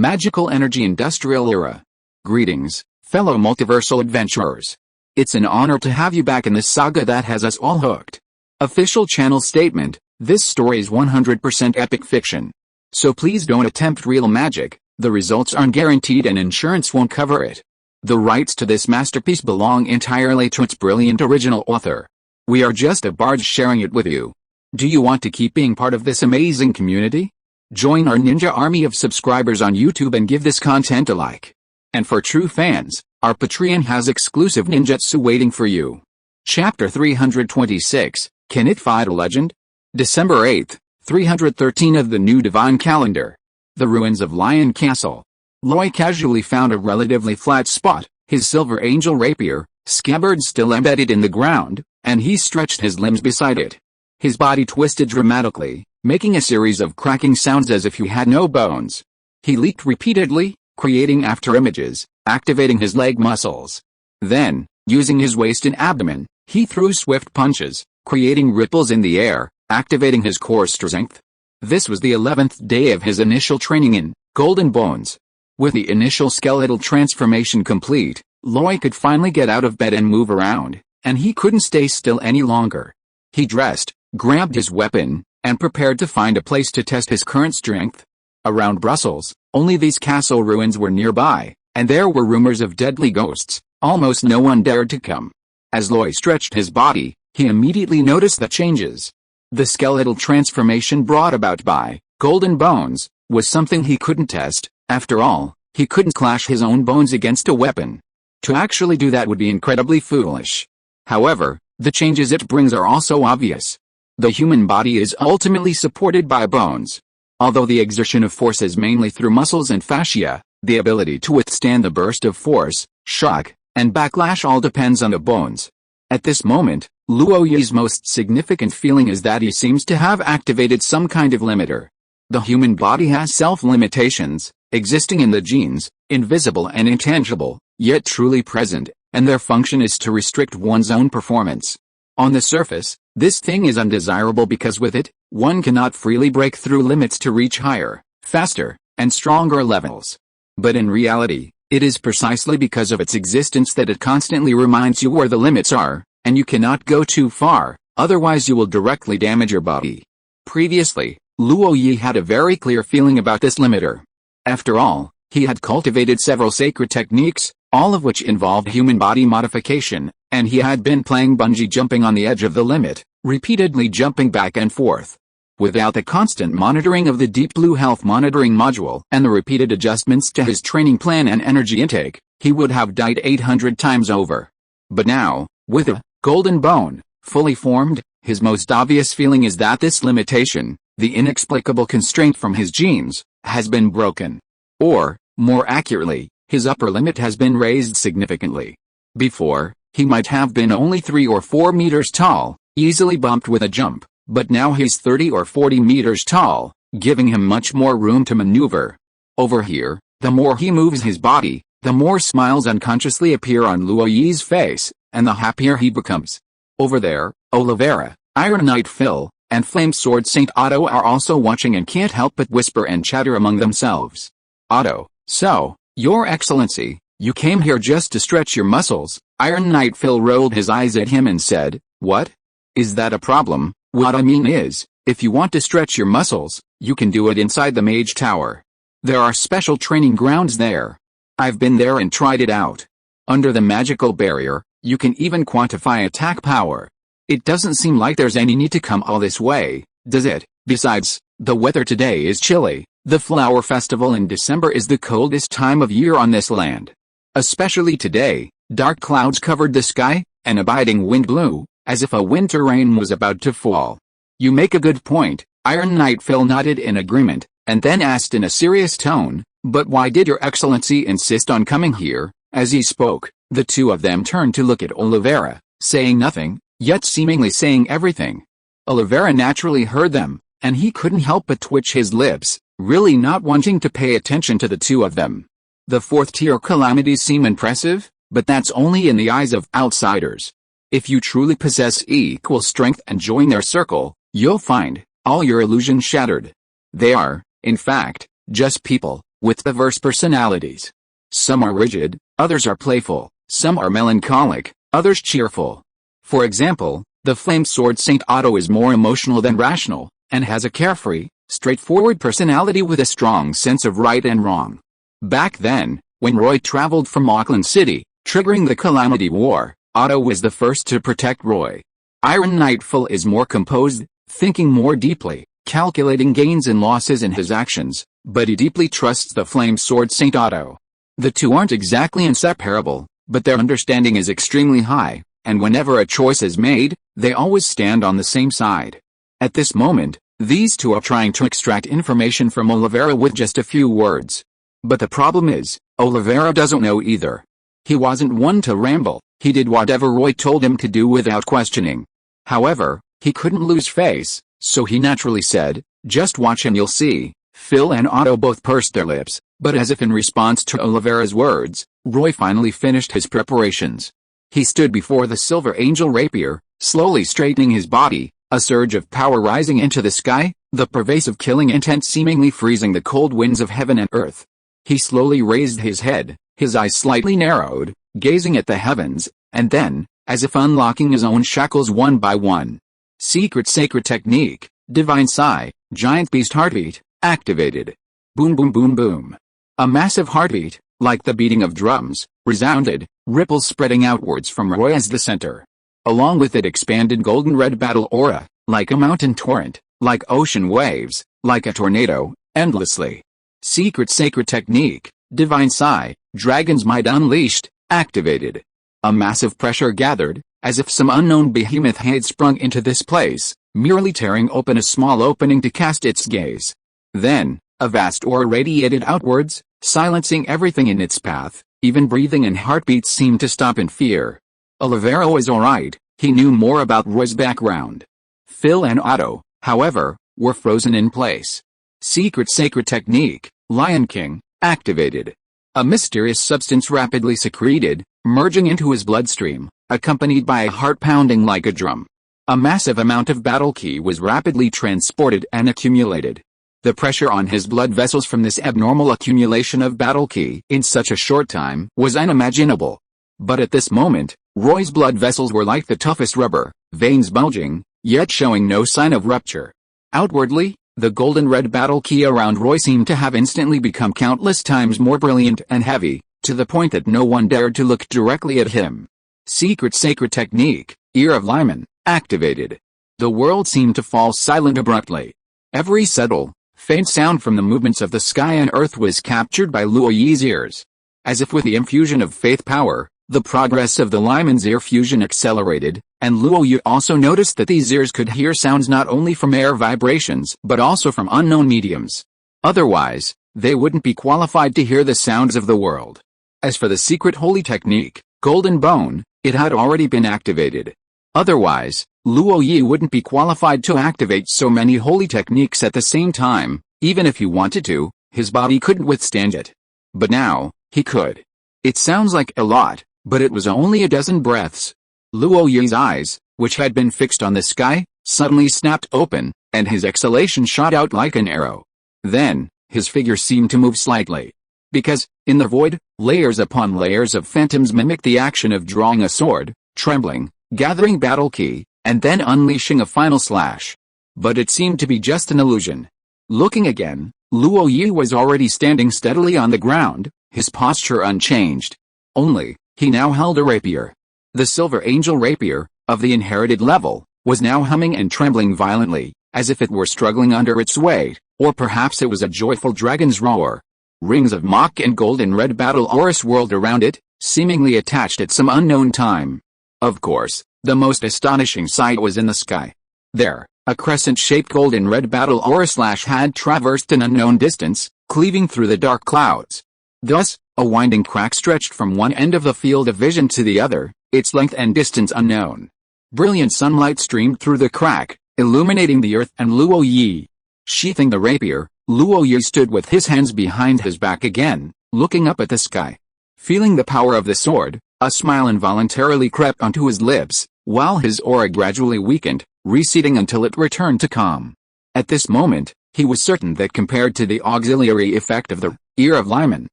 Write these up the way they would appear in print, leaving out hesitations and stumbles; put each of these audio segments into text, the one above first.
Magical Energy Industrial Era. Greetings, fellow multiversal adventurers. It's an honor to have you back in this saga that has us all hooked. Official channel statement: this story is 100% epic fiction. So please don't attempt real magic, the results aren't guaranteed and insurance won't cover it. The rights to this masterpiece belong entirely to its brilliant original author. We are just a barge sharing it with you. Do you want to keep being part of this amazing community? Join our ninja army of subscribers on YouTube and give this content a like. And for true fans, our Patreon has exclusive ninjutsu waiting for you. Chapter 326, Can It Fight a Legend? December 8, 313 of the New Divine Calendar. The ruins of Lion Castle. Roy casually found a relatively flat spot, his silver angel rapier, scabbard still embedded in the ground, and he stretched his limbs beside it. His body twisted dramatically, making a series of cracking sounds as if he had no bones. He leaped repeatedly, creating afterimages, activating his leg muscles. Then, using his waist and abdomen, he threw swift punches, creating ripples in the air, activating his core strength. This was the 11th day of his initial training in Golden Bones. With the initial skeletal transformation complete, Roy could finally get out of bed and move around, and he couldn't stay still any longer. He dressed, grabbed his weapon, and prepared to find a place to test his current strength. Around Brussels, only these castle ruins were nearby, and there were rumors of deadly ghosts. Almost no one dared to come. As Roy stretched his body, he immediately noticed the changes. The skeletal transformation brought about by Golden Bones was something he couldn't test. After all, he couldn't clash his own bones against a weapon. To actually do that would be incredibly foolish. However, the changes it brings are also obvious. The human body is ultimately supported by bones. Although the exertion of force is mainly through muscles and fascia, the ability to withstand the burst of force, shock, and backlash all depends on the bones. At this moment, Luo Yi's most significant feeling is that he seems to have activated some kind of limiter. The human body has self-limitations, existing in the genes, invisible and intangible, yet truly present, and their function is to restrict one's own performance. On the surface, this thing is undesirable because with it, one cannot freely break through limits to reach higher, faster, and stronger levels. But in reality, it is precisely because of its existence that it constantly reminds you where the limits are, and you cannot go too far, otherwise you will directly damage your body. Previously, Luo Yi had a very clear feeling about this limiter. After all, he had cultivated several sacred techniques, all of which involved human body modification, and he had been playing bungee jumping on the edge of the limit, repeatedly jumping back and forth. Without the constant monitoring of the Deep Blue Health Monitoring Module and the repeated adjustments to his training plan and energy intake, he would have died 800 times over. But now, with a golden bone fully formed, his most obvious feeling is that this limitation, the inexplicable constraint from his genes, has been broken. Or, more accurately, his upper limit has been raised significantly. Before, he might have been only 3 or 4 meters tall, easily bumped with a jump, but now he's 30 or 40 meters tall, giving him much more room to maneuver. Over here, the more he moves his body, the more smiles unconsciously appear on Luo Yi's face, and the happier he becomes. Over there, Oliveira, Iron Knight Phil, and Flame Sword Saint Otto are also watching and can't help but whisper and chatter among themselves. Otto: so, Your Excellency, you came here just to stretch your muscles. Iron Knight Phil rolled his eyes at him and said, what? Is that a problem? What I mean is, if you want to stretch your muscles, you can do it inside the Mage Tower. There are special training grounds there. I've been there and tried it out. Under the magical barrier, you can even quantify attack power. It doesn't seem like there's any need to come all this way, does it? Besides, the weather today is chilly. The flower festival in December is the coldest time of year on this land. Especially today, dark clouds covered the sky, and a biting wind blew, as if a winter rain was about to fall. You make a good point, Iron Knight Phil nodded in agreement, and then asked in a serious tone, but why did Your Excellency insist on coming here? As he spoke, the two of them turned to look at Oliveira, saying nothing, yet seemingly saying everything. Oliveira naturally heard them, and he couldn't help but twitch his lips, really not wanting to pay attention to the two of them. The fourth-tier calamities seem impressive, but that's only in the eyes of outsiders. If you truly possess equal strength and join their circle, you'll find all your illusions shattered. They are, in fact, just people, with diverse personalities. Some are rigid, others are playful, some are melancholic, others cheerful. For example, the flamed sword Saint Otto is more emotional than rational, and has a carefree, straightforward personality with a strong sense of right and wrong. Back then, when Roy traveled from Auckland City, triggering the Calamity War, Otto was the first to protect Roy. Iron Nightfall is more composed, thinking more deeply, calculating gains and losses in his actions, but he deeply trusts the flamed sword Saint Otto. The two aren't exactly inseparable, but their understanding is extremely high, and whenever a choice is made, they always stand on the same side. At this moment, these two are trying to extract information from Oliveira with just a few words. But the problem is, Oliveira doesn't know either. He wasn't one to ramble, he did whatever Roy told him to do without questioning. However, he couldn't lose face, so he naturally said, "Just watch and you'll see." Phil and Otto both pursed their lips, but as if in response to Oliveira's words, Roy finally finished his preparations. He stood before the silver angel rapier, slowly straightening his body, a surge of power rising into the sky, the pervasive killing intent seemingly freezing the cold winds of heaven and earth. He slowly raised his head, his eyes slightly narrowed, gazing at the heavens, and then, as if unlocking his own shackles one by one. Secret sacred technique, divine sigh, giant beast heartbeat, activated. Boom boom boom boom. A massive heartbeat, like the beating of drums, resounded, ripples spreading outwards from Roy as the center. Along with it expanded golden red battle aura, like a mountain torrent, like ocean waves, like a tornado, endlessly. Secret sacred technique, divine sigh, dragon's might unleashed, activated. A massive pressure gathered, as if some unknown behemoth had sprung into this place, merely tearing open a small opening to cast its gaze. Then, a vast aura radiated outwards, silencing everything in its path, even breathing and heartbeats seemed to stop in fear. Oliveira was alright, he knew more about Roy's background. Phil and Otto, however, were frozen in place. Secret sacred technique, Lion King, activated. A mysterious substance rapidly secreted, merging into his bloodstream, accompanied by a heart pounding like a drum. A massive amount of battle ki was rapidly transported and accumulated. The pressure on his blood vessels from this abnormal accumulation of battle ki in such a short time was unimaginable. But at this moment, Roy's blood vessels were like the toughest rubber, veins bulging, yet showing no sign of rupture. Outwardly, the golden red battle ki around Roy seemed to have instantly become countless times more brilliant and heavy, to the point that no one dared to look directly at him. Secret sacred technique, Ear of Lyman, activated. The world seemed to fall silent abruptly. Every subtle, faint sound from the movements of the sky and earth was captured by Luo Yi's ears. As if with the infusion of faith power, the progress of the Lyman's ear fusion accelerated, and Luo Yi also noticed that these ears could hear sounds not only from air vibrations but also from unknown mediums. Otherwise, they wouldn't be qualified to hear the sounds of the world. As for the secret holy technique, Golden Bone, it had already been activated. Otherwise, Luo Yi wouldn't be qualified to activate so many holy techniques at the same time. Even if he wanted to, his body couldn't withstand it. But now, he could. It sounds like a lot, but it was only a dozen breaths. Luo Yi's eyes, which had been fixed on the sky, suddenly snapped open, and his exhalation shot out like an arrow. Then, his figure seemed to move slightly. Because, in the void, layers upon layers of phantoms mimicked the action of drawing a sword, trembling, gathering battle ki, and then unleashing a final slash. But it seemed to be just an illusion. Looking again, Luo Yi was already standing steadily on the ground, his posture unchanged. Only, he now held a rapier. The silver angel rapier, of the inherited level, was now humming and trembling violently, as if it were struggling under its weight, or perhaps it was a joyful dragon's roar. Rings of mock and golden red battle aura swirled around it, seemingly attached at some unknown time. Of course, the most astonishing sight was in the sky. There, a crescent-shaped golden red battle aura slash had traversed an unknown distance, cleaving through the dark clouds. Thus, a winding crack stretched from one end of the field of vision to the other, its length and distance unknown. Brilliant sunlight streamed through the crack, illuminating the earth and Luo Yi. Sheathing the rapier, Luo Yi stood with his hands behind his back again, looking up at the sky. Feeling the power of the sword, a smile involuntarily crept onto his lips, while his aura gradually weakened, receding until it returned to calm. At this moment, he was certain that compared to the auxiliary effect of the Ear of Lyman,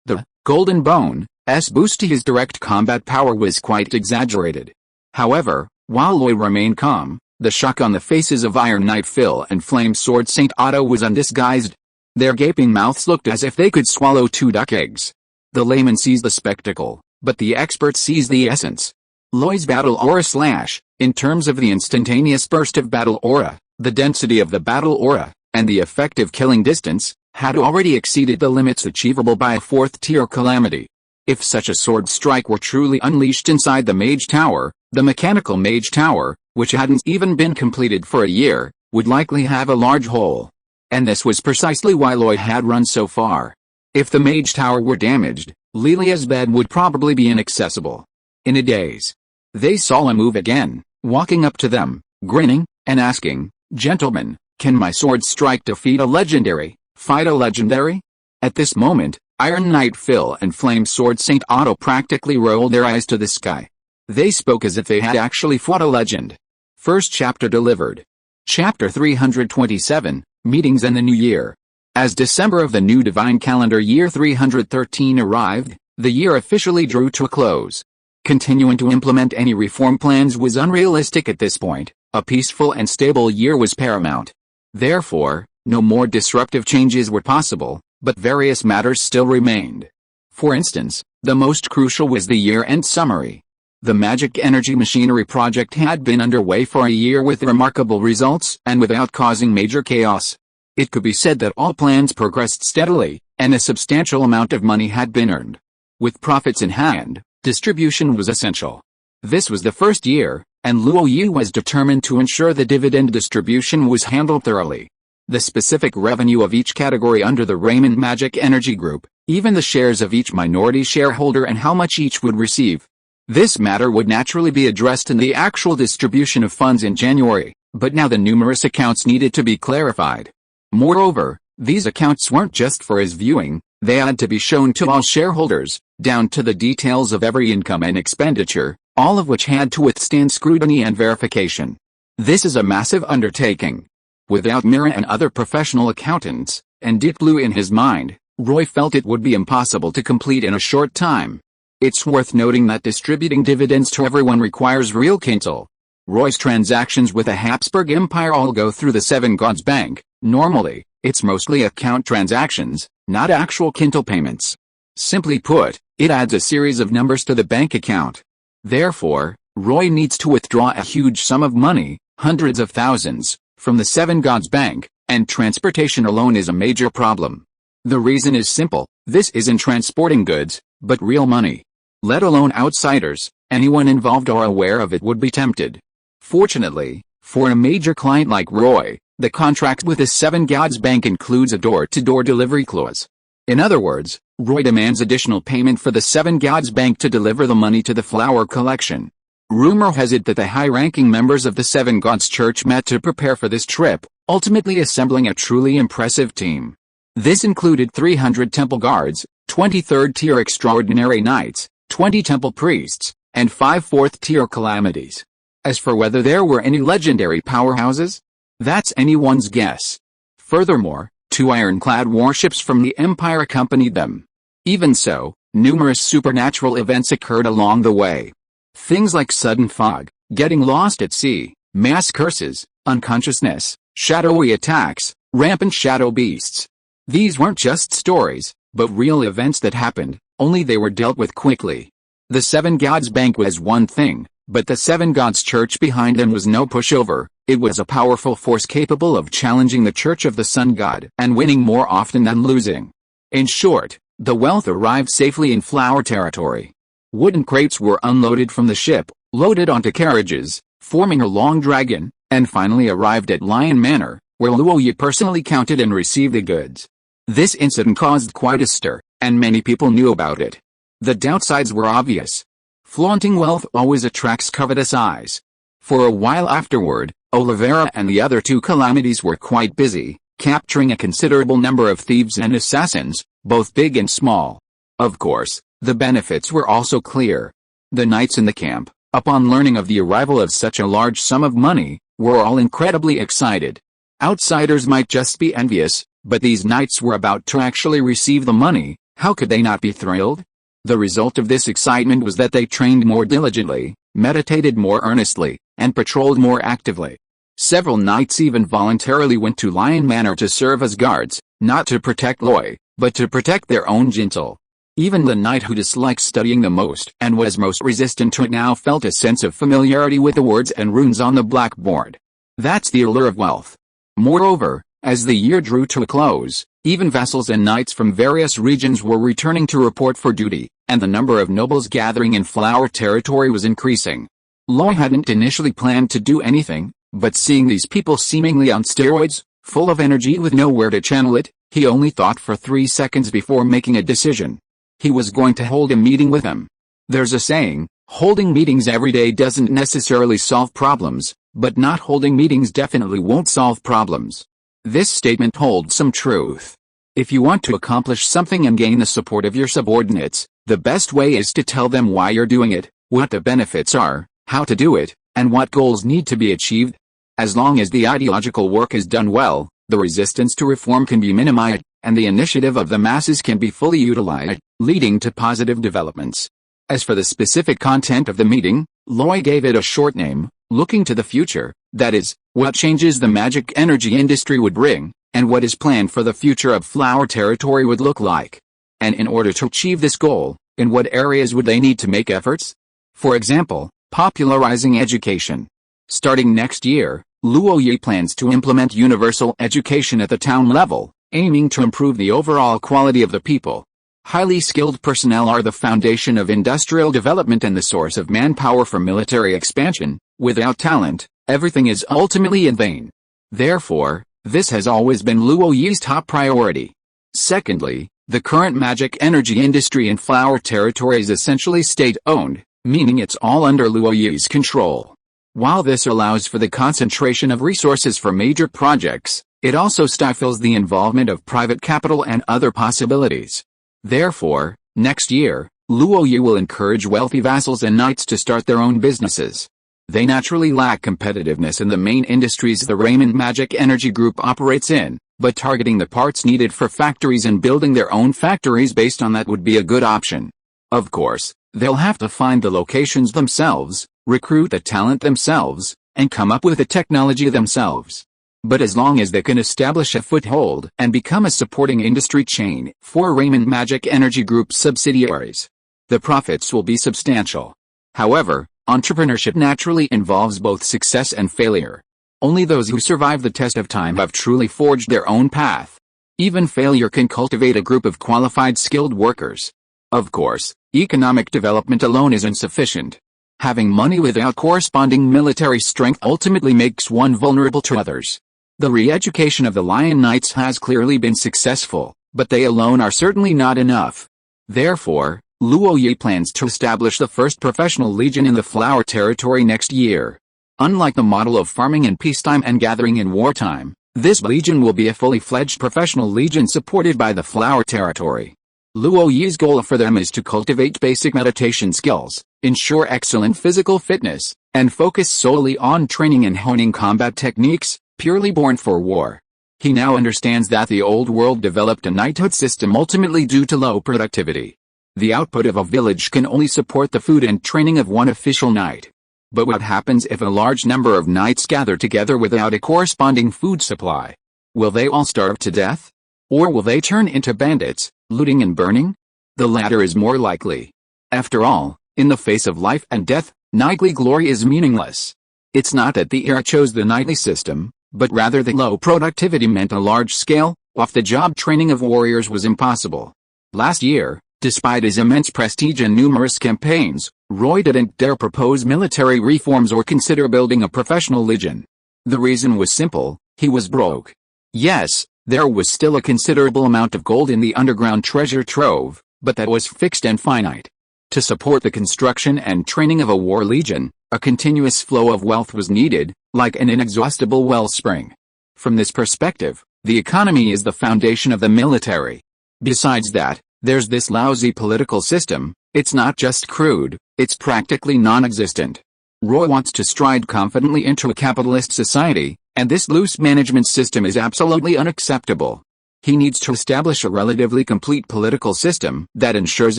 the Golden Bone's boost to his direct combat power was quite exaggerated. However, while Roy remained calm, the shock on the faces of Iron Knight Phil and Flame Sword Saint Otto was undisguised. Their gaping mouths looked as if they could swallow 2 duck eggs. The layman sees the spectacle, but the expert sees the essence. Roy's battle aura slash, in terms of the instantaneous burst of battle aura, the density of the battle aura, and the effective killing distance, had already exceeded the limits achievable by a 4th-tier calamity. If such a sword strike were truly unleashed inside the Mage Tower, the mechanical Mage Tower, which hadn't even been completed for a year, would likely have a large hole. And this was precisely why Roy had run so far. If the Mage Tower were damaged, Lilia's bed would probably be inaccessible. In a daze, they saw him move again, walking up to them, grinning, and asking, "Gentlemen, can my sword strike defeat a legendary, fight a legendary?" At this moment, Iron Knight Phil and Flame Sword Saint Otto practically rolled their eyes to the sky. They spoke as if they had actually fought a legend. First chapter delivered. Chapter 327, Meetings and the New Year. As December of the new divine calendar year 313 arrived, the year officially drew to a close. Continuing to implement any reform plans was unrealistic at this point. A peaceful and stable year was paramount. Therefore, no more disruptive changes were possible, but various matters still remained. For instance, the most crucial was the year-end summary. The magic energy machinery project had been underway for a year with remarkable results and without causing major chaos. It could be said that all plans progressed steadily, and a substantial amount of money had been earned. With profits in hand, distribution was essential. This was the first year, and Luo Yu was determined to ensure the dividend distribution was handled thoroughly. The specific revenue of each category under the Raymond Magic Energy Group, even the shares of each minority shareholder and how much each would receive. This matter would naturally be addressed in the actual distribution of funds in January, but now the numerous accounts needed to be clarified. Moreover, these accounts weren't just for his viewing, they had to be shown to all shareholders, down to the details of every income and expenditure, all of which had to withstand scrutiny and verification. This is a massive undertaking. Without Mira and other professional accountants, and Deep Blue in his mind, Roy felt it would be impossible to complete in a short time. It's worth noting that distributing dividends to everyone requires real capital. Roy's transactions with the Habsburg Empire all go through the Seven Gods Bank. Normally, it's mostly account transactions, not actual quintal payments. Simply put, it adds a series of numbers to the bank account. Therefore, Roy needs to withdraw a huge sum of money, hundreds of thousands, from the Seven Gods Bank, and transportation alone is a major problem. The reason is simple: this isn't transporting goods, but real money. Let alone outsiders, anyone involved or aware of it would be tempted. Fortunately, for a major client like Roy, the contract with the Seven Gods Bank includes a door-to-door delivery clause. In other words, Roy demands additional payment for the Seven Gods Bank to deliver the money to the flower collection. Rumor has it that the high-ranking members of the Seven Gods Church met to prepare for this trip, ultimately assembling a truly impressive team. This included 300 temple guards, 23rd-tier extraordinary knights, 20 temple priests, and 5 4th-tier calamities. As for whether there were any legendary powerhouses, that's anyone's guess. Furthermore, 2 ironclad warships from the Empire accompanied them. Even so, numerous supernatural events occurred along the way. Things like sudden fog, getting lost at sea, mass curses, unconsciousness, shadowy attacks, rampant shadow beasts. These weren't just stories, but real events that happened, only they were dealt with quickly. The Seven Gods Bank was one thing, but the Seven Gods Church behind them was no pushover. It was a powerful force capable of challenging the Church of the Sun God and winning more often than losing. In short, the wealth arrived safely in flower territory. Wooden crates were unloaded from the ship, loaded onto carriages, forming a long dragon, and finally arrived at Lion Manor, where Luo Yi personally counted and received the goods. This incident caused quite a stir, and many people knew about it. The downsides were obvious. Flaunting wealth always attracts covetous eyes. For a while afterward, Oliveira and the other 2 calamities were quite busy, capturing a considerable number of thieves and assassins, both big and small. Of course, the benefits were also clear. The knights in the camp, upon learning of the arrival of such a large sum of money, were all incredibly excited. Outsiders might just be envious, but these knights were about to actually receive the money, How could they not be thrilled? The result of this excitement was that they trained more diligently, meditated more earnestly, and patrolled more actively. Several knights even voluntarily went to Lion Manor to serve as guards, not to protect Loy, but to protect their own gentle. Even the knight who disliked studying the most and was most resistant to it now felt a sense of familiarity with the words and runes on the blackboard. That's the allure of wealth. Moreover, as the year drew to a close, even vassals and knights from various regions were returning to report for duty, and the number of nobles gathering in Flower territory was increasing. Loy hadn't initially planned to do anything, but seeing these people seemingly on steroids, full of energy with nowhere to channel it, he only thought for 3 seconds before making a decision. He was going to hold a meeting with them. There's a saying, holding meetings every day doesn't necessarily solve problems, but not holding meetings definitely won't solve problems. This statement holds some truth. If you want to accomplish something and gain the support of your subordinates, the best way is to tell them why you're doing it, what the benefits are, how to do it, and what goals need to be achieved. As long as the ideological work is done well, the resistance to reform can be minimized, and the initiative of the masses can be fully utilized, leading to positive developments. As for the specific content of the meeting, Loy gave it a short name, looking to the future, that is, what changes the magic energy industry would bring, and what is planned for the future of Flower territory would look like. And in order to achieve this goal, in what areas would they need to make efforts? For example, popularizing education. Starting next year, Luoyi plans to implement universal education at the town level, aiming to improve the overall quality of the people. Highly skilled personnel are the foundation of industrial development and the source of manpower for military expansion. Without talent, everything is ultimately in vain. Therefore, this has always been Luoyi's top priority. Secondly, the current magic energy industry in Flower territory is essentially state-owned, meaning it's all under Luoyi's control. While this allows for the concentration of resources for major projects, it also stifles the involvement of private capital and other possibilities. Therefore, next year, Luoyi will encourage wealthy vassals and knights to start their own businesses. They naturally lack competitiveness in the main industries the Raymond Magic Energy Group operates in, but targeting the parts needed for factories and building their own factories based on that would be a good option. Of course, they'll have to find the locations themselves, recruit the talent themselves, and come up with the technology themselves. But as long as they can establish a foothold and become a supporting industry chain for Raymond Magic Energy Group subsidiaries, the profits will be substantial. However, entrepreneurship naturally involves both success and failure. Only those who survive the test of time have truly forged their own path. Even failure can cultivate a group of qualified skilled workers. Of course, economic development alone is insufficient. Having money without corresponding military strength ultimately makes one vulnerable to others. The re-education of the Lion Knights has clearly been successful, but they alone are certainly not enough. Therefore, Luoyi plans to establish the first professional legion in the Flower territory next year. Unlike the model of farming in peacetime and gathering in wartime, this legion will be a fully fledged professional legion supported by the Flower territory. Luoyi's goal for them is to cultivate basic meditation skills, ensure excellent physical fitness, and focus solely on training and honing combat techniques, purely born for war. He now understands that the old world developed a knighthood system ultimately due to low productivity. The output of a village can only support the food and training of one official knight. But what happens if a large number of knights gather together without a corresponding food supply? Will they all starve to death? Or will they turn into bandits, looting and burning? The latter is more likely. After all, in the face of life and death, knightly glory is meaningless. It's not that the era chose the knightly system, but rather that low productivity meant a large-scale, off-the-job training of warriors was impossible. Last year, despite his immense prestige and numerous campaigns, Roy didn't dare propose military reforms or consider building a professional legion. The reason was simple: he was broke. Yes, there was still a considerable amount of gold in the underground treasure trove, but that was fixed and finite. To support the construction and training of a war legion, a continuous flow of wealth was needed, like an inexhaustible wellspring. From this perspective, the economy is the foundation of the military. Besides that, there's this lousy political system. It's not just crude, it's practically non-existent. Roy wants to stride confidently into a capitalist society, and this loose management system is absolutely unacceptable. He needs to establish a relatively complete political system that ensures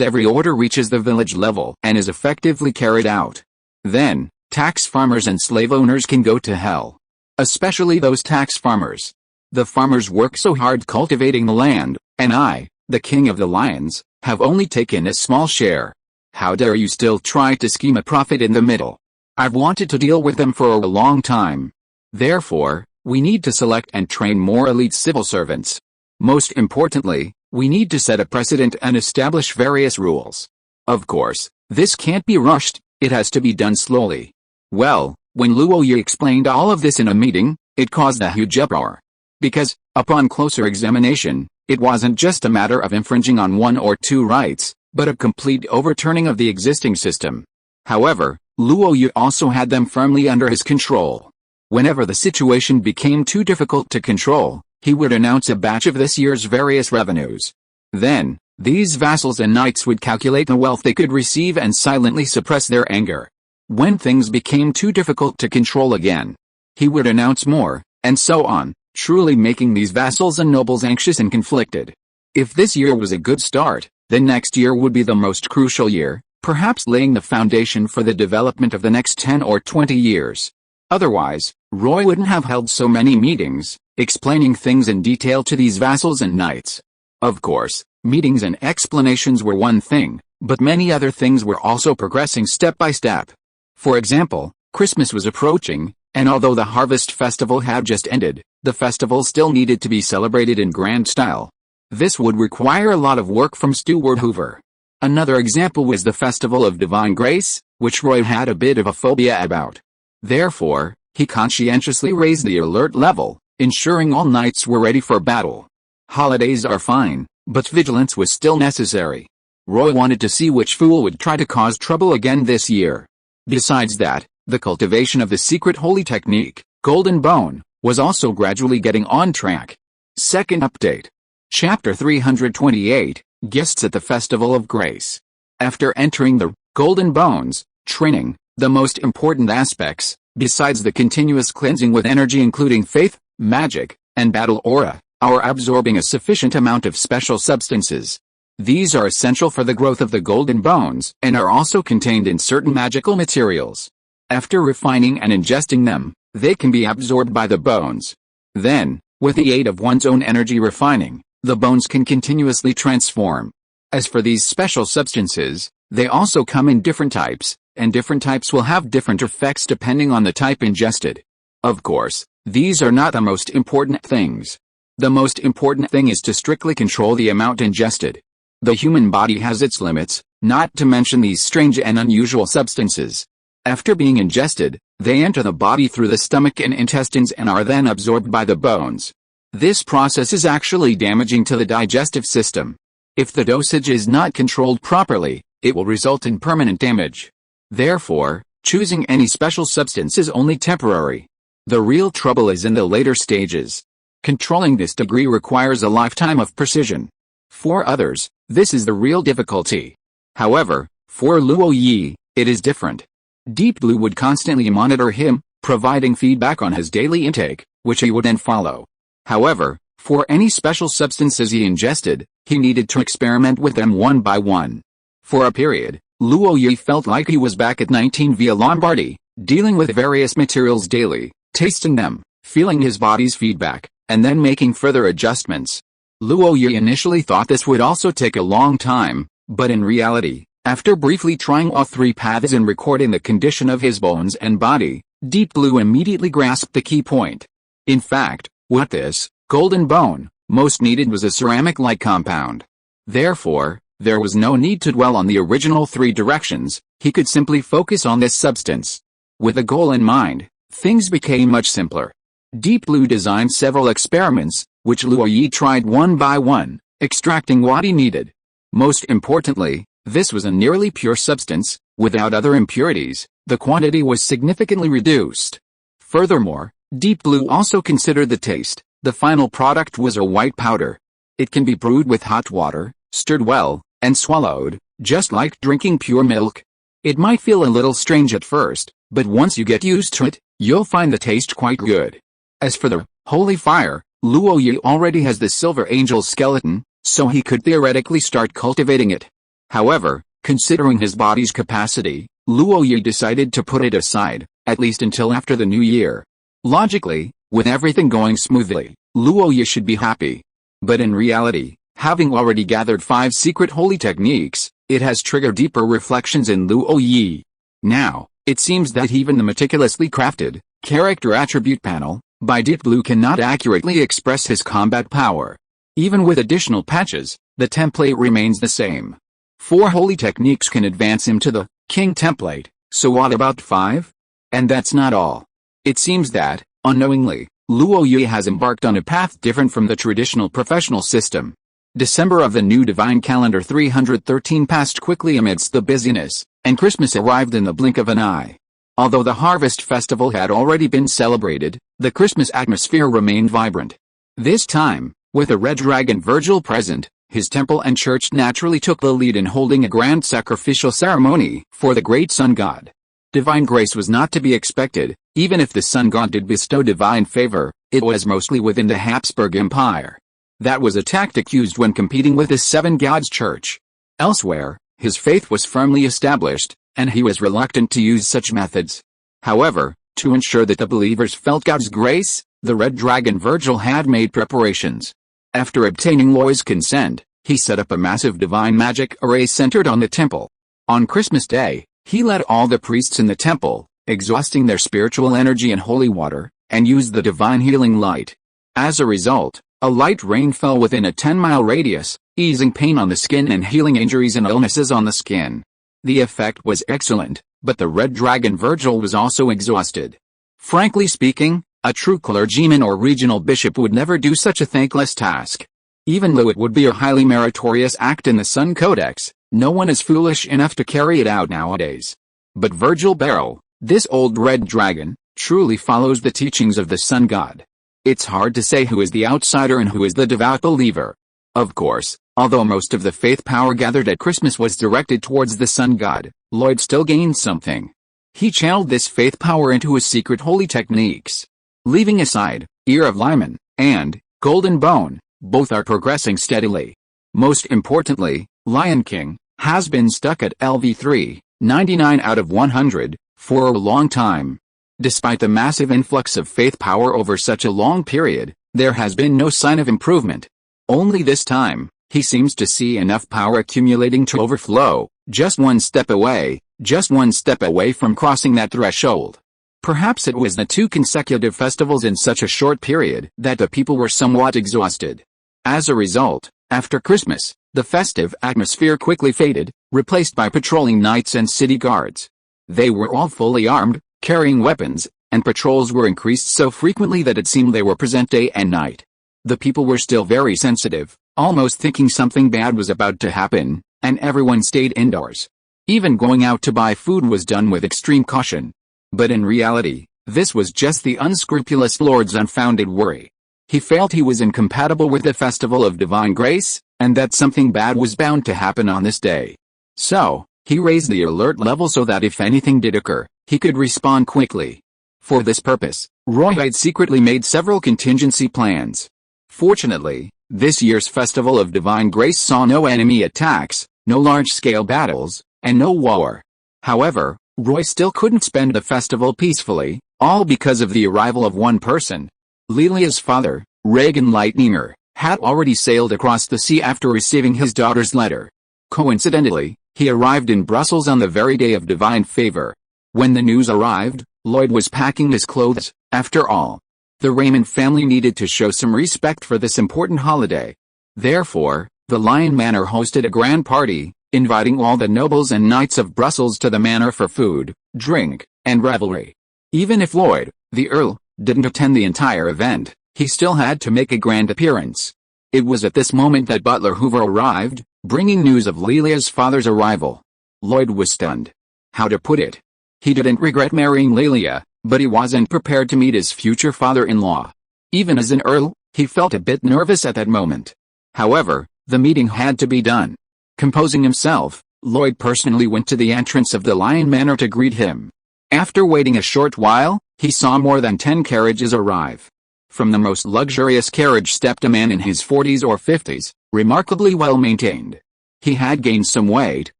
every order reaches the village level and is effectively carried out. Then, tax farmers and slave owners can go to hell. Especially those tax farmers. The farmers work so hard cultivating the land, and I, the king of the lions, have only taken a small share. How dare you still try to scheme a profit in the middle? I've wanted to deal with them for a long time. Therefore, we need to select and train more elite civil servants. Most importantly, we need to set a precedent and establish various rules. Of course, this can't be rushed, it has to be done slowly. Well, when Luo Yi explained all of this in a meeting, it caused a huge uproar. Because, upon closer examination, it wasn't just a matter of infringing on one or two rights, but a complete overturning of the existing system. However, Luo Yi also had them firmly under his control. Whenever the situation became too difficult to control, he would announce a batch of this year's various revenues. Then, these vassals and knights would calculate the wealth they could receive and silently suppress their anger. When things became too difficult to control again, he would announce more, and so on, truly making these vassals and nobles anxious and conflicted. If this year was a good start, then next year would be the most crucial year, perhaps laying the foundation for the development of the next 10 or 20 years. Otherwise, Roy wouldn't have held so many meetings, explaining things in detail to these vassals and knights. Of course, meetings and explanations were one thing, but many other things were also progressing step by step. For example, Christmas was approaching, and although the harvest festival had just ended, the festival still needed to be celebrated in grand style. This would require a lot of work from Steward Hoover. Another example was the Festival of Divine Grace, which Roy had a bit of a phobia about. Therefore, he conscientiously raised the alert level, ensuring all knights were ready for battle. Holidays are fine, but vigilance was still necessary. Roy wanted to see which fool would try to cause trouble again this year. Besides that, the cultivation of the secret holy technique, Golden Bone, was also gradually getting on track. Second update. Chapter 328, Guests at the Festival of Grace. After entering the Golden Bones training, the most important aspects, besides the continuous cleansing with energy including faith, magic, and battle aura, are absorbing a sufficient amount of special substances. These are essential for the growth of the Golden Bones and are also contained in certain magical materials. After refining and ingesting them, they can be absorbed by the bones. Then, with the aid of one's own energy refining, the bones can continuously transform. As for these special substances, they also come in different types, and different types will have different effects depending on the type ingested. Of course, these are not the most important things. The most important thing is to strictly control the amount ingested. The human body has its limits, not to mention these strange and unusual substances. After being ingested, they enter the body through the stomach and intestines and are then absorbed by the bones. This process is actually damaging to the digestive system. If the dosage is not controlled properly, it will result in permanent damage. Therefore, choosing any special substance is only temporary. The real trouble is in the later stages. Controlling this degree requires a lifetime of precision. For others, this is the real difficulty. However, for Luo Yi, it is different. Deep Blue would constantly monitor him, providing feedback on his daily intake, which he would then follow. However, for any special substances he ingested, he needed to experiment with them one by one. For a period, Luo Yi felt like he was back at 19 via Lombardy, dealing with various materials daily, tasting them, feeling his body's feedback, and then making further adjustments. Luo Yi initially thought this would also take a long time, but in reality, after briefly trying all three paths and recording the condition of his bones and body, Deep Blue immediately grasped the key point. In fact, what this Golden Bone most needed was a ceramic-like compound. Therefore, there was no need to dwell on the original three directions, he could simply focus on this substance. With a goal in mind, things became much simpler. Deep Blue designed several experiments, which Luo Yi tried one by one, extracting what he needed. Most importantly, this was a nearly pure substance, without other impurities, the quantity was significantly reduced. Furthermore, Deep Blue also considered the taste. The final product was a white powder. It can be brewed with hot water, stirred well, and swallowed, just like drinking pure milk. It might feel a little strange at first, but once you get used to it, you'll find the taste quite good. As for the holy fire, Luo Yi already has the silver angel skeleton, so he could theoretically start cultivating it. However, considering his body's capacity, Luo Yi decided to put it aside, at least until after the new year. Logically, with everything going smoothly, Luo Yi should be happy. But in reality, having already gathered 5 secret holy techniques, it has triggered deeper reflections in Luo Yi. Now, it seems that even the meticulously crafted character attribute panel by Deep Blue cannot accurately express his combat power. Even with additional patches, the template remains the same. 4 holy techniques can advance him to the King template, so what about 5? And that's not all. It seems that, unknowingly, Luo Yi has embarked on a path different from the traditional professional system. December of the new divine calendar 313 passed quickly amidst the busyness, and Christmas arrived in the blink of an eye. Although the harvest festival had already been celebrated, the Christmas atmosphere remained vibrant. This time, with a red dragon Virgil present, his temple and church naturally took the lead in holding a grand sacrificial ceremony for the great sun god. Divine grace was not to be expected. Even if the sun god did bestow divine favor, it was mostly within the Habsburg Empire. That was a tactic used when competing with the Seven Gods Church. Elsewhere, his faith was firmly established, and he was reluctant to use such methods. However, to ensure that the believers felt God's grace, the Red Dragon Virgil had made preparations. After obtaining Loi's consent, he set up a massive divine magic array centered on the temple. On Christmas Day, he led all the priests in the temple, exhausting their spiritual energy in holy water, and used the divine healing light. As a result, a light rain fell within a 10-mile radius, easing pain on the skin and healing injuries and illnesses on the skin. The effect was excellent, but the Red Dragon Virgil was also exhausted. Frankly speaking, a true clergyman or regional bishop would never do such a thankless task. Even though it would be a highly meritorious act in the Sun Codex, no one is foolish enough to carry it out nowadays. But Virgil Barrow, this old red dragon, truly follows the teachings of the sun god. It's hard to say who is the outsider and who is the devout believer. Of course, although most of the faith power gathered at Christmas was directed towards the sun god, Lloyd still gained something. He channeled this faith power into his secret holy techniques. Leaving aside Ear of Lyman and Golden Bone, both are progressing steadily. Most importantly, Lion King has been stuck at LV3, 99 out of 100, for a long time. Despite the massive influx of faith power over such a long period, there has been no sign of improvement. Only this time, he seems to see enough power accumulating to overflow, just one step away from crossing that threshold. Perhaps it was the 2 consecutive festivals in such a short period that the people were somewhat exhausted. As a result, after Christmas, the festive atmosphere quickly faded, replaced by patrolling knights and city guards. They were all fully armed, carrying weapons, and patrols were increased so frequently that it seemed they were present day and night. The people were still very sensitive, almost thinking something bad was about to happen, and everyone stayed indoors. Even going out to buy food was done with extreme caution. But in reality, this was just the unscrupulous lord's unfounded worry. He felt he was incompatible with the festival of divine grace, and that something bad was bound to happen on this day. So, he raised the alert level so that if anything did occur, he could respond quickly. For this purpose, Roy had secretly made several contingency plans. Fortunately, this year's Festival of Divine Grace saw no enemy attacks, no large-scale battles, and no war. However, Roy still couldn't spend the festival peacefully, all because of the arrival of one person. Lelia's father, Regan Lightninger, had already sailed across the sea after receiving his daughter's letter. Coincidentally, he arrived in Brussels on the very day of divine favor. When the news arrived, Lloyd was packing his clothes. After all, the Raymond family needed to show some respect for this important holiday. Therefore, the Lion Manor hosted a grand party, inviting all the nobles and knights of Brussels to the manor for food, drink, and revelry. Even if Lloyd, the Earl, didn't attend the entire event, he still had to make a grand appearance. It was at this moment that Butler Hoover arrived, bringing news of Lelia's father's arrival. Lloyd was stunned. How to put it? He didn't regret marrying Lelia, but he wasn't prepared to meet his future father-in-law. Even as an Earl, he felt a bit nervous at that moment. However, the meeting had to be done. Composing himself, Lloyd personally went to the entrance of the Lion Manor to greet him. After waiting a short while, he saw more than 10 carriages arrive. From the most luxurious carriage stepped a man in his 40s or 50s, remarkably well maintained. He had gained some weight,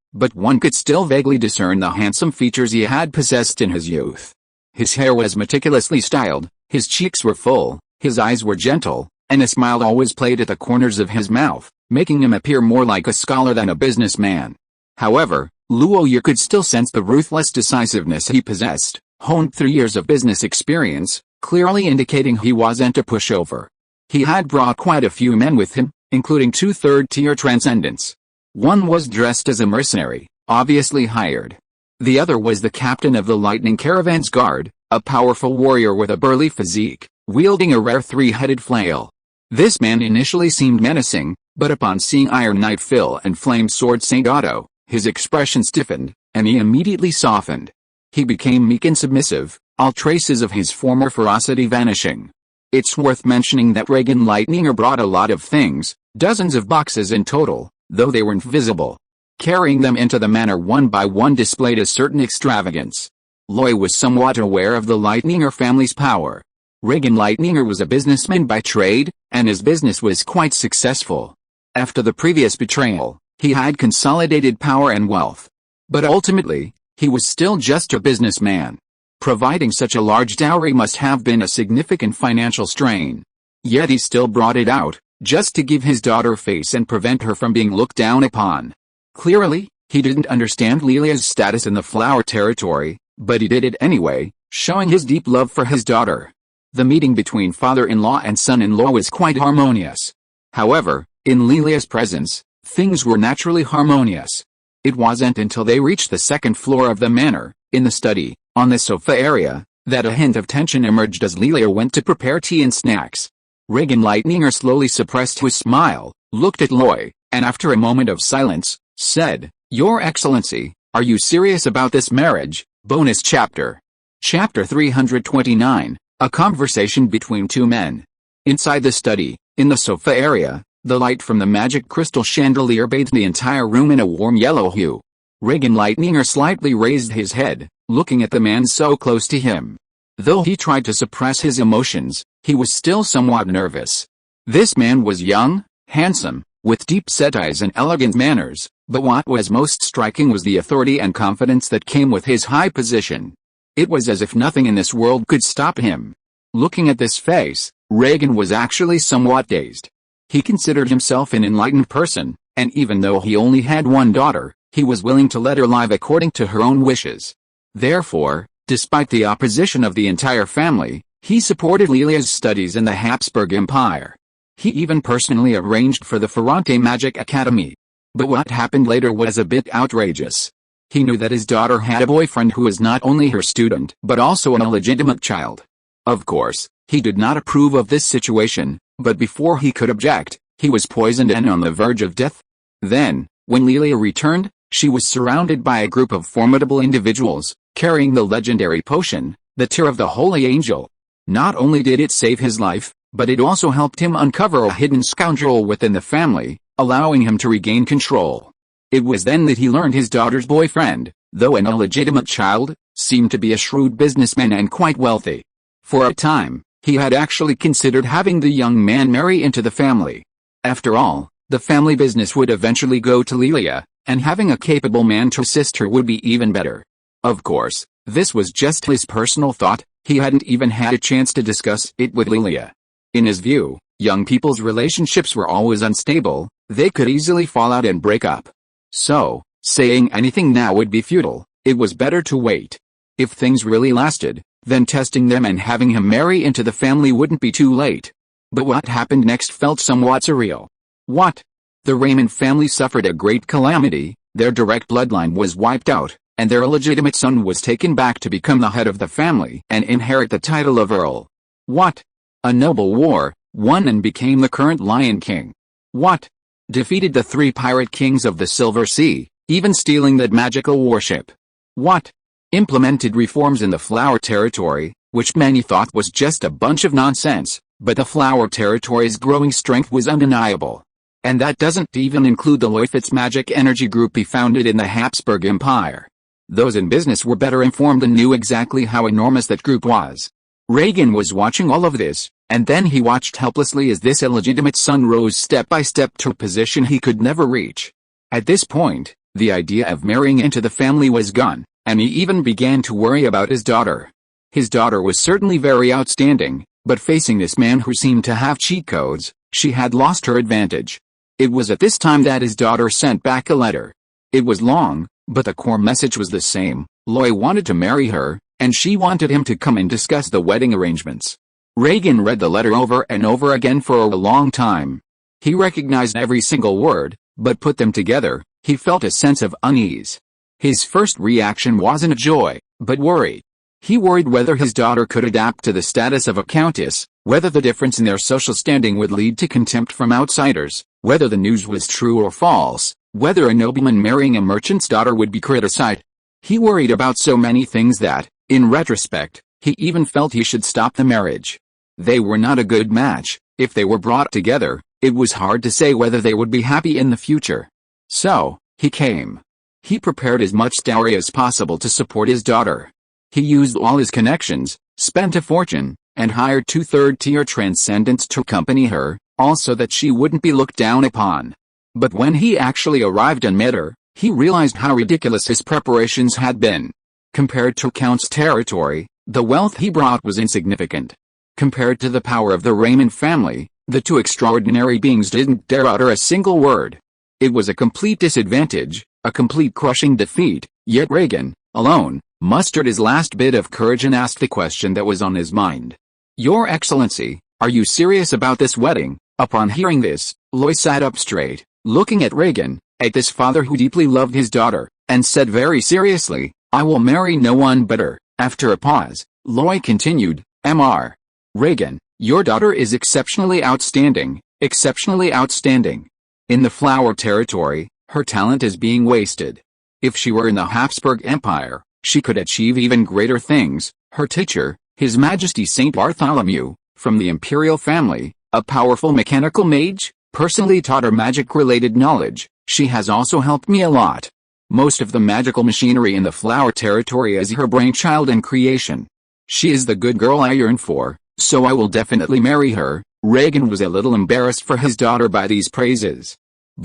but one could still vaguely discern the handsome features he had possessed in his youth. His hair was meticulously styled, his cheeks were full, his eyes were gentle, and a smile always played at the corners of his mouth, making him appear more like a scholar than a businessman. However, Luoyuan could still sense the ruthless decisiveness he possessed, honed through years of business experience, clearly indicating he wasn't a pushover. He had brought quite a few men with him, including 2 third-tier transcendents. One was dressed as a mercenary, obviously hired. The other was the captain of the Lightning Caravan's guard, a powerful warrior with a burly physique, wielding a rare 3-headed flail. This man initially seemed menacing, but upon seeing Iron Knight Phil and Flame Sword Saint Otto, his expression stiffened, and he immediately softened. He became meek and submissive, all traces of his former ferocity vanishing. It's worth mentioning that Regan Lightninger brought a lot of things, dozens of boxes in total, though they weren't visible. Carrying them into the manor one by one displayed a certain extravagance. Loy was somewhat aware of the Lightninger family's power. Regan Lightninger was a businessman by trade, and his business was quite successful. After the previous betrayal, he had consolidated power and wealth. But ultimately, he was still just a businessman. Providing such a large dowry must have been a significant financial strain. Yet he still brought it out, just to give his daughter face and prevent her from being looked down upon. Clearly, he didn't understand Lilia's status in the flower territory, but he did it anyway, showing his deep love for his daughter. The meeting between father-in-law and son-in-law was quite harmonious. However, in Lilia's presence, things were naturally harmonious. It wasn't until they reached the second floor of the manor, in the study, on the sofa area, that a hint of tension emerged as Lilia went to prepare tea and snacks. Regan Lightninger slowly suppressed his smile, looked at Loy, and after a moment of silence, said, "Your Excellency, are you serious about this marriage?" Bonus chapter. Chapter 329, A Conversation Between Two Men. Inside the study, in the sofa area, the light from the magic crystal chandelier bathed the entire room in a warm yellow hue. Regan Lightninger slightly raised his head, looking at the man so close to him. Though he tried to suppress his emotions, he was still somewhat nervous. This man was young, handsome, with deep-set eyes and elegant manners, but what was most striking was the authority and confidence that came with his high position. It was as if nothing in this world could stop him. Looking at this face, Regan was actually somewhat dazed. He considered himself an enlightened person, and even though he only had one daughter, he was willing to let her live according to her own wishes. Therefore, despite the opposition of the entire family, he supported Lilia's studies in the Habsburg Empire. He even personally arranged for the Ferrante Magic Academy. But what happened later was a bit outrageous. He knew that his daughter had a boyfriend who was not only her student but also an illegitimate child. Of course, he did not approve of this situation, but before he could object, he was poisoned and on the verge of death. Then, when Lilia returned, she was surrounded by a group of formidable individuals, carrying the legendary potion, the Tear of the Holy Angel. Not only did it save his life, but it also helped him uncover a hidden scoundrel within the family, allowing him to regain control. It was then that he learned his daughter's boyfriend, though an illegitimate child, seemed to be a shrewd businessman and quite wealthy. For a time, he had actually considered having the young man marry into the family. After all, the family business would eventually go to Lilia, and having a capable man to assist her would be even better. Of course, this was just his personal thought, he hadn't even had a chance to discuss it with Lilia. In his view, young people's relationships were always unstable, they could easily fall out and break up. So, saying anything now would be futile, it was better to wait. If things really lasted, then testing them and having him marry into the family wouldn't be too late. But what happened next felt somewhat surreal. What? The Raymond family suffered a great calamity, their direct bloodline was wiped out, and their illegitimate son was taken back to become the head of the family and inherit the title of Earl. What? A noble war, won and became the current Lion King. What? Defeated the 3 pirate kings of the Silver Sea, even stealing that magical warship. What? Implemented reforms in the flower territory, which many thought was just a bunch of nonsense, but the flower territory's growing strength was undeniable. And that doesn't even include the Roy Fitz magic energy group he founded in the Habsburg Empire. Those in business were better informed and knew exactly how enormous that group was. Regan was watching all of this, and then he watched helplessly as this illegitimate son rose step by step to a position he could never reach. At this point, the idea of marrying into the family was gone, and he even began to worry about his daughter. His daughter was certainly very outstanding, but facing this man who seemed to have cheat codes, she had lost her advantage. It was at this time that his daughter sent back a letter. It was long, but the core message was the same. Loy wanted to marry her, and she wanted him to come and discuss the wedding arrangements. Reagan read the letter over and over again for a long time. He recognized every single word, but put them together, he felt a sense of unease. His first reaction wasn't joy, but worry. He worried whether his daughter could adapt to the status of a countess, whether the difference in their social standing would lead to contempt from outsiders, whether the news was true or false, whether a nobleman marrying a merchant's daughter would be criticized. He worried about so many things that, in retrospect, he even felt he should stop the marriage. They were not a good match. If they were brought together, it was hard to say whether they would be happy in the future. So, he came. He prepared as much dowry as possible to support his daughter. He used all his connections, spent a fortune, and hired 2 third-tier transcendents to accompany her, all so that she wouldn't be looked down upon. But when he actually arrived and met her, he realized how ridiculous his preparations had been. Compared to Count's territory, the wealth he brought was insignificant. Compared to the power of the Raymond family, the two extraordinary beings didn't dare utter a single word. It was a complete disadvantage, a complete crushing defeat, yet Reagan, alone, mustered his last bit of courage and asked the question that was on his mind. "Your Excellency, are you serious about this wedding?" Upon hearing this, Loy sat up straight, looking at Reagan, at this father who deeply loved his daughter, and said very seriously, "I will marry no one but her." After a pause, Loy continued, "Mr. Reagan, your daughter is exceptionally outstanding, exceptionally outstanding. In the flower territory, her talent is being wasted. If she were in the Habsburg Empire, she could achieve even greater things." Her teacher, His Majesty Saint Bartholomew, from the imperial family, a powerful mechanical mage, personally taught her magic-related knowledge. She has also helped me a lot. Most of the magical machinery in the flower territory is her brainchild and creation. She is the good girl I yearn for, so I will definitely marry her. Reagan was a little embarrassed for his daughter by these praises.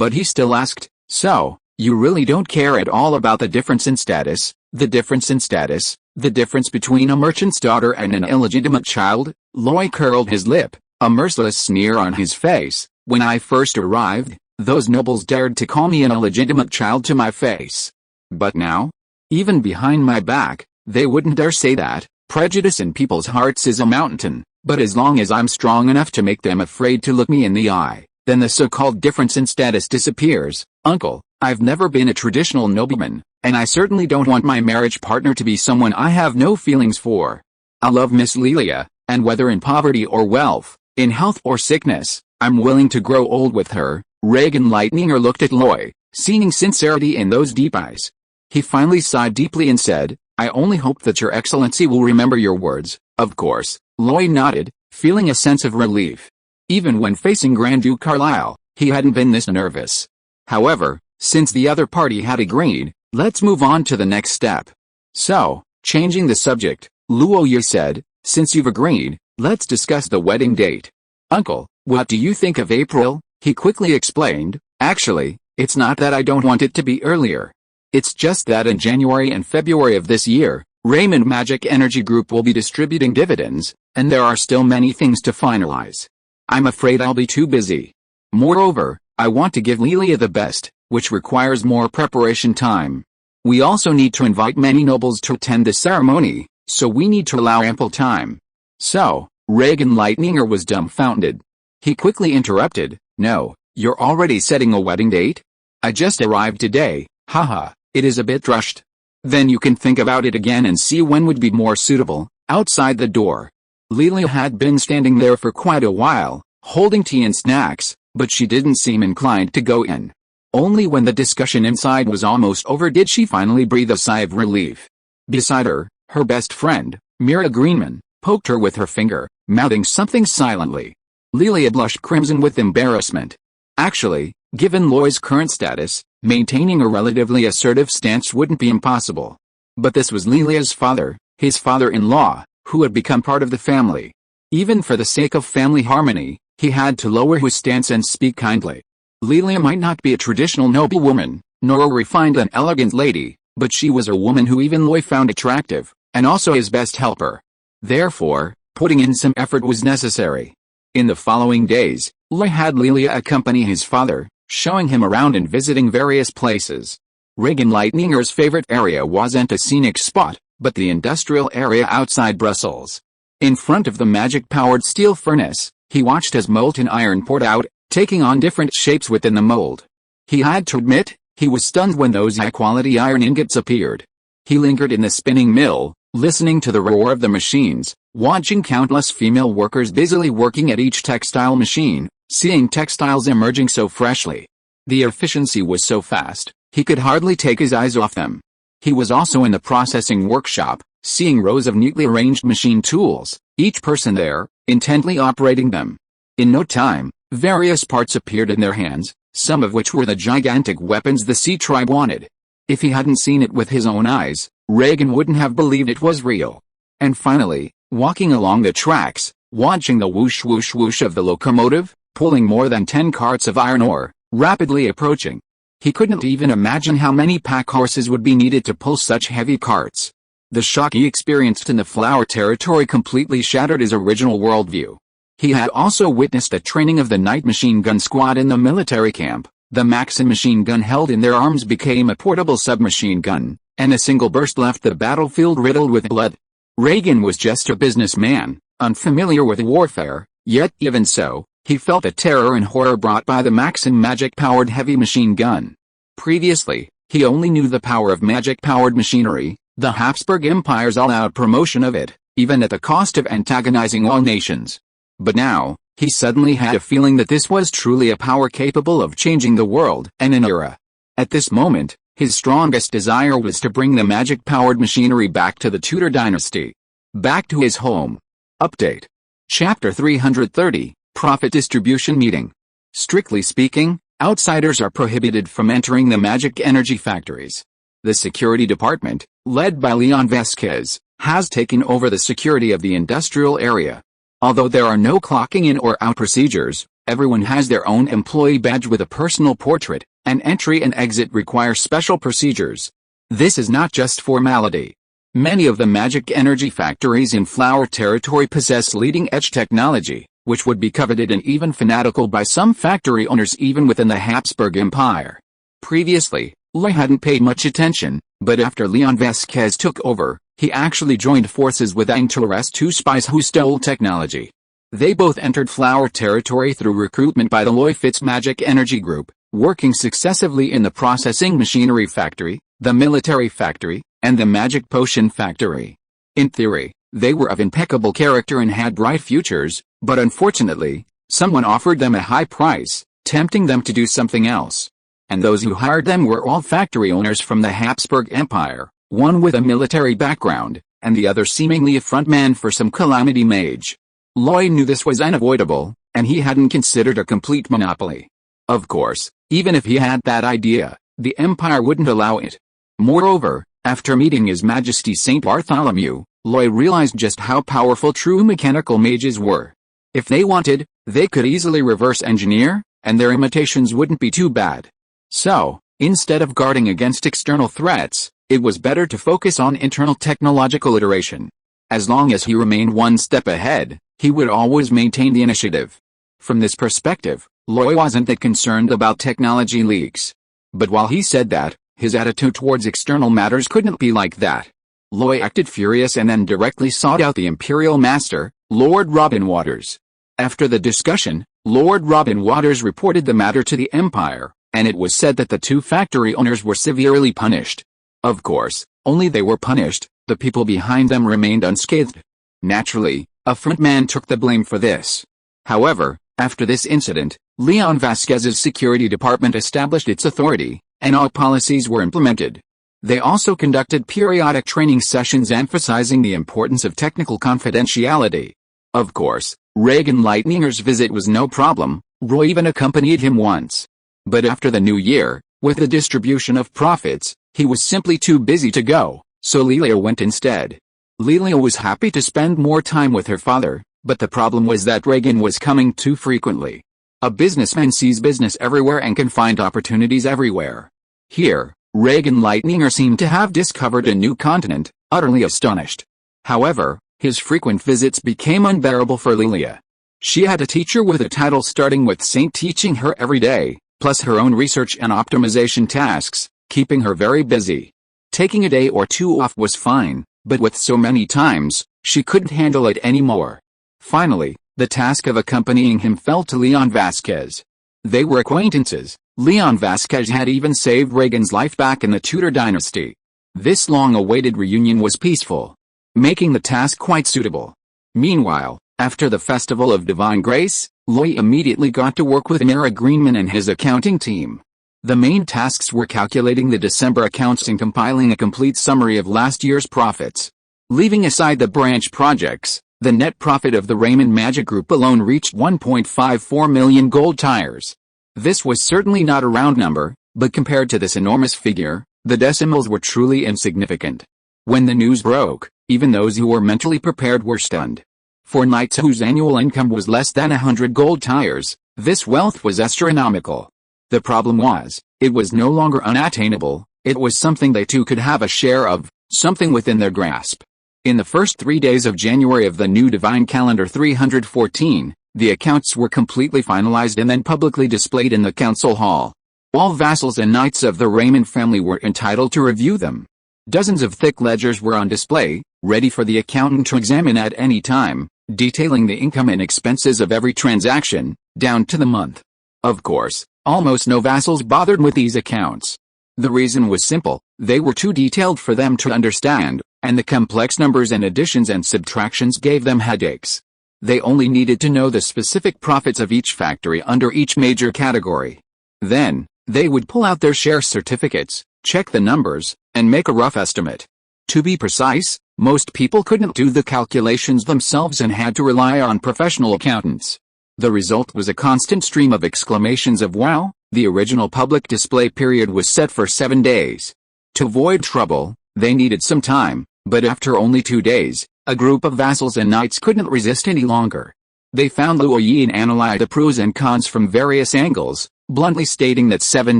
But he still asked, "So, you really don't care at all about the difference in status?" "The difference in status? The difference between a merchant's daughter and an illegitimate child?" Loy curled his lip, a merciless sneer on his face. "When I first arrived, those nobles dared to call me an illegitimate child to my face. But now? Even behind my back, they wouldn't dare say that. Prejudice in people's hearts is a mountain, but as long as I'm strong enough to make them afraid to look me in the eye, then the so-called difference in status disappears." "Uncle, I've never been a traditional nobleman, and I certainly don't want my marriage partner to be someone I have no feelings for. I love Miss Lelia, and whether in poverty or wealth, in health or sickness, I'm willing to grow old with her." Reagan Lightninger looked at Loy, seeing sincerity in those deep eyes. He finally sighed deeply and said, "I only hope that your Excellency will remember your words." "Of course." Loy nodded, feeling a sense of relief. Even when facing Grand Duke Carlisle, he hadn't been this nervous. However, since the other party had agreed, let's move on to the next step. So, changing the subject, Luoye said, "Since you've agreed, let's discuss the wedding date." "Uncle, what do you think of April?" He quickly explained, "Actually, it's not that I don't want it to be earlier. It's just that in January and February of this year, Raymond Magic Energy Group will be distributing dividends, and there are still many things to finalize. I'm afraid I'll be too busy. Moreover, I want to give Lelia the best, which requires more preparation time. We also need to invite many nobles to attend the ceremony, so we need to allow ample time." So, Reagan Lightninger was dumbfounded. He quickly interrupted, "No, you're already setting a wedding date? I just arrived today, haha, it is a bit rushed." "Then you can think about it again and see when would be more suitable." Outside the door, Lelia had been standing there for quite a while, holding tea and snacks, but she didn't seem inclined to go in. Only when the discussion inside was almost over did she finally breathe a sigh of relief. Beside her, her best friend, Mira Greenman, poked her with her finger, mouthing something silently. Lelia blushed crimson with embarrassment. Actually, given Loy's current status, maintaining a relatively assertive stance wouldn't be impossible. But this was Lelia's father, his father-in-law, who had become part of the family. Even for the sake of family harmony, he had to lower his stance and speak kindly. Lelia might not be a traditional noblewoman, nor a refined and elegant lady, but she was a woman who even Roy found attractive, and also his best helper. Therefore, putting in some effort was necessary. In the following days, Roy had Lelia accompany his father, showing him around and visiting various places. Regan Lightninger's favorite area wasn't a scenic spot, but the industrial area outside Brussels. In front of the magic-powered steel furnace, he watched as molten iron poured out, taking on different shapes within the mold. He had to admit, he was stunned when those high-quality iron ingots appeared. He lingered in the spinning mill, listening to the roar of the machines, watching countless female workers busily working at each textile machine, seeing textiles emerging so freshly. The efficiency was so fast, he could hardly take his eyes off them. He was also in the processing workshop, seeing rows of neatly arranged machine tools, each person there, intently operating them. In no time, various parts appeared in their hands, some of which were the gigantic weapons the Sea Tribe wanted. If he hadn't seen it with his own eyes, Regan wouldn't have believed it was real. And finally, walking along the tracks, watching the whoosh whoosh whoosh of the locomotive, pulling more than 10 carts of iron ore, rapidly approaching. He couldn't even imagine how many pack horses would be needed to pull such heavy carts. The shock he experienced in the flower territory completely shattered his original worldview. He had also witnessed the training of the night machine gun squad in the military camp. The Maxim machine gun held in their arms became a portable submachine gun, and a single burst left the battlefield riddled with blood. Regan was just a businessman, unfamiliar with warfare, yet even so, he felt the terror and horror brought by the Maxim magic-powered heavy machine gun. Previously, he only knew the power of magic-powered machinery, the Habsburg Empire's all-out promotion of it, even at the cost of antagonizing all nations. But now, he suddenly had a feeling that this was truly a power capable of changing the world and an era. At this moment, his strongest desire was to bring the magic-powered machinery back to the Tudor dynasty. Back to his home. Update. Chapter 330, Profit Distribution Meeting. Strictly speaking, outsiders are prohibited from entering the magic energy factories. The security department, led by Leon Vasquez, has taken over the security of the industrial area. Although there are no clocking in or out procedures, everyone has their own employee badge with a personal portrait, and entry and exit require special procedures. This is not just formality. Many of the magic energy factories in flower territory possess leading-edge technology, which would be coveted and even fanatical by some factory owners even within the Habsburg Empire. Previously, Roy hadn't paid much attention, but after Leon Vasquez took over, he actually joined forces with Ang to arrest 2 spies who stole technology. They both entered flower territory through recruitment by the Roy Fitz Magic Energy Group, working successively in the processing machinery factory, the military factory, and the magic potion factory. In theory, they were of impeccable character and had bright futures, but unfortunately, someone offered them a high price, tempting them to do something else. And those who hired them were all factory owners from the Habsburg Empire, one with a military background, and the other seemingly a frontman for some calamity mage. Roy knew this was unavoidable, and he hadn't considered a complete monopoly. Of course, even if he had that idea, the Empire wouldn't allow it. Moreover, after meeting His Majesty Saint Bartholomew, Roy realized just how powerful true mechanical mages were. If they wanted, they could easily reverse engineer, and their imitations wouldn't be too bad. So, instead of guarding against external threats, it was better to focus on internal technological iteration. As long as he remained one step ahead, he would always maintain the initiative. From this perspective, Roy wasn't that concerned about technology leaks. But while he said that, his attitude towards external matters couldn't be like that. Roy acted furious and then directly sought out the Imperial Master, Lord Robin Waters. After the discussion, Lord Robin Waters reported the matter to the Empire, and it was said that the 2 factory owners were severely punished. Of course, only they were punished, the people behind them remained unscathed. Naturally, a frontman took the blame for this. However, after this incident, Leon Vasquez's security department established its authority, and all policies were implemented. They also conducted periodic training sessions emphasizing the importance of technical confidentiality. Of course, Regan Lightninger's visit was no problem. Roy even accompanied him once. But after the new year, with the distribution of profits, he was simply too busy to go, so Lelia went instead. Lelia was happy to spend more time with her father, But the problem was that Reagan was coming too frequently. A businessman sees business everywhere and can find opportunities everywhere. Here, Reagan Lightninger seemed to have discovered a new continent, utterly astonished. However, his frequent visits became unbearable for Lilia. She had a teacher with a title starting with Saint teaching her every day, plus her own research and optimization tasks, keeping her very busy. Taking a day or two off was fine, but with so many times, she couldn't handle it anymore. Finally, the task of accompanying him fell to Leon Vasquez. They were acquaintances. Leon Vasquez had even saved Reagan's life back in the Tudor dynasty. This long-awaited reunion was peaceful, making the task quite suitable. Meanwhile, after the Festival of Divine Grace, Loy immediately got to work with Mara Greenman and his accounting team. The main tasks were calculating the December accounts and compiling a complete summary of last year's profits. Leaving aside the branch projects, the net profit of the Raymond Magic Group alone reached 1.54 million gold tires. This was certainly not a round number, but compared to this enormous figure, the decimals were truly insignificant. When the news broke, even those who were mentally prepared were stunned. For knights whose annual income was less than 100 gold tires, this wealth was astronomical. The problem was, it was no longer unattainable, it was something they too could have a share of, something within their grasp. In the first 3 days of January of the new divine calendar 314, the accounts were completely finalized and then publicly displayed in the council hall. All vassals and knights of the Raymond family were entitled to review them. Dozens of thick ledgers were on display, ready for the accountant to examine at any time, detailing the income and expenses of every transaction, down to the month. Of course, almost no vassals bothered with these accounts. The reason was simple: they were too detailed for them to understand, and the complex numbers and additions and subtractions gave them headaches. They only needed to know the specific profits of each factory under each major category. Then, they would pull out their share certificates, check the numbers, and make a rough estimate. To be precise, most people couldn't do the calculations themselves and had to rely on professional accountants. The result was a constant stream of exclamations of "Wow!" The original public display period was set for 7 days. To avoid trouble, they needed some time, but after only 2 days, a group of vassals and knights couldn't resist any longer. They found Luoyi and analyzed the pros and cons from various angles, bluntly stating that 7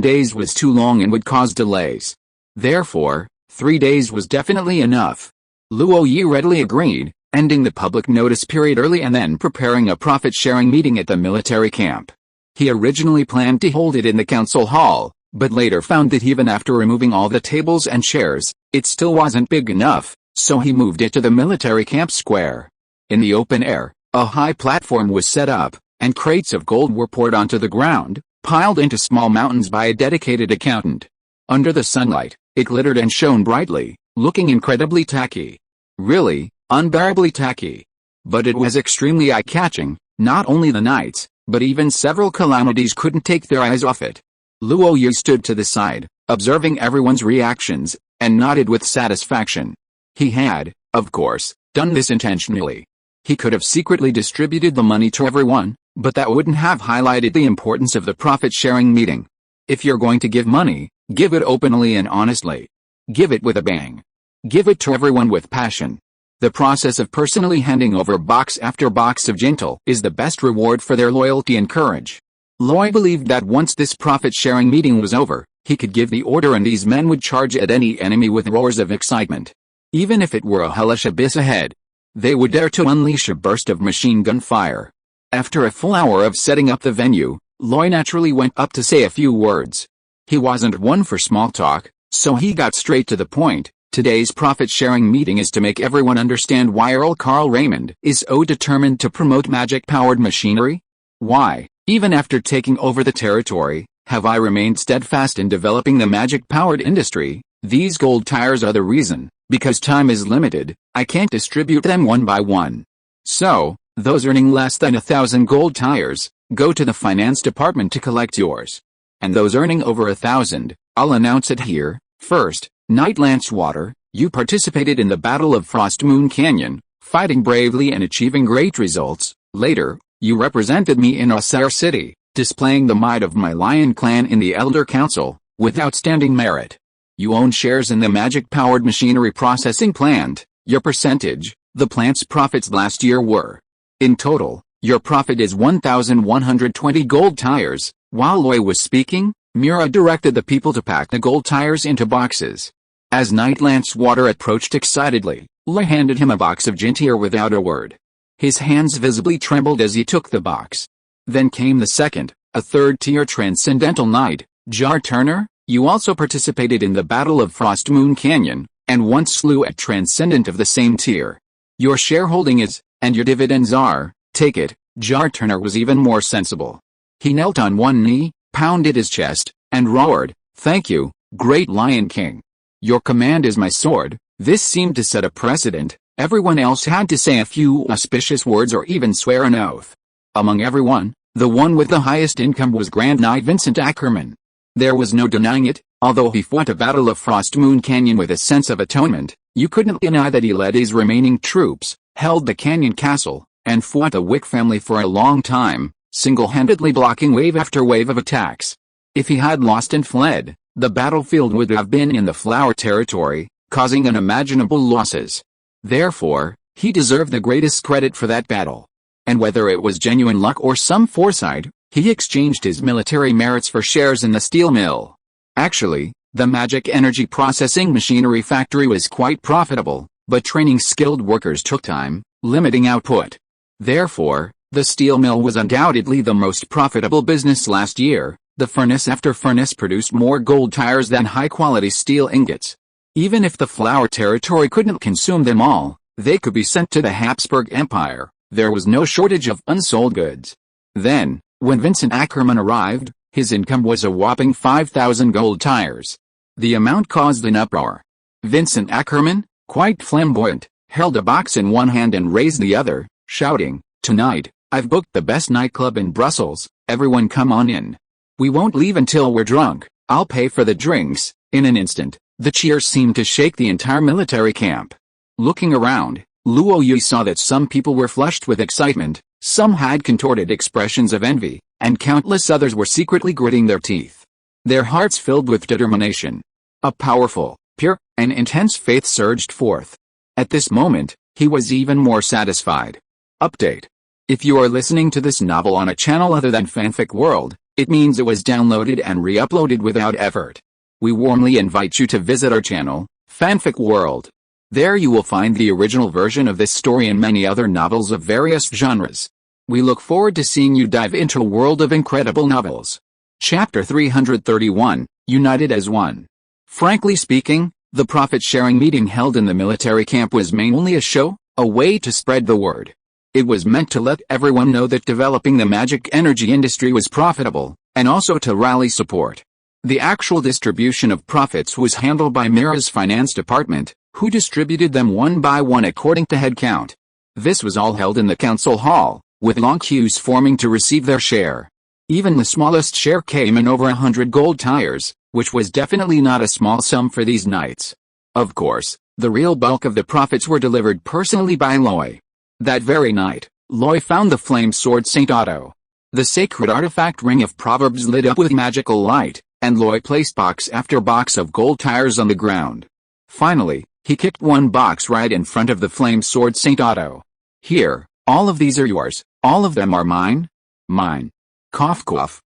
days was too long and would cause delays. Therefore, 3 days was definitely enough. Luoyi readily agreed, ending the public notice period early and then preparing a profit-sharing meeting at the military camp. He originally planned to hold it in the council hall, but later found that even after removing all the tables and chairs, it still wasn't big enough, so he moved it to the military camp square. In the open air, a high platform was set up, and crates of gold were poured onto the ground, piled into small mountains by a dedicated accountant. Under the sunlight, it glittered and shone brightly, looking incredibly tacky. Really, unbearably tacky. But it was extremely eye-catching. Not only the knights, but even several calamities couldn't take their eyes off it. Luoyi stood to the side, observing everyone's reactions, and nodded with satisfaction. He had, of course, done this intentionally. He could have secretly distributed the money to everyone, but that wouldn't have highlighted the importance of the profit-sharing meeting. If you're going to give money, give it openly and honestly. Give it with a bang. Give it to everyone with passion. The process of personally handing over box after box of gentle is the best reward for their loyalty and courage. Loy believed that once this profit-sharing meeting was over, he could give the order and these men would charge at any enemy with roars of excitement. Even if it were a hellish abyss ahead, they would dare to unleash a burst of machine gun fire. After a full hour of setting up the venue, Loy naturally went up to say a few words. He wasn't one for small talk, so he got straight to the point. Today's profit-sharing meeting is to make everyone understand why Earl Carl Raymond is so determined to promote magic-powered machinery. Why, even after taking over the territory, have I remained steadfast in developing the magic-powered industry? These gold tires are the reason. Because time is limited, I can't distribute them one by one. So, those earning less than 1,000 gold tires, go to the finance department to collect yours. And those earning over 1,000, I'll announce it here. First, Knight Lancewater, you participated in the Battle of Frost Moon Canyon, fighting bravely and achieving great results. Later, you represented me in Osir City, displaying the might of my Lion Clan in the Elder Council, with outstanding merit. You own shares in the magic-powered machinery processing plant. Your percentage, the plant's profits last year were In total, your profit is 1,120 gold tires." While Loy was speaking, Mira directed the people to pack the gold tires into boxes. As Knight Lancewater approached excitedly, Loy handed him a box of gintier without a word. His hands visibly trembled as he took the box. Then came the second, a third-tier Transcendental Knight. "Jar Turner, you also participated in the Battle of Frost Moon Canyon, and once slew a Transcendent of the same tier. Your shareholding is, and your dividends are, take it." Jar Turner was even more sensible. He knelt on one knee, pounded his chest, and roared, "Thank you, great Lion King. Your command is my sword." This seemed to set a precedent. Everyone else had to say a few auspicious words or even swear an oath. Among everyone, the one with the highest income was Grand Knight Vincent Ackerman. There was no denying it, although he fought a Battle of Frost Moon Canyon with a sense of atonement, you couldn't deny that he led his remaining troops, held the Canyon Castle, and fought the Wick family for a long time, single-handedly blocking wave after wave of attacks. If he had lost and fled, the battlefield would have been in the Flower territory, causing unimaginable losses. Therefore, he deserved the greatest credit for that battle. And whether it was genuine luck or some foresight, he exchanged his military merits for shares in the steel mill. Actually, the magic energy processing machinery factory was quite profitable, but training skilled workers took time, limiting output. Therefore, the steel mill was undoubtedly the most profitable business last year. The furnace after furnace produced more gold tires than high-quality steel ingots. Even if the Flower territory couldn't consume them all, they could be sent to the Habsburg Empire. There was no shortage of unsold goods. Then, when Vincent Ackerman arrived, his income was a whopping 5,000 gold tires. The amount caused an uproar. Vincent Ackerman, quite flamboyant, held a box in one hand and raised the other, shouting, "Tonight, I've booked the best nightclub in Brussels, everyone come on in. We won't leave until we're drunk, I'll pay for the drinks." In an instant, the cheers seemed to shake the entire military camp. Looking around, Luo Yu saw that some people were flushed with excitement, some had contorted expressions of envy, and countless others were secretly gritting their teeth. Their hearts filled with determination. A powerful, pure, and intense faith surged forth. At this moment, he was even more satisfied. Update. If you are listening to this novel on a channel other than Fanfic World, it means it was downloaded and re-uploaded without effort. We warmly invite you to visit our channel, Fanfic World. There you will find the original version of this story and many other novels of various genres. We look forward to seeing you dive into a world of incredible novels. Chapter 331, United as One. Frankly speaking, the profit-sharing meeting held in the military camp was mainly a show, a way to spread the word. It was meant to let everyone know that developing the magic energy industry was profitable, and also to rally support. The actual distribution of profits was handled by Mira's finance department, who distributed them one by one according to head count. This was all held in the council hall, with long queues forming to receive their share. Even the smallest share came in over 100 gold tires, which was definitely not a small sum for these knights. Of course, the real bulk of the profits were delivered personally by Loy. That very night, Loy found the flame sword Saint Otto. The sacred artifact ring of Proverbs lit up with magical light, and Loy placed box after box of gold tires on the ground. Finally, he kicked one box right in front of the flame sword Saint Otto. "Here, all of these are yours, all of them are mine." "Mine." Cough cough,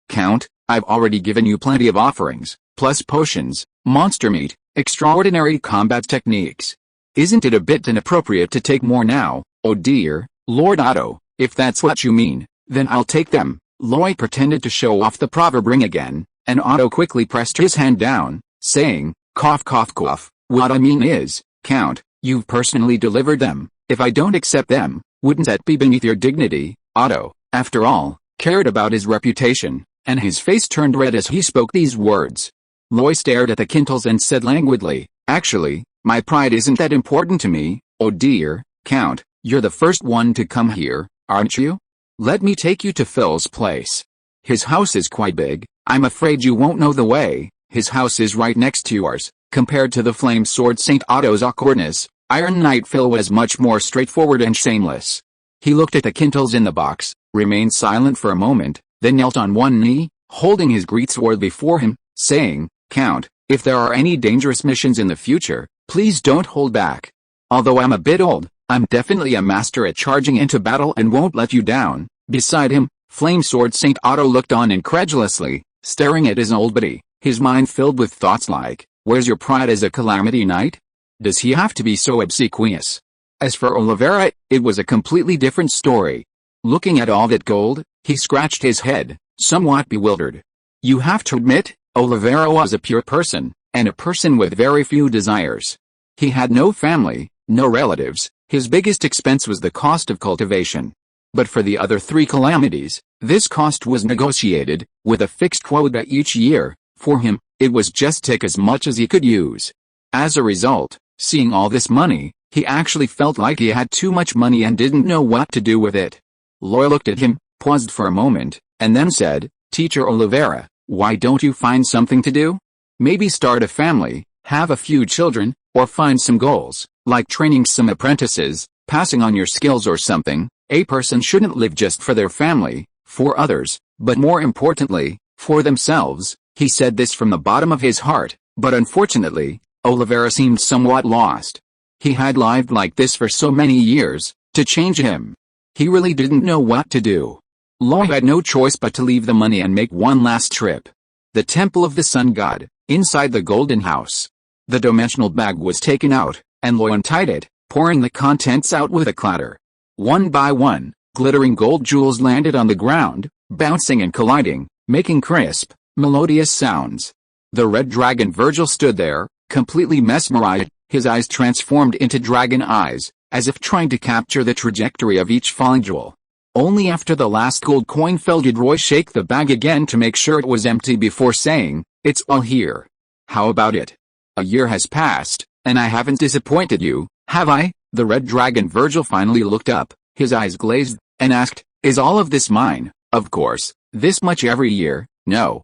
Count, I've already given you plenty of offerings, plus potions, monster meat, extraordinary combat techniques. Isn't it a bit inappropriate to take more now? Oh dear, Lord Otto, if that's what you mean, then I'll take them. Loy pretended to show off the proverb ring again, and Otto quickly pressed his hand down, saying, cough cough cough, what I mean is, Count, you've personally delivered them. If I don't accept them, wouldn't that be beneath your dignity? Otto, after all, cared about his reputation, and his face turned red as he spoke these words. Loy stared at the quintals and said languidly, actually, my pride isn't that important to me. Oh dear, Count, you're the first one to come here, aren't you? Let me take you to Phil's place. His house is quite big, I'm afraid you won't know the way. His house is right next to yours. Compared to the flame sword St. Otto's awkwardness, Iron Knight Phil was much more straightforward and shameless. He looked at the quintals in the box, remained silent for a moment, then knelt on one knee, holding his greatsword before him, saying, Count, if there are any dangerous missions in the future, please don't hold back. Although I'm a bit old, I'm definitely a master at charging into battle and won't let you down." Beside him, Flame Sword Saint Otto looked on incredulously, staring at his old buddy, his mind filled with thoughts like, "Where's your pride as a calamity knight? Does he have to be so obsequious?" As for Oliveira, it was a completely different story. Looking at all that gold, he scratched his head, somewhat bewildered. You have to admit, Oliveira was a pure person, and a person with very few desires. He had no family, no relatives. His biggest expense was the cost of cultivation. But for the other three calamities, this cost was negotiated, with a fixed quota each year. For him, it was just take as much as he could use. As a result, seeing all this money, he actually felt like he had too much money and didn't know what to do with it. Loy looked at him, paused for a moment, and then said, "Teacher Oliveira, why don't you find something to do? Maybe start a family, have a few children, or find some goals, like training some apprentices, passing on your skills or something." A person shouldn't live just for their family, for others, but more importantly, for themselves. He said this from the bottom of his heart, but unfortunately, Oliveira seemed somewhat lost. He had lived like this for so many years. To change him, he really didn't know what to do. Loy had no choice but to leave the money and make one last trip. The Temple of the Sun God, inside the Golden House. The dimensional bag was taken out, and Loy untied it, pouring the contents out with a clatter. One by one, glittering gold jewels landed on the ground, bouncing and colliding, making crisp, melodious sounds. The red dragon Virgil stood there, completely mesmerized, his eyes transformed into dragon eyes, as if trying to capture the trajectory of each falling jewel. Only after the last gold coin fell did Roy shake the bag again to make sure it was empty before saying, "It's all here. How about it? A year has passed, and I haven't disappointed you, have I?" The red dragon Virgil finally looked up, his eyes glazed, and asked, "Is all of this mine?" "Of course, this much every year." No,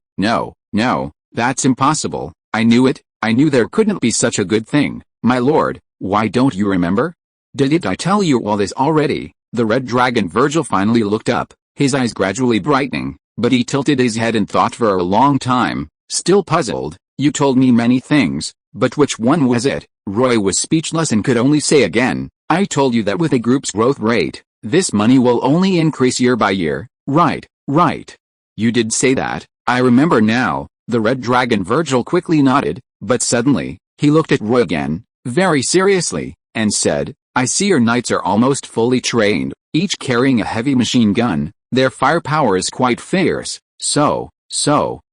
that's impossible. I knew it, I knew there couldn't be such a good thing, my lord. Why don't you remember? Didn't I tell you all this already?" The red dragon Virgil finally looked up, his eyes gradually brightening, but he tilted his head and thought for a long time, still puzzled. "You told me many things, but which one was it?" Roy was speechless and could only say again, "I told you that with a group's growth rate, this money will only increase year by year." Right. You did say that, I remember now." The red dragon Virgil quickly nodded, but suddenly, he looked at Roy again, very seriously, and said, "I see your knights are almost fully trained, each carrying a heavy machine gun. Their firepower is quite fierce. So,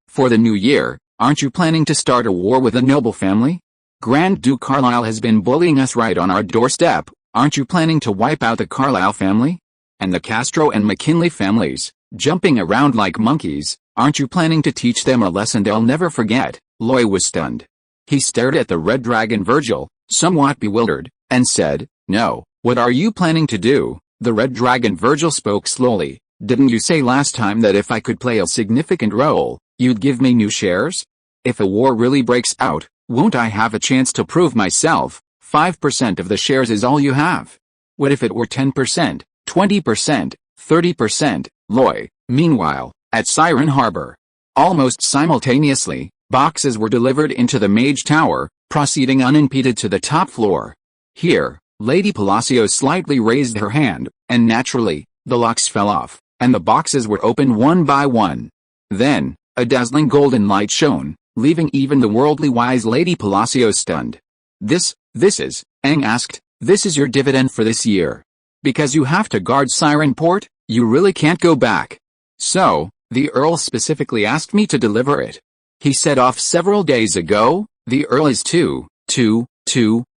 for the new year, aren't you planning to start a war with a noble family? Grand Duke Carlisle has been bullying us right on our doorstep. Aren't you planning to wipe out the Carlisle family? And the Castro and McKinley families, jumping around like monkeys? Aren't you planning to teach them a lesson they'll never forget?" Loy was stunned. He stared at the red dragon Virgil, somewhat bewildered, and said, "No, what are you planning to do?" The red dragon Virgil spoke slowly. "Didn't you say last time that if I could play a significant role, you'd give me new shares? If a war really breaks out, won't I have a chance to prove myself? 5% of the shares is all you have. What if it were 10%, 20%, 30%? Loy, meanwhile, at Siren Harbor. Almost simultaneously, boxes were delivered into the Mage Tower, proceeding unimpeded to the top floor. Here, Lady Palacios slightly raised her hand, and naturally, the locks fell off, and the boxes were opened one by one. Then, a dazzling golden light shone, leaving even the worldly wise Lady Palacios stunned. This is, Aang asked, "This is your dividend for this year. Because you have to guard Siren Port, you really can't go back." "So, the Earl specifically asked me to deliver it. He set off several days ago." The Earl is too.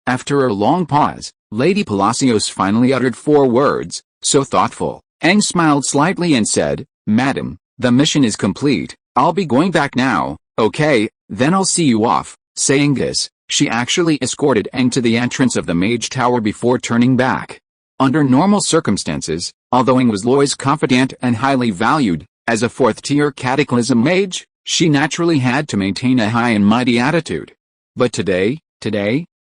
After a long pause, Lady Palacios finally uttered 4 words, so thoughtful. Aang smiled slightly and said, "Madam, the mission is complete. I'll be going back now." "Okay, then I'll see you off." Saying this, she actually escorted Aang to the entrance of the Mage Tower before turning back. Under normal circumstances, although Aang was Loy's confidant and highly valued, as a 4th-tier cataclysm mage, she naturally had to maintain a high and mighty attitude. But today,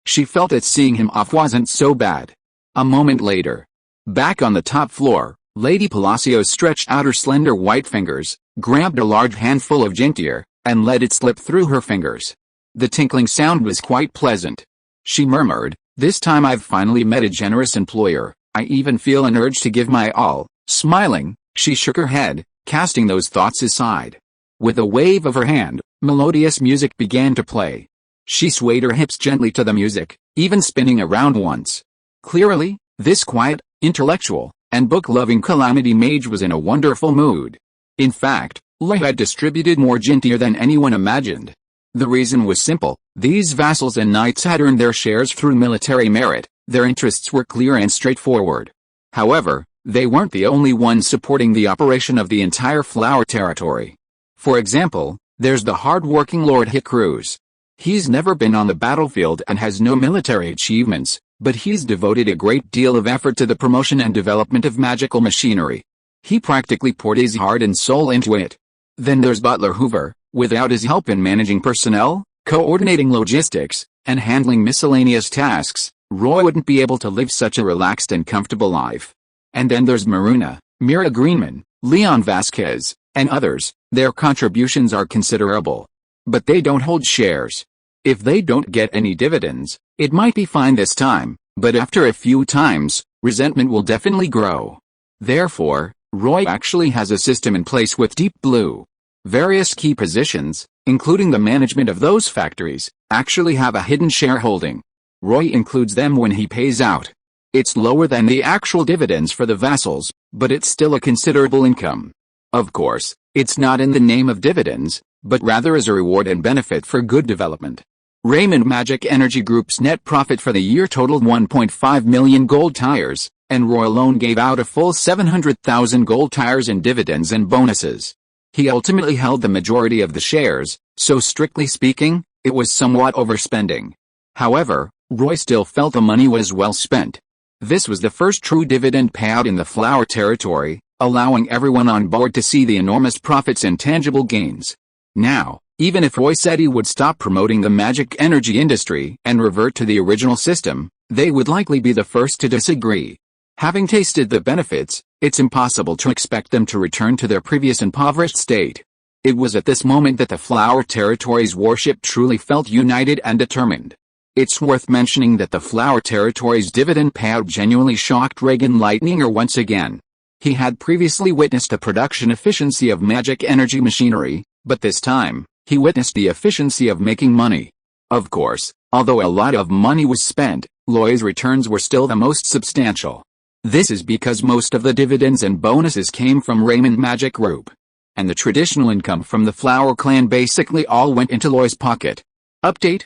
she felt that seeing him off wasn't so bad. A moment later, back on the top floor, Lady Palacios stretched out her slender white fingers, grabbed a large handful of Jintier, and let it slip through her fingers. The tinkling sound was quite pleasant. She murmured, This time I've finally met a generous employer. I even feel an urge to give my all." Smiling, she shook her head, casting those thoughts aside. With a wave of her hand, melodious music began to play. She swayed her hips gently to the music, even spinning around once. Clearly, this quiet, intellectual, and book-loving calamity mage was in a wonderful mood. In fact, Lei had distributed more gentier than anyone imagined. The reason was simple: these vassals and knights had earned their shares through military merit, their interests were clear and straightforward. However, they weren't the only ones supporting the operation of the entire Flower territory. For example, there's the hard-working Lord Hickruz. He's never been on the battlefield and has no military achievements, but he's devoted a great deal of effort to the promotion and development of magical machinery. He practically poured his heart and soul into it. Then there's Butler Hoover. Without his help in managing personnel, coordinating logistics, and handling miscellaneous tasks, Roy wouldn't be able to live such a relaxed and comfortable life. And then there's Maruna, Mira Greenman, Leon Vasquez, and others. Their contributions are considerable. But they don't hold shares. If they don't get any dividends, it might be fine this time, but after a few times, resentment will definitely grow. Therefore, Roy actually has a system in place with Deep Blue. Various key positions, including the management of those factories, actually have a hidden shareholding. Roy includes them when he pays out. It's lower than the actual dividends for the vassals, but it's still a considerable income. Of course, it's not in the name of dividends, but rather as a reward and benefit for good development. Raymond Magic Energy Group's net profit for the year totaled 1.5 million gold tires, and Roy alone gave out a full 700,000 gold tires in dividends and bonuses. He ultimately held the majority of the shares, so strictly speaking, it was somewhat overspending. However, Roy still felt the money was well spent. This was the first true dividend payout in the Flower territory, allowing everyone on board to see the enormous profits and tangible gains. Now, even if Roy said he would stop promoting the magic energy industry and revert to the original system, they would likely be the first to disagree. Having tasted the benefits, it's impossible to expect them to return to their previous impoverished state. It was at this moment that the Flower territory's warship truly felt united and determined. It's worth mentioning that the Flower territory's dividend payout genuinely shocked Reagan Lightninger once again. He had previously witnessed the production efficiency of magic energy machinery, but this time, he witnessed the efficiency of making money. Of course, although a lot of money was spent, Roy's returns were still the most substantial. This is because most of the dividends and bonuses came from Raymond Magic Group. And the traditional income from the Flower clan basically all went into Roy's pocket. Update.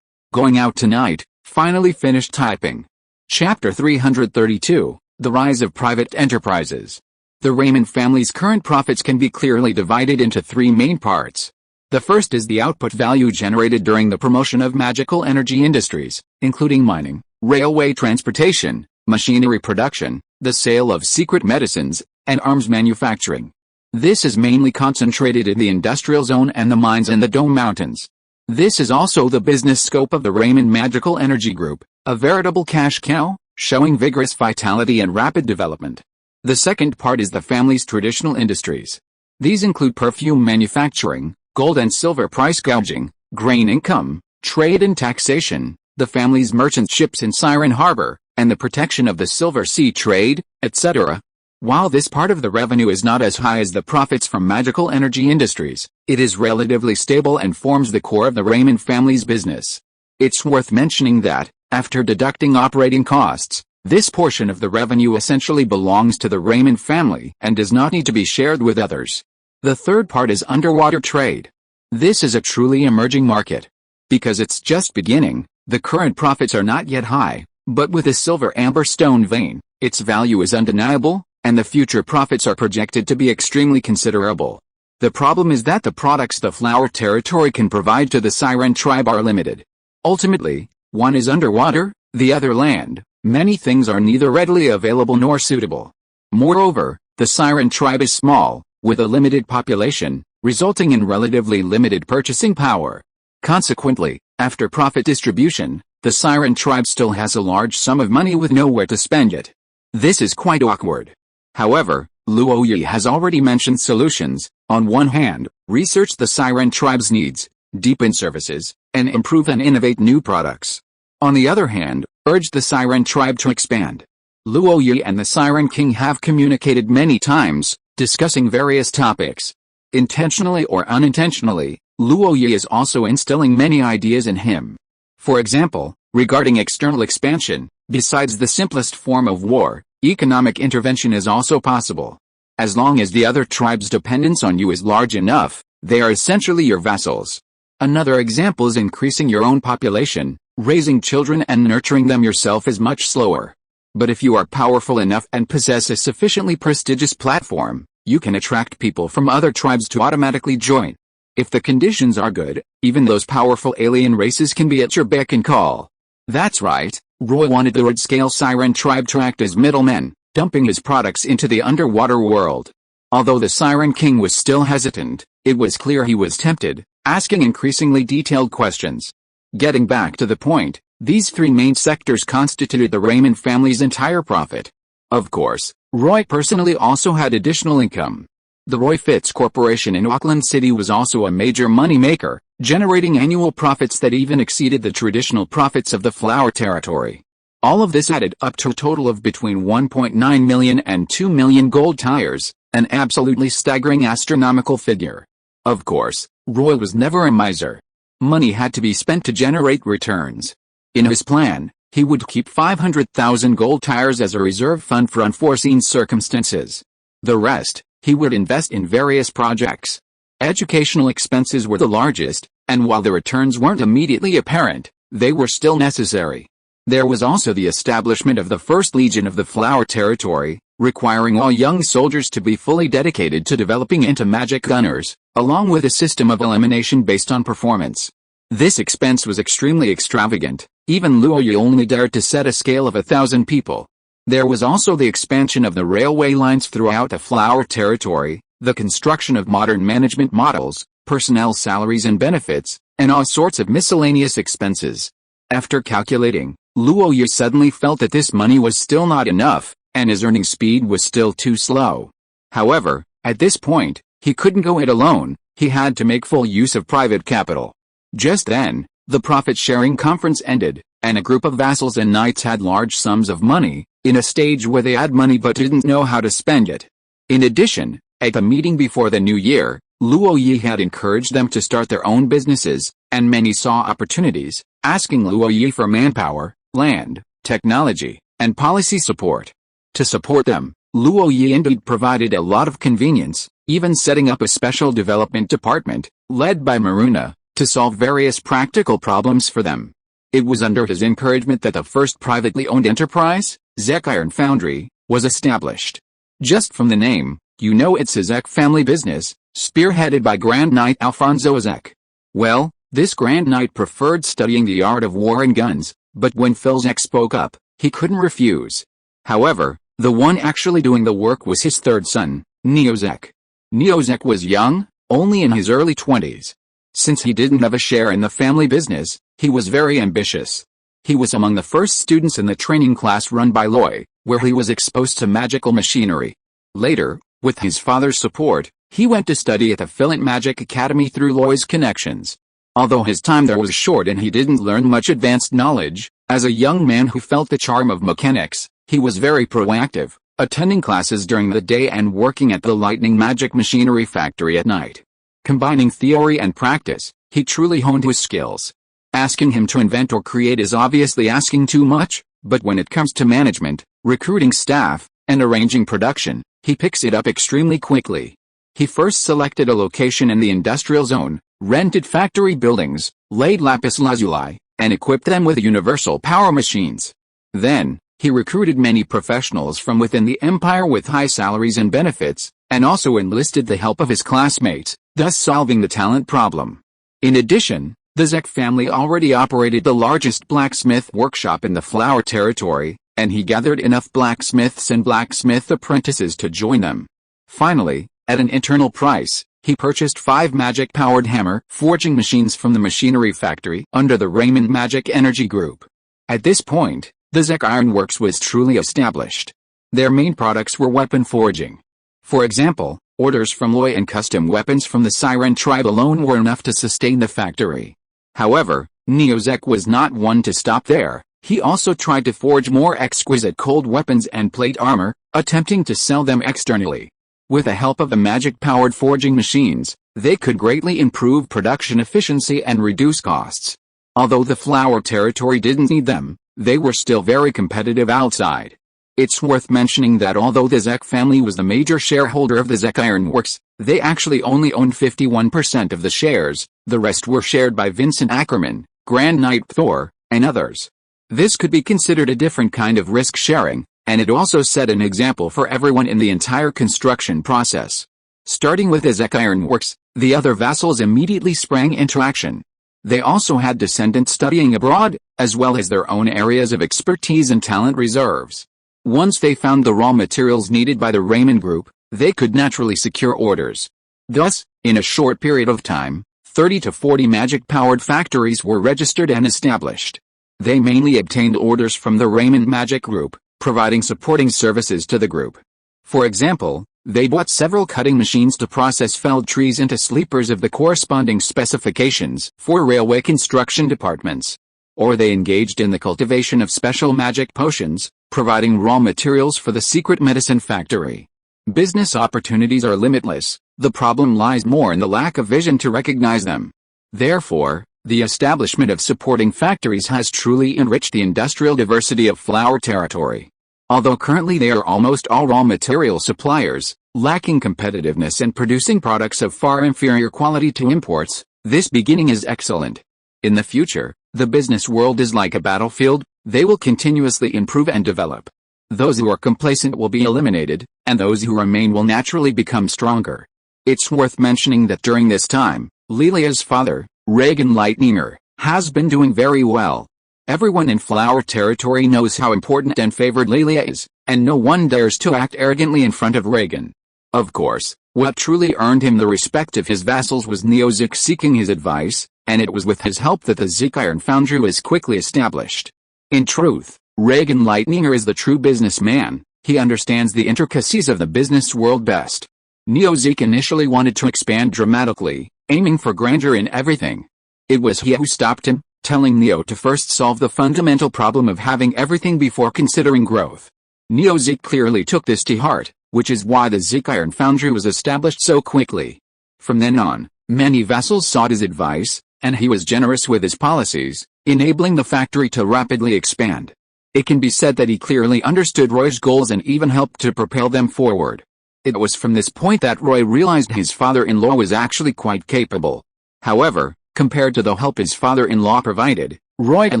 Going out tonight, finally finished typing. Chapter 332, The Rise of Private Enterprises. The Raymond family's current profits can be clearly divided into three main parts. The first is the output value generated during the promotion of magical energy industries, including mining, railway transportation, machinery production, the sale of secret medicines, and arms manufacturing. This is mainly concentrated in the industrial zone and the mines in the Dome Mountains. This is also the business scope of the Raymond Magical Energy Group, a veritable cash cow, showing vigorous vitality and rapid development. The second part is the family's traditional industries. These include perfume manufacturing, gold and silver price gouging, grain income, trade and taxation, the family's merchant ships in Siren Harbor, and the protection of the Silver Sea trade, etc. While this part of the revenue is not as high as the profits from magical energy industries, it is relatively stable and forms the core of the Raymond family's business. It's worth mentioning that, after deducting operating costs, this portion of the revenue essentially belongs to the Raymond family and does not need to be shared with others. The third part is underwater trade. This is a truly emerging market. Because it's just beginning, the current profits are not yet high, but with a silver amber stone vein, its value is undeniable, and the future profits are projected to be extremely considerable. The problem is that the products the Flower territory can provide to the Siren tribe are limited. Ultimately, one is underwater, the other land. Many things are neither readily available nor suitable. Moreover, the Siren tribe is small, with a limited population, resulting in relatively limited purchasing power. Consequently, after profit distribution, the Siren tribe still has a large sum of money with nowhere to spend it. This is quite awkward. However, Luoyi has already mentioned solutions. On one hand, research the Siren tribe's needs, deepen services, and improve and innovate new products. on the other hand, urged the Siren tribe to expand. Luo Yi and the Siren King have communicated many times, discussing various topics. Intentionally or unintentionally, Luo Yi is also instilling many ideas in him. For example, regarding external expansion, besides the simplest form of war, economic intervention is also possible. As long as the other tribe's dependence on you is large enough, they are essentially your vassals. Another example is increasing your own population. Raising children and nurturing them yourself is much slower. But if you are powerful enough and possess a sufficiently prestigious platform, you can attract people from other tribes to automatically join. If the conditions are good, even those powerful alien races can be at your beck and call. That's right, Roy wanted the large-scale Siren tribe to act as middlemen, dumping his products into the underwater world. Although the Siren King was still hesitant, it was clear he was tempted, asking increasingly detailed questions. Getting back to the point, these three main sectors constituted the Raymond family's entire profit. Of course, Roy personally also had additional income. The Roy Fitz Corporation in Auckland City was also a major money-maker, generating annual profits that even exceeded the traditional profits of the flower territory. All of this added up to a total of between 1.9 million and 2 million gold tires, an absolutely staggering astronomical figure. Of course, Roy was never a miser. Money had to be spent to generate returns. In his plan, he would keep 500,000 gold tires as a reserve fund for unforeseen circumstances. The rest, he would invest in various projects. Educational expenses were the largest, and while the returns weren't immediately apparent, they were still necessary. There was also the establishment of the First Legion of the Flower Territory, requiring all young soldiers to be fully dedicated to developing into magic gunners, along with a system of elimination based on performance. This expense was extremely extravagant. Even Luo Yi only dared to set a scale of 1,000 people. There was also the expansion of the railway lines throughout the Flower Territory, the construction of modern management models, personnel salaries and benefits, and all sorts of miscellaneous expenses. After calculating, Luo Yi suddenly felt that this money was still not enough, and his earning speed was still too slow. However, at this point, he couldn't go it alone, he had to make full use of private capital. Just then, the profit-sharing conference ended, and a group of vassals and knights had large sums of money, in a stage where they had money but didn't know how to spend it. In addition, at the meeting before the new year, Luo Yi had encouraged them to start their own businesses, and many saw opportunities, asking Luo Yi for manpower, land, technology, and policy support. To support them, Luo Yi indeed provided a lot of convenience, even setting up a special development department, led by Maruna, to solve various practical problems for them. It was under his encouragement that the first privately owned enterprise, Zek Iron Foundry, was established. Just from the name, you know it's a Zek family business, spearheaded by Grand Knight Alfonso Zek. Well, this Grand Knight preferred studying the art of war and guns, but when Phil Zek spoke up, he couldn't refuse. However, the one actually doing the work was his third son, Neo Zek. Neo Zek was young, only in his early 20s. Since he didn't have a share in the family business, he was very ambitious. He was among the first students in the training class run by Loy, where he was exposed to magical machinery. Later, with his father's support, he went to study at the Philint Magic Academy through Loy's connections. Although his time there was short and he didn't learn much advanced knowledge, as a young man who felt the charm of mechanics, he was very proactive, attending classes during the day and working at the lightning magic machinery factory at night. Combining theory and practice, he truly honed his skills. Asking him to invent or create is obviously asking too much, but when it comes to management, recruiting staff, and arranging production, he picks it up extremely quickly. He first selected a location in the industrial zone, rented factory buildings, laid lapis lazuli, and equipped them with universal power machines. Then, he recruited many professionals from within the empire with high salaries and benefits, and also enlisted the help of his classmates, thus solving the talent problem. In addition, the Zek family already operated the largest blacksmith workshop in the Flower Territory, and he gathered enough blacksmiths and blacksmith apprentices to join them. Finally, at an internal price, he purchased 5 magic-powered hammer forging machines from the machinery factory under the Raymond Magic Energy Group. At this point, the Zek Ironworks was truly established. Their main products were weapon forging. For example, orders from Loy and custom weapons from the Siren tribe alone were enough to sustain the factory. However, Neozek was not one to stop there. He also tried to forge more exquisite cold weapons and plate armor, attempting to sell them externally. With the help of the magic-powered forging machines, they could greatly improve production efficiency and reduce costs. Although the flower territory didn't need them, they were still very competitive outside. It's worth mentioning that although the Zek family was the major shareholder of the Zek Ironworks, they actually only owned 51% of the shares. The rest were shared by Vincent Ackerman, Grand Knight Thor, and others. This could be considered a different kind of risk sharing, and it also set an example for everyone in the entire construction process. Starting with the Zek Ironworks, the other vassals immediately sprang into action. They also had descendants studying abroad, as well as their own areas of expertise and talent reserves. Once they found the raw materials needed by the Raymond Group, they could naturally secure orders. Thus, in a short period of time, 30 to 40 magic-powered factories were registered and established. They mainly obtained orders from the Raymond Magic Group, providing supporting services to the group. For example, they bought several cutting machines to process felled trees into sleepers of the corresponding specifications for railway construction departments. Or they engaged in the cultivation of special magic potions, providing raw materials for the secret medicine factory. Business opportunities are limitless. The problem lies more in the lack of vision to recognize them. Therefore, the establishment of supporting factories has truly enriched the industrial diversity of flower territory. Although currently they are almost all raw material suppliers, lacking competitiveness and producing products of far inferior quality to imports, this beginning is excellent. In the future, the business world is like a battlefield. They will continuously improve and develop. Those who are complacent will be eliminated, and those who remain will naturally become stronger. It's worth mentioning that during this time, Lilia's father, Reagan Lightninger, has been doing very well. Everyone in flower territory knows how important and favored Lilia is, and no one dares to act arrogantly in front of Reagan. Of course, what truly earned him the respect of his vassals was Neozek seeking his advice, and it was with his help that the Zek Iron Foundry was quickly established. In truth, Reagan Lightninger is the true businessman. He understands the intricacies of the business world best. Neozek initially wanted to expand dramatically, aiming for grandeur in everything. It was he who stopped him, telling Neo to first solve the fundamental problem of having everything before considering growth. Neozek clearly took this to heart, which is why the Zek Iron Foundry was established so quickly. From then on, many vassals sought his advice, and he was generous with his policies, enabling the factory to rapidly expand. It can be said that he clearly understood Roy's goals and even helped to propel them forward. It was from this point that Roy realized his father-in-law was actually quite capable. However, compared to the help his father-in-law provided, Roy and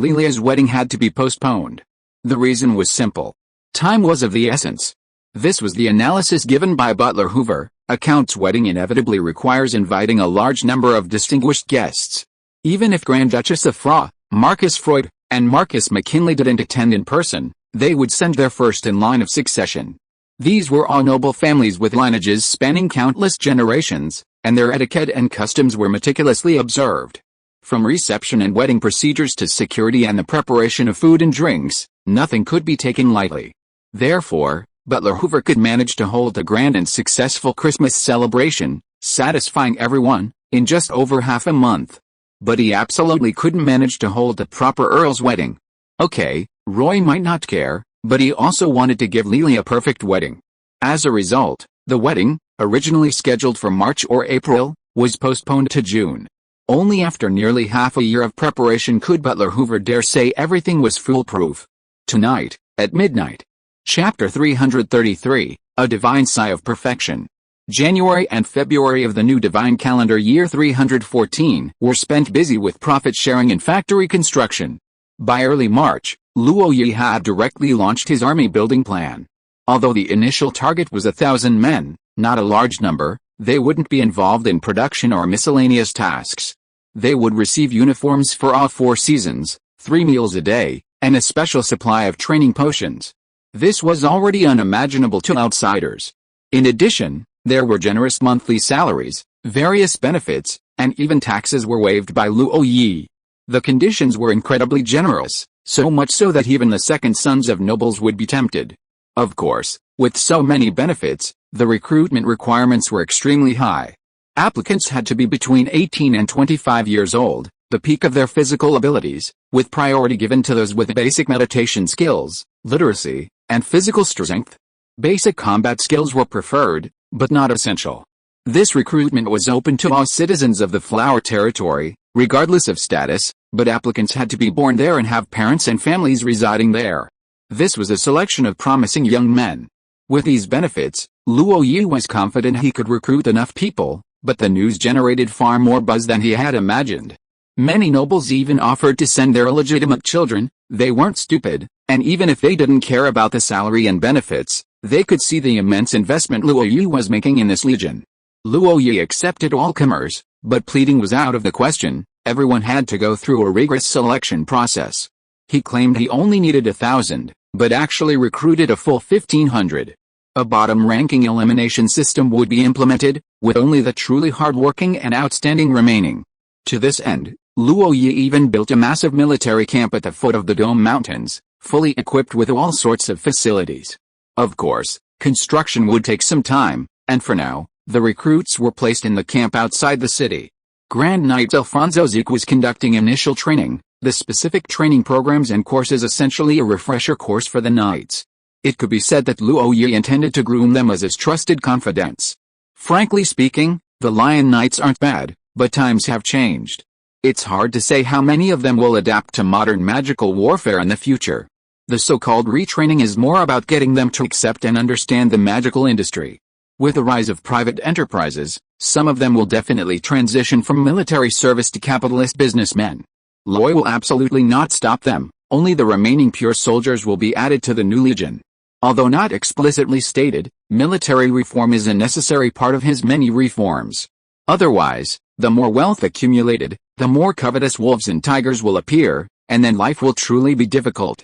Lilia's wedding had to be postponed. The reason was simple. Time was of the essence. This was the analysis given by Butler Hoover. A count's wedding inevitably requires inviting a large number of distinguished guests. Even if Grand Duchess of Fra, Marcus Freud, and Marcus McKinley didn't attend in person, they would send their first in line of succession. These were all noble families with lineages spanning countless generations, and their etiquette and customs were meticulously observed. From reception and wedding procedures to security and the preparation of food and drinks, nothing could be taken lightly. Therefore, Butler Hoover could manage to hold a grand and successful Christmas celebration, satisfying everyone, in just over half a month. But he absolutely couldn't manage to hold a proper Earl's wedding. Okay, Roy might not care, but he also wanted to give Lilia a perfect wedding. As a result, the wedding, originally scheduled for March or April, was postponed to June. Only after nearly half a year of preparation could Butler Hoover dare say everything was foolproof. Tonight, at midnight. Chapter 333, A Divine Sigh of Perfection. January and February of the new divine calendar year 314 were spent busy with profit sharing and factory construction. By early March, Luo Yi had directly launched his army building plan. Although the initial target was 1,000 men, not a large number, they wouldn't be involved in production or miscellaneous tasks. They would receive uniforms for all 4 seasons, 3 meals a day, and a special supply of training potions. This was already unimaginable to outsiders. In addition, there were generous monthly salaries, various benefits, and even taxes were waived by Luo Yi. The conditions were incredibly generous, so much so that even the second sons of nobles would be tempted. Of course, with so many benefits, the recruitment requirements were extremely high. Applicants had to be between 18 and 25 years old, the peak of their physical abilities, with priority given to those with basic meditation skills, literacy, and physical strength. Basic combat skills were preferred, but not essential. This recruitment was open to all citizens of the Flower Territory, regardless of status, but applicants had to be born there and have parents and families residing there. This was a selection of promising young men. With these benefits, Luo Yi was confident he could recruit enough people, but the news generated far more buzz than he had imagined. Many nobles even offered to send their illegitimate children. They weren't stupid, and even if they didn't care about the salary and benefits, they could see the immense investment Luo Yi was making in this legion. Luo Yi accepted all comers, but pleading was out of the question. Everyone had to go through a rigorous selection process. He claimed he only needed 1,000, but actually recruited a full 1,500. A bottom-ranking elimination system would be implemented, with only the truly hard-working and outstanding remaining. To this end, Luo Yi even built a massive military camp at the foot of the Dome Mountains, fully equipped with all sorts of facilities. Of course, construction would take some time, and for now, the recruits were placed in the camp outside the city. Grand Knight Alfonso Zeke was conducting initial training, the specific training programs and courses essentially a refresher course for the knights. It could be said that Luo Yi intended to groom them as his trusted confidants. Frankly speaking, the Lion Knights aren't bad, but times have changed. It's hard to say how many of them will adapt to modern magical warfare in the future. The so-called retraining is more about getting them to accept and understand the magical industry. With the rise of private enterprises, some of them will definitely transition from military service to capitalist businessmen. Luo will absolutely not stop them, only the remaining pure soldiers will be added to the new legion. Although not explicitly stated, military reform is a necessary part of his many reforms. Otherwise, the more wealth accumulated, the more covetous wolves and tigers will appear, and then life will truly be difficult.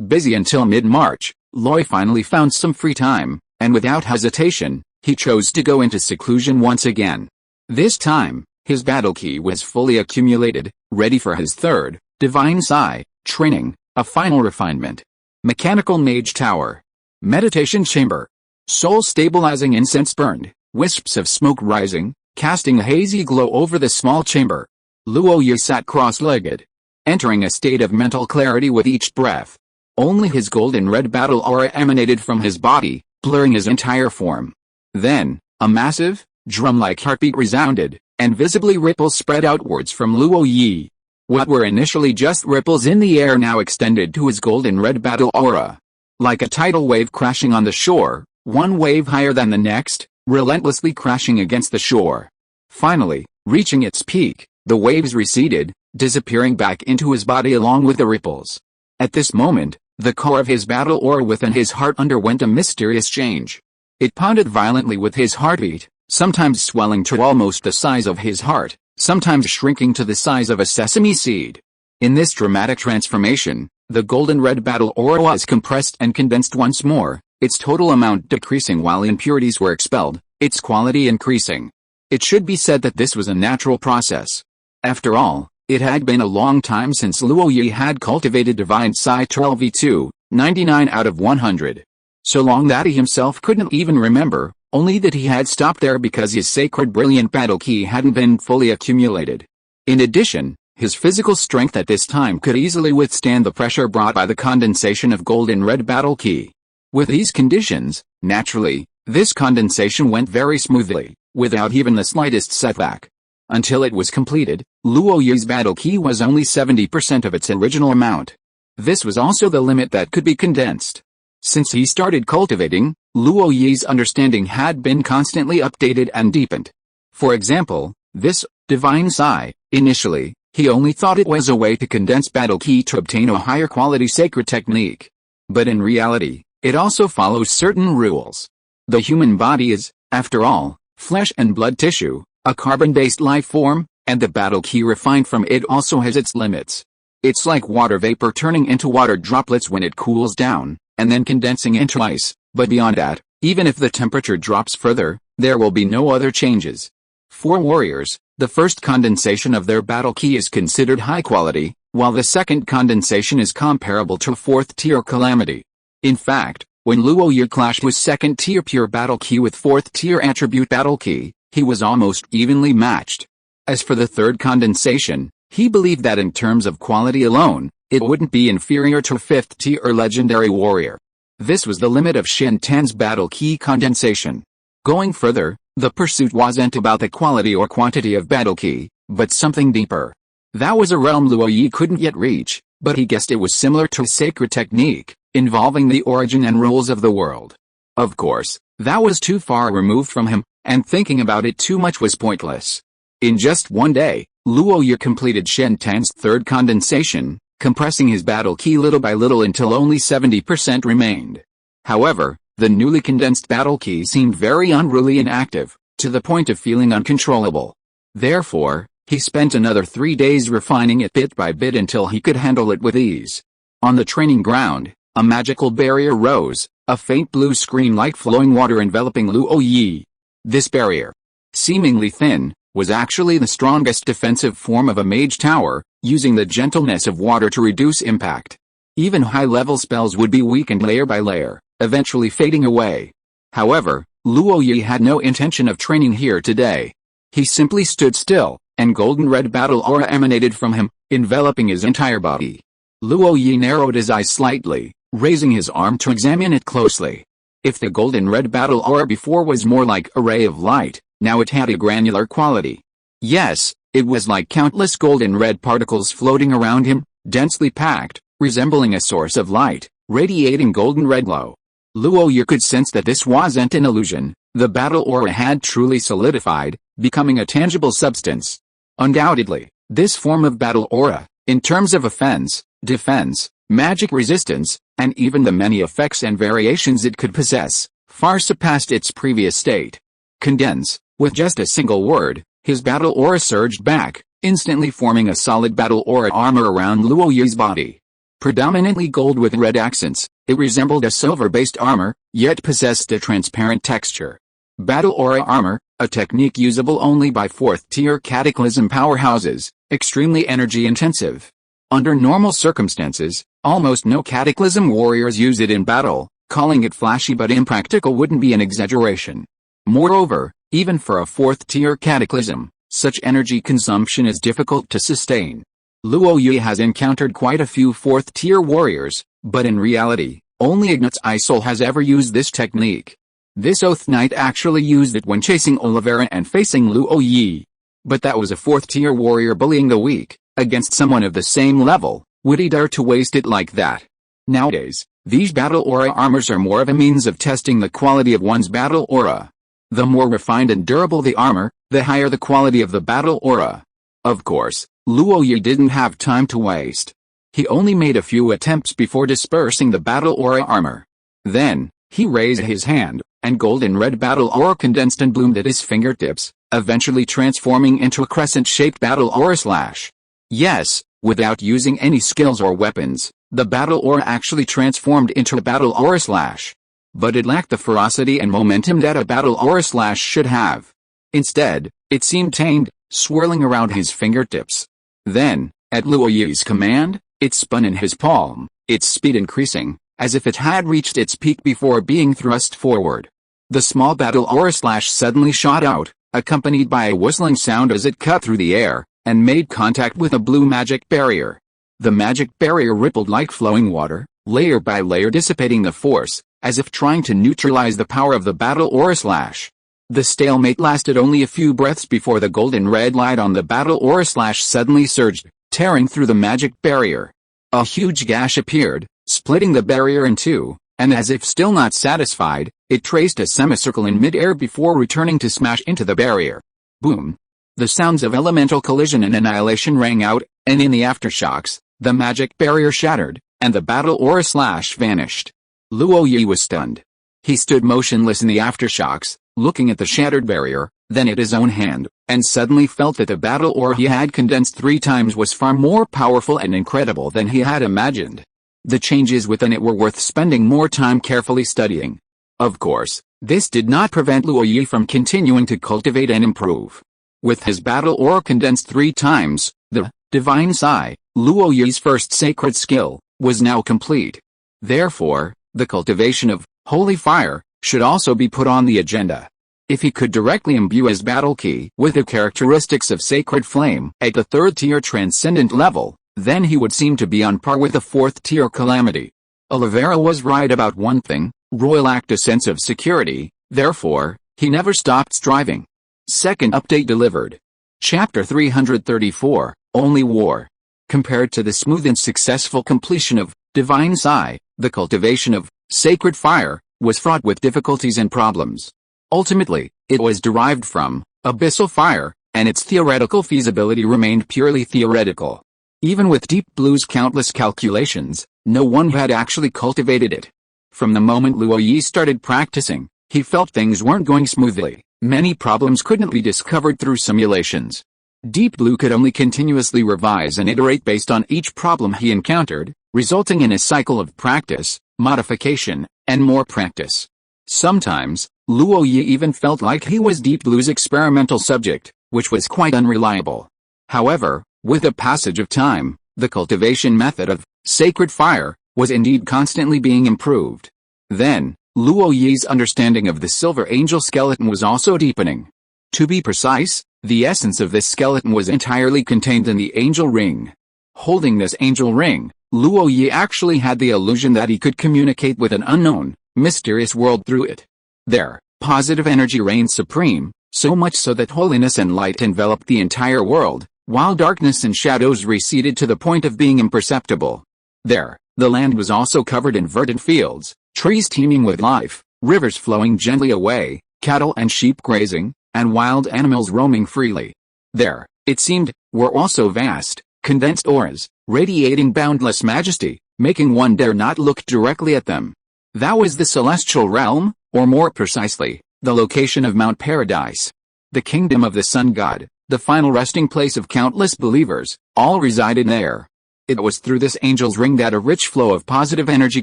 Busy until mid-March, Luo finally found some free time, and without hesitation, he chose to go into seclusion once again. This time, his battle key was fully accumulated, ready for his third, divine psi, training, a final refinement. Mechanical Mage Tower. Meditation Chamber. Soul-stabilizing incense burned, wisps of smoke rising, casting a hazy glow over the small chamber. Luo Yi sat cross-legged, entering a state of mental clarity with each breath. Only his golden red battle aura emanated from his body, blurring his entire form. Then, a massive, drum-like heartbeat resounded, and visibly ripples spread outwards from Luo Yi. What were initially just ripples in the air now extended to his golden red battle aura. Like a tidal wave crashing on the shore, one wave higher than the next, relentlessly crashing against the shore. Finally, reaching its peak, the waves receded, disappearing back into his body along with the ripples. At this moment, the core of his battle aura within his heart underwent a mysterious change. It pounded violently with his heartbeat, sometimes swelling to almost the size of his heart, sometimes shrinking to the size of a sesame seed. In this dramatic transformation, the golden red battle aura was compressed and condensed once more, its total amount decreasing while impurities were expelled, its quality increasing. It should be said that this was a natural process. After all, it had been a long time since Luo Yi had cultivated Divine Psi 12v2, 99 out of 100. So long that he himself couldn't even remember, only that he had stopped there because his sacred brilliant battle key hadn't been fully accumulated. In addition, his physical strength at this time could easily withstand the pressure brought by the condensation of golden red battle key. With these conditions, naturally, this condensation went very smoothly, without even the slightest setback. Until it was completed, Luo Yi's battle key was only 70% of its original amount. This was also the limit that could be condensed. Since he started cultivating, Luo Yi's understanding had been constantly updated and deepened. For example, this divine psi, initially, he only thought it was a way to condense battle key to obtain a higher quality sacred technique. But in reality, it also follows certain rules. The human body is, after all, flesh and blood tissue, a carbon-based life form, and the battle key refined from it also has its limits. It's like water vapor turning into water droplets when it cools down, and then condensing into ice, but beyond that, even if the temperature drops further, there will be no other changes. For warriors, the first condensation of their battle key is considered high quality, while the second condensation is comparable to a fourth-tier calamity. In fact, when Luo Yi clashed with second-tier pure battle key with fourth-tier attribute battle key, he was almost evenly matched. As for the third condensation, He believed that in terms of quality alone, it wouldn't be inferior to 5th tier legendary warrior. This was the limit of Shen Tan's battle key condensation. Going further, the pursuit wasn't about the quality or quantity of battle key, but something deeper. That was a realm Luo Yi couldn't yet reach, but he guessed it was similar to a sacred technique, involving the origin and rules of the world. Of course, that was too far removed from him, and thinking about it too much was pointless. In just one day, Luo Yi completed Shen Tan's 3rd condensation, compressing his battle key little by little until only 70% remained. However, the newly condensed battle key seemed very unruly and active, to the point of feeling uncontrollable. Therefore, he spent another 3 days refining it bit by bit until he could handle it with ease. On the training ground, a magical barrier rose, a faint blue screen like flowing water enveloping Luo Yi. This barrier, seemingly thin, was actually the strongest defensive form of a mage tower, using the gentleness of water to reduce impact. Even high-level spells would be weakened layer by layer, eventually fading away. However, Luo Yi had no intention of training here today. He simply stood still, and golden red battle aura emanated from him, enveloping his entire body. Luo Yi narrowed his eyes slightly, raising his arm to examine it closely. If the golden red battle aura before was more like a ray of light, now it had a granular quality. Yes, it was like countless golden red particles floating around him, densely packed, resembling a source of light, radiating golden red glow. Luo Yi could sense that this wasn't an illusion. The battle aura had truly solidified, becoming a tangible substance. Undoubtedly, this form of battle aura, in terms of offense, defense, magic resistance, and even the many effects and variations it could possess, far surpassed its previous state. Condense. With just a single word, his battle aura surged back, instantly forming a solid battle aura armor around Luo Yi's body. Predominantly gold with red accents, it resembled a silver-based armor, yet possessed a transparent texture. Battle aura armor, a technique usable only by 4th-tier cataclysm powerhouses, extremely energy-intensive. Under normal circumstances, almost no cataclysm warriors use it in battle. Calling it flashy but impractical wouldn't be an exaggeration. Moreover, even for a 4th-tier cataclysm, such energy consumption is difficult to sustain. Luo Yi has encountered quite a few 4th-tier warriors, but in reality, only Ignatz Isol has ever used this technique. This Oath Knight actually used it when chasing Olivera and facing Luo Yi. But that was a 4th-tier warrior bullying the weak. Against someone of the same level, would he dare to waste it like that? Nowadays, these battle aura armors are more of a means of testing the quality of one's battle aura. The more refined and durable the armor, the higher the quality of the battle aura. Of course, Luo Yi didn't have time to waste. He only made a few attempts before dispersing the battle aura armor. Then, he raised his hand, and golden red battle aura condensed and bloomed at his fingertips, eventually transforming into a crescent-shaped battle aura slash. Yes, without using any skills or weapons, the battle aura actually transformed into a battle aura slash. But it lacked the ferocity and momentum that a battle aura slash should have. Instead, it seemed tamed, swirling around his fingertips. Then, at Luo Yi's command, it spun in his palm, its speed increasing, as if it had reached its peak before being thrust forward. The small battle aura slash suddenly shot out, accompanied by a whistling sound as it cut through the air, and made contact with a blue magic barrier. The magic barrier rippled like flowing water, layer by layer dissipating the force, as if trying to neutralize the power of the battle aura slash. The stalemate lasted only a few breaths before the golden red light on the battle aura slash suddenly surged, tearing through the magic barrier. A huge gash appeared, splitting the barrier in two, and as if still not satisfied, it traced a semicircle in mid-air before returning to smash into the barrier. Boom! The sounds of elemental collision and annihilation rang out, and in the aftershocks, the magic barrier shattered, and the battle aura slash vanished. Luo Yi was stunned. He stood motionless in the aftershocks, looking at the shattered barrier, then at his own hand, and suddenly felt that the battle aura he had condensed 3 times was far more powerful and incredible than he had imagined. The changes within it were worth spending more time carefully studying. Of course, this did not prevent Luo Yi from continuing to cultivate and improve. With his battle aura condensed 3 times, the divine Sai, Luo Yi's first sacred skill, was now complete. Therefore, the cultivation of holy fire should also be put on the agenda. If he could directly imbue his battle key with the characteristics of sacred flame at the third-tier transcendent level, then he would seem to be on par with the fourth-tier calamity. Oliveira was right about one thing: Roy lacked a sense of security, therefore, he never stopped striving. Second update delivered. Chapter 334, Only War. Compared to the smooth and successful completion of Divine Sigh, the cultivation of Sacred Fire was fraught with difficulties and problems. Ultimately, it was derived from Abyssal Fire, and its theoretical feasibility remained purely theoretical. Even with Deep Blue's countless calculations, no one had actually cultivated it. From the moment Luo Yi started practicing, he felt things weren't going smoothly. Many problems couldn't be discovered through simulations. Deep Blue could only continuously revise and iterate based on each problem he encountered, resulting in a cycle of practice, modification, and more practice. Sometimes, Luo Yi even felt like he was Deep Blue's experimental subject, which was quite unreliable. However, with the passage of time, the cultivation method of Sacred Fire was indeed constantly being improved. Then, Luo Yi's understanding of the Silver Angel skeleton was also deepening. To be precise, the essence of this skeleton was entirely contained in the Angel Ring. Holding this Angel Ring, Luo Yi actually had the illusion that he could communicate with an unknown, mysterious world through it. There, positive energy reigned supreme, so much so that holiness and light enveloped the entire world, while darkness and shadows receded to the point of being imperceptible. There, the land was also covered in verdant fields, trees teeming with life, rivers flowing gently away, cattle and sheep grazing, and wild animals roaming freely. There, it seemed, were also vast, condensed auras, radiating boundless majesty, making one dare not look directly at them. That was the celestial realm, or more precisely, the location of Mount Paradise. The kingdom of the sun god, the final resting place of countless believers, all resided there. It was through this angel's ring that a rich flow of positive energy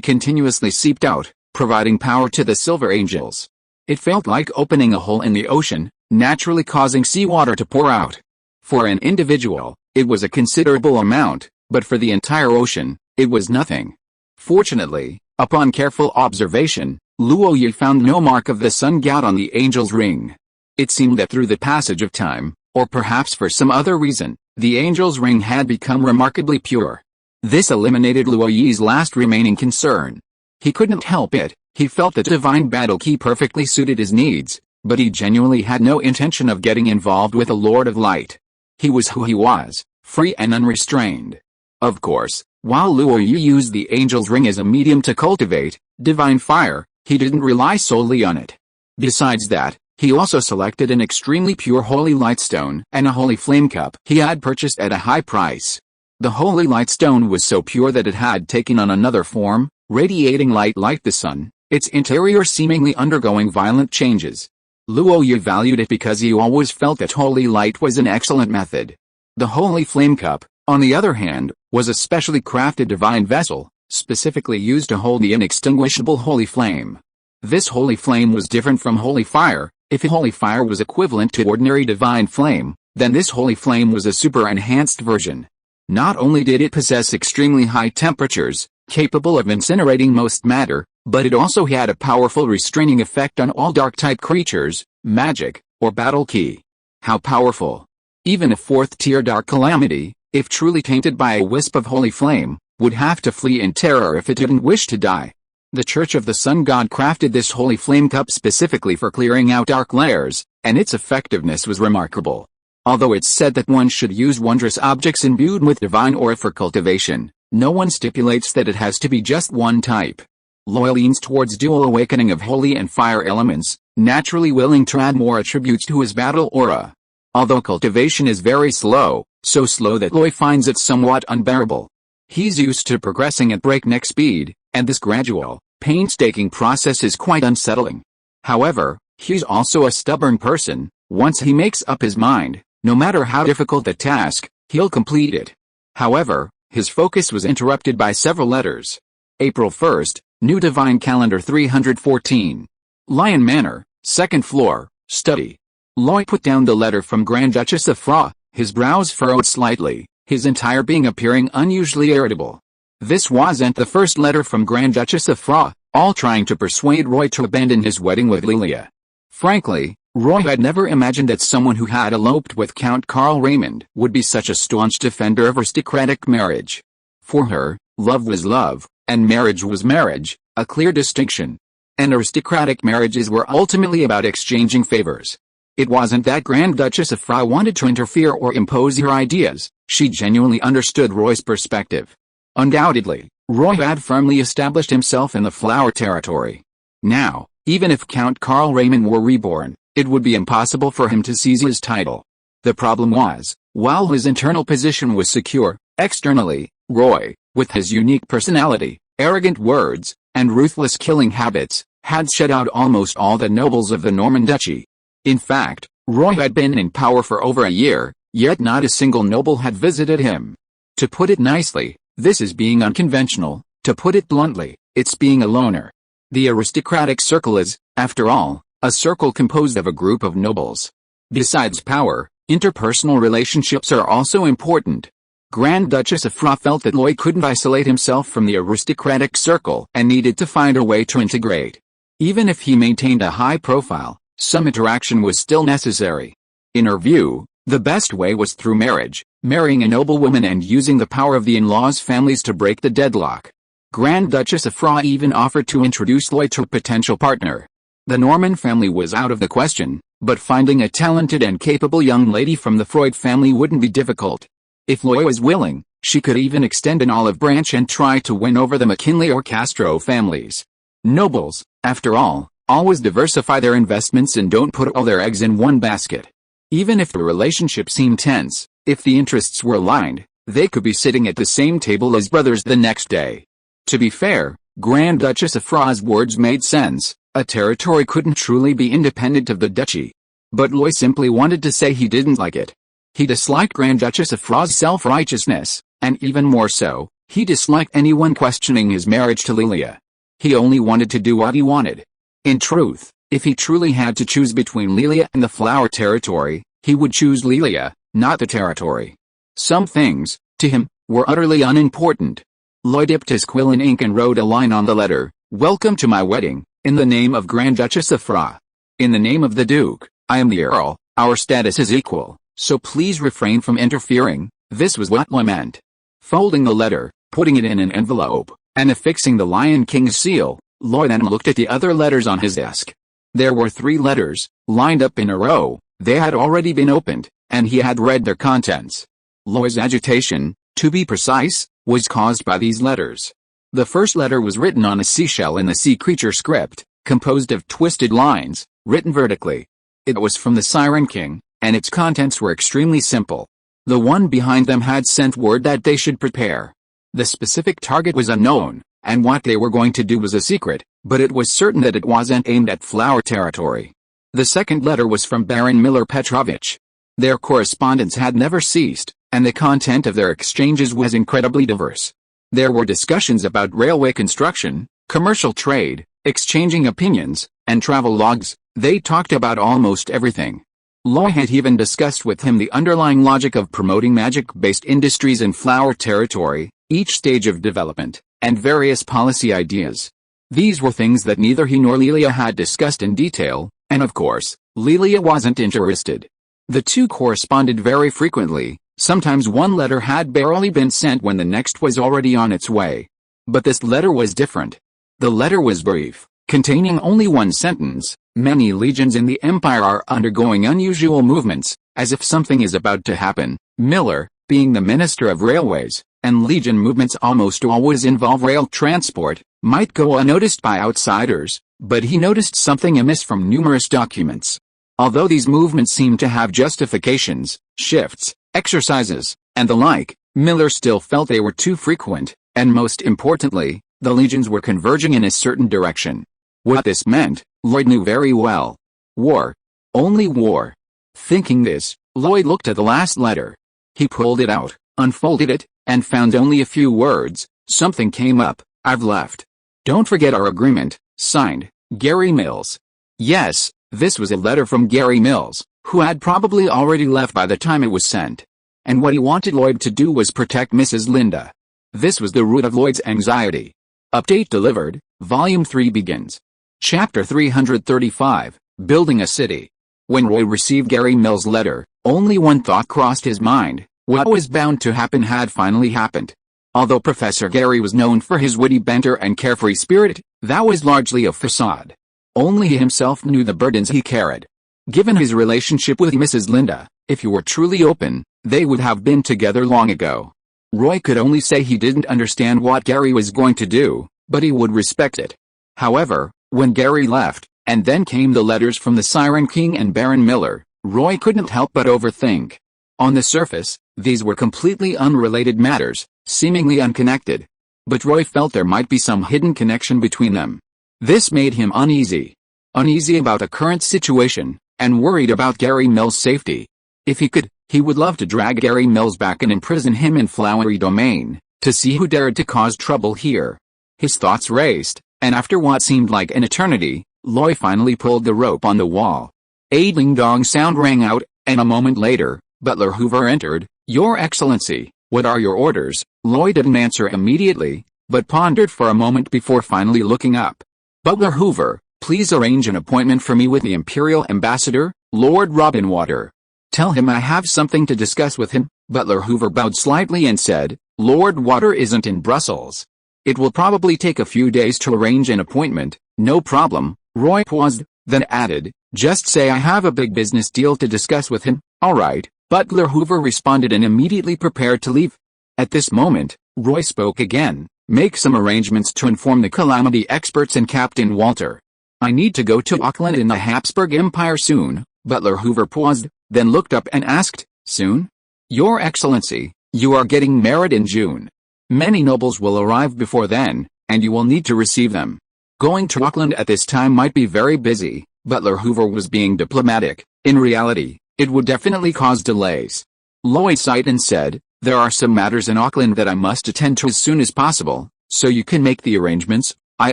continuously seeped out, providing power to the silver angels. It felt like opening a hole in the ocean, naturally causing seawater to pour out. For an individual, it was a considerable amount, but for the entire ocean, it was nothing. Fortunately, upon careful observation, Luo Yi found no mark of the sun god on the angel's ring. It seemed that through the passage of time, or perhaps for some other reason, the angel's ring had become remarkably pure. This eliminated Luo Yi's last remaining concern. He couldn't help it, he felt the divine battle key perfectly suited his needs, but he genuinely had no intention of getting involved with a Lord of Light. He was who he was, free and unrestrained. Of course, while Luo Yi used the angel's ring as a medium to cultivate divine fire, he didn't rely solely on it. Besides that, he also selected an extremely pure holy lightstone and a holy flame cup he had purchased at a high price. The holy lightstone was so pure that it had taken on another form, radiating light like the sun, its interior seemingly undergoing violent changes. Luo Yi valued it because he always felt that holy light was an excellent method. The holy flame cup, on the other hand, was a specially crafted divine vessel, specifically used to hold the inextinguishable holy flame. This holy flame was different from holy fire. If holy fire was equivalent to ordinary divine flame, then this holy flame was a super-enhanced version. Not only did it possess extremely high temperatures, capable of incinerating most matter, but it also had a powerful restraining effect on all dark-type creatures, magic, or battle key. How powerful! Even a fourth-tier dark calamity, if truly tainted by a wisp of holy flame, would have to flee in terror if it didn't wish to die. The Church of the Sun God crafted this holy flame cup specifically for clearing out dark layers, and its effectiveness was remarkable. Although it's said that one should use wondrous objects imbued with divine aura for cultivation, no one stipulates that it has to be just one type. Luo leans towards dual awakening of holy and fire elements, naturally willing to add more attributes to his battle aura. Although cultivation is very slow, so slow that Luo finds it somewhat unbearable. He's used to progressing at breakneck speed, and this gradual, painstaking process is quite unsettling. However, he's also a stubborn person. Once he makes up his mind, no matter how difficult the task, he'll complete it. However, his focus was interrupted by several letters. April 1st, New Divine Calendar 314. Lion Manor, 2nd floor, study. Luo put down the letter from Grand Duchess of Fra, his brows furrowed slightly, his entire being appearing unusually irritable. This wasn't the first letter from Grand Duchess of Fra, all trying to persuade Roy to abandon his wedding with Lilia. Frankly, Roy had never imagined that someone who had eloped with Count Karl Raimund would be such a staunch defender of aristocratic marriage. For her, love was love, and marriage was marriage, a clear distinction. And aristocratic marriages were ultimately about exchanging favors. It wasn't that Grand Duchess of Fra wanted to interfere or impose her ideas, she genuinely understood Roy's perspective. Undoubtedly, Roy had firmly established himself in the flower territory. Now, even if Count Karl Raimund were reborn, it would be impossible for him to seize his title. The problem was, while his internal position was secure, externally, Roy, with his unique personality, arrogant words, and ruthless killing habits, had shut out almost all the nobles of the Norman Duchy. In fact, Roy had been in power for over a year, yet not a single noble had visited him. To put it nicely, this is being unconventional. To put it bluntly, it's being a loner. The aristocratic circle is, after all, a circle composed of a group of nobles. Besides power, interpersonal relationships are also important. Grand Duchess of Fra felt that Roy couldn't isolate himself from the aristocratic circle and needed to find a way to integrate. Even if he maintained a high profile, some interaction was still necessary. In her view, the best way was through marriage, marrying a noblewoman and using the power of the in-laws' families to break the deadlock. Grand Duchess of Fra even offered to introduce Roy to a potential partner. The Norman family was out of the question, but finding a talented and capable young lady from the Freud family wouldn't be difficult. If Roy was willing, she could even extend an olive branch and try to win over the McKinley or Castro families. Nobles, after all, always diversify their investments and don't put all their eggs in one basket. Even if the relationship seemed tense, if the interests were aligned, they could be sitting at the same table as brothers the next day. To be fair, Grand Duchess of Fra's words made sense. A territory couldn't truly be independent of the duchy. But Roy simply wanted to say he didn't like it. He disliked Grand Duchess of Fra's self-righteousness, and even more so, he disliked anyone questioning his marriage to Lilia. He only wanted to do what he wanted. In truth, if he truly had to choose between Lilia and the flower territory, he would choose Lilia, not the territory. Some things, to him, were utterly unimportant. Roy dipped his quill in ink and wrote a line on the letter, "Welcome to my wedding, in the name of Grand Duchess of Fra. In the name of the Duke, I am the Earl, our status is equal, so please refrain from interfering." This was what Roy meant. Folding the letter, putting it in an envelope, and affixing the Lion King's seal, Roy then looked at the other letters on his desk. There were 3 letters, lined up in a row. They had already been opened, and he had read their contents. Roy's agitation, to be precise, was caused by these letters. The first letter was written on a seashell in the sea creature script, composed of twisted lines, written vertically. It was from the Siren King, and its contents were extremely simple. The one behind them had sent word that they should prepare. The specific target was unknown, and what they were going to do was a secret, but it was certain that it wasn't aimed at flower territory. The second letter was from Baron Miller Petrovich. Their correspondence had never ceased, and the content of their exchanges was incredibly diverse. There were discussions about railway construction, commercial trade, exchanging opinions, and travel logs. They talked about almost everything. Roy had even discussed with him the underlying logic of promoting magic-based industries in flower territory, each stage of development, and various policy ideas. These were things that neither he nor Lilia had discussed in detail, and of course, Lilia wasn't interested. The two corresponded very frequently. Sometimes one letter had barely been sent when the next was already on its way. But this letter was different. The letter was brief, containing only one sentence. Many legions in the Empire are undergoing unusual movements, as if something is about to happen. Miller, being the Minister of Railways, and legion movements almost always involve rail transport, might go unnoticed by outsiders, but he noticed something amiss from numerous documents. Although these movements seemed to have justifications, shifts, exercises, and the like, Miller still felt they were too frequent, and most importantly, the legions were converging in a certain direction. What this meant, Lloyd knew very well. War. Only war. Thinking this, Lloyd looked at the last letter. He pulled it out, unfolded it, and found only a few words. Something came up. "I've left. Don't forget our agreement." Signed, Gary Mills. Yes, this was a letter from Gary Mills, who had probably already left by the time it was sent. And what he wanted Lloyd to do was protect Mrs. Linda. This was the root of Lloyd's anxiety. Update delivered. Volume 3 begins. Chapter 335, Building a City. When Roy received Gary Mill's letter, only one thought crossed his mind: what was bound to happen had finally happened. Although Professor Gary was known for his witty banter and carefree spirit, that was largely a facade. Only he himself knew the burdens he carried. Given his relationship with Mrs. Linda, if he were truly open, they would have been together long ago. Roy could only say he didn't understand what Gary was going to do, but he would respect it. However, when Gary left, and then came the letters from the Siren King and Baron Miller, Roy couldn't help but overthink. On the surface, these were completely unrelated matters, seemingly unconnected. But Roy felt there might be some hidden connection between them. This made him uneasy. Uneasy about the current situation, and worried about Gary Mill's safety. If he could, he would love to drag Gary Mills back and imprison him in Flowery Domain, to see who dared to cause trouble here. His thoughts raced, and after what seemed like an eternity, Roy finally pulled the rope on the wall. A ding-dong sound rang out, and a moment later, Butler Hoover entered. "Your Excellency, what are your orders?" Roy didn't answer immediately, but pondered for a moment before finally looking up. "Butler Hoover, please arrange an appointment for me with the Imperial Ambassador, Lord Robinwater. Tell him I have something to discuss with him." Butler Hoover bowed slightly and said, "Lord Water isn't in Brussels. It will probably take a few days to arrange an appointment." "No problem." Roy paused, then added, "Just say I have a big business deal to discuss with him." "All right," Butler Hoover responded and immediately prepared to leave. At this moment, Roy spoke again. "Make some arrangements to inform the Calamity experts and Captain Walter. I need to go to Auckland in the Habsburg Empire soon." Butler Hoover paused, then looked up and asked, "Soon?" "Your Excellency, you are getting married in June. Many nobles will arrive before then, and you will need to receive them. Going to Auckland at this time might be very busy." Butler Hoover was being diplomatic. In reality, it would definitely cause delays. Lloyd sighed and said, "There are some matters in Auckland that I must attend to as soon as possible, so you can make the arrangements." "I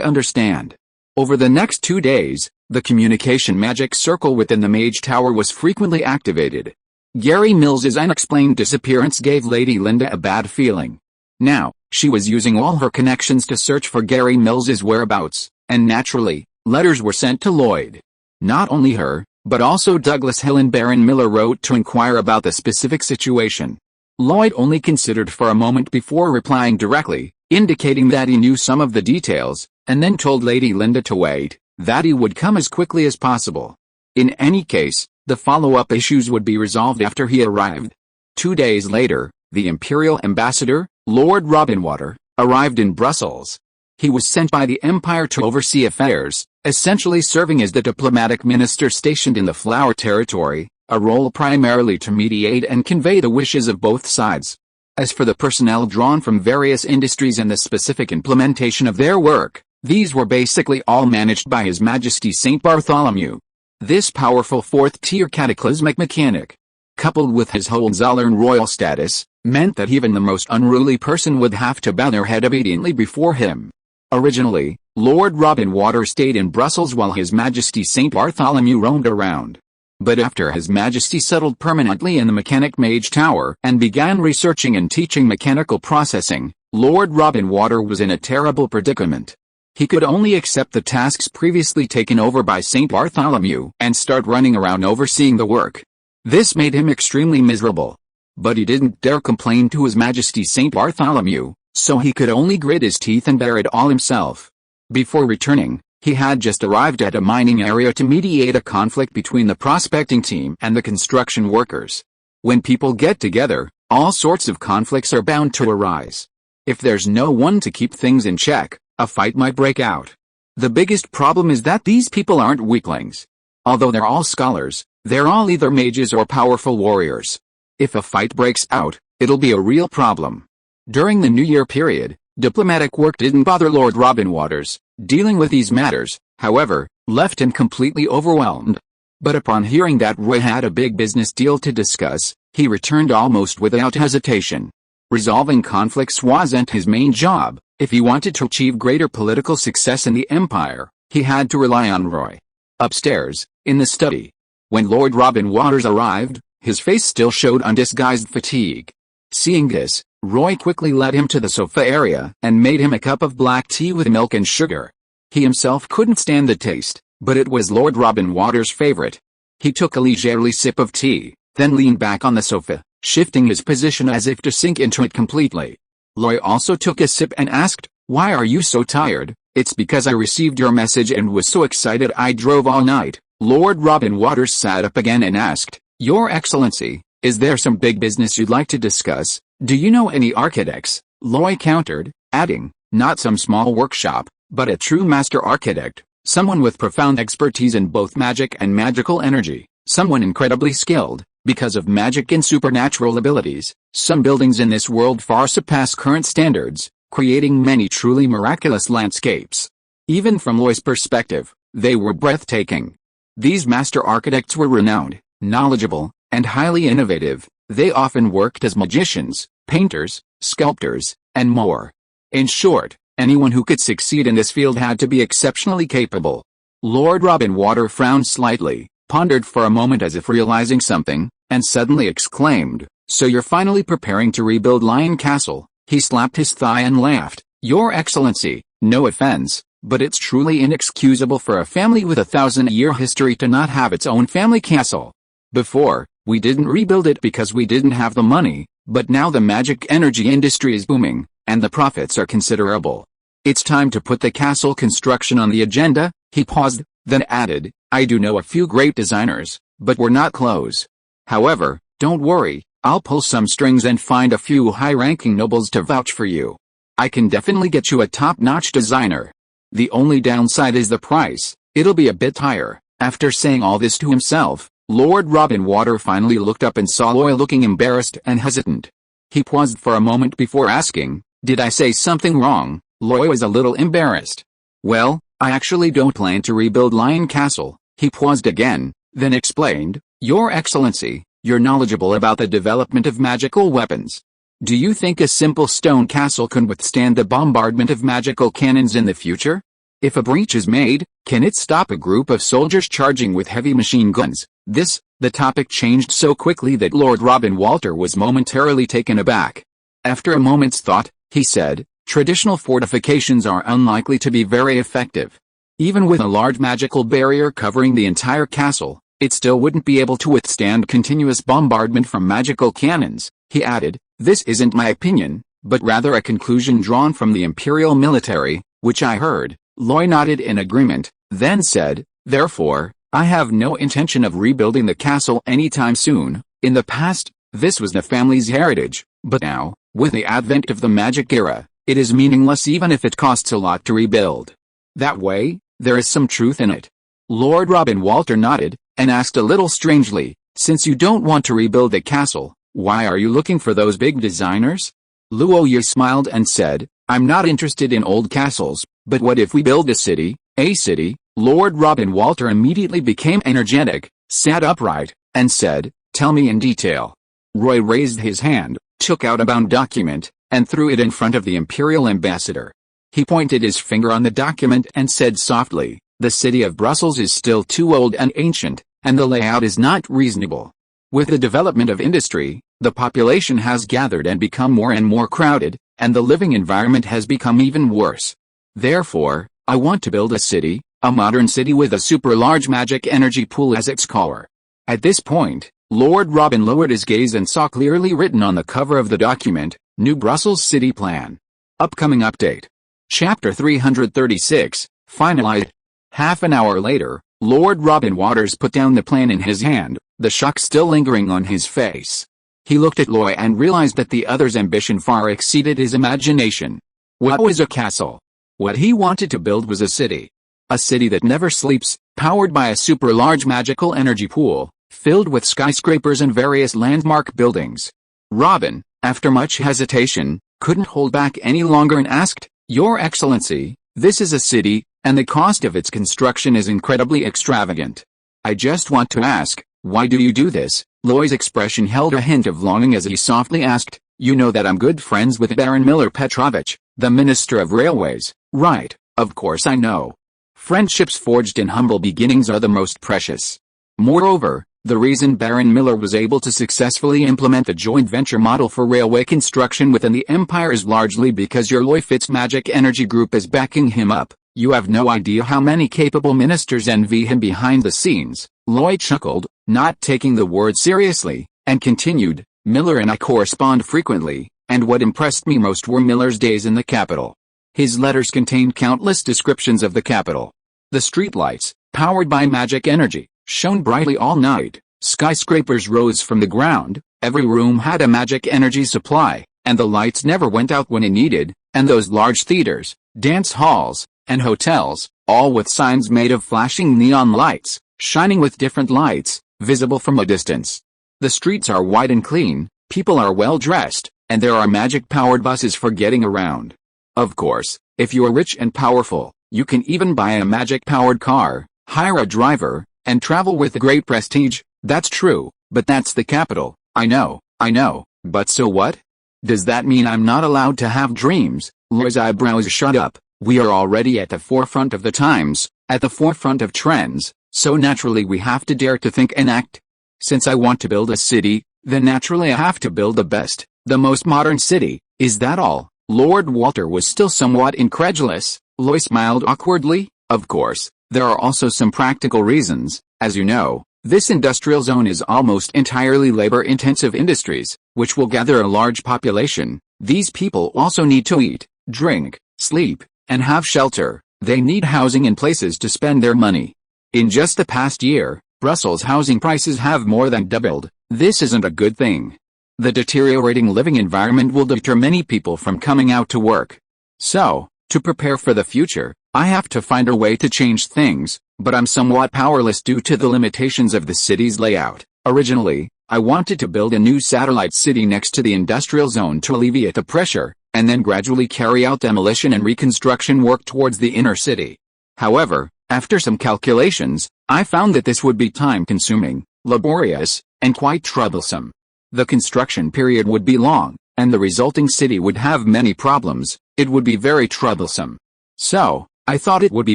understand." Over the next 2 days, the communication magic circle within the Mage Tower was frequently activated. Gary Mills's unexplained disappearance gave Lady Linda a bad feeling. Now, she was using all her connections to search for Gary Mills's whereabouts, and naturally, letters were sent to Lloyd. Not only her, but also Douglas Hill and Baron Miller wrote to inquire about the specific situation. Lloyd only considered for a moment before replying directly, indicating that he knew some of the details, and then told Lady Linda to wait, that he would come as quickly as possible. In any case, the follow-up issues would be resolved after he arrived. 2 days later, the Imperial Ambassador, Lord Robinwater, arrived in Brussels. He was sent by the Empire to oversee affairs, essentially serving as the diplomatic minister stationed in the Flower Territory, a role primarily to mediate and convey the wishes of both sides. As for the personnel drawn from various industries and the specific implementation of their work, these were basically all managed by His Majesty St. Bartholomew. This powerful fourth-tier cataclysmic mechanic, coupled with his Hohenzollern royal status, meant that even the most unruly person would have to bow their head obediently before him. Originally, Lord Robinwater stayed in Brussels while His Majesty St. Bartholomew roamed around. But after His Majesty settled permanently in the Mechanic Mage Tower and began researching and teaching mechanical processing, Lord Robinwater was in a terrible predicament. He could only accept the tasks previously taken over by St. Bartholomew and start running around overseeing the work. This made him extremely miserable. But he didn't dare complain to His Majesty St. Bartholomew, so he could only grit his teeth and bear it all himself. Before returning, he had just arrived at a mining area to mediate a conflict between the prospecting team and the construction workers. When people get together, all sorts of conflicts are bound to arise. If there's no one to keep things in check, a fight might break out. The biggest problem is that these people aren't weaklings. Although they're all scholars, they're all either mages or powerful warriors. If a fight breaks out, it'll be a real problem. During the New Year period, diplomatic work didn't bother Lord Robinwaters. Dealing with these matters, however, left him completely overwhelmed. But upon hearing that Roy had a big business deal to discuss, he returned almost without hesitation. Resolving conflicts wasn't his main job. If he wanted to achieve greater political success in the Empire, he had to rely on Roy. Upstairs, in the study, when Lord Robinwaters arrived, his face still showed undisguised fatigue. Seeing this, Roy quickly led him to the sofa area and made him a cup of black tea with milk and sugar. He himself couldn't stand the taste, but it was Lord Robinwater's favorite. He took a leisurely sip of tea, then leaned back on the sofa, shifting his position as if to sink into it completely. Roy also took a sip and asked, "Why are you so tired?" "It's because I received your message and was so excited I drove all night." Lord Robin Waters sat up again and asked, "Your Excellency, is there some big business you'd like to discuss? Do you know any architects?" Roy countered, adding, "Not some small workshop, but a true master architect, someone with profound expertise in both magic and magical energy, someone incredibly skilled, because of magic and supernatural abilities. Some buildings in this world far surpass current standards, creating many truly miraculous landscapes." Even from Roy's perspective, they were breathtaking. These master architects were renowned, knowledgeable, and highly innovative. They often worked as magicians, painters, sculptors, and more. In short, anyone who could succeed in this field had to be exceptionally capable. Lord Robin Water frowned slightly, pondered for a moment as if realizing something, and suddenly exclaimed, "So you're finally preparing to rebuild Lion Castle?" He slapped his thigh and laughed. "Your Excellency, no offense, but it's truly inexcusable for a family with a 1,000-year history to not have its own family castle. Before, we didn't rebuild it because we didn't have the money, but now the magic energy industry is booming, and the profits are considerable. It's time to put the castle construction on the agenda." He paused, then added, "I do know a few great designers, but we're not close. However, don't worry, I'll pull some strings and find a few high-ranking nobles to vouch for you. I can definitely get you a top-notch designer. The only downside is the price, it'll be a bit higher." After saying all this to himself, Lord Robin Water finally looked up and saw Roy looking embarrassed and hesitant. He paused for a moment before asking, "Did I say something wrong?" Roy was a little embarrassed. "Well, I actually don't plan to rebuild Lion Castle." He paused again, then explained, "Your Excellency, you're knowledgeable about the development of magical weapons. Do you think a simple stone castle can withstand the bombardment of magical cannons in the future? If a breach is made, can it stop a group of soldiers charging with heavy machine guns?" The topic changed so quickly that Lord Robin Walter was momentarily taken aback. After a moment's thought, he said, "Traditional fortifications are unlikely to be very effective. Even with a large magical barrier covering the entire castle, it still wouldn't be able to withstand continuous bombardment from magical cannons." He added, "This isn't my opinion, but rather a conclusion drawn from the imperial military, which I heard." Roy nodded in agreement, then said, "Therefore, I have no intention of rebuilding the castle anytime soon. In the past, this was the family's heritage, but now, with the advent of the magic era, it is meaningless even if it costs a lot to rebuild." "That way, there is some truth in it." Lord Robin Walter nodded, and asked a little strangely, "Since you don't want to rebuild the castle, why are you looking for those big designers?" Luoye smiled and said, "I'm not interested in old castles, but what if we build a city, a city?" Lord Robin Walter immediately became energetic, sat upright, and said, "Tell me in detail." Roy raised his hand, took out a bound document, and threw it in front of the imperial ambassador. He pointed his finger on the document and said softly, "The city of Brussels is still too old and ancient, and the layout is not reasonable. With the development of industry, the population has gathered and become more and more crowded, and the living environment has become even worse. Therefore, I want to build a city, a modern city with a super large magic energy pool as its core." At this point, Lord Robin lowered his gaze and saw clearly written on the cover of the document, "New Brussels City Plan. Upcoming update. Chapter 336, finalized." Half an hour later, Lord Robin Waters put down the plan in his hand, the shock still lingering on his face. He looked at Roy and realized that the other's ambition far exceeded his imagination. What was a castle? What he wanted to build was a city. A city that never sleeps, powered by a super-large magical energy pool, filled with skyscrapers and various landmark buildings. Robin, after much hesitation, couldn't hold back any longer and asked, "Your Excellency, this is a city, and the cost of its construction is incredibly extravagant. I just want to ask, why do you do this?" Roy's expression held a hint of longing as he softly asked, "You know that I'm good friends with Baron Miller Petrovich, the Minister of Railways, right?" "Of course I know. Friendships forged in humble beginnings are the most precious. Moreover, the reason Baron Miller was able to successfully implement the joint venture model for railway construction within the Empire is largely because your Roy Fitz Magic Energy Group is backing him up. You have no idea how many capable ministers envy him behind the scenes. Loy chuckled, not taking the word seriously, and continued, Miller and I correspond frequently, and what impressed me most were Miller's days in the capital. His letters contained countless descriptions of the capital. The streetlights, powered by magic energy, shone brightly all night. Skyscrapers rose from the ground, every room had a magic energy supply, and the lights never went out when it needed, and those large theaters, dance halls, and hotels, all with signs made of flashing neon lights, shining with different lights, visible from a distance. The streets are wide and clean, people are well dressed, and there are magic-powered buses for getting around. Of course, if you are rich and powerful, you can even buy a magic-powered car, hire a driver, and travel with great prestige. That's true, but that's the capital. I know, but so what? Does that mean I'm not allowed to have dreams? Loy's eyebrows shot up. We are already at the forefront of the times, at the forefront of trends, so naturally we have to dare to think and act. Since I want to build a city, then naturally I have to build the best, the most modern city. Is that all? Lord Walter was still somewhat incredulous. Loy smiled awkwardly. Of course, there are also some practical reasons. As you know, this industrial zone is almost entirely labor-intensive industries, which will gather a large population. These people also need to eat, drink, sleep, and have shelter. They need housing and places to spend their money. In just the past year, Brussels housing prices have more than doubled. This isn't a good thing. The deteriorating living environment will deter many people from coming out to work. So, to prepare for the future, I have to find a way to change things, but I'm somewhat powerless due to the limitations of the city's layout. Originally, I wanted to build a new satellite city next to the industrial zone to alleviate the pressure, and then gradually carry out demolition and reconstruction work towards the inner city. However, after some calculations, I found that this would be time-consuming, laborious, and quite troublesome. The construction period would be long, and the resulting city would have many problems. It would be very troublesome. So, I thought it would be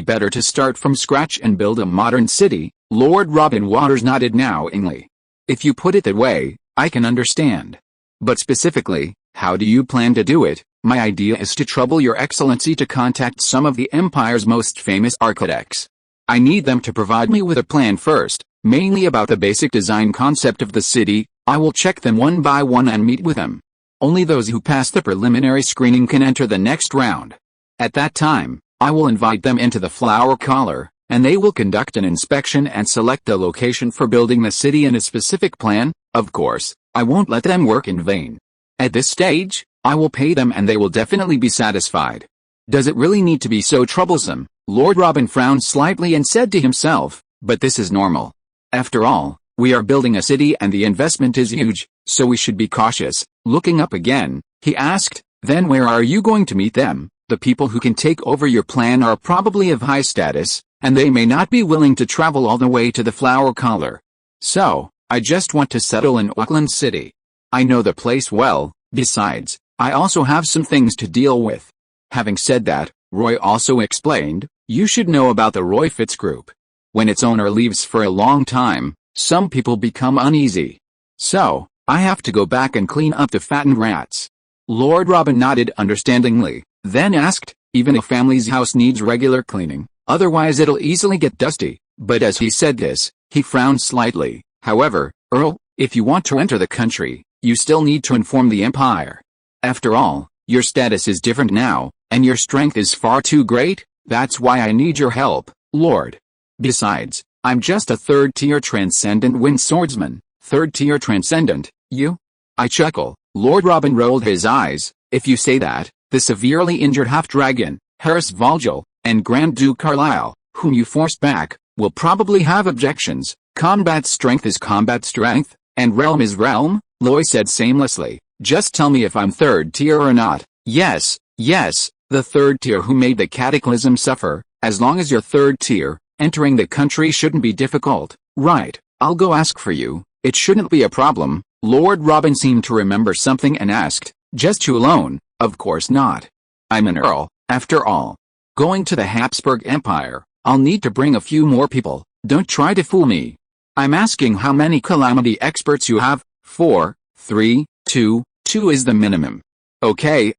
better to start from scratch and build a modern city. Lord Robin Waters nodded knowingly. If you put it that way, I can understand. But specifically, how do you plan to do it? My idea is to trouble your excellency to contact some of the empire's most famous architects. I need them to provide me with a plan first, mainly about the basic design concept of the city. I will check them one by one and meet with them. Only those who pass the preliminary screening can enter the next round. At that time, I will invite them into the flower collar, and they will conduct an inspection and select the location for building the city and a specific plan. Of course, I won't let them work in vain. At this stage, I will pay them and they will definitely be satisfied. Does it really need to be so troublesome? Lord Robin frowned slightly and said to himself, but this is normal. After all, we are building a city and the investment is huge, so we should be cautious. Looking up again, he asked, then where are you going to meet them? The people who can take over your plan are probably of high status, and they may not be willing to travel all the way to the flower collar. So, I just want to settle in Auckland City. I know the place well. Besides, I also have some things to deal with. Having said that, Roy also explained, you should know about the Roy Fitz group. When its owner leaves for a long time, some people become uneasy. So, I have to go back and clean up the fattened rats. Lord Robin nodded understandingly, then asked, even a family's house needs regular cleaning, otherwise it'll easily get dusty. But as he said this, he frowned slightly. However, Earl, if you want to enter the country, you still need to inform the Empire. After all, your status is different now, and your strength is far too great. That's why I need your help, Lord. Besides, I'm just a third-tier transcendent wind swordsman. Third-tier transcendent, you? I chuckle. Lord Robin rolled his eyes. If you say that, the severely injured half-dragon, Harris Volgel, and Grand Duke Carlisle, whom you forced back, will probably have objections. Combat strength is combat strength, and realm is realm, Loy said shamelessly. Just tell me if I'm third tier or not. Yes, the third tier who made the cataclysm suffer. As long as you're third tier, entering the country shouldn't be difficult. Right, I'll go ask for you. It shouldn't be a problem. Lord Robin seemed to remember something and asked, just you alone? Of course not. I'm an earl, after all. Going to the Habsburg Empire, I'll need to bring a few more people. Don't try to fool me. I'm asking how many calamity experts you have. 4, 3, 2, 2 is the minimum. Okay,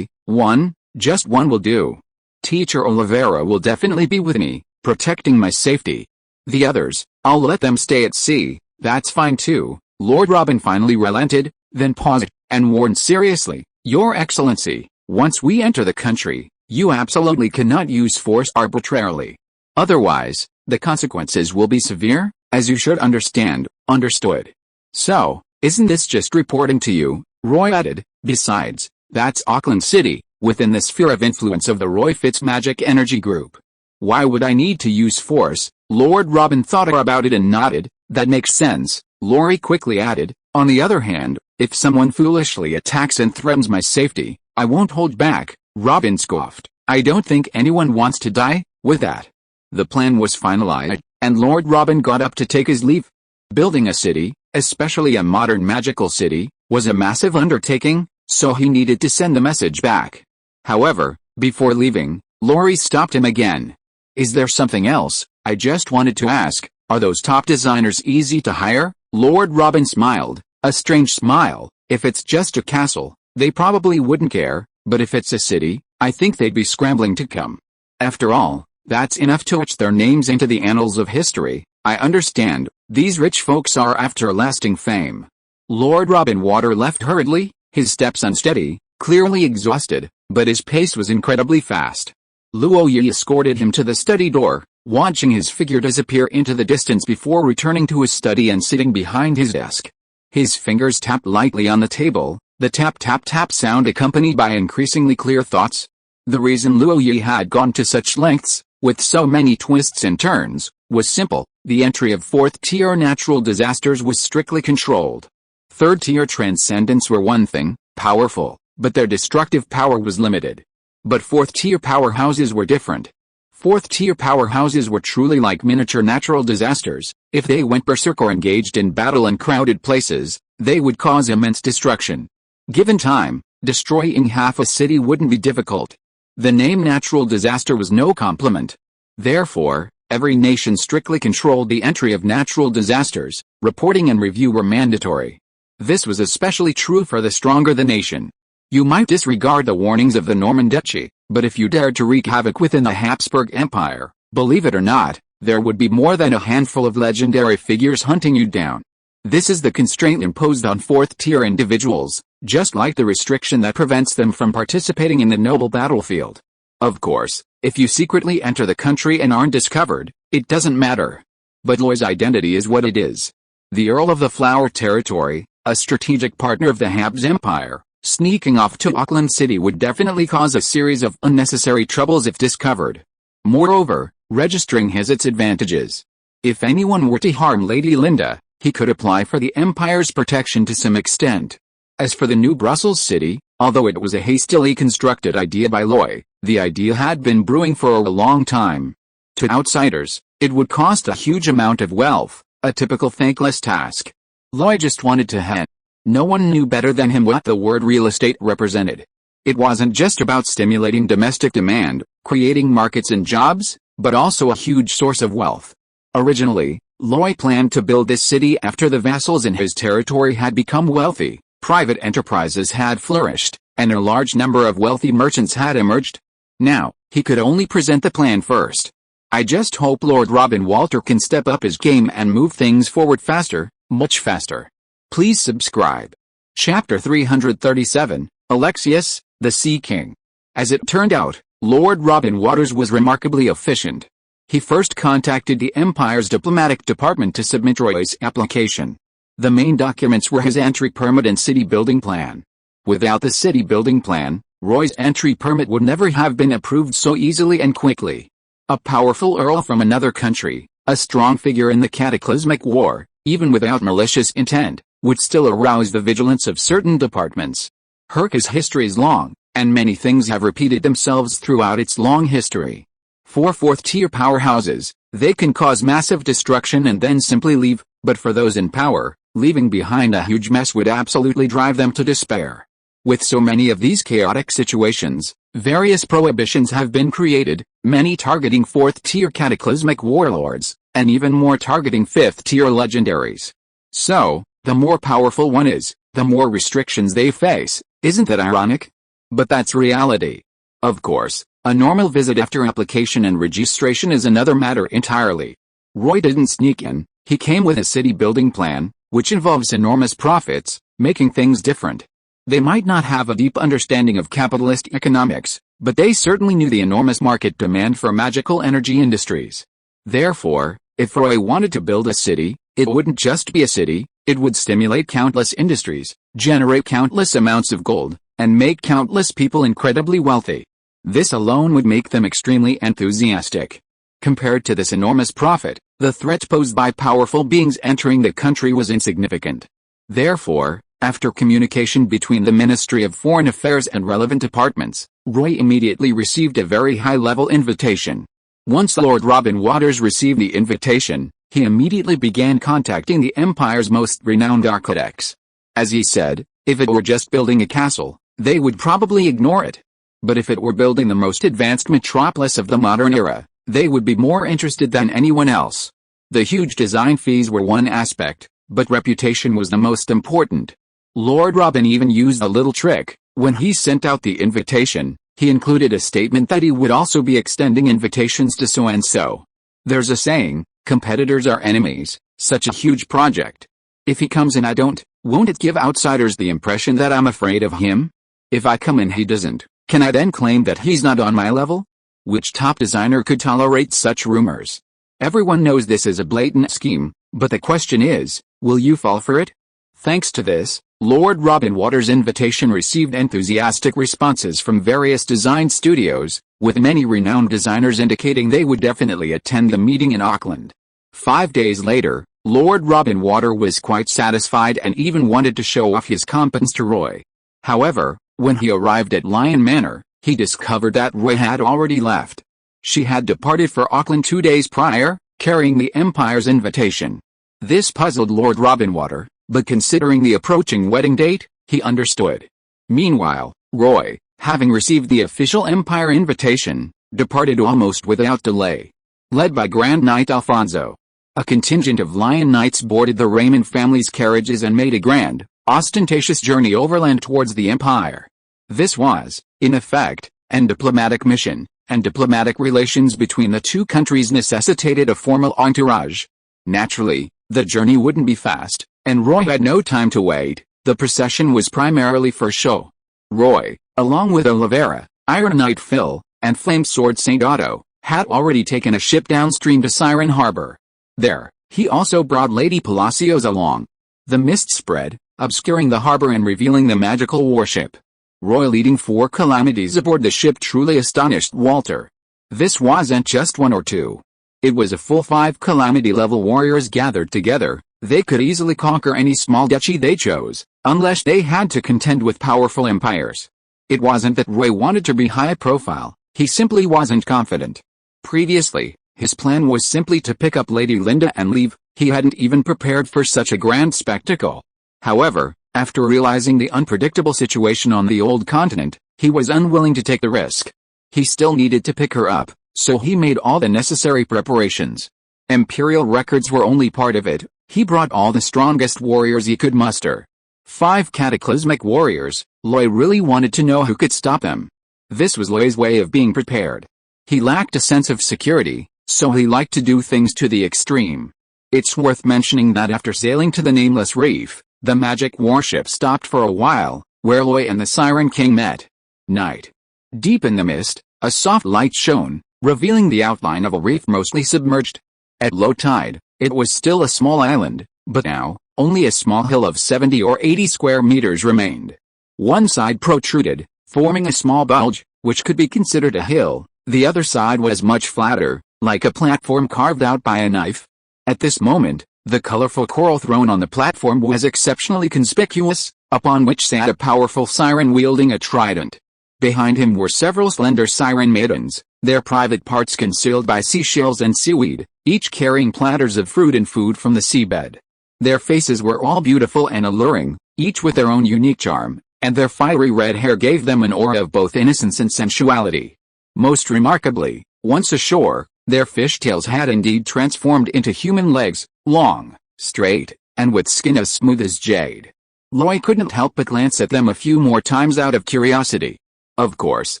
one, just one will do. Teacher Oliveira will definitely be with me, protecting my safety. The others, I'll let them stay at sea, that's fine too." Lord Robin finally relented, then paused, and warned seriously, "Your Excellency, once we enter the country, you absolutely cannot use force arbitrarily. Otherwise, the consequences will be severe, as you should understand." "Understood." "So, isn't this just reporting to you?" Roy added. "Besides, that's Auckland City, within the sphere of influence of the Roy Fitz magic energy group. Why would I need to use force?" Lord Robin thought about it and nodded. "That makes sense," Laurie quickly added. "On the other hand, if someone foolishly attacks and threatens my safety, I won't hold back." Robin scoffed. "I don't think anyone wants to die." With that, the plan was finalized, and Lord Robin got up to take his leave. Building a city, especially a modern magical city, was a massive undertaking, so he needed to send the message back. However, before leaving, Laurie stopped him again. "Is there something else? I just wanted to ask, are those top designers easy to hire?" Lord Robin smiled, a strange smile. "If it's just a castle, they probably wouldn't care, but if it's a city, I think they'd be scrambling to come. After all, that's enough to etch their names into the annals of history. I understand, these rich folks are after lasting fame." Lord Robin Water left hurriedly, his steps unsteady, clearly exhausted, but his pace was incredibly fast. Luo Yi escorted him to the study door, watching his figure disappear into the distance before returning to his study and sitting behind his desk. His fingers tapped lightly on the table, the tap-tap-tap sound accompanied by increasingly clear thoughts. The reason Luo Yi had gone to such lengths, with so many twists and turns, was simple: the entry of 4th-tier natural disasters was strictly controlled. 3rd-tier transcendents were one thing, powerful, but their destructive power was limited. But 4th-tier powerhouses were different. 4th-tier powerhouses were truly like miniature natural disasters. If they went berserk or engaged in battle in crowded places, they would cause immense destruction. Given time, destroying half a city wouldn't be difficult. The name natural disaster was no compliment. Therefore, every nation strictly controlled the entry of natural disasters. Reporting and review were mandatory. This was especially true for the stronger the nation. You might disregard the warnings of the Norman Duchy, but if you dared to wreak havoc within the Habsburg Empire, believe it or not, there would be more than a handful of legendary figures hunting you down. This is the constraint imposed on 4th-tier individuals, just like the restriction that prevents them from participating in the noble battlefield. Of course, if you secretly enter the country and aren't discovered, it doesn't matter. But Loy's identity is what it is. The Earl of the Flower Territory, a strategic partner of the Habs Empire, sneaking off to Auckland City would definitely cause a series of unnecessary troubles if discovered. Moreover, registering has its advantages. If anyone were to harm Lady Linda, he could apply for the Empire's protection to some extent. As for the new Brussels city, although it was a hastily constructed idea by Loy, the idea had been brewing for a long time. To outsiders, it would cost a huge amount of wealth, a typical thankless task. Loy just wanted to have. No one knew better than him what the word real estate represented. It wasn't just about stimulating domestic demand, creating markets and jobs, but also a huge source of wealth. Originally, Loy planned to build this city after the vassals in his territory had become wealthy, private enterprises had flourished, and a large number of wealthy merchants had emerged. Now, he could only present the plan first. I just hope Lord Robin Walter can step up his game and move things forward faster, much faster. Please subscribe. Chapter 337, Alexius, the Sea King. As it turned out, Lord Robin Waters was remarkably efficient. He first contacted the Empire's diplomatic department to submit Roy's application. The main documents were his entry permit and city building plan. Without the city building plan, Roy's entry permit would never have been approved so easily and quickly. A powerful earl from another country, a strong figure in the cataclysmic war, even without malicious intent, would still arouse the vigilance of certain departments. Herka's history is long, and many things have repeated themselves throughout its long history. For 4th-tier powerhouses, they can cause massive destruction and then simply leave, but for those in power, leaving behind a huge mess would absolutely drive them to despair. With so many of these chaotic situations, various prohibitions have been created, many targeting 4th-tier cataclysmic warlords, and even more targeting 5th-tier legendaries. So, the more powerful one is, the more restrictions they face. Isn't that ironic? But that's reality. Of course, A normal visit after application and registration is another matter entirely. Roy didn't sneak in, he came with a city building plan, which involves enormous profits, making things different. They might not have a deep understanding of capitalist economics, but they certainly knew the enormous market demand for magical energy industries. Therefore, if Roy wanted to build a city, it wouldn't just be a city, it would stimulate countless industries, generate countless amounts of gold, and make countless people incredibly wealthy. This alone would make them extremely enthusiastic. Compared to this enormous profit, the threat posed by powerful beings entering the country was insignificant. Therefore, after communication between the Ministry of Foreign Affairs and relevant departments, Roy immediately received a very high-level invitation. Once Lord Robin Waters received the invitation, he immediately began contacting the Empire's most renowned architects. As he said, if it were just building a castle, they would probably ignore it. But if it were building the most advanced metropolis of the modern era, they would be more interested than anyone else. The huge design fees were one aspect, but reputation was the most important. Lord Robin even used a little trick. When he sent out the invitation, he included a statement that he would also be extending invitations to so-and-so. There's a saying, competitors are enemies, such a huge project. If he comes and I don't, won't it give outsiders the impression that I'm afraid of him? If I come and he doesn't, can I then claim that he's not on my level? Which top designer could tolerate such rumors? Everyone knows this is a blatant scheme, but the question is, will you fall for it? Thanks to this, Lord Robin Waters' invitation received enthusiastic responses from various design studios, with many renowned designers indicating they would definitely attend the meeting in Auckland. 5 days later, Lord Robin Waters was quite satisfied and even wanted to show off his competence to Roy. However, when he arrived at Lion Manor, he discovered that Roy had already left. She had departed for Auckland 2 days prior, carrying the Empire's invitation. This puzzled Lord Robin Waters, but considering the approaching wedding date, he understood. Meanwhile, Roy, having received the official Empire invitation, departed almost without delay. Led by Grand Knight Alfonso, a contingent of Lion Knights boarded the Raymond family's carriages and made a grand, ostentatious journey overland towards the Empire. This was, in effect, an diplomatic mission, and diplomatic relations between the two countries necessitated a formal entourage. Naturally, the journey wouldn't be fast, and Roy had no time to wait. The procession was primarily for show. Roy, along with Olivera, Iron Knight Phil, and Flame Sword Saint Otto, had already taken a ship downstream to Siren Harbor. There, he also brought Lady Palacios along. The mist spread, obscuring the harbor and revealing the magical warship. Roy leading 4 calamities aboard the ship truly astonished Walter. This wasn't just 1 or 2. It was a full 5 calamity-level warriors gathered together. They could easily conquer any small duchy they chose, unless they had to contend with powerful empires. It wasn't that Roy wanted to be high profile, he simply wasn't confident. Previously, his plan was simply to pick up Lady Linda and leave. He hadn't even prepared for such a grand spectacle. However, after realizing the unpredictable situation on the old continent, he was unwilling to take the risk. He still needed to pick her up, so he made all the necessary preparations. Imperial records were only part of it. He brought all the strongest warriors he could muster. 5 cataclysmic warriors. Roy really wanted to know who could stop them. This was Roy's way of being prepared. He lacked a sense of security, so he liked to do things to the extreme. It's worth mentioning that after sailing to the Nameless Reef, the magic warship stopped for a while, where Roy and the Siren King met. Night. Deep in the mist, a soft light shone, revealing the outline of a reef mostly submerged. At low tide, it was still a small island, but now, only a small hill of 70 or 80 square meters remained. One side protruded, forming a small bulge, which could be considered a hill. The other side was much flatter, like a platform carved out by a knife. At this moment, the colorful coral throne on the platform was exceptionally conspicuous, upon which sat a powerful siren wielding a trident. Behind him were several slender siren maidens, their private parts concealed by seashells and seaweed, each carrying platters of fruit and food from the seabed. Their faces were all beautiful and alluring, each with their own unique charm, and their fiery red hair gave them an aura of both innocence and sensuality. Most remarkably, once ashore, their fishtails had indeed transformed into human legs, long, straight, and with skin as smooth as jade. Roy couldn't help but glance at them a few more times out of curiosity. Of course,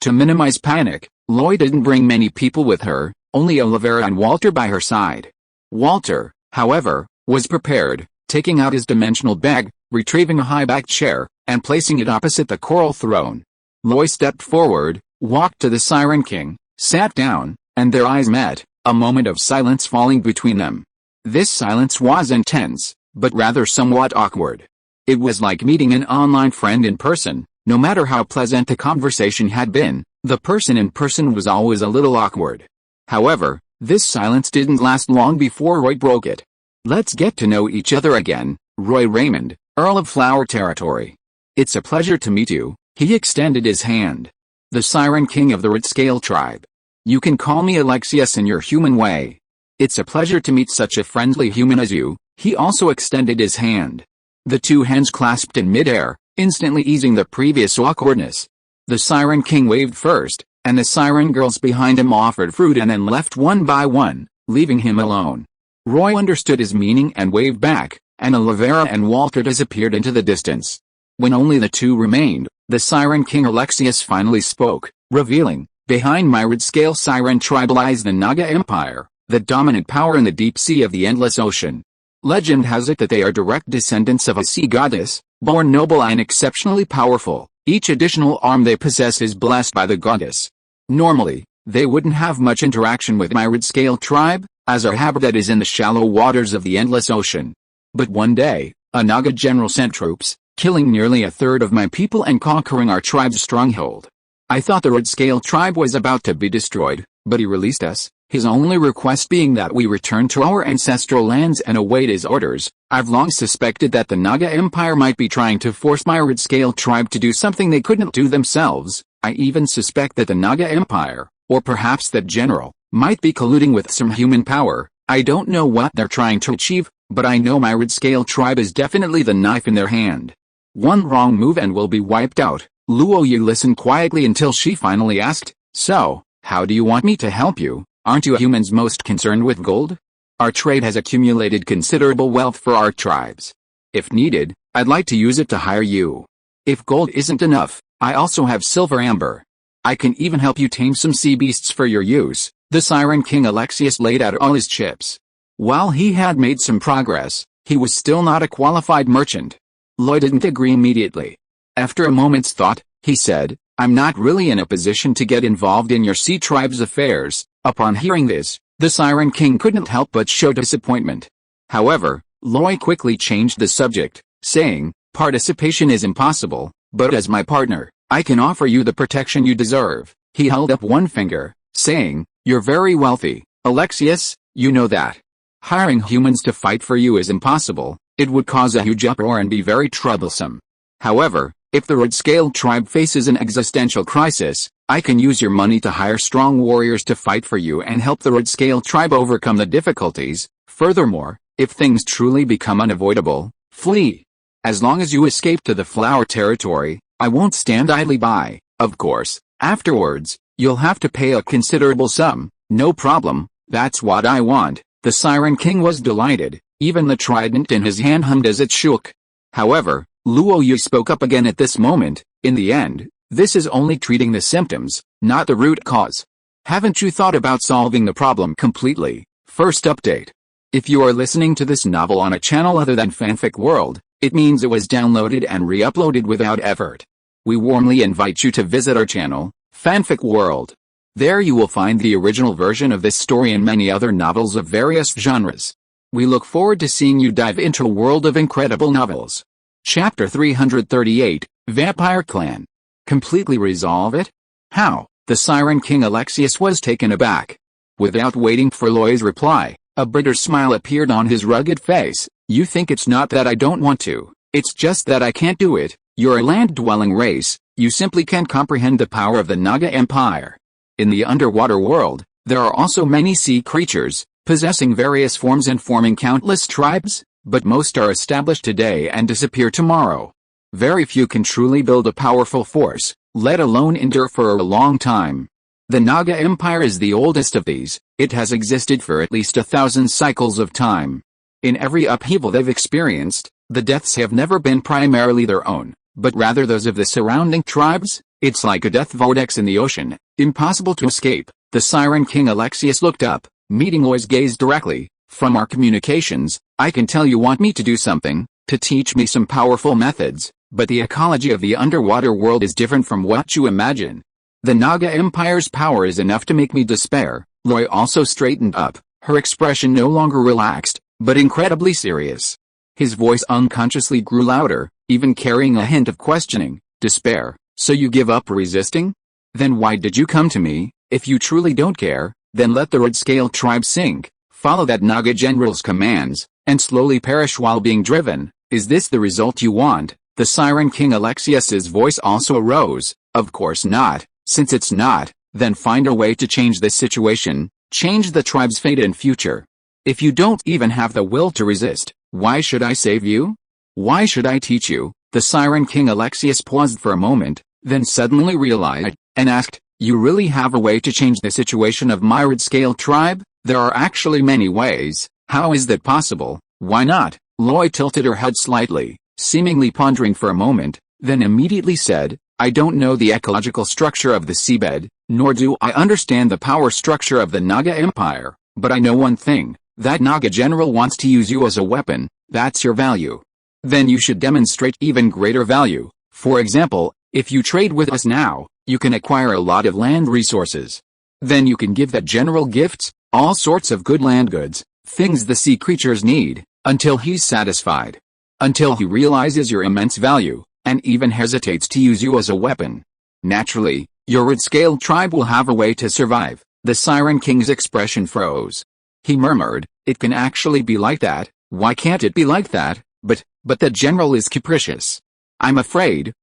to minimize panic, Loy didn't bring many people with her, only Olivera and Walter by her side. Walter, however, was prepared, taking out his dimensional bag, retrieving a high-backed chair, and placing it opposite the coral throne. Loy stepped forward, walked to the Siren King, sat down, and their eyes met, a moment of silence falling between them. This silence was intense, but rather somewhat awkward. It was like meeting an online friend in person. No matter how pleasant the conversation had been, the person in person was always a little awkward. However, this silence didn't last long before Roy broke it. "Let's get to know each other again, Roy Raymond, Earl of Flower Territory. It's a pleasure to meet you." He extended his hand. "The Siren King of the Red Scale Tribe. You can call me Alexius in your human way. It's a pleasure to meet such a friendly human as you." He also extended his hand. The two hands clasped in midair, instantly easing the previous awkwardness. The Siren King waved first, and the Siren girls behind him offered fruit and then left one by one, leaving him alone. Roy understood his meaning and waved back, and Olivera and Walter disappeared into the distance. When only the two remained, the Siren King Alexius finally spoke, revealing, "Behind my Red Scale Siren tribe lies the Naga Empire, the dominant power in the deep sea of the endless ocean. Legend has it that they are direct descendants of a sea goddess, born noble and exceptionally powerful. Each additional arm they possess is blessed by the goddess. Normally, they wouldn't have much interaction with my Red Scale tribe, as our habitat is in the shallow waters of the endless ocean. But one day, a Naga general sent troops, killing nearly a third of my people and conquering our tribe's stronghold. I thought the Red Scale tribe was about to be destroyed, but he released us, his only request being that we return to our ancestral lands and await his orders. I've long suspected that the Naga Empire might be trying to force my Red Scale tribe to do something they couldn't do themselves. I even suspect that the Naga Empire, or perhaps that general, might be colluding with some human power. I don't know what they're trying to achieve, but I know my Red Scale tribe is definitely the knife in their hand. One wrong move and we'll be wiped out." Luo Yu listened quietly until she finally asked, "So, how do you want me to help you? Aren't you humans most concerned with gold? Our trade has accumulated considerable wealth for our tribes. If needed, I'd like to use it to hire you. If gold isn't enough, I also have silver amber. I can even help you tame some sea beasts for your use." The Siren King Alexius laid out all his chips. While he had made some progress, he was still not a qualified merchant. Loy didn't agree immediately. After a moment's thought, he said, "I'm not really in a position to get involved in your sea tribe's affairs." Upon hearing this, the Siren King couldn't help but show disappointment. However, Loy quickly changed the subject, saying, "Participation is impossible, but as my partner, I can offer you the protection you deserve." He held up one finger, saying, "You're very wealthy, Alexius, you know that. Hiring humans to fight for you is impossible. It would cause a huge uproar and be very troublesome. However, if the Red Scale tribe faces an existential crisis, I can use your money to hire strong warriors to fight for you and help the Red Scale tribe overcome the difficulties. Furthermore, if things truly become unavoidable, flee. As long as you escape to the Flower Territory, I won't stand idly by. Of course, afterwards, you'll have to pay a considerable sum." "No problem, that's what I want." The Siren King was delighted, even the trident in his hand hummed as it shook. However, Luo Yu spoke up again at this moment. "In the end, this is only treating the symptoms, not the root cause. Haven't you thought about solving the problem completely?" First update. If you are listening to this novel on a channel other than Fanfic World, it means it was downloaded and re-uploaded without effort. We warmly invite you to visit our channel, Fanfic World. There you will find the original version of this story and many other novels of various genres. We look forward to seeing you dive into a world of incredible novels. Chapter 338, Vampire Clan. Completely resolve it? How? The Siren King Alexius was taken aback. Without waiting for Loy's reply, a bitter smile appeared on his rugged face. "You think it's not that I don't want to, it's just that I can't do it. You're a land-dwelling race, you simply can't comprehend the power of the Naga Empire. In the underwater world, there are also many sea creatures, possessing various forms and forming countless tribes, but most are established today and disappear tomorrow. Very few can truly build a powerful force, let alone endure for a long time. The Naga Empire is the oldest of these. It has existed for at least 1,000 cycles of time. In every upheaval they've experienced, the deaths have never been primarily their own, but rather those of the surrounding tribes. It's like a death vortex in the ocean, impossible to escape. The Siren King Alexius looked up, meeting Loy's gaze directly. From our communications, I can tell you want me to do something, to teach me some powerful methods, but the ecology of the underwater world is different from what you imagine. The Naga Empire's power is enough to make me despair. Loy also straightened up, her expression no longer relaxed, but incredibly serious. His voice unconsciously grew louder, even carrying a hint of questioning. Despair, so you give up resisting? Then why did you come to me? If you truly don't care, then let the Red Scale tribe sink, follow that Naga general's commands, and slowly perish while being driven. Is this the result you want? The Siren King Alexius's voice also arose. Of course not. Since it's not, then find a way to change this situation, change the tribe's fate and future. If you don't even have the will to resist, why should I save you? Why should I teach you? The Siren King Alexius paused for a moment, then suddenly realized, and asked, you really have a way to change the situation of my Red Scale tribe? There are actually many ways. How is that possible? Why not? Loy tilted her head slightly, seemingly pondering for a moment, then immediately said, I don't know the ecological structure of the seabed, nor do I understand the power structure of the Naga Empire, but I know one thing, that Naga general wants to use you as a weapon. That's your value. Then you should demonstrate even greater value. For example, if you trade with us now, you can acquire a lot of land resources. Then you can give that general gifts, all sorts of good land goods, things the sea creatures need, until he's satisfied. Until he realizes your immense value, and even hesitates to use you as a weapon. Naturally, your Red Scale tribe will have a way to survive. The Siren King's expression froze. He murmured, it can actually be like that. Why can't it be like that? But the general is capricious. I'm afraid.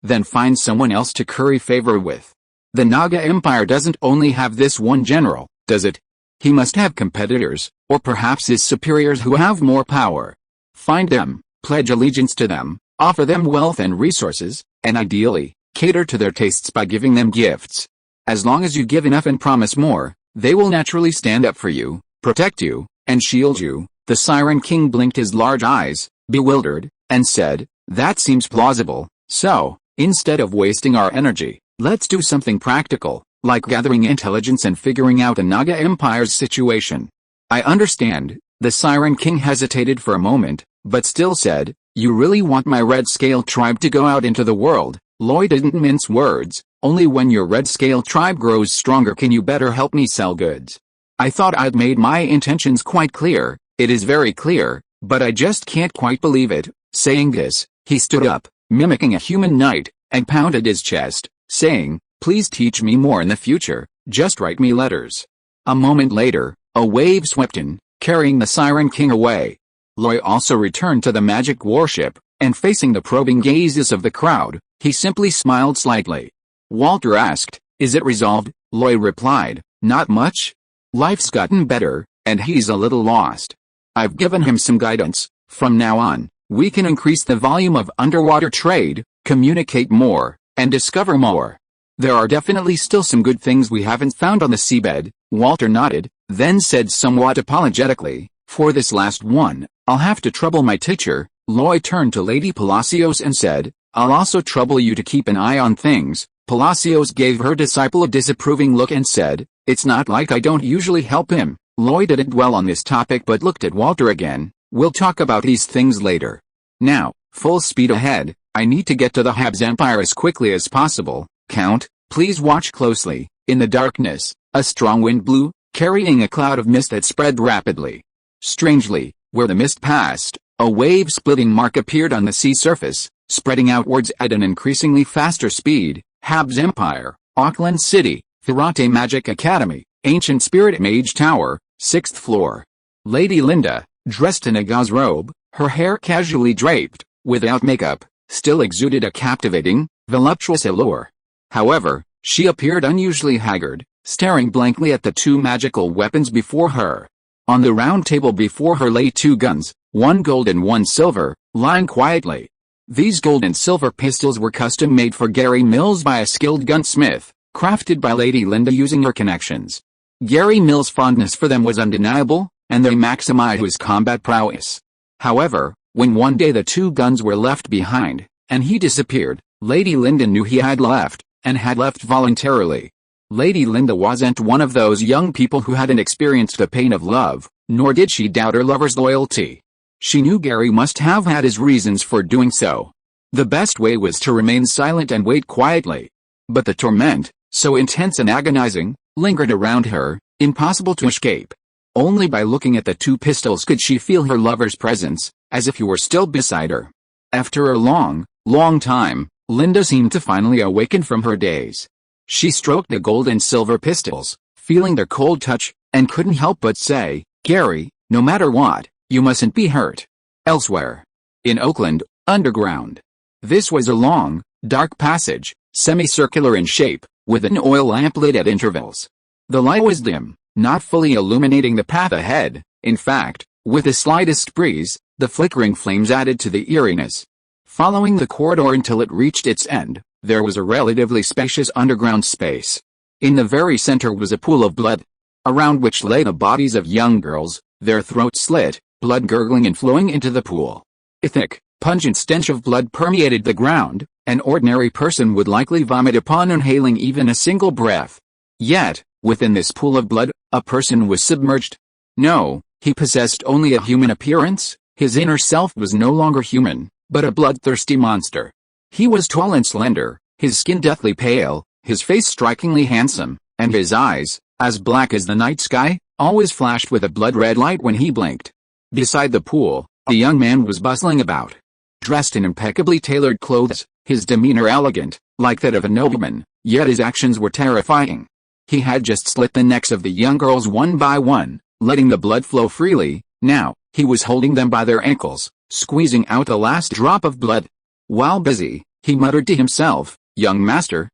Then find someone else to curry favor with. The Naga Empire doesn't only have this one general, does it? He must have competitors, or perhaps his superiors who have more power. Find them, pledge allegiance to them, offer them wealth and resources, and ideally, cater to their tastes by giving them gifts. As long as you give enough and promise more, they will naturally stand up for you, protect you, and shield you. The Siren King blinked his large eyes, bewildered, and said, that seems plausible. So, instead of wasting our energy, let's do something practical, like gathering intelligence and figuring out the Naga Empire's situation. I understand. The Siren King hesitated for a moment, but still said, you really want my Red Scale tribe to go out into the world? Loy didn't mince words. Only when your Red Scale tribe grows stronger can you better help me sell goods. I thought I'd made my intentions quite clear. It is very clear, but I just can't quite believe it. Saying this, he stood up, mimicking a human knight, and pounded his chest, saying, please teach me more in the future, just write me letters. A moment later, a wave swept in, carrying the Siren King away. Loy also returned to the magic warship, and facing the probing gazes of the crowd, he simply smiled slightly. Walter asked, is it resolved? Loy replied, not much. Life's gotten better, and he's a little lost. I've given him some guidance. From now on, we can increase the volume of underwater trade, communicate more, and discover more. There are definitely still some good things we haven't found on the seabed. Walter nodded, then said somewhat apologetically, for this last one, I'll have to trouble my teacher. Loy turned to Lady Palacios and said, I'll also trouble you to keep an eye on things. Palacios gave her disciple a disapproving look and said, it's not like I don't usually help him. Loy didn't dwell on this topic but looked at Walter again. We'll talk about these things later. Now, full speed ahead. I need to get to the Habs Empire as quickly as possible. Count, please watch closely. In the darkness, a strong wind blew, carrying a cloud of mist that spread rapidly. Strangely, where the mist passed, a wave-splitting mark appeared on the sea surface, spreading outwards at an increasingly faster speed. Habs Empire, Auckland City, Ferrate Magic Academy, Ancient Spirit Mage Tower, 6th floor. Lady Linda, dressed in a gauze robe, her hair casually draped, without makeup, still exuded a captivating, voluptuous allure. However, she appeared unusually haggard, staring blankly at the two magical weapons before her. On the round table before her lay two guns, one gold and one silver, lying quietly. These gold and silver pistols were custom-made for Gary Mills by a skilled gunsmith, crafted by Lady Linda using her connections. Gary Mills' fondness for them was undeniable, and they maximized his combat prowess. However, when one day the two guns were left behind, and he disappeared, Lady Linda knew he had left, and had left voluntarily. Lady Linda wasn't one of those young people who hadn't experienced the pain of love, nor did she doubt her lover's loyalty. She knew Gary must have had his reasons for doing so. The best way was to remain silent and wait quietly. But the torment, so intense and agonizing, lingered around her, impossible to escape. Only by looking at the two pistols could she feel her lover's presence, as if he were still beside her. After a long, long time, Linda seemed to finally awaken from her daze. She stroked the gold and silver pistols, feeling their cold touch, and couldn't help but say, "Gary, no matter what, you mustn't be hurt." Elsewhere. In Auckland, underground. This was a long, dark passage, semicircular in shape, with an oil lamp lit at intervals. The light was dim, not fully illuminating the path ahead. In fact, with the slightest breeze, the flickering flames added to the eeriness. Following the corridor until it reached its end, there was a relatively spacious underground space. In the very center was a pool of blood, around which lay the bodies of young girls, their throats slit, blood gurgling and flowing into the pool. A thick, pungent stench of blood permeated the ground. An ordinary person would likely vomit upon inhaling even a single breath. Yet, within this pool of blood, a person was submerged. No, he possessed only a human appearance. His inner self was no longer human, but a bloodthirsty monster. He was tall and slender, his skin deathly pale, his face strikingly handsome, and his eyes, as black as the night sky, always flashed with a blood-red light when he blinked. Beside the pool, a young man was bustling about. Dressed in impeccably tailored clothes, his demeanor elegant, like that of a nobleman, yet his actions were terrifying. He had just slit the necks of the young girls one by one, letting the blood flow freely. Now, he was holding them by their ankles, squeezing out the last drop of blood. While busy, he muttered to himself, young master,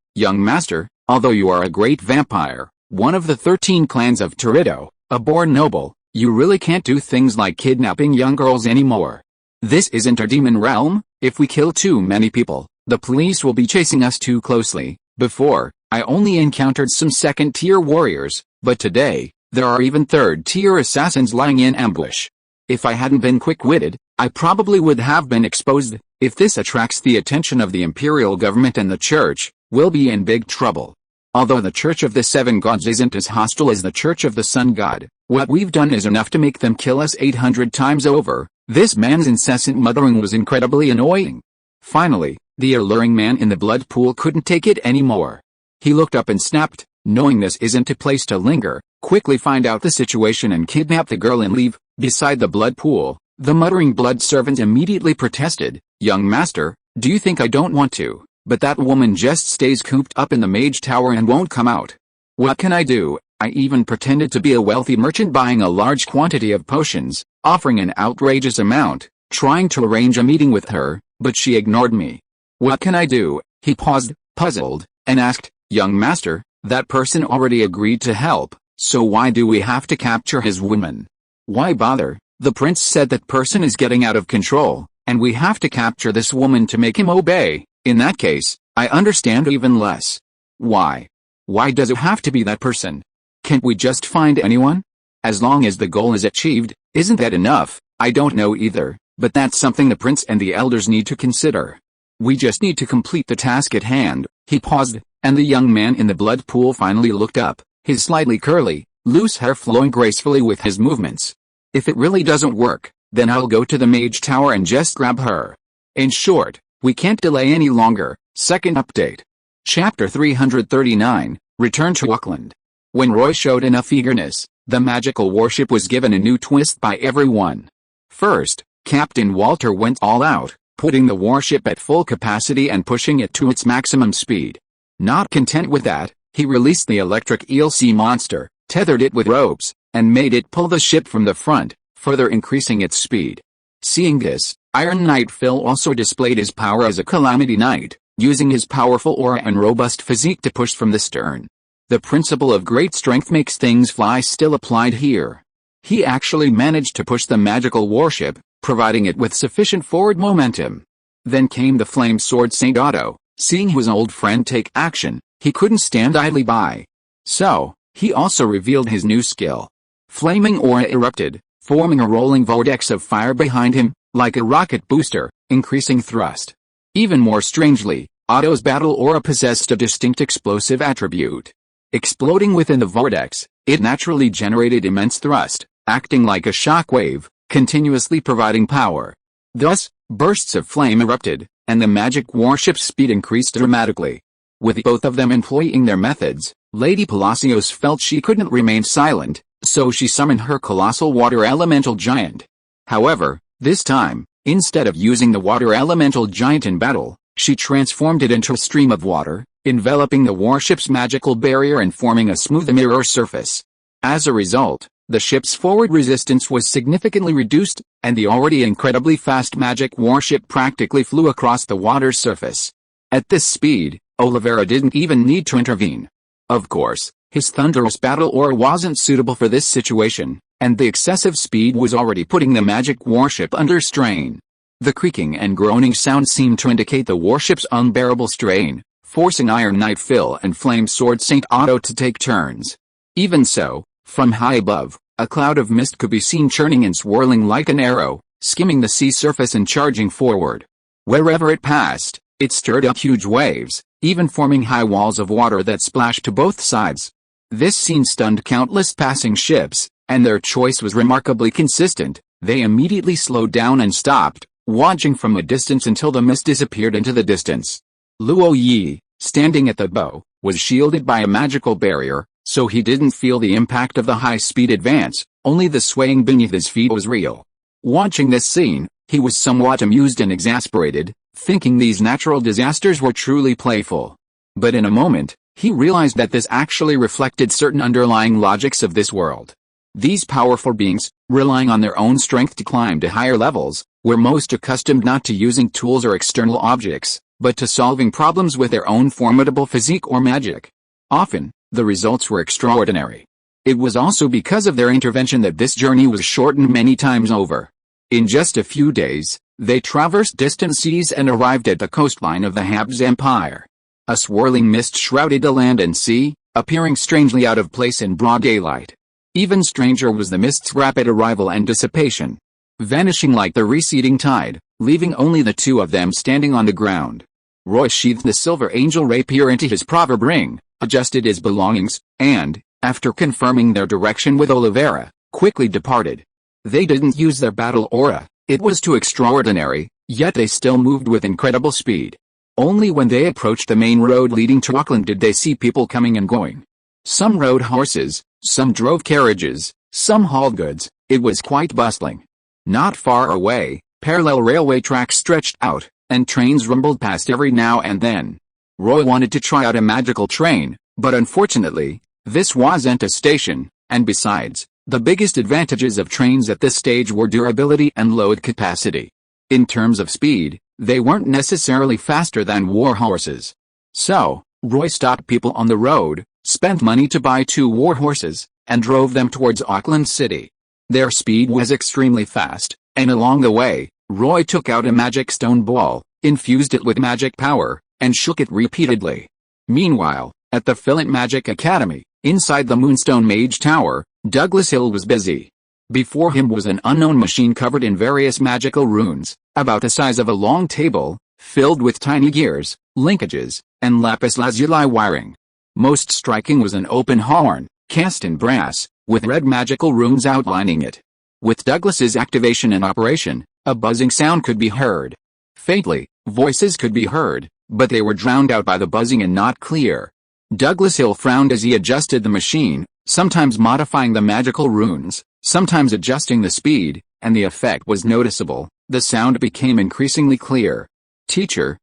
although you are a great vampire, one of the 13 clans of Toritto, a born noble, you really can't do things like kidnapping young girls anymore. This isn't our demon realm. If we kill too many people, the police will be chasing us too closely. Before, I only encountered some second-tier warriors, but today, there are even third-tier assassins lying in ambush. If I hadn't been quick-witted, I probably would have been exposed. If this attracts the attention of the imperial government and the church, we'll be in big trouble. Although the Church of the Seven Gods isn't as hostile as the Church of the Sun God, what we've done is enough to make them kill us 800 times over. This man's incessant muttering was incredibly annoying. Finally, the alluring man in the blood pool couldn't take it anymore. He looked up and snapped, knowing this isn't a place to linger, quickly find out the situation and kidnap the girl and leave. Beside the blood pool, the muttering blood servant immediately protested, young master, do you think I don't want to? But that woman just stays cooped up in the mage tower and won't come out. What can I do? I even pretended to be a wealthy merchant buying a large quantity of potions, offering an outrageous amount, trying to arrange a meeting with her, but she ignored me. What can I do? He paused, puzzled, and asked, young master, that person already agreed to help, so why do we have to capture his woman? Why bother? The prince said that person is getting out of control, and we have to capture this woman to make him obey. In that case, I understand even less. Why? Why does it have to be that person? Can't we just find anyone? As long as the goal is achieved, isn't that enough? I don't know either, but that's something the prince and the elders need to consider. We just need to complete the task at hand. He paused, and the young man in the blood pool finally looked up, his slightly curly, loose hair flowing gracefully with his movements. If it really doesn't work, then I'll go to the mage tower and just grab her. In short, we can't delay any longer. Second update. Chapter 339, Return to Auckland. When Roy showed enough eagerness, the magical warship was given a new twist by everyone. First, Captain Walter went all out, putting the warship at full capacity and pushing it to its maximum speed. Not content with that, he released the electric eel sea monster, tethered it with ropes, and made it pull the ship from the front, further increasing its speed. Seeing this, Iron Knight Phil also displayed his power as a Calamity Knight, using his powerful aura and robust physique to push from the stern. The principle of great strength makes things fly still applied here. He actually managed to push the magical warship, providing it with sufficient forward momentum. Then came the flame sword Saint Otto. Seeing his old friend take action, he couldn't stand idly by. So, he also revealed his new skill. Flaming aura erupted, forming a rolling vortex of fire behind him, like a rocket booster, increasing thrust. Even more strangely, Otto's battle aura possessed a distinct explosive attribute. Exploding within the vortex, it naturally generated immense thrust, acting like a shock wave, continuously providing power. Thus, bursts of flame erupted, and the magic warship's speed increased dramatically. With both of them employing their methods, Lady Palacios felt she couldn't remain silent, so she summoned her colossal water elemental giant. However, this time, instead of using the water elemental giant in battle, she transformed it into a stream of water, enveloping the warship's magical barrier and forming a smooth mirror surface. As a result, the ship's forward resistance was significantly reduced, and the already incredibly fast magic warship practically flew across the water's surface. At this speed, Oliveira didn't even need to intervene. Of course, his thunderous battle aura wasn't suitable for this situation, and the excessive speed was already putting the magic warship under strain. The creaking and groaning sound seemed to indicate the warship's unbearable strain, forcing Iron Knight Phil and Flame Sword Saint Otto to take turns. Even so, from high above, a cloud of mist could be seen churning and swirling like an arrow, skimming the sea surface and charging forward. Wherever it passed, it stirred up huge waves, even forming high walls of water that splashed to both sides. This scene stunned countless passing ships, and their choice was remarkably consistent. They immediately slowed down and stopped, watching from a distance until the mist disappeared into the distance. Luo Yi, standing at the bow, was shielded by a magical barrier, so he didn't feel the impact of the high-speed advance, only the swaying beneath his feet was real. Watching this scene, he was somewhat amused and exasperated, thinking these natural disasters were truly playful. But in a moment, he realized that this actually reflected certain underlying logics of this world. These powerful beings, relying on their own strength to climb to higher levels, were most accustomed not to using tools or external objects, but to solving problems with their own formidable physique or magic. Often, the results were extraordinary. It was also because of their intervention that this journey was shortened many times over. In just a few days, they traversed distant seas and arrived at the coastline of the Habs Empire. A swirling mist shrouded the land and sea, appearing strangely out of place in broad daylight. Even stranger was the mist's rapid arrival and dissipation, vanishing like the receding tide, leaving only the two of them standing on the ground. Roy sheathed the silver angel rapier into his proverb ring, adjusted his belongings, and, after confirming their direction with Oliveira, quickly departed. They didn't use their battle aura, it was too extraordinary, yet they still moved with incredible speed. Only when they approached the main road leading to Auckland did they see people coming and going. Some rode horses, some drove carriages, some hauled goods. It was quite bustling. Not far away, parallel railway tracks stretched out, and trains rumbled past every now and then. Roy wanted to try out a magical train, but unfortunately, this wasn't a station, and besides, the biggest advantages of trains at this stage were durability and load capacity. In terms of speed, they weren't necessarily faster than war horses. So, Roy stopped people on the road, spent money to buy 2 war horses, and drove them towards Auckland City. Their speed was extremely fast, and along the way, Roy took out a magic stone ball, infused it with magic power, and shook it repeatedly. Meanwhile, at the Fillet Magic Academy, inside the Moonstone Mage Tower, Douglas Hill was busy. Before him was an unknown machine covered in various magical runes, about the size of a long table, filled with tiny gears, linkages, and lapis lazuli wiring. Most striking was an open horn, cast in brass, with red magical runes outlining it. With Douglas's activation and operation, a buzzing sound could be heard. Faintly, voices could be heard, but they were drowned out by the buzzing and not clear. Douglas Hill frowned as he adjusted the machine, sometimes modifying the magical runes, sometimes adjusting the speed, and the effect was noticeable. The sound became increasingly clear. Teacher,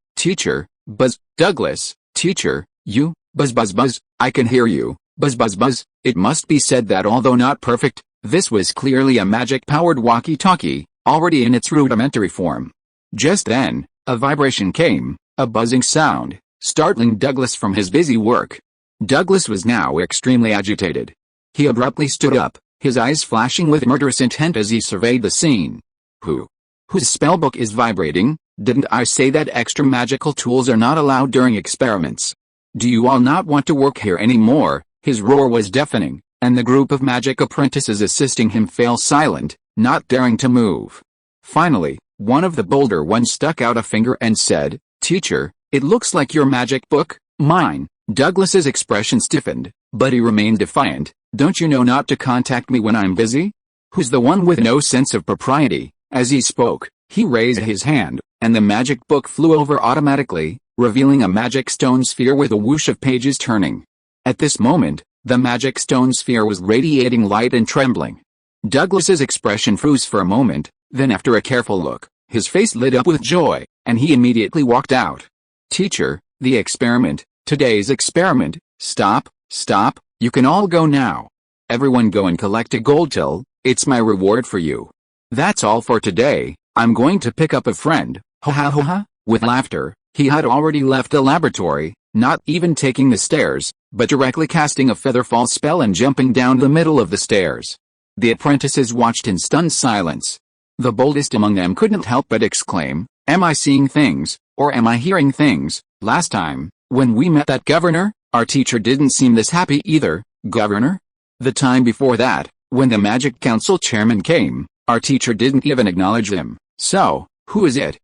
buzz, Douglas, teacher, you, buzz buzz buzz, I can hear you, buzz buzz buzz. It must be said that although not perfect, this was clearly a magic-powered walkie-talkie, already in its rudimentary form. Just then, a vibration came, a buzzing sound, startling Douglas from his busy work. Douglas was now extremely agitated. He abruptly stood up, his eyes flashing with murderous intent as he surveyed the scene. Whose spellbook is vibrating? Didn't I say that extra magical tools are not allowed during experiments? Do you all not want to work here anymore? His roar was deafening, and the group of magic apprentices assisting him fell silent, not daring to move. Finally, one of the bolder ones stuck out a finger and said, Teacher, "It looks like your magic book, mine." Douglas's expression stiffened, but he remained defiant. "Don't you know not to contact me when I'm busy?" "Who's the one with no sense of propriety?" As he spoke, he raised his hand, and the magic book flew over automatically, revealing a magic stone sphere with a whoosh of pages turning. At this moment, the magic stone sphere was radiating light and trembling. Douglas's expression froze for a moment, then after a careful look, his face lit up with joy, and he immediately walked out. "Teacher, the experiment, today's experiment." Stop, you can all go now. Everyone go and collect a gold till, it's my reward for you. That's all for today, I'm going to pick up a friend." Ha ha ha ha. With laughter, he had already left the laboratory, not even taking the stairs, but directly casting a featherfall spell and jumping down the middle of the stairs. The apprentices watched in stunned silence. The boldest among them couldn't help but exclaim, "Am I seeing things, or am I hearing things? Last time, when we met that governor, our teacher didn't seem this happy either." "Governor?" "The time before that, when the Magic Council chairman came, our teacher didn't even acknowledge him. So, who is it?"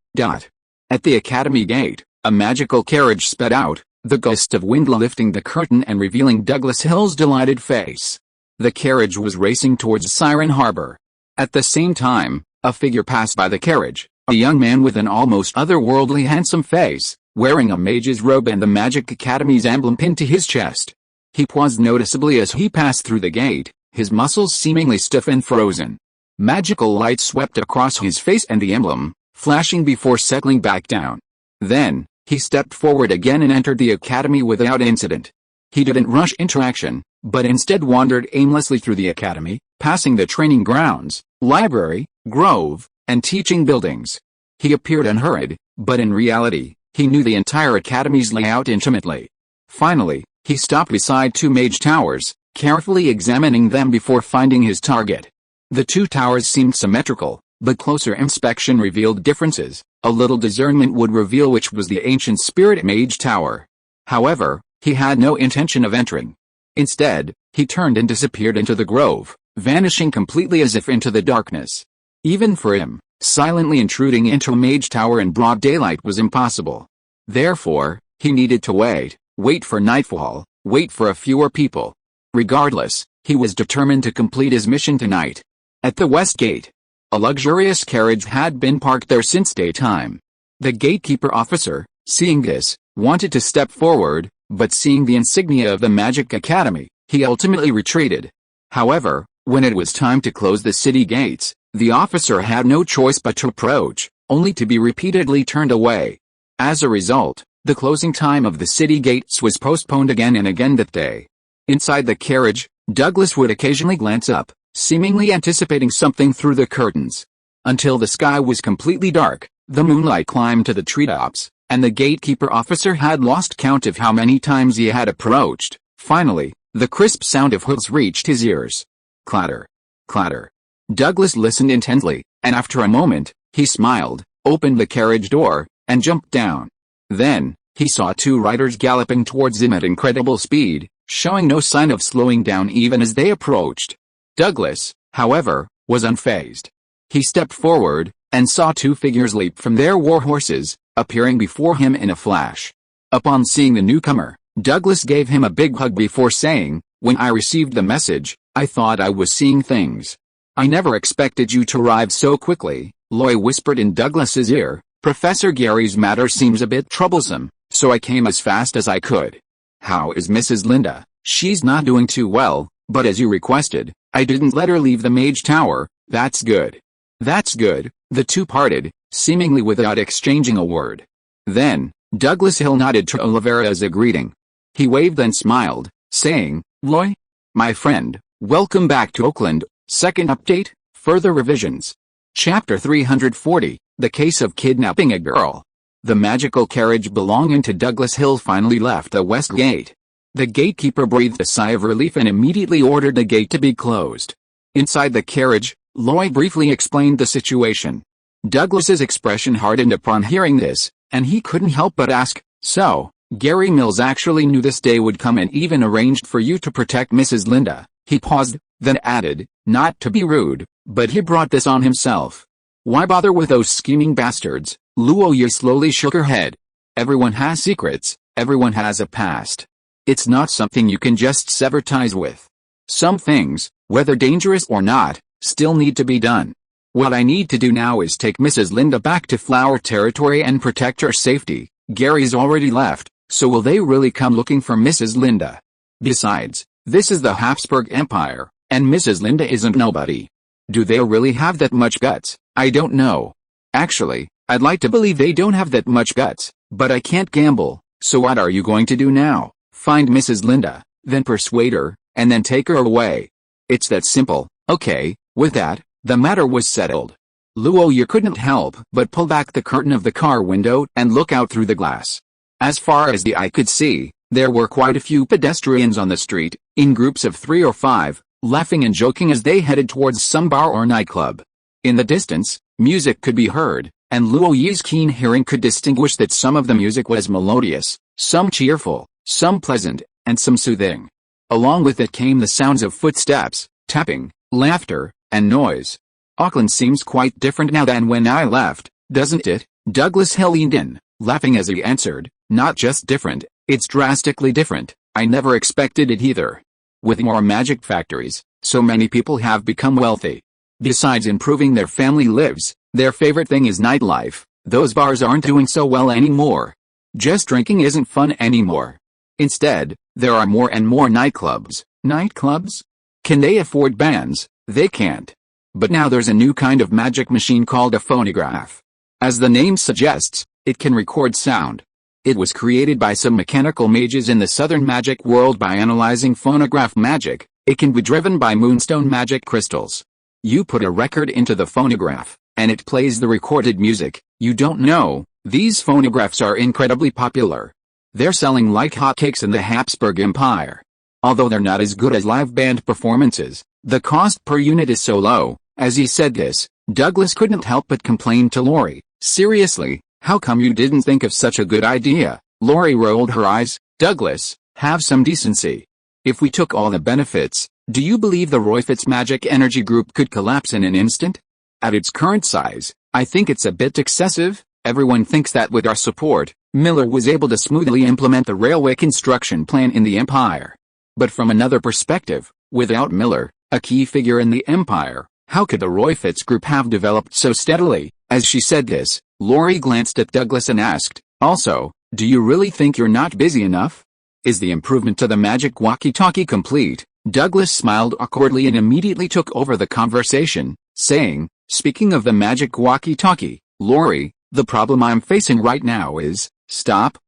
At the academy gate, a magical carriage sped out, the gust of wind lifting the curtain and revealing Douglas Hill's delighted face. The carriage was racing towards Siren Harbor. At the same time, a figure passed by the carriage, a young man with an almost otherworldly handsome face, wearing a mage's robe and the Magic Academy's emblem pinned to his chest. He paused noticeably as he passed through the gate, his muscles seemingly stiff and frozen. Magical light swept across his face and the emblem, flashing before settling back down. Then, he stepped forward again and entered the academy without incident. He didn't rush into action, but instead wandered aimlessly through the academy, passing the training grounds, library, grove, and teaching buildings. He appeared unhurried, but in reality, he knew the entire academy's layout intimately. Finally, he stopped beside two mage towers, carefully examining them before finding his target. The two towers seemed symmetrical, but closer inspection revealed differences. A little discernment would reveal which was the ancient spirit mage tower. However, he had no intention of entering. Instead, he turned and disappeared into the grove, vanishing completely as if into the darkness. Even for him, silently intruding into a mage tower in broad daylight was impossible. Therefore, he needed to wait for nightfall, wait for a fewer people. Regardless, he was determined to complete his mission tonight. At the west gate, a luxurious carriage had been parked there since daytime. The gatekeeper officer, seeing this, wanted to step forward, but seeing the insignia of the Magic Academy, he ultimately retreated. However, when it was time to close the city gates, the officer had no choice but to approach, only to be repeatedly turned away. As a result, the closing time of the city gates was postponed again and again that day. Inside the carriage, Douglas would occasionally glance up, seemingly anticipating something through the curtains. Until the sky was completely dark, the moonlight climbed to the treetops, and the gatekeeper officer had lost count of how many times he had approached. Finally, the crisp sound of hooves reached his ears. Clatter. Clatter. Douglas listened intently, and after a moment, he smiled, opened the carriage door, and jumped down. Then, he saw two riders galloping towards him at incredible speed, showing no sign of slowing down even as they approached. Douglas, however, was unfazed. He stepped forward, and saw two figures leap from their war horses, appearing before him in a flash. Upon seeing the newcomer, Douglas gave him a big hug before saying, "When I received the message, I thought I was seeing things." "I never expected you to arrive so quickly," Loy whispered in Douglas's ear. "Professor Gary's matter seems a bit troublesome, so I came as fast as I could." "How is Mrs. Linda?" "She's not doing too well, but as you requested, I didn't let her leave the mage tower." "That's good." "That's good." The two parted, seemingly without exchanging a word. Then, Douglas Hill nodded to Olivera as a greeting. He waved and smiled, saying, "Loy, my friend, welcome back to Auckland." Second update, further revisions. Chapter 340, The Case of Kidnapping a Girl. The magical carriage belonging to Douglas Hill finally left the west gate. The gatekeeper breathed a sigh of relief and immediately ordered the gate to be closed. Inside the carriage, Loy briefly explained the situation. Douglas's expression hardened upon hearing this, and he couldn't help but ask, "So, Gary Mills actually knew this day would come and even arranged for you to protect Mrs. Linda?" He paused, then added, "Not to be rude, but he brought this on himself." "Why bother with those scheming bastards?" Luoya slowly shook her head. Everyone has secrets, everyone has a past. It's not something you can just sever ties with. Some things, whether dangerous or not, still need to be done. What I need to do now is take Mrs. Linda back to flower territory and protect her safety. Gary's already left, so will they really come looking for Mrs. Linda? Besides, this is the Habsburg Empire, and Mrs. Linda isn't nobody. Do they really have that much guts? I don't know. Actually, I'd like to believe they don't have that much guts, but I can't gamble. So what are you going to do now? Find Mrs. Linda, then persuade her, and then take her away. It's that simple. Okay, with that, the matter was settled. Luoya couldn't help but pull back the curtain of the car window and look out through the glass. As far as the eye could see, there were quite a few pedestrians on the street, in groups of 3 or 5, laughing and joking as they headed towards some bar or nightclub. In the distance, music could be heard, and Luoya's keen hearing could distinguish that some of the music was melodious, some cheerful, some pleasant, and some soothing. Along with it came the sounds of footsteps, tapping, laughter, and noise. Auckland seems quite different now than when I left, doesn't it? Douglas leaned in, laughing as he answered, not just different, it's drastically different. I never expected it either. With more magic factories, so many people have become wealthy. Besides improving their family lives, their favorite thing is nightlife. Those bars aren't doing so well anymore. Just drinking isn't fun anymore. Instead, there are more and more nightclubs. Nightclubs? Can they afford bands? They can't. But now there's a new kind of magic machine called a phonograph. As the name suggests, it can record sound. It was created by some mechanical mages in the southern magic world by analyzing phonograph magic. It can be driven by moonstone magic crystals. You put a record into the phonograph, and it plays the recorded music. You don't know, these phonographs are incredibly popular. They're selling like hotcakes in the Habsburg Empire. Although they're not as good as live band performances, the cost per unit is so low. As he said this, Douglas couldn't help but complain to Lori. Seriously, how come you didn't think of such a good idea? Lori rolled her eyes. Douglas, have some decency. If we took all the benefits, do you believe the Roy Fitz magic energy group could collapse in an instant? At its current size, I think it's a bit excessive. Everyone thinks that with our support, Miller was able to smoothly implement the railway construction plan in the Empire. But from another perspective, without Miller, a key figure in the Empire, how could the Roy Fitz group have developed so steadily? As she said this, Lori glanced at Douglas and asked, also, do you really think you're not busy enough? Is the improvement to the magic walkie-talkie complete? Douglas smiled awkwardly and immediately took over the conversation, saying, speaking of the magic walkie-talkie, Lori, the problem I'm facing right now is, stop.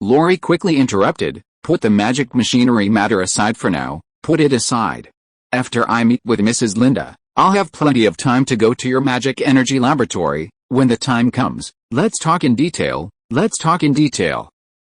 Lori quickly interrupted, put the magic machinery matter aside for now, put it aside. After I meet with Mrs. Linda, I'll have plenty of time to go to your magic energy laboratory. When the time comes, let's talk in detail.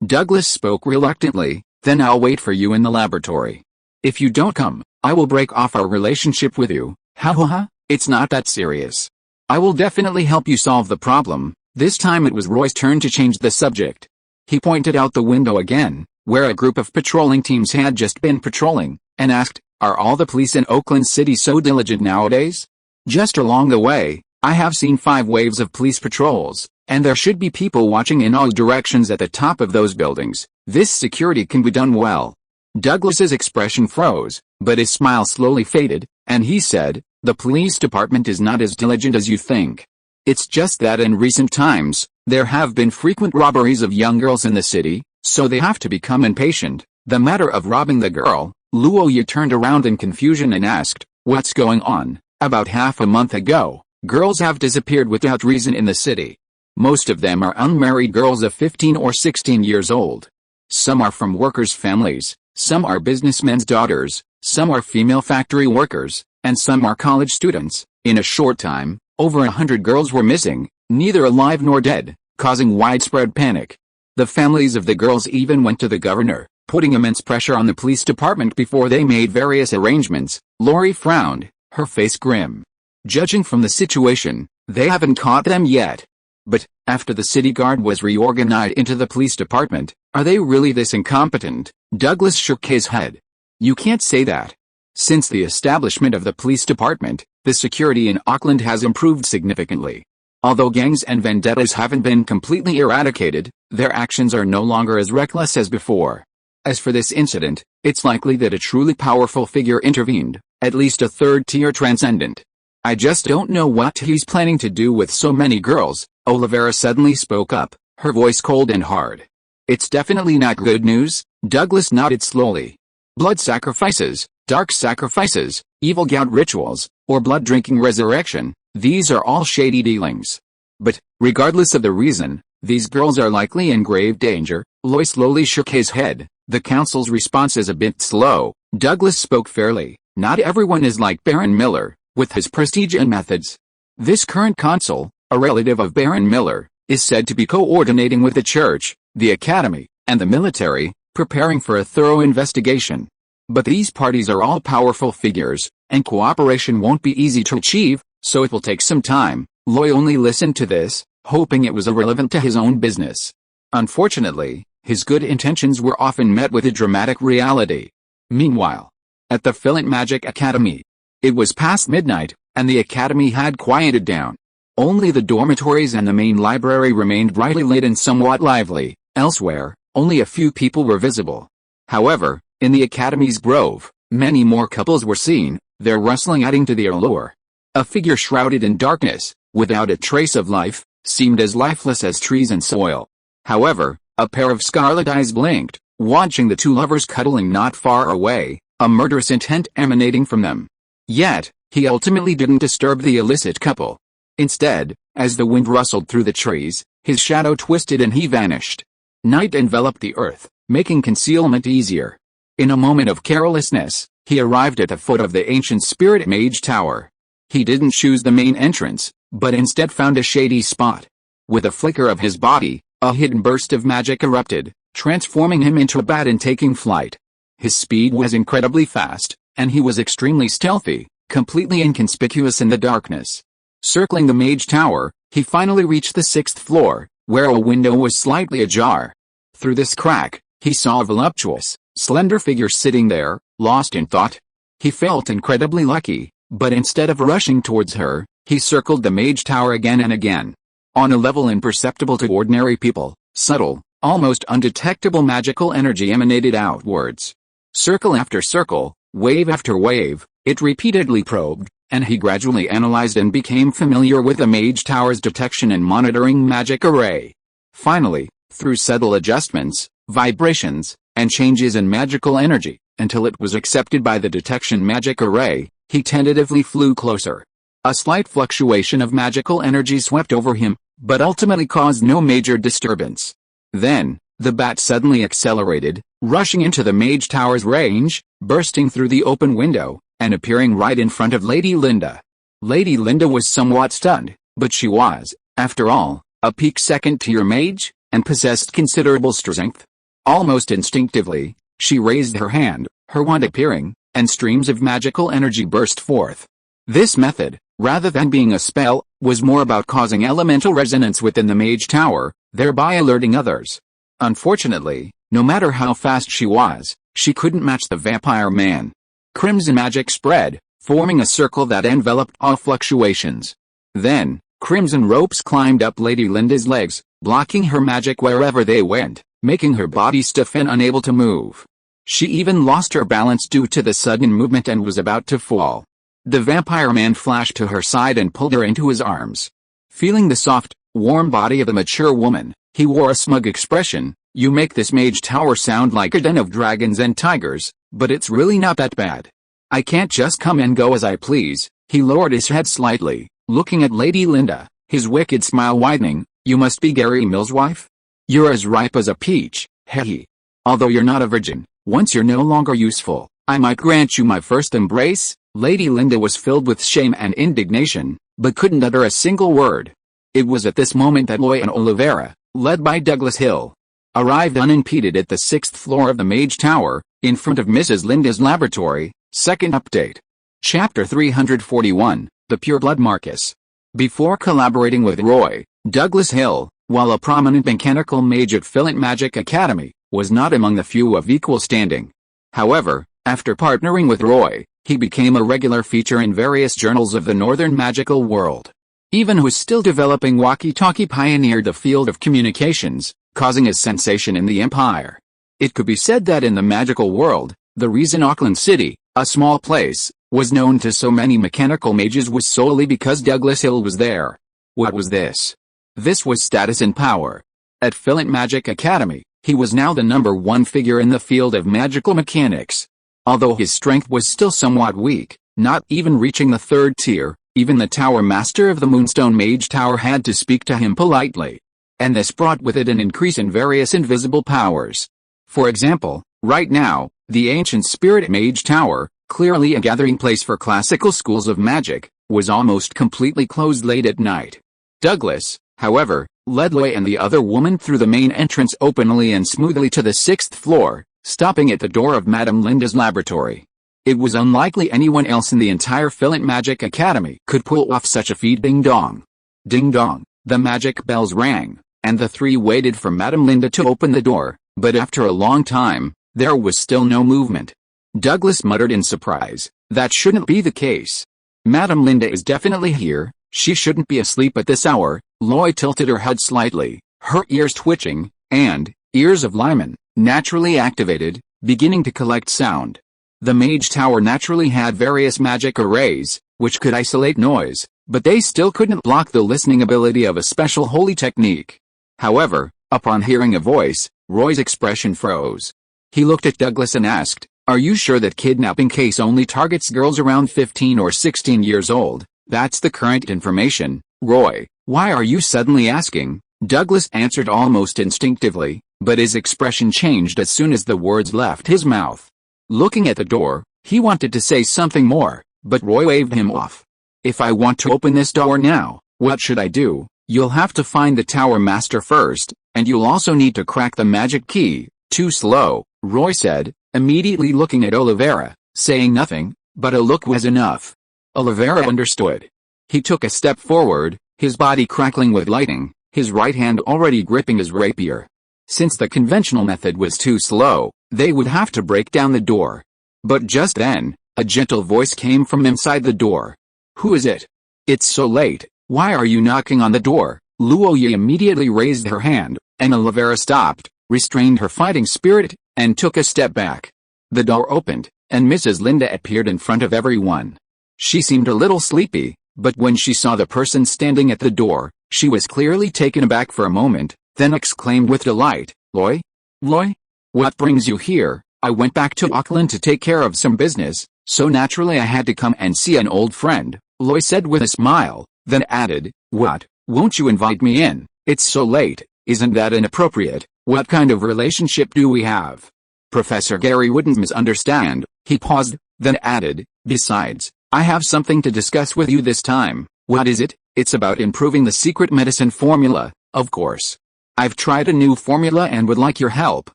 Douglas spoke reluctantly, then I'll wait for you in the laboratory. If you don't come, I will break off our relationship with you. Ha, it's not that serious. I will definitely help you solve the problem. This time it was Roy's turn to change the subject. He pointed out the window again, where a group of patrolling teams had just been patrolling, and asked, are all the police in Auckland City so diligent nowadays? Just along the way, I have seen 5 waves of police patrols, and there should be people watching in all directions at the top of those buildings. This security can be done well. Douglas's expression froze, but his smile slowly faded, and he said, the police department is not as diligent as you think. It's just that in recent times, there have been frequent robberies of young girls in the city, so they have to become impatient. The matter of robbing the girl, Luoya turned around in confusion and asked, what's going on? About half a month ago, girls have disappeared without reason in the city. Most of them are unmarried girls of 15 or 16 years old. Some are from workers' families, some are businessmen's daughters, some are female factory workers, and some are college students. In a short time, over 100 girls were missing, neither alive nor dead, causing widespread panic. The families of the girls even went to the governor, putting immense pressure on the police department before they made various arrangements. Lori frowned, her face grim. Judging from the situation, they haven't caught them yet. But, after the city guard was reorganized into the police department, are they really this incompetent? Douglas shook his head. You can't say that. Since the establishment of the police department, the security in Auckland has improved significantly. Although gangs and vendettas haven't been completely eradicated, their actions are no longer as reckless as before. As for this incident, it's likely that a truly powerful figure intervened, at least a third-tier transcendent. I just don't know what he's planning to do with so many girls, Oliveira suddenly spoke up, her voice cold and hard. It's definitely not good news, Douglas nodded slowly. Blood sacrifices, dark sacrifices, evil gout rituals, or blood-drinking resurrection, these are all shady dealings. But, regardless of the reason, these girls are likely in grave danger. Loy slowly shook his head. The council's response is a bit slow. Douglas spoke fairly. Not everyone is like Baron Miller, with his prestige and methods. This current consul, a relative of Baron Miller, is said to be coordinating with the church, the academy, and the military, preparing for a thorough investigation. But these parties are all powerful figures, and cooperation won't be easy to achieve, so it will take some time. Loy only listened to this, hoping it was irrelevant to his own business. Unfortunately, his good intentions were often met with a dramatic reality. Meanwhile, at the Fillet Magic Academy, it was past midnight, and the academy had quieted down. Only the dormitories and the main library remained brightly lit and somewhat lively. Elsewhere, only a few people were visible. However, in the academy's grove, many more couples were seen, their rustling adding to the allure. A figure shrouded in darkness, without a trace of life, seemed as lifeless as trees and soil. However, a pair of scarlet eyes blinked, watching the two lovers cuddling not far away, a murderous intent emanating from them. Yet, he ultimately didn't disturb the illicit couple. Instead, as the wind rustled through the trees, his shadow twisted and he vanished. Night enveloped the earth, making concealment easier. In a moment of carelessness, he arrived at the foot of the ancient spirit mage tower. He didn't choose the main entrance, but instead found a shady spot. With a flicker of his body, a hidden burst of magic erupted, transforming him into a bat and taking flight. His speed was incredibly fast, and he was extremely stealthy, completely inconspicuous in the darkness. Circling the mage tower, he finally reached the 6th floor, where a window was slightly ajar. Through this crack, he saw a voluptuous, slender figure sitting there, lost in thought. He felt incredibly lucky, but instead of rushing towards her, he circled the mage tower again and again. On a level imperceptible to ordinary people, subtle, almost undetectable magical energy emanated outwards. Circle after circle, wave after wave, it repeatedly probed, and he gradually analyzed and became familiar with the mage tower's detection and monitoring magic array. Finally, through subtle adjustments, vibrations, and changes in magical energy, until it was accepted by the detection magic array, he tentatively flew closer. A slight fluctuation of magical energy swept over him, but ultimately caused no major disturbance. Then, the bat suddenly accelerated, rushing into the mage tower's range, bursting through the open window, and appearing right in front of Lady Linda. Lady Linda was somewhat stunned, but she was, after all, a peak second-tier mage, and possessed considerable strength. Almost instinctively, she raised her hand, her wand appearing, and streams of magical energy burst forth. This method, rather than being a spell, was more about causing elemental resonance within the mage tower, thereby alerting others. Unfortunately, no matter how fast she was, she couldn't match the vampire man. Crimson magic spread, forming a circle that enveloped all fluctuations. Then, crimson ropes climbed up Lady Linda's legs, blocking her magic wherever they went, making her body stiff and unable to move. She even lost her balance due to the sudden movement and was about to fall. The vampire man flashed to her side and pulled her into his arms. Feeling the soft, warm body of the mature woman, he wore a smug expression. "You make this mage tower sound like a den of dragons and tigers, but it's really not that bad. I can't just come and go as I please." He lowered his head slightly, looking at Lady Linda, his wicked smile widening. "You must be Gary Mill's wife? You're as ripe as a peach, heh. Although you're not a virgin, once you're no longer useful, I might grant you my first embrace." Lady Linda was filled with shame and indignation, but couldn't utter a single word. It was at this moment that Loy and Oliveira, led by Douglas Hill, arrived unimpeded at the 6th floor of the mage tower, in front of Mrs. Linda's laboratory. Second update. Chapter 341, The Pureblood Marcus. Before collaborating with Roy, Douglas Hill, while a prominent mechanical mage at Fillet Magic Academy, was not among the few of equal standing. However, after partnering with Roy, he became a regular feature in various journals of the northern magical world. even who was still developing walkie-talkie, pioneered the field of communications, causing a sensation in the empire. It could be said that in the magical world, the reason Auckland City, a small place, was known to so many mechanical mages was solely because Douglas Hill was there. What was this? This was status and power. At Philint Magic Academy, he was now the #1 figure in the field of magical mechanics. Although his strength was still somewhat weak, not even reaching the 3rd tier, even the Tower Master of the Moonstone Mage Tower had to speak to him politely. And this brought with it an increase in various invisible powers. For example, right now, the ancient Spirit Mage Tower, clearly a gathering place for classical schools of magic, was almost completely closed late at night. Douglas, however, led Loy and the other woman through the main entrance openly and smoothly to the 6th floor, stopping at the door of Madame Linda's laboratory. It was unlikely anyone else in the entire Philint Magic Academy could pull off such a feat. Ding dong. Ding dong, the magic bells rang, and the three waited for Madame Linda to open the door, but after a long time, there was still no movement. Douglas muttered in surprise, "That shouldn't be the case. Madame Linda is definitely here, she shouldn't be asleep at this hour." Loy tilted her head slightly, her ears twitching, and, ears of Lyman, naturally activated, beginning to collect sound. The Mage Tower naturally had various magic arrays, which could isolate noise, but they still couldn't block the listening ability of a special holy technique. However, upon hearing a voice, Roy's expression froze. He looked at Douglas and asked, "Are you sure that kidnapping case only targets girls around 15 or 16 years old? That's the current information, Roy. Why are you suddenly asking?" Douglas answered almost instinctively, but his expression changed as soon as the words left his mouth. Looking at the door, he wanted to say something more, but Roy waved him off. "If I want to open this door now, what should I do?" "You'll have to find the Tower Master first, and you'll also need to crack the magic key." "Too slow," Roy said, immediately looking at Olivera, saying nothing, but a look was enough. Olivera understood. He took a step forward, his body crackling with lightning, his right hand already gripping his rapier. Since the conventional method was too slow, they would have to break down the door. But just then, a gentle voice came from inside the door. "Who is it? It's so late, why are you knocking on the door?" Luoyi immediately raised her hand, and Olivera stopped, restrained her fighting spirit, and took a step back. The door opened, and Mrs. Linda appeared in front of everyone. She seemed a little sleepy, but when she saw the person standing at the door, she was clearly taken aback for a moment, then exclaimed with delight, "Loy? Loy? What brings you here?" "I went back to Auckland to take care of some business, so naturally I had to come and see an old friend," Loy said with a smile, then added, "What, won't you invite me in? It's so late, isn't that inappropriate? What kind of relationship do we have?" Professor Gary wouldn't misunderstand. He paused, then added, "Besides, I have something to discuss with you this time." "What is it?" "It's about improving the secret medicine formula, of course. I've tried a new formula and would like your help."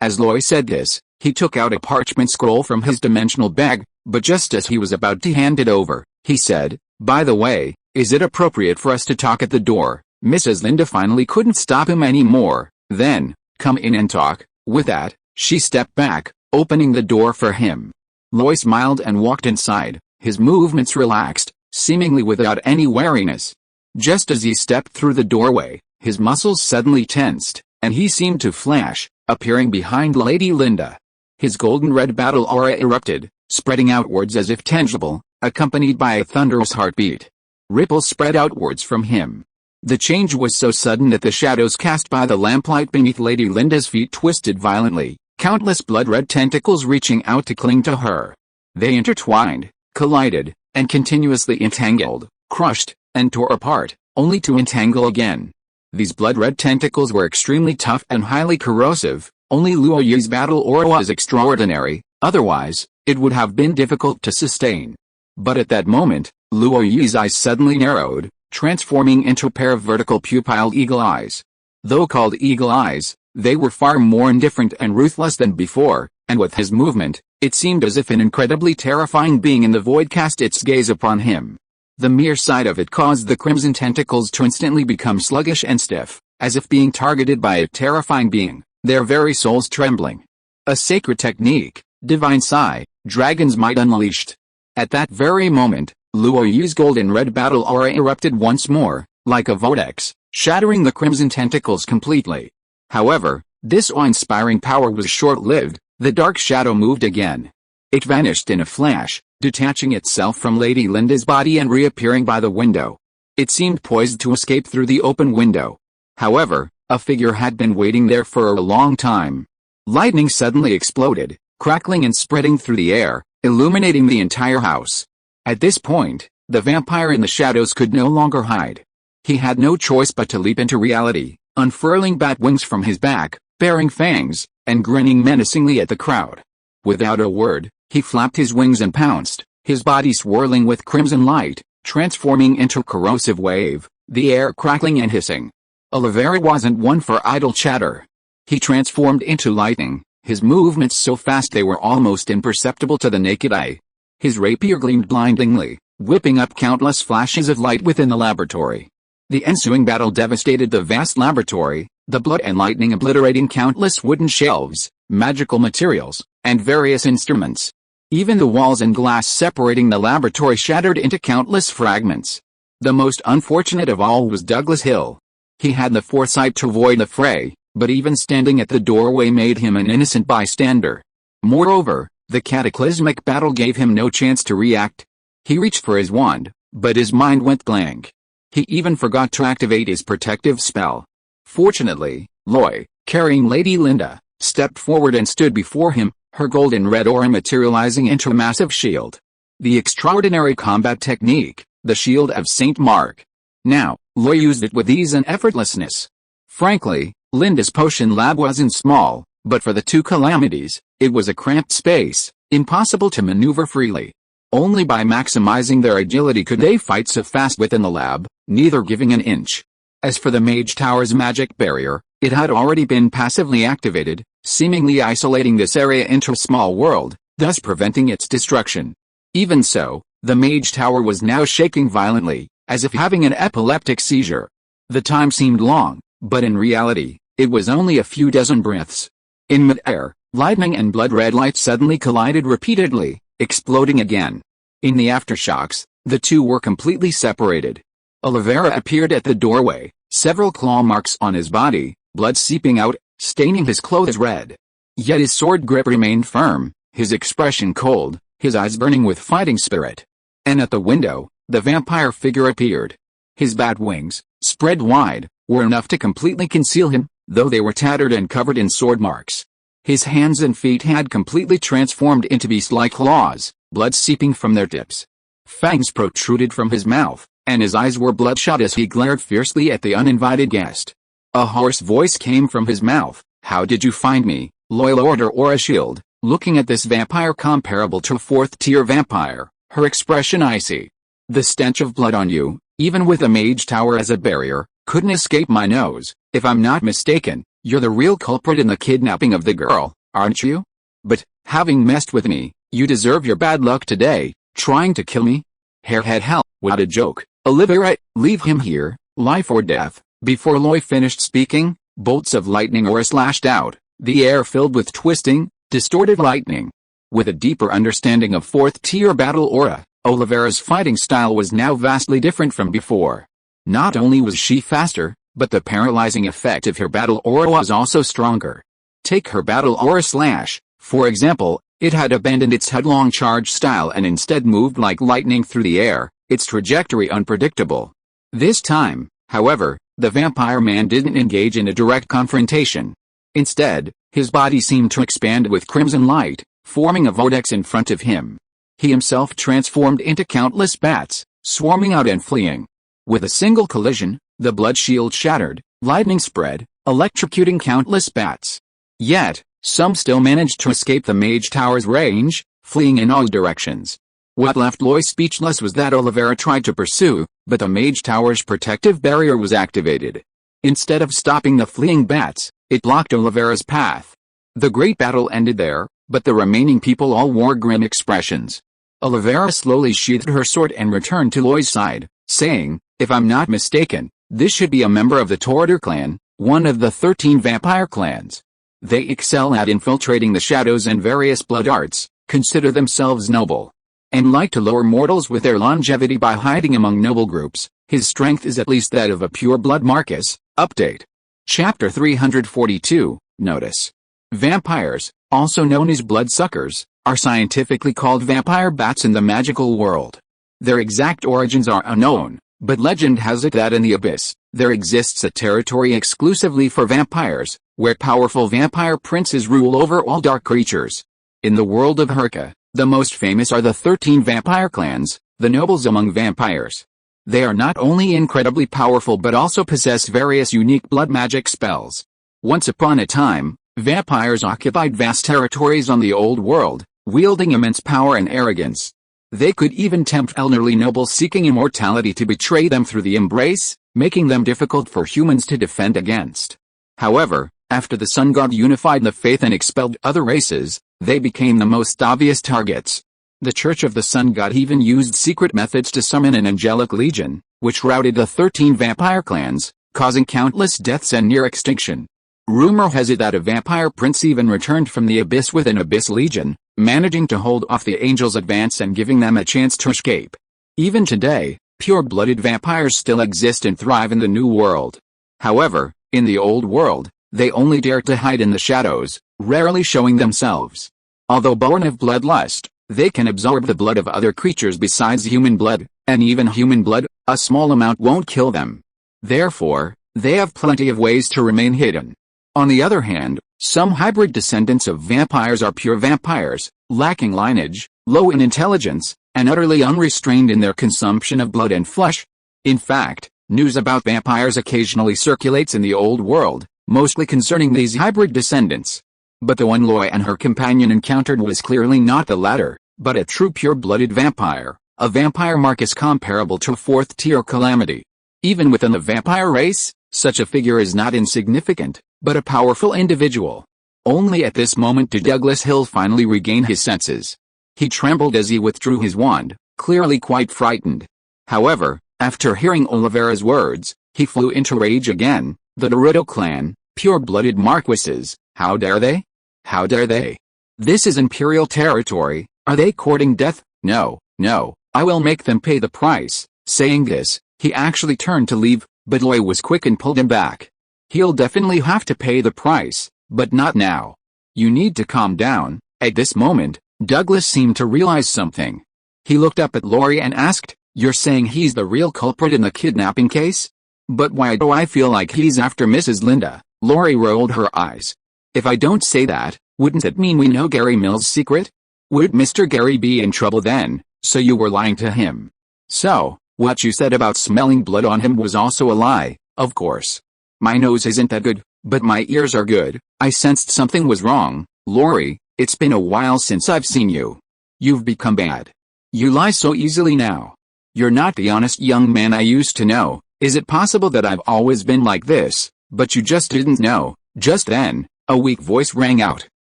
As Loy said this, he took out a parchment scroll from his dimensional bag, but just as he was about to hand it over, he said, "By the way, is it appropriate for us to talk at the door?" Mrs. Linda finally couldn't stop him anymore. "Then, come in and talk." With that, she stepped back, opening the door for him. Loy smiled and walked inside, his movements relaxed, seemingly without any wariness. Just as he stepped through the doorway, his muscles suddenly tensed, and he seemed to flash, appearing behind Lady Linda. His golden red battle aura erupted, spreading outwards as if tangible, accompanied by a thunderous heartbeat. Ripples spread outwards from him. The change was so sudden that the shadows cast by the lamplight beneath Lady Linda's feet twisted violently, countless blood-red tentacles reaching out to cling to her. They intertwined, collided, and continuously entangled, crushed, and tore apart, only to entangle again. These blood-red tentacles were extremely tough and highly corrosive. Only Luoyi's battle aura was extraordinary, otherwise, it would have been difficult to sustain. But at that moment, Luoyi's eyes suddenly narrowed, transforming into a pair of vertical pupile eagle eyes. Though called eagle eyes, they were far more indifferent and ruthless than before, and with his movement, it seemed as if an incredibly terrifying being in the void cast its gaze upon him. The mere sight of it caused the crimson tentacles to instantly become sluggish and stiff, as if being targeted by a terrifying being, their very souls trembling. A sacred technique, divine Psi, dragon's might unleashed. At that very moment, Luoyi's golden red battle aura erupted once more, like a vortex, shattering the crimson tentacles completely. However, this awe-inspiring power was short-lived. The dark shadow moved again. It vanished in a flash, detaching itself from Lady Linda's body and reappearing by the window. It seemed poised to escape through the open window. However, a figure had been waiting there for a long time. Lightning suddenly exploded, crackling and spreading through the air, illuminating the entire house. At this point, the vampire in the shadows could no longer hide. He had no choice but to leap into reality, unfurling bat wings from his back, baring fangs, and grinning menacingly at the crowd. Without a word, he flapped his wings and pounced, his body swirling with crimson light, transforming into a corrosive wave, the air crackling and hissing. Oliveira wasn't one for idle chatter. He transformed into lightning, his movements so fast they were almost imperceptible to the naked eye. His rapier gleamed blindingly, whipping up countless flashes of light within the laboratory. The ensuing battle devastated the vast laboratory, the blood and lightning obliterating countless wooden shelves, magical materials, and various instruments. Even the walls and glass separating the laboratory shattered into countless fragments. The most unfortunate of all was Douglas Hill. He had the foresight to avoid the fray, but even standing at the doorway made him an innocent bystander. Moreover, the cataclysmic battle gave him no chance to react. He reached for his wand, but his mind went blank. He even forgot to activate his protective spell. Fortunately, Loy, carrying Lady Linda, stepped forward and stood before him, her golden red aura materializing into a massive shield. The extraordinary combat technique, the Shield of St. Mark. Now, Loy used it with ease and effortlessness. Frankly, Linda's potion lab wasn't small, but for the two calamities, it was a cramped space, impossible to maneuver freely. Only by maximizing their agility could they fight so fast within the lab, neither giving an inch. As for the Mage Tower's magic barrier, it had already been passively activated, seemingly isolating this area into a small world, thus preventing its destruction. Even so, the Mage Tower was now shaking violently, as if having an epileptic seizure. The time seemed long, but in reality, it was only a few dozen breaths. In mid-air, lightning and blood-red light suddenly collided repeatedly, exploding again. In the aftershocks, the two were completely separated. Oliveira appeared at the doorway, several claw marks on his body, blood seeping out, staining his clothes red. Yet his sword grip remained firm, his expression cold, his eyes burning with fighting spirit. And at the window, the vampire figure appeared. His bat wings, spread wide, were enough to completely conceal him, though they were tattered and covered in sword marks. His hands and feet had completely transformed into beast-like claws, blood seeping from their tips. Fangs protruded from his mouth, and his eyes were bloodshot as he glared fiercely at the uninvited guest. A hoarse voice came from his mouth. "How did you find me, loyal order or a shield?" Looking at this vampire comparable to a fourth-tier vampire, her expression icy. "The stench of blood on you, even with a Mage Tower as a barrier, couldn't escape my nose. If I'm not mistaken, you're the real culprit in the kidnapping of the girl, aren't you? But, having messed with me, you deserve your bad luck today, trying to kill me? Hairhead hell, what a joke. Oliveira, leave him here, life or death." Before Loy finished speaking, bolts of lightning aura slashed out, the air filled with twisting, distorted lightning. With a deeper understanding of fourth-tier battle aura, Oliveira's fighting style was now vastly different from before. Not only was she faster, but the paralyzing effect of her battle aura was also stronger. Take her battle aura slash, for example. It had abandoned its headlong charge style and instead moved like lightning through the air, its trajectory unpredictable. This time, however, the vampire man didn't engage in a direct confrontation. Instead, his body seemed to expand with crimson light, forming a vortex in front of him. He himself transformed into countless bats, swarming out and fleeing. With a single collision, the blood shield shattered, lightning spread, electrocuting countless bats. Yet, some still managed to escape the Mage Tower's range, fleeing in all directions. What left Loy speechless was that Oliveira tried to pursue, but the Mage Tower's protective barrier was activated. Instead of stopping the fleeing bats, it blocked Oliveira's path. The great battle ended there, but the remaining people all wore grim expressions. Oliveira slowly sheathed her sword and returned to Loy's side, saying, "If I'm not mistaken, this should be a member of the Tortor clan, one of the 13 vampire clans. They excel at infiltrating the shadows and various blood arts, consider themselves noble, and like to lure mortals with their longevity by hiding among noble groups. His strength is at least that of a pure-blood Marcus. Update. Chapter 342, Notice. Vampires, also known as bloodsuckers, are scientifically called vampire bats in the magical world. Their exact origins are unknown, but legend has it that in the abyss, there exists a territory exclusively for vampires, where powerful vampire princes rule over all dark creatures. In the world of Herka, the most famous are the 13 vampire clans, the nobles among vampires. They are not only incredibly powerful but also possess various unique blood magic spells. Once upon a time, vampires occupied vast territories on the old world, wielding immense power and arrogance. They could even tempt elderly nobles seeking immortality to betray them through the embrace, making them difficult for humans to defend against. However, after the sun god unified the faith and expelled other races, they became the most obvious targets. The Church of the Sun God even used secret methods to summon an angelic legion, which routed the 13 vampire clans, causing countless deaths and near extinction. Rumor has it that a vampire prince even returned from the abyss with an abyss legion, managing to hold off the angels' advance and giving them a chance to escape. Even today, pure-blooded vampires still exist and thrive in the new world. However, in the old world, they only dare to hide in the shadows, rarely showing themselves. Although born of bloodlust, they can absorb the blood of other creatures besides human blood, and even human blood, a small amount won't kill them. Therefore, they have plenty of ways to remain hidden. On the other hand, some hybrid descendants of vampires are pure vampires, lacking lineage, low in intelligence, and utterly unrestrained in their consumption of blood and flesh. In fact, news about vampires occasionally circulates in the old world, mostly concerning these hybrid descendants. But the one Loy and her companion encountered was clearly not the latter, but a true pure-blooded vampire, a vampire Marcus comparable to a fourth-tier calamity. Even within the vampire race, such a figure is not insignificant, but a powerful individual. Only at this moment did Douglas Hill finally regain his senses. He trembled as he withdrew his wand, clearly quite frightened. However, after hearing Oliveira's words, he flew into rage again. The Dorito clan, pure-blooded marquises, how dare they? How dare they? This is imperial territory. Are they courting death? No, no, I will make them pay the price. Saying this, he actually turned to leave, but Loy was quick and pulled him back. He'll definitely have to pay the price, but not now. You need to calm down. At this moment, Douglas seemed to realize something. He looked up at Laurie and asked, "You're saying he's the real culprit in the kidnapping case? But why do I feel like he's after Mrs. Linda?" Laurie rolled her eyes. "If I don't say that, wouldn't it mean we know Gary Mills' secret? Would Mr. Gary be in trouble then? So you were lying to him. So, what you said about smelling blood on him was also a lie, of course. My nose isn't that good, but my ears are good. I sensed something was wrong. Laurie, it's been a while since I've seen you. You've become bad. You lie so easily now. You're not the honest young man I used to know. Is it possible that I've always been like this, but you just didn't know?" Just then, a weak voice rang out.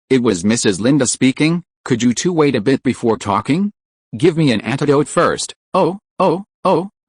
It was Mrs. Linda speaking. "Could you two wait a bit before talking? Give me an antidote first." Oh,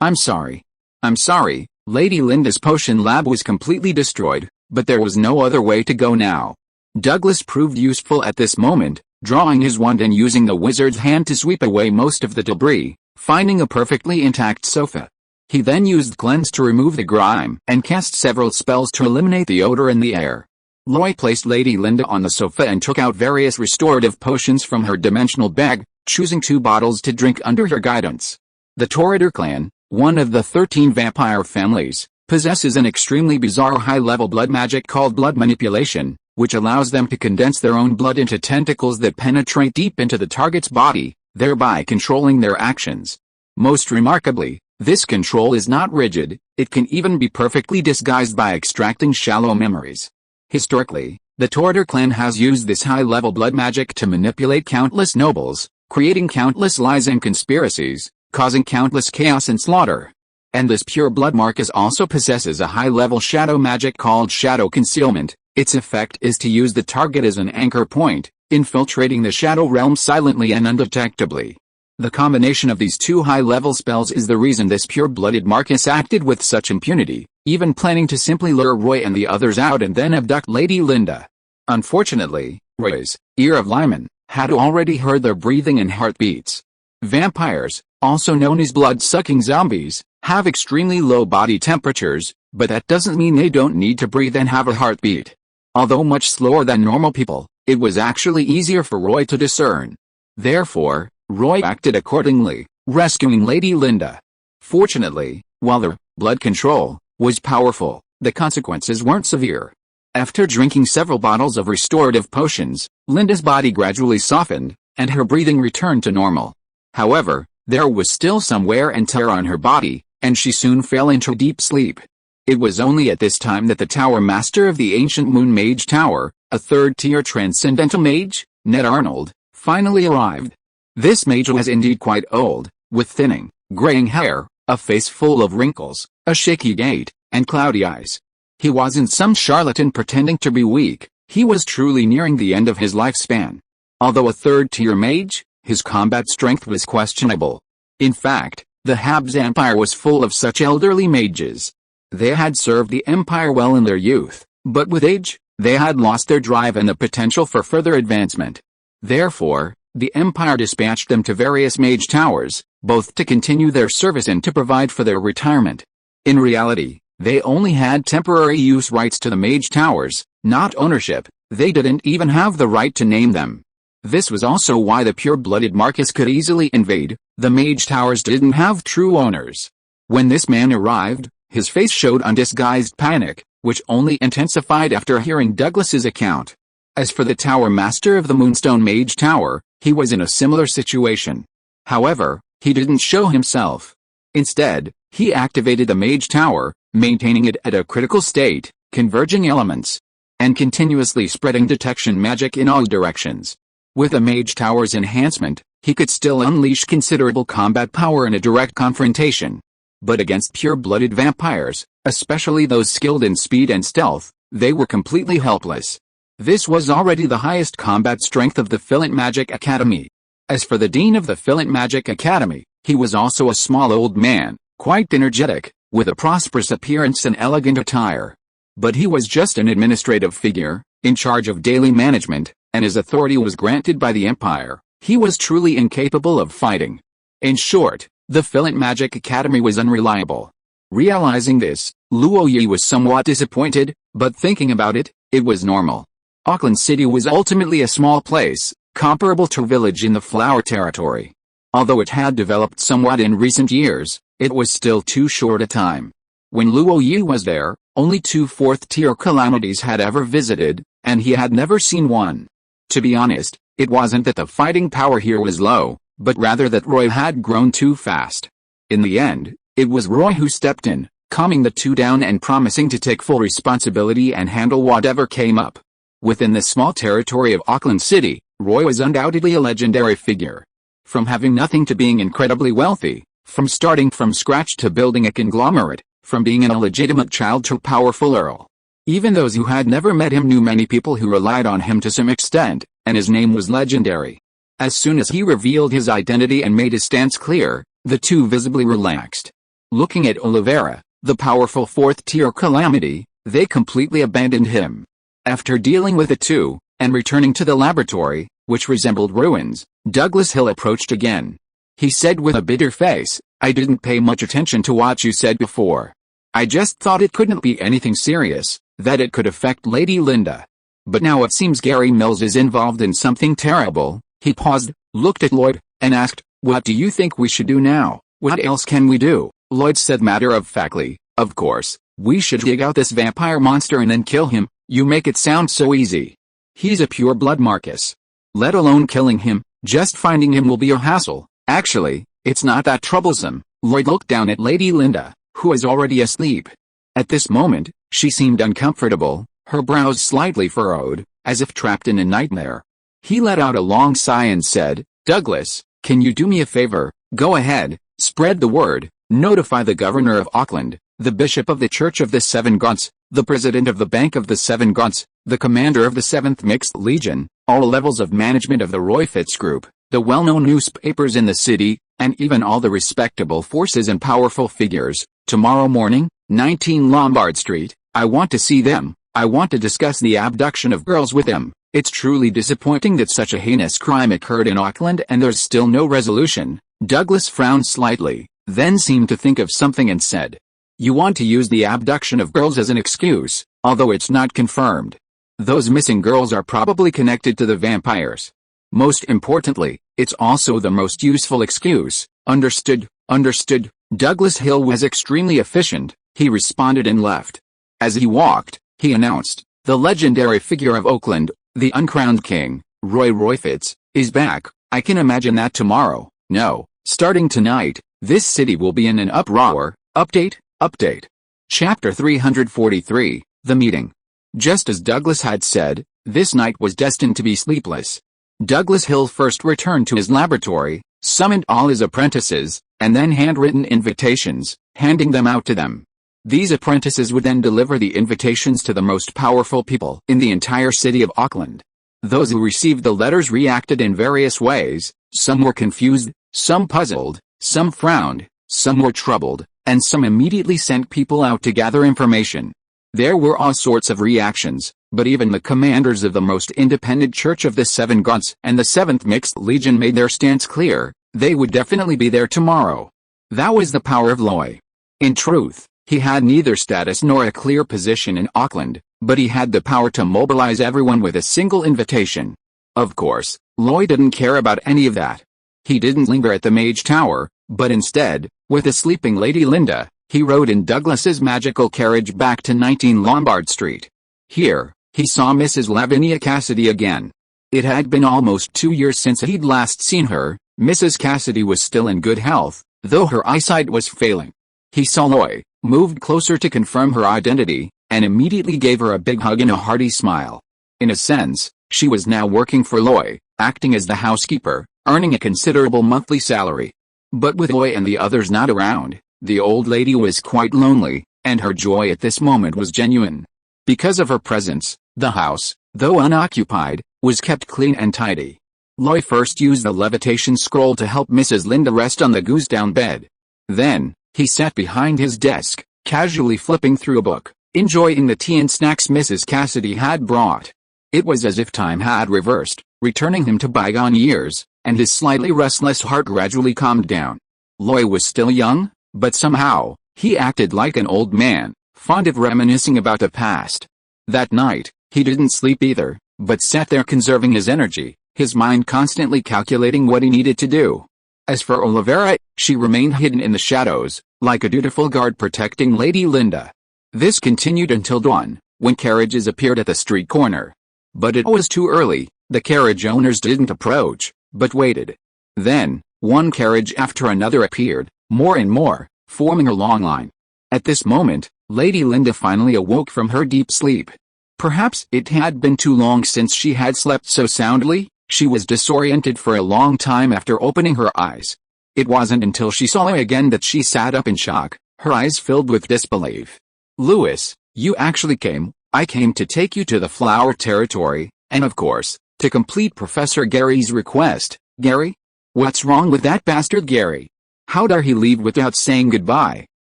I'm sorry. I'm sorry. Lady Linda's potion lab was completely destroyed, but there was no other way to go now. Douglas proved useful at this moment, drawing his wand and using the wizard's hand to sweep away most of the debris, finding a perfectly intact sofa. He then used cleanse to remove the grime and cast several spells to eliminate the odor in the air. Loy placed Lady Linda on the sofa and took out various restorative potions from her dimensional bag, choosing 2 bottles to drink under her guidance. The Torridor clan, one of the 13 vampire families, possesses an extremely bizarre high-level blood magic called blood manipulation, which allows them to condense their own blood into tentacles that penetrate deep into the target's body, thereby controlling their actions. Most remarkably, this control is not rigid, it can even be perfectly disguised by extracting shallow memories. Historically, the Torridor clan has used this high-level blood magic to manipulate countless nobles, creating countless lies and conspiracies, causing countless chaos and slaughter. And this pure blood Marcus also possesses a high-level shadow magic called shadow concealment. Its effect is to use the target as an anchor point, infiltrating the shadow realm silently and undetectably. The combination of these 2 high-level spells is the reason this pure-blooded Marcus acted with such impunity, even planning to simply lure Roy and the others out and then abduct Lady Linda. Unfortunately, Roy's ear of Lyman had already heard their breathing and heartbeats. Vampires, also known as blood-sucking zombies, have extremely low body temperatures, but that doesn't mean they don't need to breathe and have a heartbeat. Although much slower than normal people, it was actually easier for Roy to discern. Therefore, Roy acted accordingly, rescuing Lady Linda. Fortunately, while the blood control was powerful, the consequences weren't severe. After drinking several bottles of restorative potions, Linda's body gradually softened, and her breathing returned to normal. However, there was still some wear and tear on her body, and she soon fell into deep sleep. It was only at this time that the Tower Master of the ancient Moon Mage Tower, a third-tier transcendental mage, Ned Arnold, finally arrived. This mage was indeed quite old, with thinning, graying hair, a face full of wrinkles, a shaky gait, and cloudy eyes. He wasn't some charlatan pretending to be weak, he was truly nearing the end of his lifespan. Although a third-tier mage, his combat strength was questionable. In fact, the Habs Empire was full of such elderly mages. They had served the Empire well in their youth, but with age, they had lost their drive and the potential for further advancement. Therefore, the Empire dispatched them to various mage towers, both to continue their service and to provide for their retirement. In reality, they only had temporary use rights to the mage towers, not ownership. They didn't even have the right to name them. This was also why the pure-blooded Marcus could easily invade. The mage towers didn't have true owners. When this man arrived, his face showed undisguised panic, which only intensified after hearing Douglas's account. As for the Tower Master of the Moonstone Mage Tower, he was in a similar situation. However, he didn't show himself. Instead, he activated the Mage Tower, maintaining it at a critical state, converging elements, and continuously spreading detection magic in all directions. With the Mage Tower's enhancement, he could still unleash considerable combat power in a direct confrontation. But against pure-blooded vampires, especially those skilled in speed and stealth, they were completely helpless. This was already the highest combat strength of the Fillant Magic Academy. As for the Dean of the Fillant Magic Academy, he was also a small old man, quite energetic, with a prosperous appearance and elegant attire. But he was just an administrative figure, in charge of daily management, and his authority was granted by the Empire. He was truly incapable of fighting. In short, the Fillant Magic Academy was unreliable. Realizing this, Luo Yi was somewhat disappointed, but thinking about it, it was normal. Auckland City was ultimately a small place, comparable to a village in the Flower Territory. Although it had developed somewhat in recent years, it was still too short a time. When Luo Yi was there, only 2 fourth-tier calamities had ever visited, and he had never seen one. To be honest, it wasn't that the fighting power here was low, but rather that Roy had grown too fast. In the end, it was Roy who stepped in, calming the two down and promising to take full responsibility and handle whatever came up. Within the small territory of Auckland City, Roy was undoubtedly a legendary figure. From having nothing to being incredibly wealthy, from starting from scratch to building a conglomerate, from being an illegitimate child to a powerful earl. Even those who had never met him knew many people who relied on him to some extent, and his name was legendary. As soon as he revealed his identity and made his stance clear, the two visibly relaxed. Looking at Oliveira, the powerful fourth-tier calamity, they completely abandoned him. After dealing with the two, and returning to the laboratory, which resembled ruins, Douglas Hill approached again. He said with a bitter face, "I didn't pay much attention to what you said before. I just thought it couldn't be anything serious, that it could affect Lady Linda. But now it seems Gary Mills is involved in something terrible." He paused, looked at Lloyd, and asked, "What do you think we should do now?" "What else can we do?" Lloyd said matter-of-factly, "Of course, we should dig out this vampire monster and then kill him. You make it sound so easy. He's a pure-blood Marcus. Let alone killing him, just finding him will be a hassle. Actually, it's not that troublesome." Lloyd looked down at Lady Linda, who was already asleep. At this moment, she seemed uncomfortable, her brows slightly furrowed, as if trapped in a nightmare. He let out a long sigh and said, "Douglas, can you do me a favor? Go ahead, spread the word, notify the governor of Auckland, the bishop of the Church of the Seven Gods, the president of the Bank of the Seven Gods, the commander of the 7th Mixed Legion, all levels of management of the Roy Fitz Group, the well-known newspapers in the city, and even all the respectable forces and powerful figures. Tomorrow morning, 19 Lombard Street, I want to see them. I want to discuss the abduction of girls with them. It's truly disappointing that such a heinous crime occurred in Auckland and there's still no resolution." Douglas frowned slightly, then seemed to think of something and said, "You want to use the abduction of girls as an excuse, although it's not confirmed. Those missing girls are probably connected to the vampires. Most importantly, it's also the most useful excuse." "Understood, understood." Douglas Hill was extremely efficient. He responded and left. As he walked, he announced, "The legendary figure of Auckland, the uncrowned king, Roy Roy Fitz, is back. I can imagine that tomorrow, no, starting tonight, this city will be in an uproar." Update, update. Chapter 343, The Meeting. Just as Douglas had said, this night was destined to be sleepless. Douglas Hill first returned to his laboratory, summoned all his apprentices, and then handwritten invitations, handing them out to them. These apprentices would then deliver the invitations to the most powerful people in the entire city of Auckland. Those who received the letters reacted in various ways. Some were confused, some puzzled, some frowned, some were troubled, and some immediately sent people out to gather information. There were all sorts of reactions, but even the commanders of the most independent Church of the Seven Gods and the 7th Mixed Legion made their stance clear. They would definitely be there tomorrow. That was the power of Loy. In truth, he had neither status nor a clear position in Auckland, but he had the power to mobilize everyone with a single invitation. Of course, Loy didn't care about any of that. He didn't linger at the Mage Tower, but instead, with the sleeping Lady Linda, he rode in Douglas's magical carriage back to 19 Lombard Street. Here, he saw Mrs. Lavinia Cassidy again. It had been almost 2 years since he'd last seen her. Mrs. Cassidy was still in good health, though her eyesight was failing. He saw Loy, moved closer to confirm her identity, and immediately gave her a big hug and a hearty smile. In a sense, she was now working for Loy, acting as the housekeeper, earning a considerable monthly salary. But with Loy and the others not around, the old lady was quite lonely, and her joy at this moment was genuine. Because of her presence, the house, though unoccupied, was kept clean and tidy. Loy first used the levitation scroll to help Mrs. Linda rest on the goose-down bed. Then, he sat behind his desk, casually flipping through a book, enjoying the tea and snacks Mrs. Cassidy had brought. It was as if time had reversed, returning him to bygone years, and his slightly restless heart gradually calmed down. Loy was still young, but somehow, he acted like an old man, fond of reminiscing about the past. That night, he didn't sleep either, but sat there conserving his energy, his mind constantly calculating what he needed to do. As for Olivera, she remained hidden in the shadows, like a dutiful guard protecting Lady Linda. This continued until dawn, when carriages appeared at the street corner. But it was too early. The carriage owners didn't approach, but waited. Then, one carriage after another appeared, more and more, forming a long line. At this moment, Lady Linda finally awoke from her deep sleep. Perhaps it had been too long since she had slept so soundly. She was disoriented for a long time after opening her eyes. It wasn't until she saw Loy again that she sat up in shock, her eyes filled with disbelief. "Lewis, you actually came." "I came to take you to the Flower Territory, and of course, to complete Professor Gary's request." "Gary? What's wrong with that bastard Gary? How dare he leave without saying goodbye?"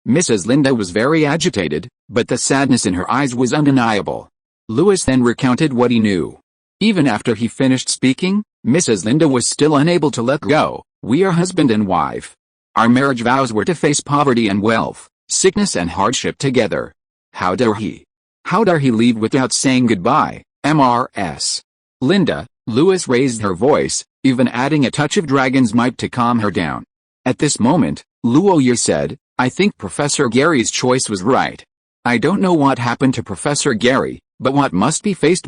Mrs. Linda was very agitated, but the sadness in her eyes was undeniable. Lewis then recounted what he knew. Even after he finished speaking, Mrs. Linda was still unable to let go. "We are husband and wife. Our marriage vows were to face poverty and wealth, sickness and hardship together. How dare he? How dare he leave without saying goodbye?" "Mrs. Linda," Lewis raised her voice, even adding a touch of dragon's might to calm her down. At this moment, Luoya said, "I think Professor Gary's choice was right. I don't know what happened to Professor Gary, but what must be faced,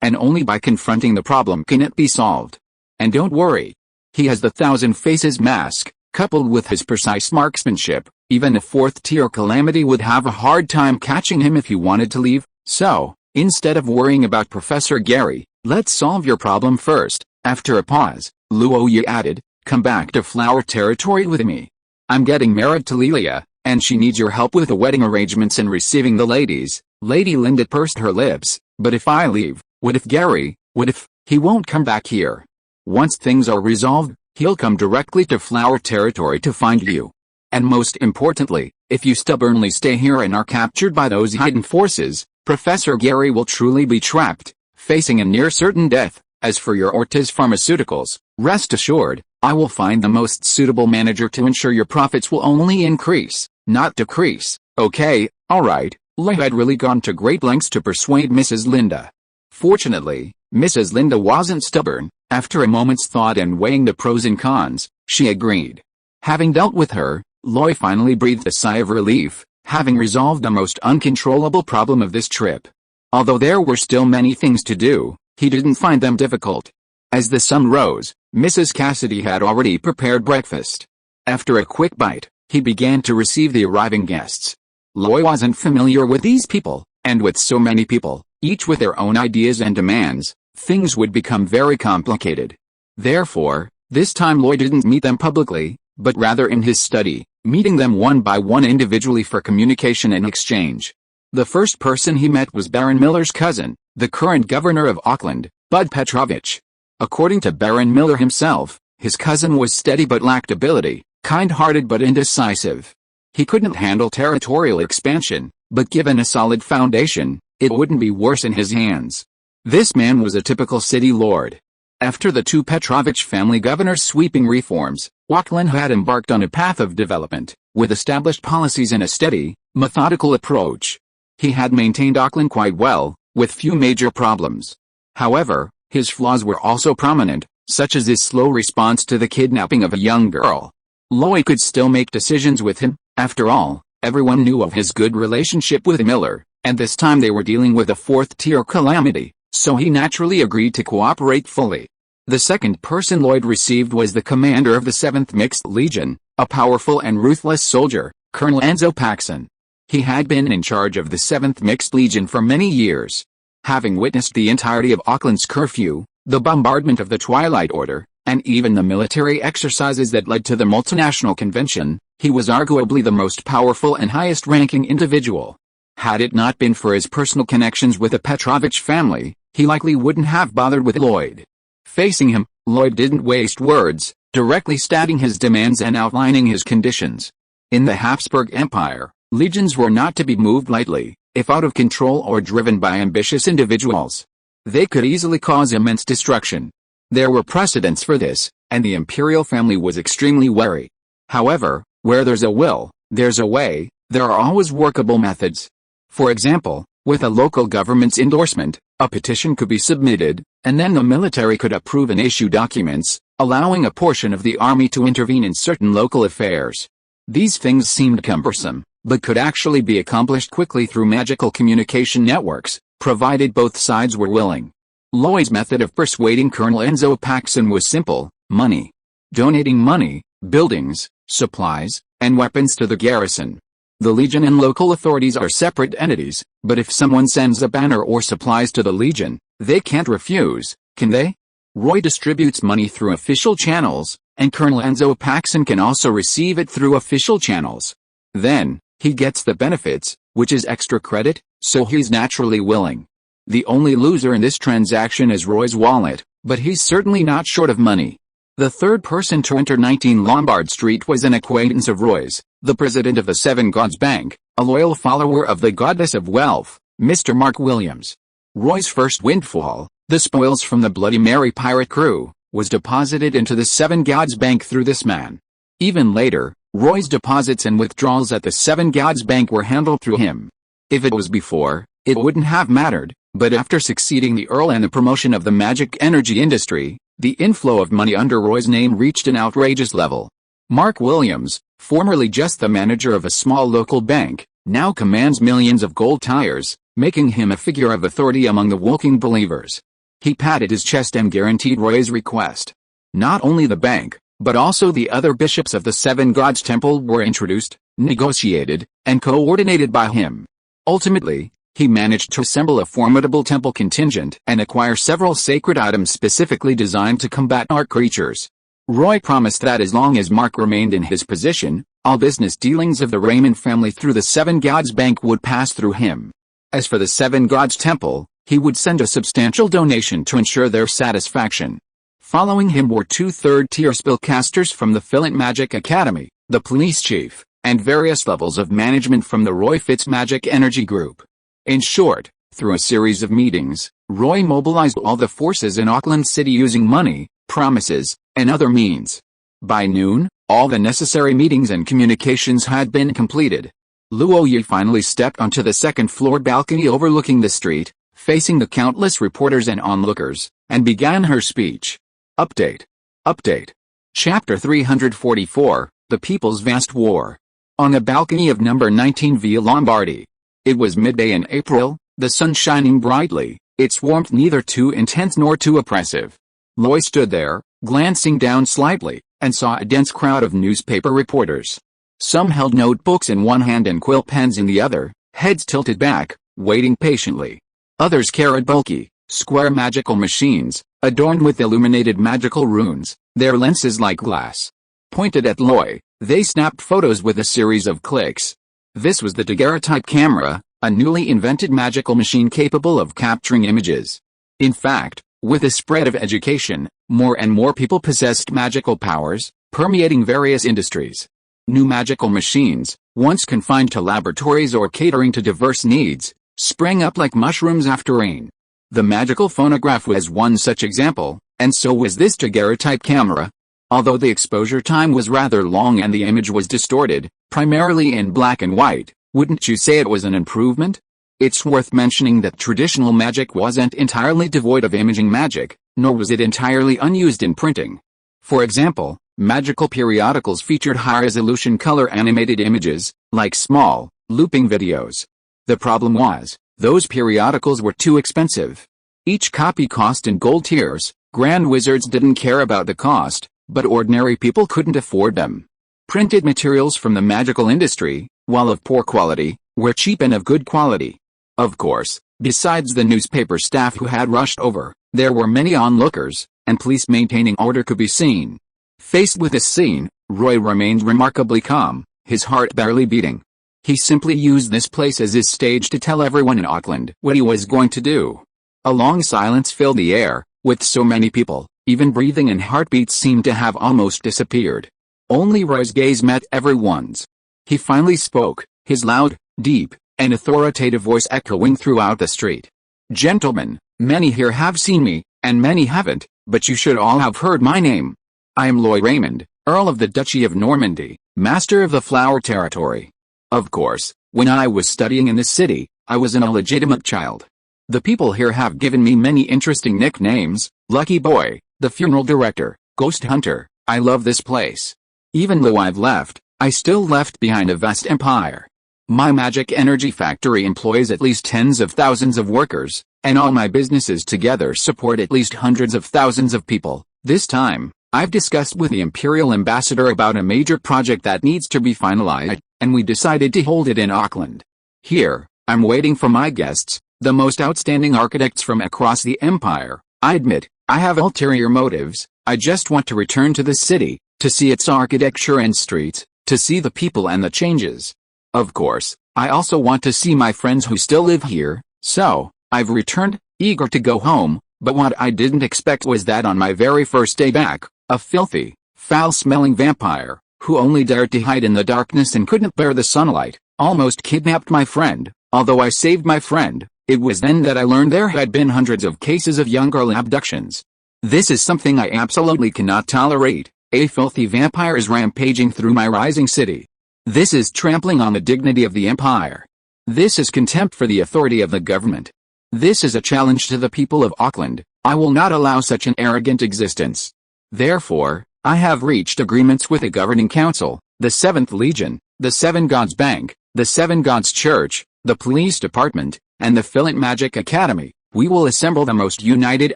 and only by confronting the problem can it be solved. And don't worry. He has the Thousand Faces mask, coupled with his precise marksmanship. Even a fourth-tier calamity would have a hard time catching him if he wanted to leave. So, instead of worrying about Professor Gary, let's solve your problem first." After a pause, Luoya added, "Come back to Flower Territory with me. I'm getting married to Lilia, and she needs your help with the wedding arrangements and receiving the ladies." Lady Linda pursed her lips. "But if I leave, what if Gary, what if, he won't come back here? Once things are resolved, he'll come directly to Flower Territory to find you. And most importantly, if you stubbornly stay here and are captured by those hidden forces, Professor Gary will truly be trapped, facing a near certain death. As for your Ortiz Pharmaceuticals, rest assured, I will find the most suitable manager to ensure your profits will only increase, not decrease. Okay, alright. Lloyd had really gone to great lengths to persuade Mrs. Linda. Fortunately, Mrs. Linda wasn't stubborn. After a moment's thought and weighing the pros and cons, she agreed. Having dealt with her, Lloyd finally breathed a sigh of relief, having resolved the most uncontrollable problem of this trip. Although there were still many things to do, he didn't find them difficult. As the sun rose, Mrs. Cassidy had already prepared breakfast. After a quick bite, he began to receive the arriving guests. Lloyd wasn't familiar with these people, and with so many people, each with their own ideas and demands, things would become very complicated. Therefore, this time Lloyd didn't meet them publicly, but rather in his study, meeting them one by one individually for communication and exchange. The first person he met was Baron Miller's cousin, the current governor of Auckland, Bud Petrovich. According to Baron Miller himself, his cousin was steady but lacked ability, kind-hearted but indecisive. He couldn't handle territorial expansion, but given a solid foundation, it wouldn't be worse in his hands. This man was a typical city lord. After the two Petrovich family governors' sweeping reforms, Auckland had embarked on a path of development, with established policies and a steady, methodical approach. He had maintained Auckland quite well, with few major problems. However, his flaws were also prominent, such as his slow response to the kidnapping of a young girl. Lloyd could still make decisions with him. After all, everyone knew of his good relationship with Miller, and this time they were dealing with a fourth-tier calamity, so he naturally agreed to cooperate fully. The second person Lloyd received was the commander of the 7th Mixed Legion, a powerful and ruthless soldier, Colonel Enzo Paxson. He had been in charge of the 7th Mixed Legion for many years. Having witnessed the entirety of Auckland's curfew, the bombardment of the Twilight Order, and even the military exercises that led to the multinational convention, he was arguably the most powerful and highest-ranking individual. Had it not been for his personal connections with the Petrovich family, he likely wouldn't have bothered with Lloyd. Facing him, Lloyd didn't waste words, directly stating his demands and outlining his conditions. In the Habsburg Empire, legions were not to be moved lightly, if out of control or driven by ambitious individuals. They could easily cause immense destruction. There were precedents for this, and the imperial family was extremely wary. However, where there's a will, there's a way. There are always workable methods. For example, with a local government's endorsement, a petition could be submitted, and then the military could approve and issue documents, allowing a portion of the army to intervene in certain local affairs. These things seemed cumbersome, but could actually be accomplished quickly through magical communication networks, provided both sides were willing. Lloyd's method of persuading Colonel Enzo Paxson was simple: money. Donating money, buildings, supplies, and weapons to the garrison. The Legion and local authorities are separate entities, but if someone sends a banner or supplies to the Legion, they can't refuse, can they? Roy distributes money through official channels, and Colonel Enzo Paxson can also receive it through official channels. Then, he gets the benefits, which is extra credit, so he's naturally willing. The only loser in this transaction is Roy's wallet, but he's certainly not short of money. The third person to enter 19 Lombard Street was an acquaintance of Roy's, the president of the Seven Gods Bank, a loyal follower of the goddess of wealth, Mr. Mark Williams. Roy's first windfall, the spoils from the Bloody Mary pirate crew, was deposited into the Seven Gods Bank through this man. Even later, Roy's deposits and withdrawals at the Seven Gods Bank were handled through him. If it was before, it wouldn't have mattered, but after succeeding the Earl and the promotion of the magic energy industry, the inflow of money under Roy's name reached an outrageous level. Mark Williams, formerly just the manager of a small local bank, now commands millions of gold tires, making him a figure of authority among the Woking believers. He patted his chest and guaranteed Roy's request. Not only the bank, but also the other bishops of the Seven Gods Temple were introduced, negotiated, and coordinated by him. Ultimately, he managed to assemble a formidable temple contingent and acquire several sacred items specifically designed to combat dark creatures. Roy promised that as long as Mark remained in his position, all business dealings of the Raymond family through the Seven Gods Bank would pass through him. As for the Seven Gods Temple, he would send a substantial donation to ensure their satisfaction. Following him were two third-tier spellcasters from the Philint Magic Academy, the police chief, and various levels of management from the Roy Fitz Magic Energy Group. In short, through a series of meetings, Roy mobilized all the forces in Auckland City using money, promises, and other means. By noon, all the necessary meetings and communications had been completed. Luoyi finally stepped onto the second-floor balcony overlooking the street, facing the countless reporters and onlookers, and began her speech. Update. Update. Chapter 344, The People's Vast War. On the balcony of number 19 Via Lombardi. It was midday in April, the sun shining brightly, its warmth neither too intense nor too oppressive. Loy stood there, glancing down slightly, and saw a dense crowd of newspaper reporters. Some held notebooks in one hand and quill pens in the other, heads tilted back, waiting patiently. Others carried bulky, square magical machines, adorned with illuminated magical runes, their lenses like glass. Pointed at Loy, they snapped photos with a series of clicks. This was the daguerreotype camera, a newly invented magical machine capable of capturing images. In fact, with the spread of education, more and more people possessed magical powers, permeating various industries. New magical machines, once confined to laboratories or catering to diverse needs, sprang up like mushrooms after rain. The magical phonograph was one such example, and so was this daguerreotype camera. Although the exposure time was rather long and the image was distorted, primarily in black and white, wouldn't you say it was an improvement? It's worth mentioning that traditional magic wasn't entirely devoid of imaging magic, nor was it entirely unused in printing. For example, magical periodicals featured high-resolution color animated images, like small, looping videos. The problem was, those periodicals were too expensive. Each copy cost in gold tiers. Grand wizards didn't care about the cost, but ordinary people couldn't afford them. Printed materials from the magical industry, while of poor quality, were cheap and of good quality. Of course, besides the newspaper staff who had rushed over, there were many onlookers, and police maintaining order could be seen. Faced with this scene, Roy remained remarkably calm, his heart barely beating. He simply used this place as his stage to tell everyone in Auckland what he was going to do. A long silence filled the air, with so many people, even breathing and heartbeats seemed to have almost disappeared. Only Roy's gaze met everyone's. He finally spoke, his loud, deep, and authoritative voice echoing throughout the street. Gentlemen, many here have seen me, and many haven't, but you should all have heard my name. I am Loy Raymond, Earl of the Duchy of Normandy, Master of the Flower Territory. Of course, when I was studying in this city, I was an illegitimate child. The people here have given me many interesting nicknames: Lucky Boy, the Funeral Director, Ghost Hunter. I love this place. Even though I've left, I still left behind a vast empire. My magic energy factory employs at least tens of thousands of workers, and all my businesses together support at least hundreds of thousands of people. This time, I've discussed with the Imperial Ambassador about a major project that needs to be finalized, and we decided to hold it in Auckland. Here, I'm waiting for my guests, the most outstanding architects from across the empire. I admit, I have ulterior motives. I just want to return to the city, to see its architecture and streets, to see the people and the changes. Of course, I also want to see my friends who still live here, so, I've returned, eager to go home, but what I didn't expect was that on my very first day back, a filthy, foul-smelling vampire, who only dared to hide in the darkness and couldn't bear the sunlight, almost kidnapped my friend. Although I saved my friend, it was then that I learned there had been hundreds of cases of young girl abductions. This is something I absolutely cannot tolerate. A filthy vampire is rampaging through my rising city. This is trampling on the dignity of the empire. This is contempt for the authority of the government. This is a challenge to the people of Auckland. I will not allow such an arrogant existence. Therefore, I have reached agreements with the governing council, the 7th Legion, the Seven Gods Bank, the Seven Gods Church, the police department, and the Fillet Magic Academy. We will assemble the most united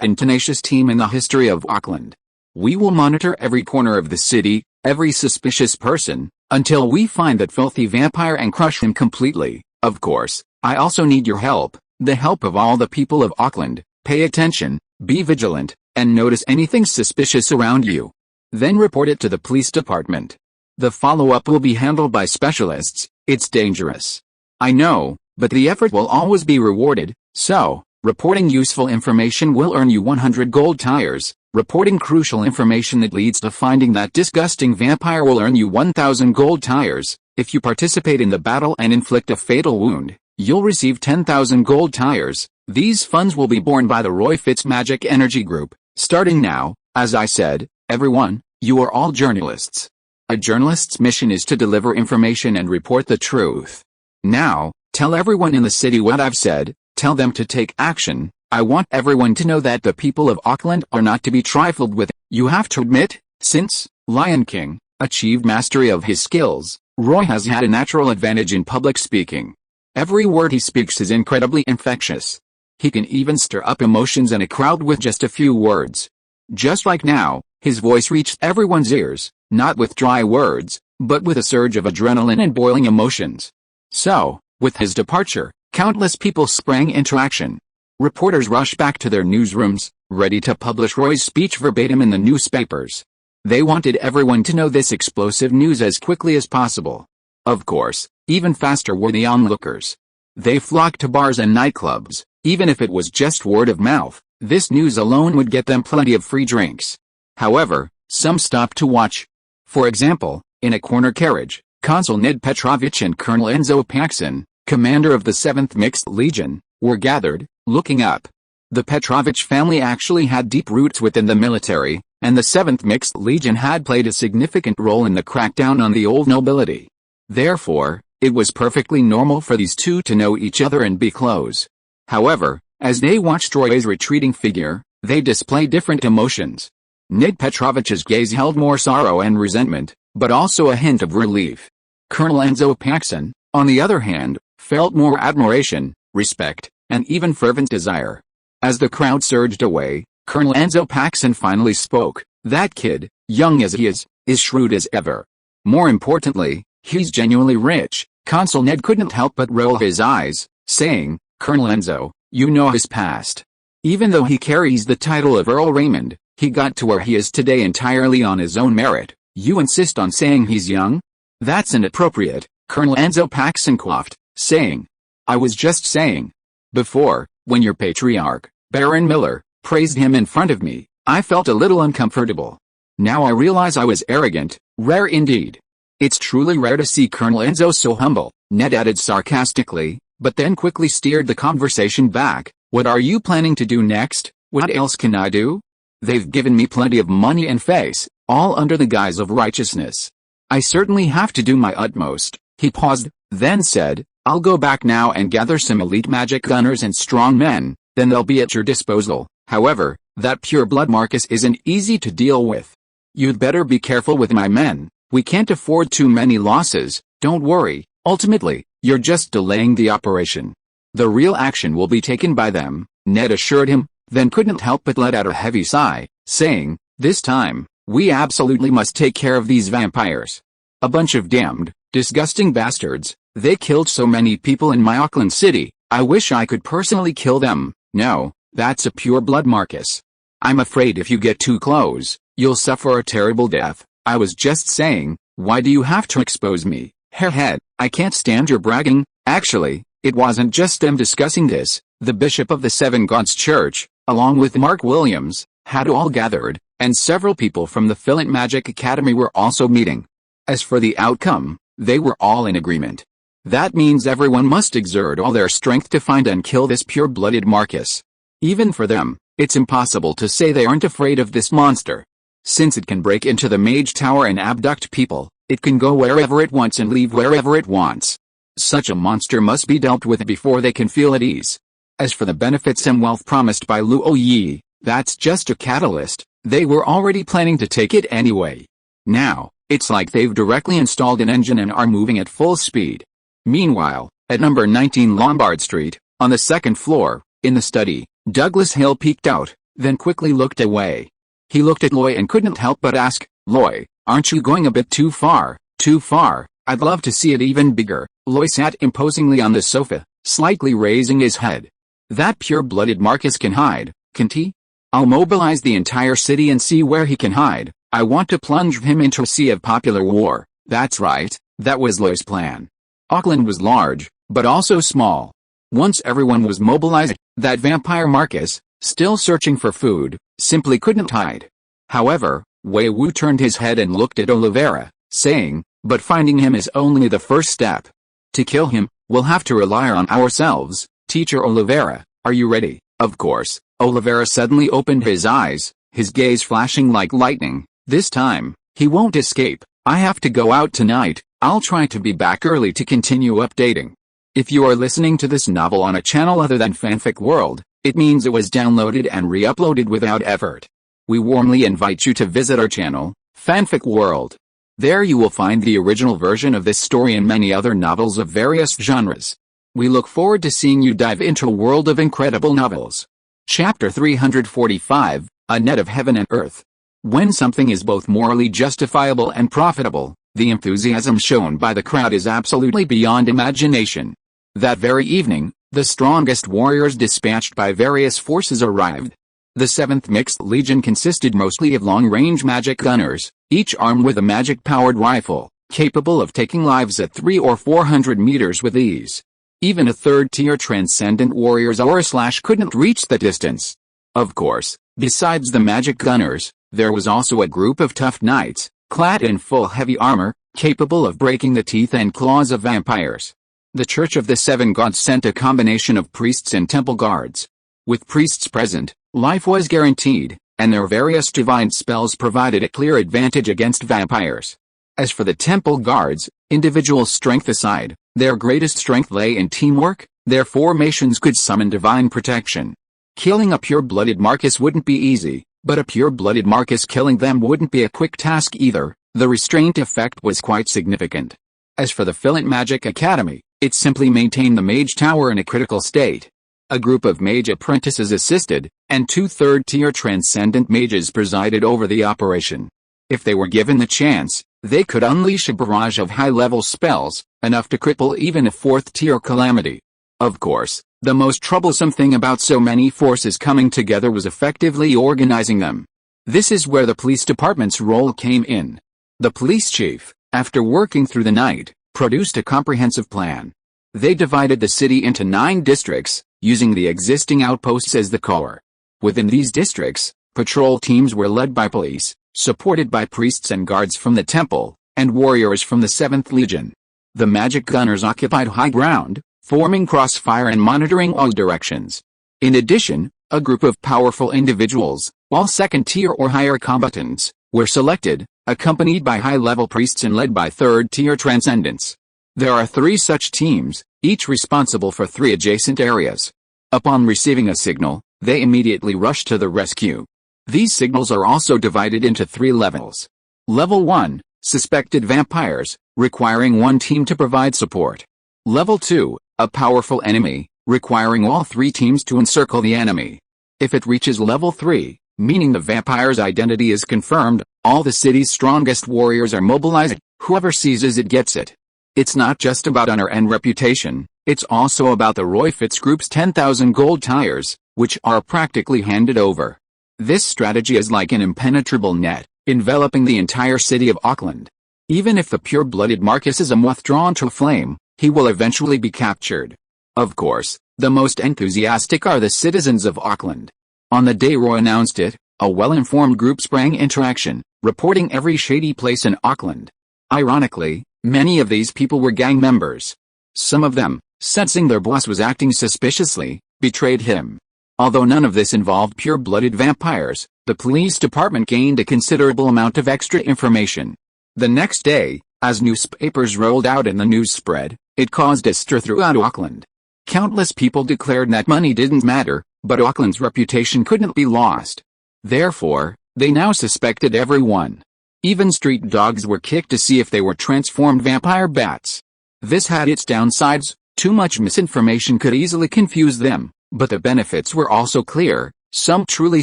and tenacious team in the history of Auckland. We will monitor every corner of the city, every suspicious person, until we find that filthy vampire and crush him completely. Of course, I also need your help, the help of all the people of Auckland. Pay attention, be vigilant, and notice anything suspicious around you. Then report it to the police department. The follow-up will be handled by specialists. It's dangerous. I know, but the effort will always be rewarded, so, reporting useful information will earn you 100 gold tires. Reporting crucial information that leads to finding that disgusting vampire will earn you 1,000 gold tires. If you participate in the battle and inflict a fatal wound, you'll receive 10,000 gold tires. These funds will be borne by the Roy Fitz Magic Energy Group. Starting now, as I said, everyone, You are all journalists. A journalist's mission is to deliver information and report the truth. Now, tell everyone in the city what I've said, tell them to take action. I want everyone to know that the people of Auckland are not to be trifled with. You have to admit, since Lion King achieved mastery of his skills, Roy has had a natural advantage in public speaking. Every word he speaks is incredibly infectious. He can even stir up emotions in a crowd with just a few words. Just like now, his voice reached everyone's ears, not with dry words, but with a surge of adrenaline and boiling emotions. So, with his departure, countless people sprang into action. Reporters rushed back to their newsrooms, ready to publish Roy's speech verbatim in the newspapers. They wanted everyone to know this explosive news as quickly as possible. Of course, even faster were the onlookers. They flocked to bars and nightclubs. Even if it was just word of mouth, this news alone would get them plenty of free drinks. However, some stopped to watch. For example, in a corner carriage, Consul Ned Petrovich and Colonel Enzo Paxson, commander of the 7th Mixed Legion, were gathered, looking up. The Petrovich family actually had deep roots within the military, and the 7th Mixed Legion had played a significant role in the crackdown on the old nobility. Therefore, it was perfectly normal for these two to know each other and be close. However, as they watched Roy's retreating figure, they displayed different emotions. Ned Petrovich's gaze held more sorrow and resentment, but also a hint of relief. Colonel Enzo Paxson, on the other hand, felt more admiration, respect, and even fervent desire. As the crowd surged away, Colonel Enzo Paxson finally spoke. That kid, young as he is shrewd as ever. More importantly, he's genuinely rich. Consul Ned couldn't help but roll his eyes, saying, Colonel Enzo, you know his past. Even though he carries the title of Earl Raymond, he got to where he is today entirely on his own merit. You insist on saying he's young? That's inappropriate, Colonel Enzo Paxson coughed, saying. I was just saying. Before, when your patriarch, Baron Miller, praised him in front of me, I felt a little uncomfortable. Now I realize I was arrogant, rare indeed. It's truly rare to see Colonel Enzo so humble, Ned added sarcastically, but then quickly steered the conversation back. What are you planning to do next? What else can I do? They've given me plenty of money and face, all under the guise of righteousness. I certainly have to do my utmost. He paused, then said, I'll go back now and gather some elite magic gunners and strong men, then they'll be at your disposal. However, that pure blood Marcus isn't easy to deal with. You'd better be careful with my men. We can't afford too many losses. Don't worry, ultimately, you're just delaying the operation. The real action will be taken by them, Ned assured him, then couldn't help but let out a heavy sigh, saying, this time, we absolutely must take care of these vampires. A bunch of damned, disgusting bastards. They killed so many people in my Auckland city. I wish I could personally kill them. No, that's a pure blood Marcus. I'm afraid if you get too close, you'll suffer a terrible death. I was just saying, why do you have to expose me? Hairhead, I can't stand your bragging. Actually, it wasn't just them discussing this. The Bishop of the Seven Gods Church, along with Mark Williams, had all gathered, and several people from the Philint Magic Academy were also meeting. As for the outcome, they were all in agreement. That means everyone must exert all their strength to find and kill this pure-blooded Marcus. Even for them, it's impossible to say they aren't afraid of this monster. Since it can break into the Mage Tower and abduct people, it can go wherever it wants and leave wherever it wants. Such a monster must be dealt with before they can feel at ease. As for the benefits and wealth promised by Luo Yi, that's just a catalyst. They were already planning to take it anyway. Now, it's like they've directly installed an engine and are moving at full speed. Meanwhile, at number 19 Lombard Street, on the second floor, in the study, Douglas Hill peeked out, then quickly looked away. He looked at Loy and couldn't help but ask, Loy, aren't you going a bit too far? Too far? I'd love to see it even bigger. Loy sat imposingly on the sofa, slightly raising his head. That pure-blooded Marcus can hide, can't he? I'll mobilize the entire city and see where he can hide. I want to plunge him into a sea of popular war. That's right, that was Loy's plan. Auckland was large, but also small. Once everyone was mobilized, that vampire Marcus, still searching for food, simply couldn't hide. However, Wei Wu turned his head and looked at Oliveira, saying, but finding him is only the first step. To kill him, we'll have to rely on ourselves. Teacher Oliveira, are you ready? Of course. Oliveira suddenly opened his eyes, his gaze flashing like lightning. This time, he won't escape. I have to go out tonight. I'll try to be back early to continue updating. If you are listening to this novel on a channel other than Fanfic World, it means it was downloaded and re-uploaded without effort. We warmly invite you to visit our channel, Fanfic World. There you will find the original version of this story and many other novels of various genres. We look forward to seeing you dive into a world of incredible novels. Chapter 345, A Net of Heaven and Earth. When something is both morally justifiable and profitable, the enthusiasm shown by the crowd is absolutely beyond imagination. That very evening, the strongest warriors dispatched by various forces arrived. The 7th Mixed Legion consisted mostly of long-range magic gunners, each armed with a magic-powered rifle, capable of taking lives at 300 or 400 meters with ease. Even a third-tier transcendent warrior's aura-slash couldn't reach the distance. Of course, besides the magic gunners, there was also a group of tough knights, clad in full heavy armor, capable of breaking the teeth and claws of vampires. The Church of the Seven Gods sent a combination of priests and temple guards. With priests present, life was guaranteed, and their various divine spells provided a clear advantage against vampires. As for the temple guards, individual strength aside, their greatest strength lay in teamwork. Their formations could summon divine protection. Killing a pure-blooded Marcus wouldn't be easy, but a pure-blooded Marcus killing them wouldn't be a quick task either. The restraint effect was quite significant. As for the Fillant Magic Academy, it simply maintained the mage tower in a critical state. A group of mage apprentices assisted, and 2 third-tier transcendent mages presided over the operation. If they were given the chance, they could unleash a barrage of high-level spells, enough to cripple even a 4th-tier calamity. Of course, the most troublesome thing about so many forces coming together was effectively organizing them. This is where the police department's role came in. The police chief, after working through the night, produced a comprehensive plan. They divided the city into 9 districts, using the existing outposts as the core. Within these districts, patrol teams were led by police, supported by priests and guards from the temple, and warriors from the 7th Legion. The magic gunners occupied high ground, forming crossfire and monitoring all directions. In addition, a group of powerful individuals, all 2nd-tier or higher combatants, were selected, accompanied by high-level priests and led by 3rd-tier transcendents. There are 3 such teams, each responsible for 3 adjacent areas. Upon receiving a signal, they immediately rush to the rescue. These signals are also divided into 3 levels. Level 1, suspected vampires, requiring 1 team to provide support. Level 2, a powerful enemy, requiring all 3 teams to encircle the enemy. If it reaches level 3, meaning the vampire's identity is confirmed, all the city's strongest warriors are mobilized. Whoever seizes it gets it. It's not just about honor and reputation, it's also about the Roy Fitz Group's 10,000 gold tires, which are practically handed over. This strategy is like an impenetrable net, enveloping the entire city of Auckland. Even if the pure-blooded Marcus is a moth drawn to a flame, he will eventually be captured. Of course, the most enthusiastic are the citizens of Auckland. On the day Roy announced it, a well-informed group sprang into action, reporting every shady place in Auckland. Ironically, many of these people were gang members. Some of them, sensing their boss was acting suspiciously, betrayed him. Although none of this involved pure-blooded vampires, the police department gained a considerable amount of extra information. The next day, as newspapers rolled out and the news spread, it caused a stir throughout Auckland. Countless people declared that money didn't matter, but Auckland's reputation couldn't be lost. Therefore, they now suspected everyone. Even street dogs were kicked to see if they were transformed vampire bats. This had its downsides. Too much misinformation could easily confuse them, but the benefits were also clear. Some truly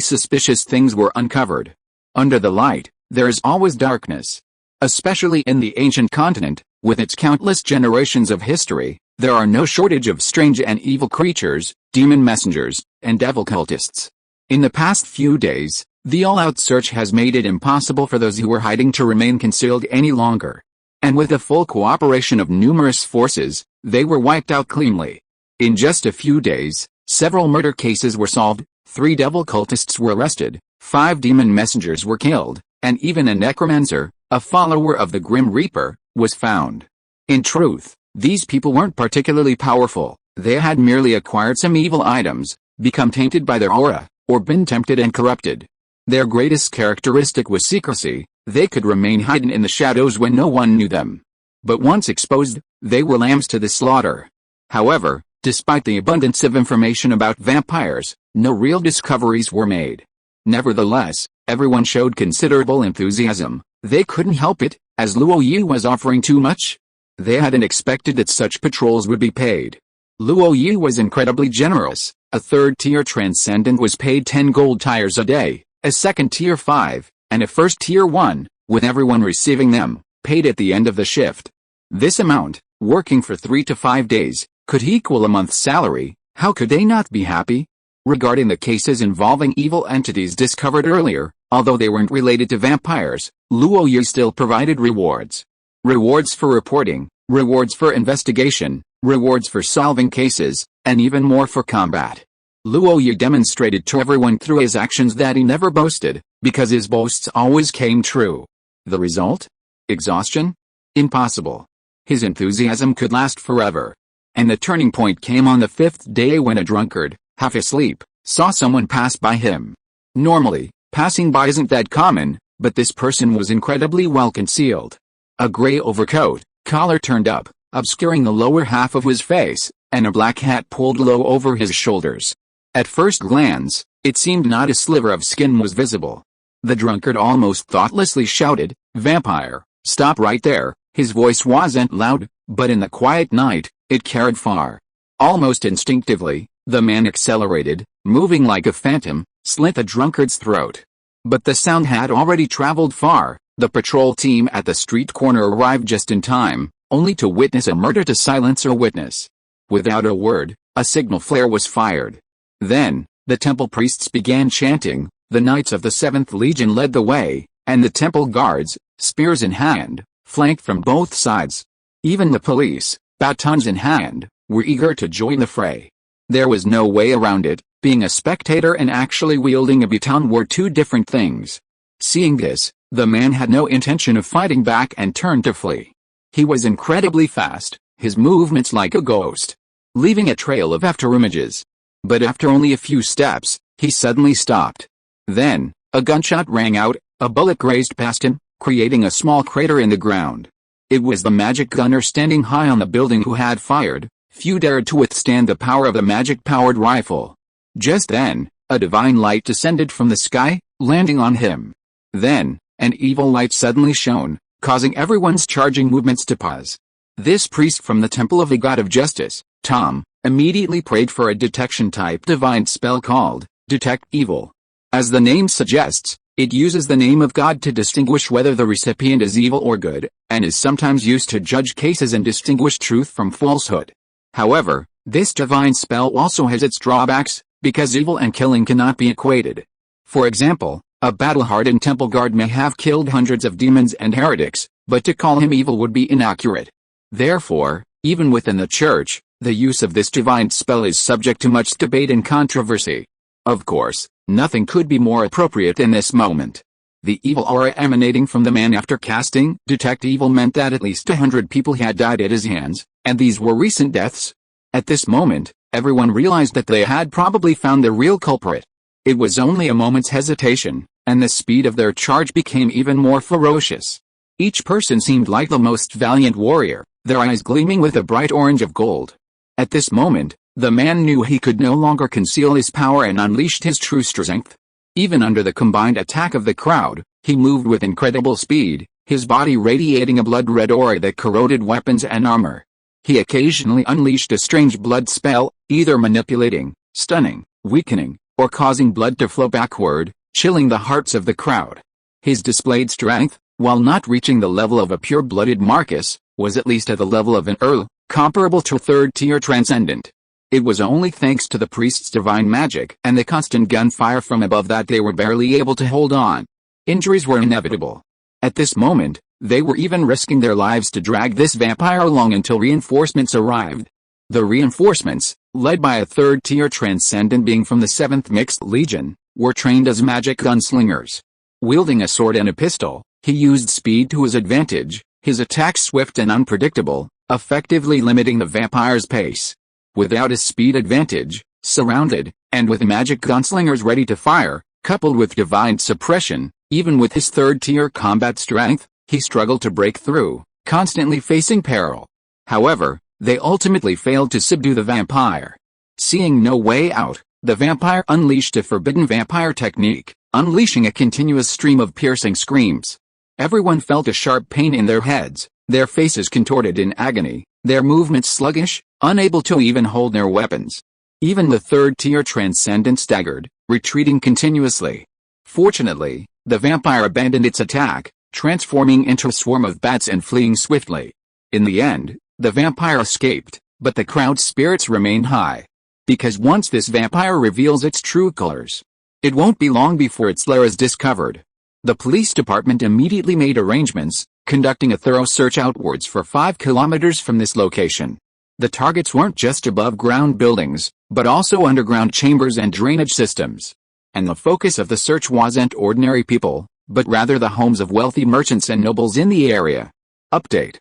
suspicious things were uncovered. Under the light, there is always darkness. Especially in the ancient continent, with its countless generations of history, there are no shortage of strange and evil creatures, demon messengers, and devil cultists. In the past few days, the all-out search has made it impossible for those who were hiding to remain concealed any longer. And with the full cooperation of numerous forces, they were wiped out cleanly. In just a few days, several murder cases were solved, 3 devil cultists were arrested, 5 demon messengers were killed, and even a necromancer, a follower of the Grim Reaper, was found. In truth, these people weren't particularly powerful, they had merely acquired some evil items, become tainted by their aura, or been tempted and corrupted. Their greatest characteristic was secrecy. They could remain hidden in the shadows when no one knew them. But once exposed, they were lambs to the slaughter. However, despite the abundance of information about vampires, no real discoveries were made. Nevertheless, everyone showed considerable enthusiasm. They couldn't help it, as Luo Yu was offering too much. They hadn't expected that such patrols would be paid. Luo Yu was incredibly generous. A third-tier transcendent was paid 10 gold tires a day, a second-tier 5, and a first-tier 1, with everyone receiving them, paid at the end of the shift. This amount, working for 3 to 5 days, could equal a month's salary. How could they not be happy? Regarding the cases involving evil entities discovered earlier, although they weren't related to vampires, Luo Yu still provided rewards. Rewards for reporting, rewards for investigation, rewards for solving cases, and even more for combat. Luo Yu demonstrated to everyone through his actions that he never boasted, because his boasts always came true. The result? Exhaustion? Impossible. His enthusiasm could last forever. And the turning point came on the 5th day when a drunkard, half asleep, saw someone pass by him. Normally, passing by isn't that common, but this person was incredibly well concealed. A gray overcoat, collar turned up, obscuring the lower half of his face, and a black hat pulled low over his shoulders. At first glance, it seemed not a sliver of skin was visible. The drunkard almost thoughtlessly shouted, "Vampire, stop right there." His voice wasn't loud, but in the quiet night, it carried far. Almost instinctively, the man accelerated, moving like a phantom, slit the drunkard's throat. But the sound had already traveled far. The patrol team at the street corner arrived just in time, only to witness a murder to silence a witness. Without a word, a signal flare was fired. Then, the temple priests began chanting, the Knights of the 7th Legion led the way, and the temple guards, spears in hand, flanked from both sides. Even the police, batons in hand, were eager to join the fray. There was no way around it. Being a spectator and actually wielding a baton were two different things. Seeing this, the man had no intention of fighting back and turned to flee. He was incredibly fast, his movements like a ghost, leaving a trail of afterimages. But after only a few steps, he suddenly stopped. Then, a gunshot rang out, a bullet grazed past him, creating a small crater in the ground. It was the magic gunner standing high on the building who had fired. Few dared to withstand the power of a magic-powered rifle. Just then, a divine light descended from the sky, landing on him. Then, an evil light suddenly shone, causing everyone's charging movements to pause. This priest from the temple of the god of justice, Tom, immediately prayed for a detection-type divine spell called Detect Evil. As the name suggests, it uses the name of God to distinguish whether the recipient is evil or good, and is sometimes used to judge cases and distinguish truth from falsehood. However, this divine spell also has its drawbacks, because evil and killing cannot be equated. For example, a battle-hardened temple guard may have killed hundreds of demons and heretics, but to call him evil would be inaccurate. Therefore, even within the church, the use of this divine spell is subject to much debate and controversy. Of course, nothing could be more appropriate in this moment. The evil aura emanating from the man after casting Detect Evil meant that at least 100 people had died at his hands, and these were recent deaths. At this moment, everyone realized that they had probably found the real culprit. It was only a moment's hesitation, and the speed of their charge became even more ferocious. Each person seemed like the most valiant warrior, their eyes gleaming with a bright orange of gold. At this moment, the man knew he could no longer conceal his power and unleashed his true strength. Even under the combined attack of the crowd, he moved with incredible speed, his body radiating a blood-red aura that corroded weapons and armor. He occasionally unleashed a strange blood spell, either manipulating, stunning, weakening, or causing blood to flow backward, chilling the hearts of the crowd. His displayed strength, while not reaching the level of a pure-blooded Marcus, was at least at the level of an Earl, comparable to a third-tier transcendent. It was only thanks to the priest's divine magic and the constant gunfire from above that they were barely able to hold on. Injuries were inevitable. At this moment, they were even risking their lives to drag this vampire along until reinforcements arrived. The reinforcements, led by a third-tier transcendent being from the 7th Mixed Legion, were trained as magic gunslingers. Wielding a sword and a pistol, he used speed to his advantage, his attacks swift and unpredictable, effectively limiting the vampire's pace. Without a speed advantage, surrounded, and with magic gunslingers ready to fire, Coupled with divine suppression, even with his third-tier combat strength, he struggled to break through, constantly facing peril. However, they ultimately failed to subdue the vampire. Seeing no way out, the vampire unleashed a forbidden vampire technique, unleashing a continuous stream of piercing screams. Everyone felt a sharp pain in their heads, their faces contorted in agony, their movements sluggish, unable to even hold their weapons. Even the third-tier transcendent staggered, retreating continuously. Fortunately, the vampire abandoned its attack, transforming into a swarm of bats and fleeing swiftly. In the end, the vampire escaped, but the crowd's spirits remained high. Because once this vampire reveals its true colors, it won't be long before its lair is discovered. The police department immediately made arrangements, conducting a thorough search outwards for 5 kilometers from this location. The targets weren't just above-ground buildings, but also underground chambers and drainage systems. And the focus of the search wasn't ordinary people, but rather the homes of wealthy merchants and nobles in the area. Update.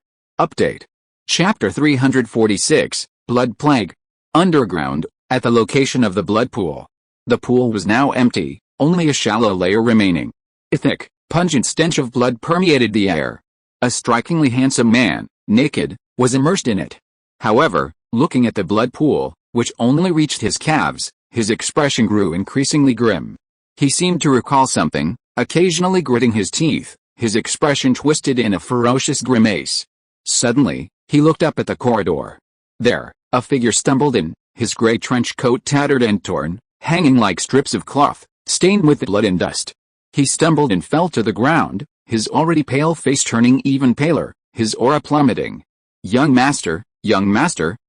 Chapter 346, Blood Plague. Underground, at the location of the blood pool. The pool was now empty, only a shallow layer remaining. A thick, pungent stench of blood permeated the air. A strikingly handsome man, naked, was immersed in it. However, looking at the blood pool, which only reached his calves, his expression grew increasingly grim. He seemed to recall something, occasionally gritting his teeth, his expression twisted in a ferocious grimace. Suddenly, he looked up at the corridor. There, a figure stumbled in, his gray trench coat tattered and torn, hanging like strips of cloth, stained with blood and dust. He stumbled and fell to the ground, his already pale face turning even paler, his aura plummeting. Young master,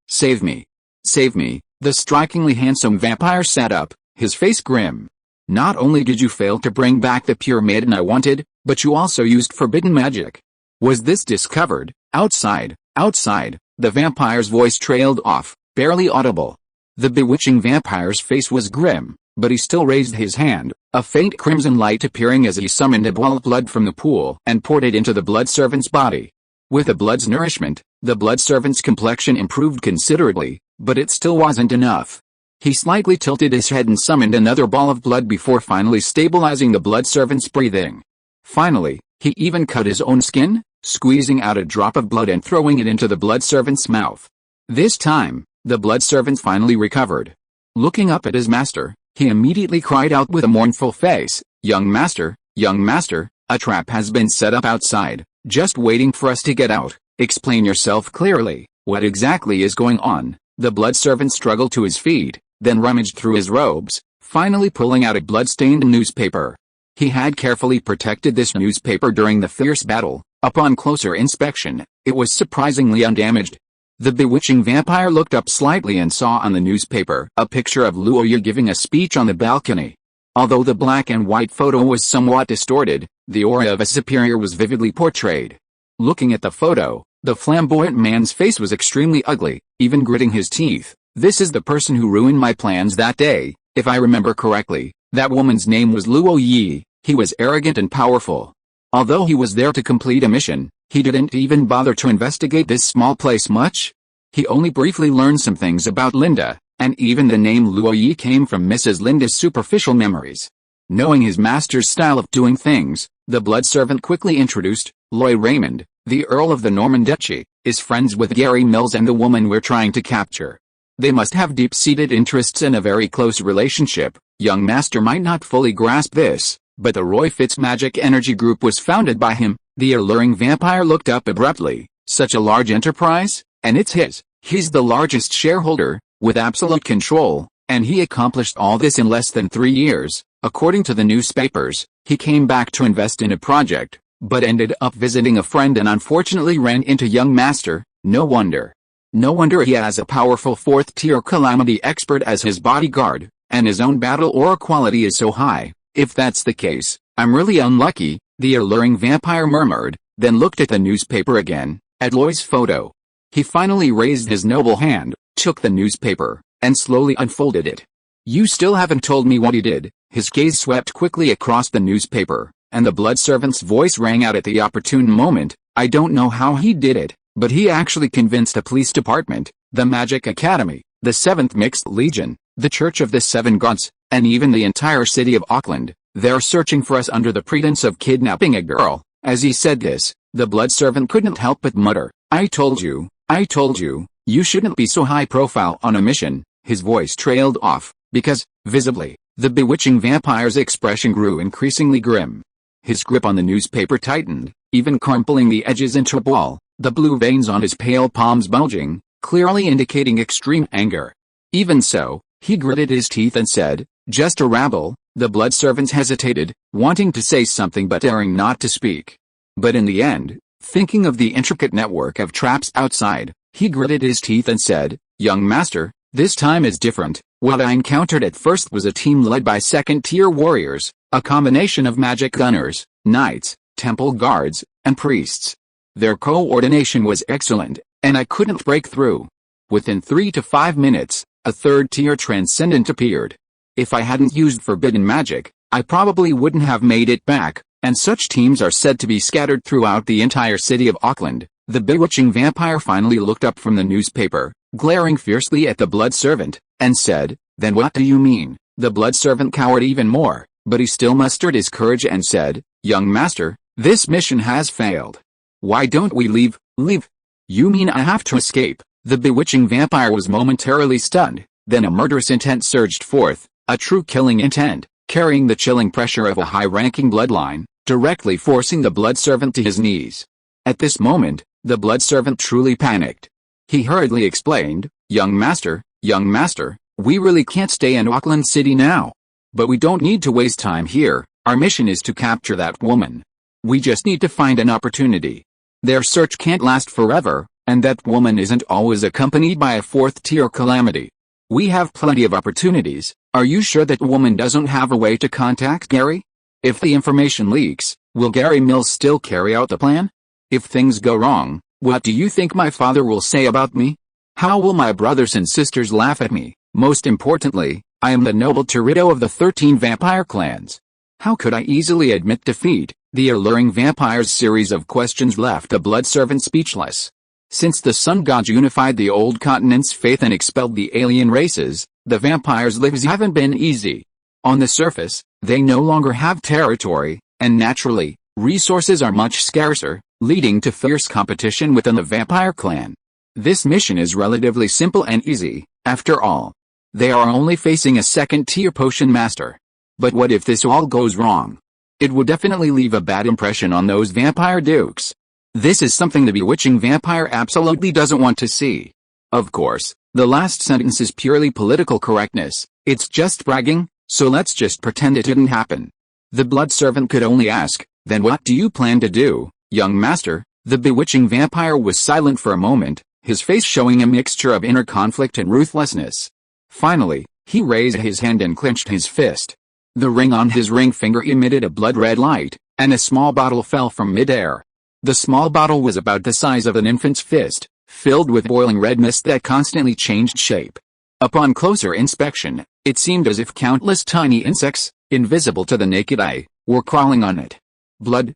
save me. Save me." The strikingly handsome vampire sat up, his face grim. "Not only did you fail to bring back the pure maiden I wanted, but you also used forbidden magic. Was this discovered, outside, the vampire's voice trailed off, barely audible. The bewitching vampire's face was grim, but he still raised his hand, a faint crimson light appearing as he summoned a ball of blood from the pool and poured it into the blood servant's body. With the blood's nourishment, the blood servant's complexion improved considerably, but it still wasn't enough. He slightly tilted his head and summoned another ball of blood before finally stabilizing the blood servant's breathing. Finally, he even cut his own skin, squeezing out a drop of blood and throwing it into the blood servant's mouth. This time, the blood servant finally recovered. Looking up at his master, he immediately cried out with a mournful face, young master, a trap has been set up outside, just waiting for us to get out. Explain yourself clearly, what exactly is going on?" The blood servant struggled to his feet, then rummaged through his robes, finally pulling out a blood-stained newspaper. He had carefully protected this newspaper during the fierce battle. Upon closer inspection, it was surprisingly undamaged. The bewitching vampire looked up slightly and saw on the newspaper a picture of Luo Yi giving a speech on the balcony. Although the black and white photo was somewhat distorted, the aura of a superior was vividly portrayed. Looking at the photo, the flamboyant man's face was extremely ugly, even gritting his teeth. "This is the person who ruined my plans that day, if I remember correctly. That woman's name was Luo Yi. He was arrogant and powerful. Although he was there to complete a mission, he didn't even bother to investigate this small place much. He only briefly learned some things about Linda, and even the name Luo Yi came from Mrs. Linda's superficial memories." Knowing his master's style of doing things, the blood servant quickly introduced, "Roy Raymond, the Earl of the Norman Duchy, is friends with Gary Mills and the woman we're trying to capture. They must have deep-seated interests and a very close relationship. Young master might not fully grasp this, but the Roy Fitz Magic Energy Group was founded by him." The alluring vampire looked up abruptly. "Such a large enterprise? And it's his. He's the largest shareholder, with absolute control, and he accomplished all this in less than 3 years. According to the newspapers, he came back to invest in a project, but ended up visiting a friend and unfortunately ran into young master. No wonder he has a powerful 4th-tier calamity expert as his bodyguard, and his own battle aura quality is so high. If that's the case, I'm really unlucky," the alluring vampire murmured, then looked at the newspaper again, at Loy's photo. He finally raised his noble hand, took the newspaper, and slowly unfolded it. "You still haven't told me what he did." His gaze swept quickly across the newspaper, and the blood servant's voice rang out at the opportune moment. "I don't know how he did it, but he actually convinced a police department, the Magic Academy, the 7th Mixed Legion, the Church of the Seven Gods, and even the entire city of Auckland, They're searching for us under the pretense of kidnapping a girl." As he said this, the blood servant couldn't help but mutter, I told you, you shouldn't be so high profile on a mission." His voice trailed off, because, visibly, the bewitching vampire's expression grew increasingly grim. His grip on the newspaper tightened, even crumpling the edges into a ball, the blue veins on his pale palms bulging, clearly indicating extreme anger. Even so, he gritted his teeth and said, "Just a rabble." The blood servant hesitated, wanting to say something but daring not to speak. But in the end, thinking of the intricate network of traps outside, he gritted his teeth and said, "Young master, this time is different. What I encountered at first was a team led by second-tier warriors, a combination of magic gunners, knights, temple guards, and priests. Their coordination was excellent, and I couldn't break through. Within 3 to 5 minutes, a third-tier transcendent appeared. If I hadn't used forbidden magic, I probably wouldn't have made it back, and such teams are said to be scattered throughout the entire city of Auckland." The bewitching vampire finally looked up from the newspaper, glaring fiercely at the blood servant, and said, "Then what do you mean?" The blood servant cowered even more, but he still mustered his courage and said, "Young master, this mission has failed. Why don't we leave?" "Leave? You mean I have to escape?" The bewitching vampire was momentarily stunned, then a murderous intent surged forth, a true killing intent, carrying the chilling pressure of a high-ranking bloodline, directly forcing the blood servant to his knees. At this moment, the blood servant truly panicked. He hurriedly explained, young master, we really can't stay in Auckland City now. But we don't need to waste time here, our mission is to capture that woman. We just need to find an opportunity. Their search can't last forever, and that woman isn't always accompanied by a fourth-tier calamity. We have plenty of opportunities. Are you sure that woman doesn't have a way to contact Gary? If the information leaks, will Gary Mills still carry out the plan? If things go wrong, what do you think my father will say about me? How will my brothers and sisters laugh at me? Most importantly, I am the noble Torito of the 13 vampire clans. How could I easily admit defeat? The alluring vampire's series of questions left the blood servant speechless. Since the sun gods unified the old continent's faith and expelled the alien races, the vampires' lives haven't been easy. On the surface, they no longer have territory, and naturally, resources are much scarcer, leading to fierce competition within the vampire clan. This mission is relatively simple and easy, after all. They are only facing a second-tier potion master. But what if this all goes wrong? It would definitely leave a bad impression on those vampire dukes. This is something the bewitching vampire absolutely doesn't want to see. Of course, the last sentence is purely political correctness. It's just bragging, so let's just pretend it didn't happen. The blood servant could only ask, then what do you plan to do, young master? The bewitching vampire was silent for a moment, his face showing a mixture of inner conflict and ruthlessness. Finally, he raised his hand and clenched his fist. The ring on his ring finger emitted a blood-red light, and a small bottle fell from midair. The small bottle was about the size of an infant's fist, filled with boiling red mist that constantly changed shape. Upon closer inspection, it seemed as if countless tiny insects, invisible to the naked eye, were crawling on it. Blood,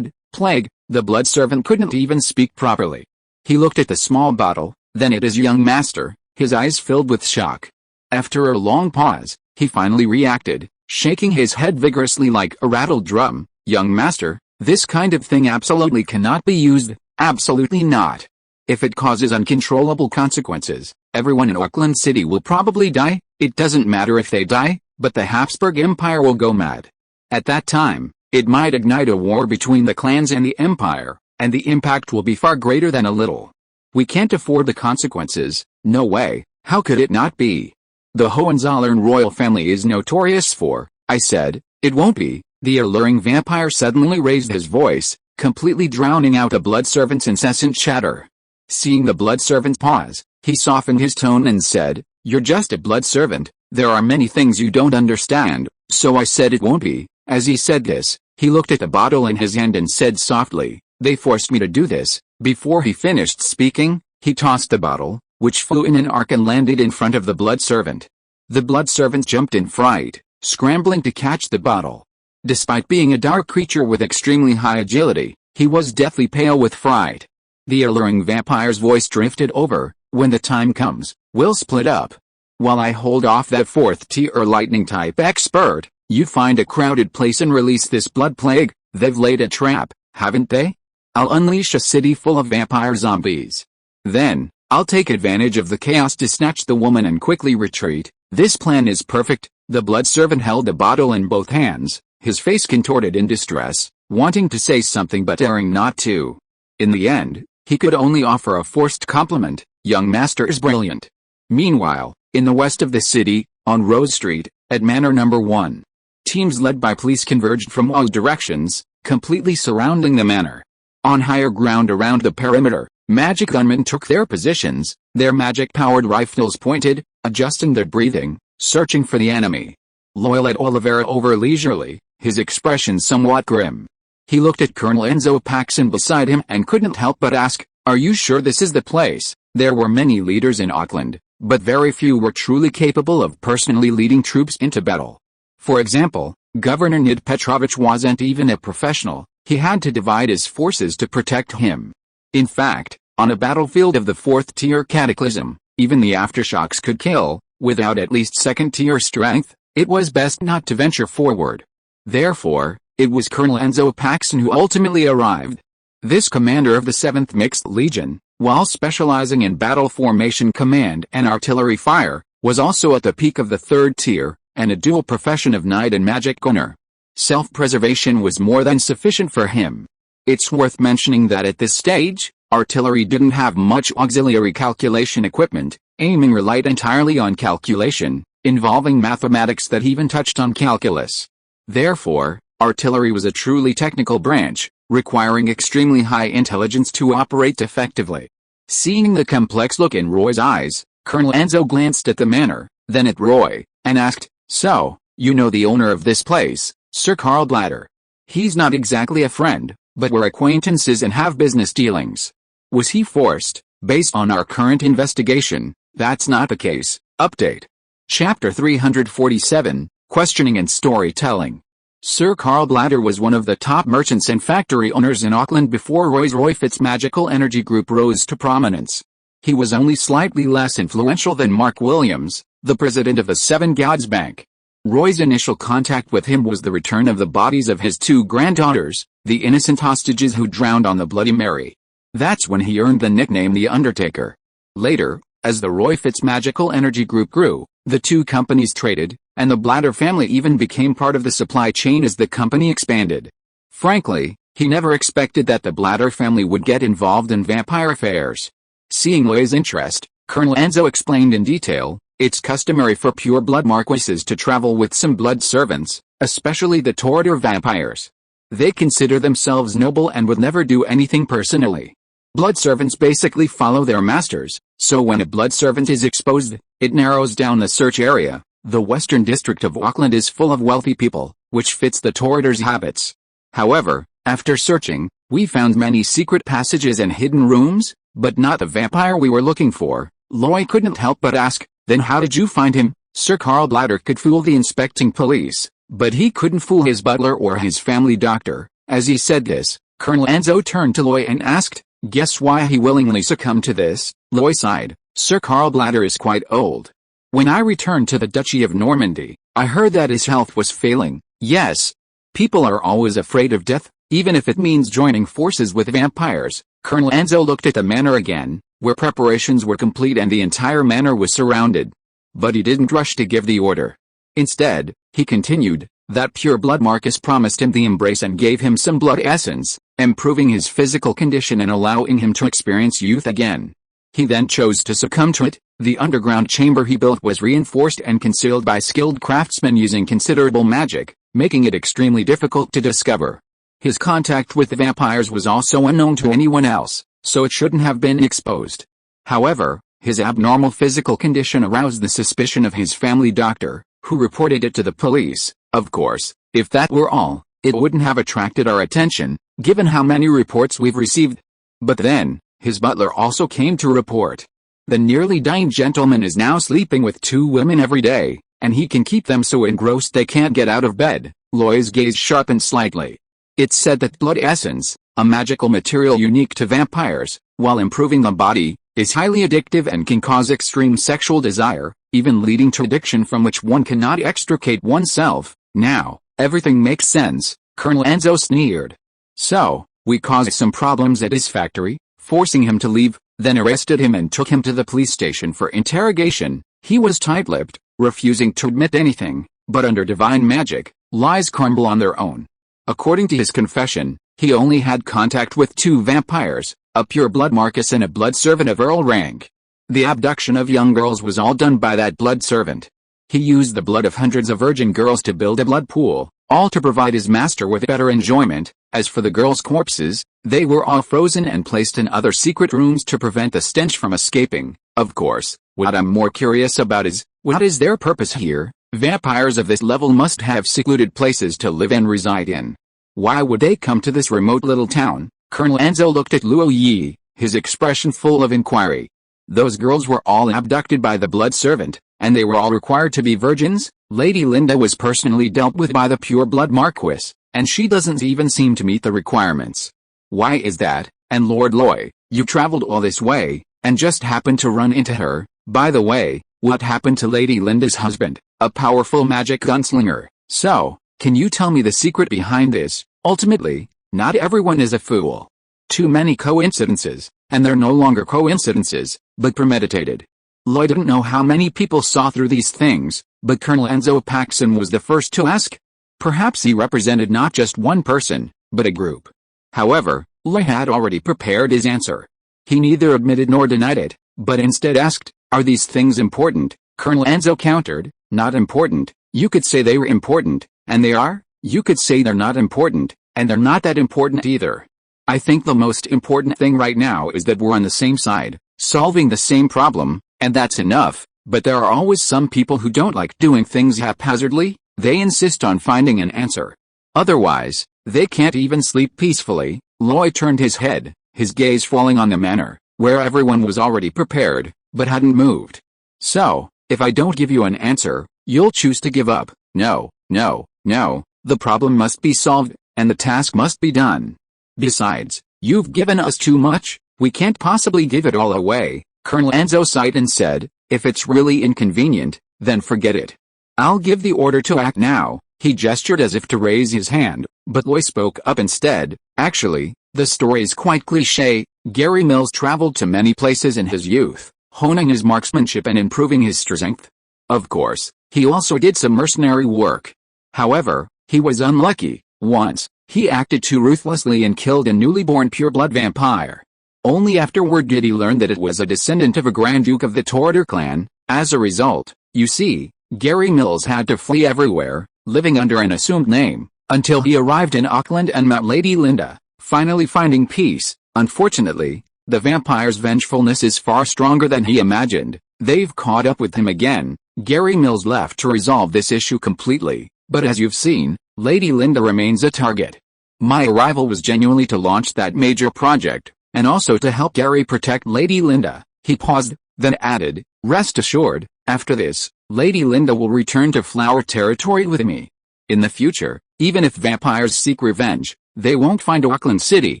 plague, the blood servant couldn't even speak properly. He looked at the small bottle, then at his young master, his eyes filled with shock. After a long pause, he finally reacted, shaking his head vigorously like a rattled drum. Young master, this kind of thing absolutely cannot be used, absolutely not. If it causes uncontrollable consequences, everyone in Auckland City will probably die. It doesn't matter if they die, but the Habsburg Empire will go mad. At that time, it might ignite a war between the clans and the empire, and the impact will be far greater than a little. We can't afford the consequences, no way, how could it not be? The Hohenzollern royal family is notorious for, I said, it won't be. The alluring vampire suddenly raised his voice, completely drowning out the blood servant's incessant chatter. Seeing the blood servant pause, he softened his tone and said, you're just a blood servant, there are many things you don't understand, so I said it won't be. As he said this, he looked at the bottle in his hand and said softly, they forced me to do this. Before he finished speaking, he tossed the bottle, which flew in an arc and landed in front of the blood servant. The blood servant jumped in fright, scrambling to catch the bottle. Despite being a dark creature with extremely high agility, he was deathly pale with fright. The alluring vampire's voice drifted over, when the time comes, we'll split up. While I hold off that fourth-tier lightning-type expert, You find a crowded place and release this blood plague. They've laid a trap, haven't they? I'll unleash a city full of vampire zombies. Then, I'll take advantage of the chaos to snatch the woman and quickly retreat. This plan is perfect. The blood servant held a bottle in both hands, his face contorted in distress, wanting to say something but daring not to. In the end, he could only offer a forced compliment. Young master is brilliant. Meanwhile, in the west of the city, on Rose Street, at Manor Number 1, teams led by police converged from all directions, completely surrounding the manor. On higher ground around the perimeter, magic gunmen took their positions, their magic-powered rifles pointed, adjusting their breathing, searching for the enemy. Loy led Oliveira over leisurely, his expression somewhat grim. He looked at Colonel Enzo Paxson beside him and couldn't help but ask, "Are you sure this is the place?" There were many leaders in Auckland, but very few were truly capable of personally leading troops into battle. For example, Governor Nid Petrovich wasn't even a professional. He had to divide his forces to protect him. In fact, on a battlefield of the fourth-tier cataclysm, even the aftershocks could kill. Without at least second-tier strength, it was best not to venture forward. Therefore, it was Colonel Enzo Paxson who ultimately arrived. This commander of the 7th Mixed Legion, while specializing in battle formation command and artillery fire, was also at the peak of the 3rd tier, and a dual profession of knight and magic gunner. Self-preservation was more than sufficient for him. It's worth mentioning that at this stage, artillery didn't have much auxiliary calculation equipment, aiming relied entirely on calculation, involving mathematics that even touched on calculus. Therefore, artillery was a truly technical branch, requiring extremely high intelligence to operate effectively. Seeing the complex look in Roy's eyes, Colonel Enzo glanced at the manor, then at Roy, and asked, "So, you know the owner of this place, Sir Carl Blatter?" "He's not exactly a friend, but we're acquaintances and have business dealings." "Was he forced?" "Based on our current investigation, that's not the case." Update. Chapter 347, Questioning and Storytelling. Sir Carl Blatter was one of the top merchants and factory owners in Auckland before Roy Roy Fitz Magical Energy Group rose to prominence. He was only slightly less influential than Mark Williams, the president of the Seven Gods Bank. Roy's initial contact with him was the return of the bodies of his 2 granddaughters, the innocent hostages who drowned on the Bloody Mary. That's when he earned the nickname The Undertaker. Later, as the Roy Fitz Magical Energy Group grew, the 2 companies traded, and the Blatter family even became part of the supply chain as the company expanded. Frankly, he never expected that the Blatter family would get involved in vampire affairs. Seeing Roy's interest, Colonel Enzo explained in detail, "It's customary for pure-blood marquises to travel with some blood servants, especially the Toreador vampires. They consider themselves noble and would never do anything personally. Blood servants basically follow their masters, so when a blood servant is exposed, it narrows down the search area. The western district of Auckland is full of wealthy people, which fits the Toreador's habits. However, after searching, we found many secret passages and hidden rooms, but not the vampire we were looking for." Loy couldn't help but ask, "Then how did you find him?" Sir Carl Blatter could fool the inspecting police, but he couldn't fool his butler or his family doctor. As he said this, Colonel Enzo turned to Loy and asked, "Guess why he willingly succumbed to this?" Loy sighed. "Sir Carl Blatter is quite old. When I returned to the Duchy of Normandy, I heard that his health was failing." "Yes. People are always afraid of death, even if it means joining forces with vampires." Colonel Enzo looked at the manor again, where preparations were complete and the entire manor was surrounded. But he didn't rush to give the order. Instead, he continued, "That pure-blood Marcus promised him the embrace and gave him some blood essence, improving his physical condition and allowing him to experience youth again. He then chose to succumb to it. The underground chamber he built was reinforced and concealed by skilled craftsmen using considerable magic, making it extremely difficult to discover. His contact with the vampires was also unknown to anyone else, so it shouldn't have been exposed. However, his abnormal physical condition aroused the suspicion of his family doctor, who reported it to the police. Of course, if that were all, it wouldn't have attracted our attention, given how many reports we've received. But then, his butler also came to report. The nearly dying gentleman is now sleeping with 2 women every day, and he can keep them so engrossed they can't get out of bed." Loy's gaze sharpened slightly. "It's said that blood essence, a magical material unique to vampires, while improving the body, is highly addictive and can cause extreme sexual desire, even leading to addiction from which one cannot extricate oneself. Now, everything makes sense, Colonel Enzo sneered. So, we caused some problems at his factory, forcing him to leave, then arrested him and took him to the police station for interrogation. He was tight-lipped, refusing to admit anything, but under divine magic, lies crumble on their own. According to his confession, he only had contact with 2 vampires, a pure-blood Marcus and a blood servant of Earl rank. The abduction of young girls was all done by that blood servant. He used the blood of hundreds of virgin girls to build a blood pool, all to provide his master with better enjoyment. As for the girls' corpses, they were all frozen and placed in other secret rooms to prevent the stench from escaping. Of course, what I'm more curious about is, what is their purpose here? Vampires of this level must have secluded places to live and reside in. Why would they come to this remote little town? Colonel Enzo looked at Luo Yi, his expression full of inquiry. Those girls were all abducted by the blood servant, and they were all required to be virgins. Lady Linda was personally dealt with by the pure blood Marquis, and she doesn't even seem to meet the requirements. Why is that? And Lord Loy, you traveled all this way, and just happened to run into her. By the way, what happened to Lady Linda's husband, a powerful magic gunslinger? So, can you tell me the secret behind this? Ultimately, not everyone is a fool. Too many coincidences, and they're no longer coincidences, but premeditated. Loy didn't know how many people saw through these things, but Colonel Enzo Paxson was the first to ask. Perhaps he represented not just one person, but a group. However, Loy had already prepared his answer. He neither admitted nor denied it, but instead asked, "Are these things important?" Colonel Enzo countered, "Not important. You could say they were important, and they are. You could say they're not important, and they're not that important either. I think the most important thing right now is that we're on the same side, solving the same problem, and that's enough. But there are always some people who don't like doing things haphazardly. They insist on finding an answer. Otherwise, they can't even sleep peacefully." Loy turned his head, his gaze falling on the manor, where everyone was already prepared, but hadn't moved. "So, if I don't give you an answer, you'll choose to give up?" "No, no, no. The problem must be solved, and the task must be done. Besides, you've given us too much. We can't possibly give it all away." Colonel Enzo sighed and said, "If it's really inconvenient, then forget it. I'll give the order to act now." He gestured as if to raise his hand, but Loy spoke up instead. "Actually, the story is quite cliché. Gary Mills traveled to many places in his youth, honing his marksmanship and improving his strength. Of course, he also did some mercenary work. However, he was unlucky. Once, he acted too ruthlessly and killed a newly born pure-blood vampire. Only afterward did he learn that it was a descendant of a Grand Duke of the Torter clan. As a result, you see, Gary Mills had to flee everywhere, living under an assumed name, until he arrived in Auckland and met Lady Linda, finally finding peace. Unfortunately, the vampire's vengefulness is far stronger than he imagined. They've caught up with him again. Gary Mills left to resolve this issue completely, but as you've seen, Lady Linda remains a target. My arrival was genuinely to launch that major project, and also to help Gary protect Lady Linda." He paused, then added, "Rest assured, after this, Lady Linda will return to Flower Territory with me. In the future, even if vampires seek revenge, they won't find Auckland City."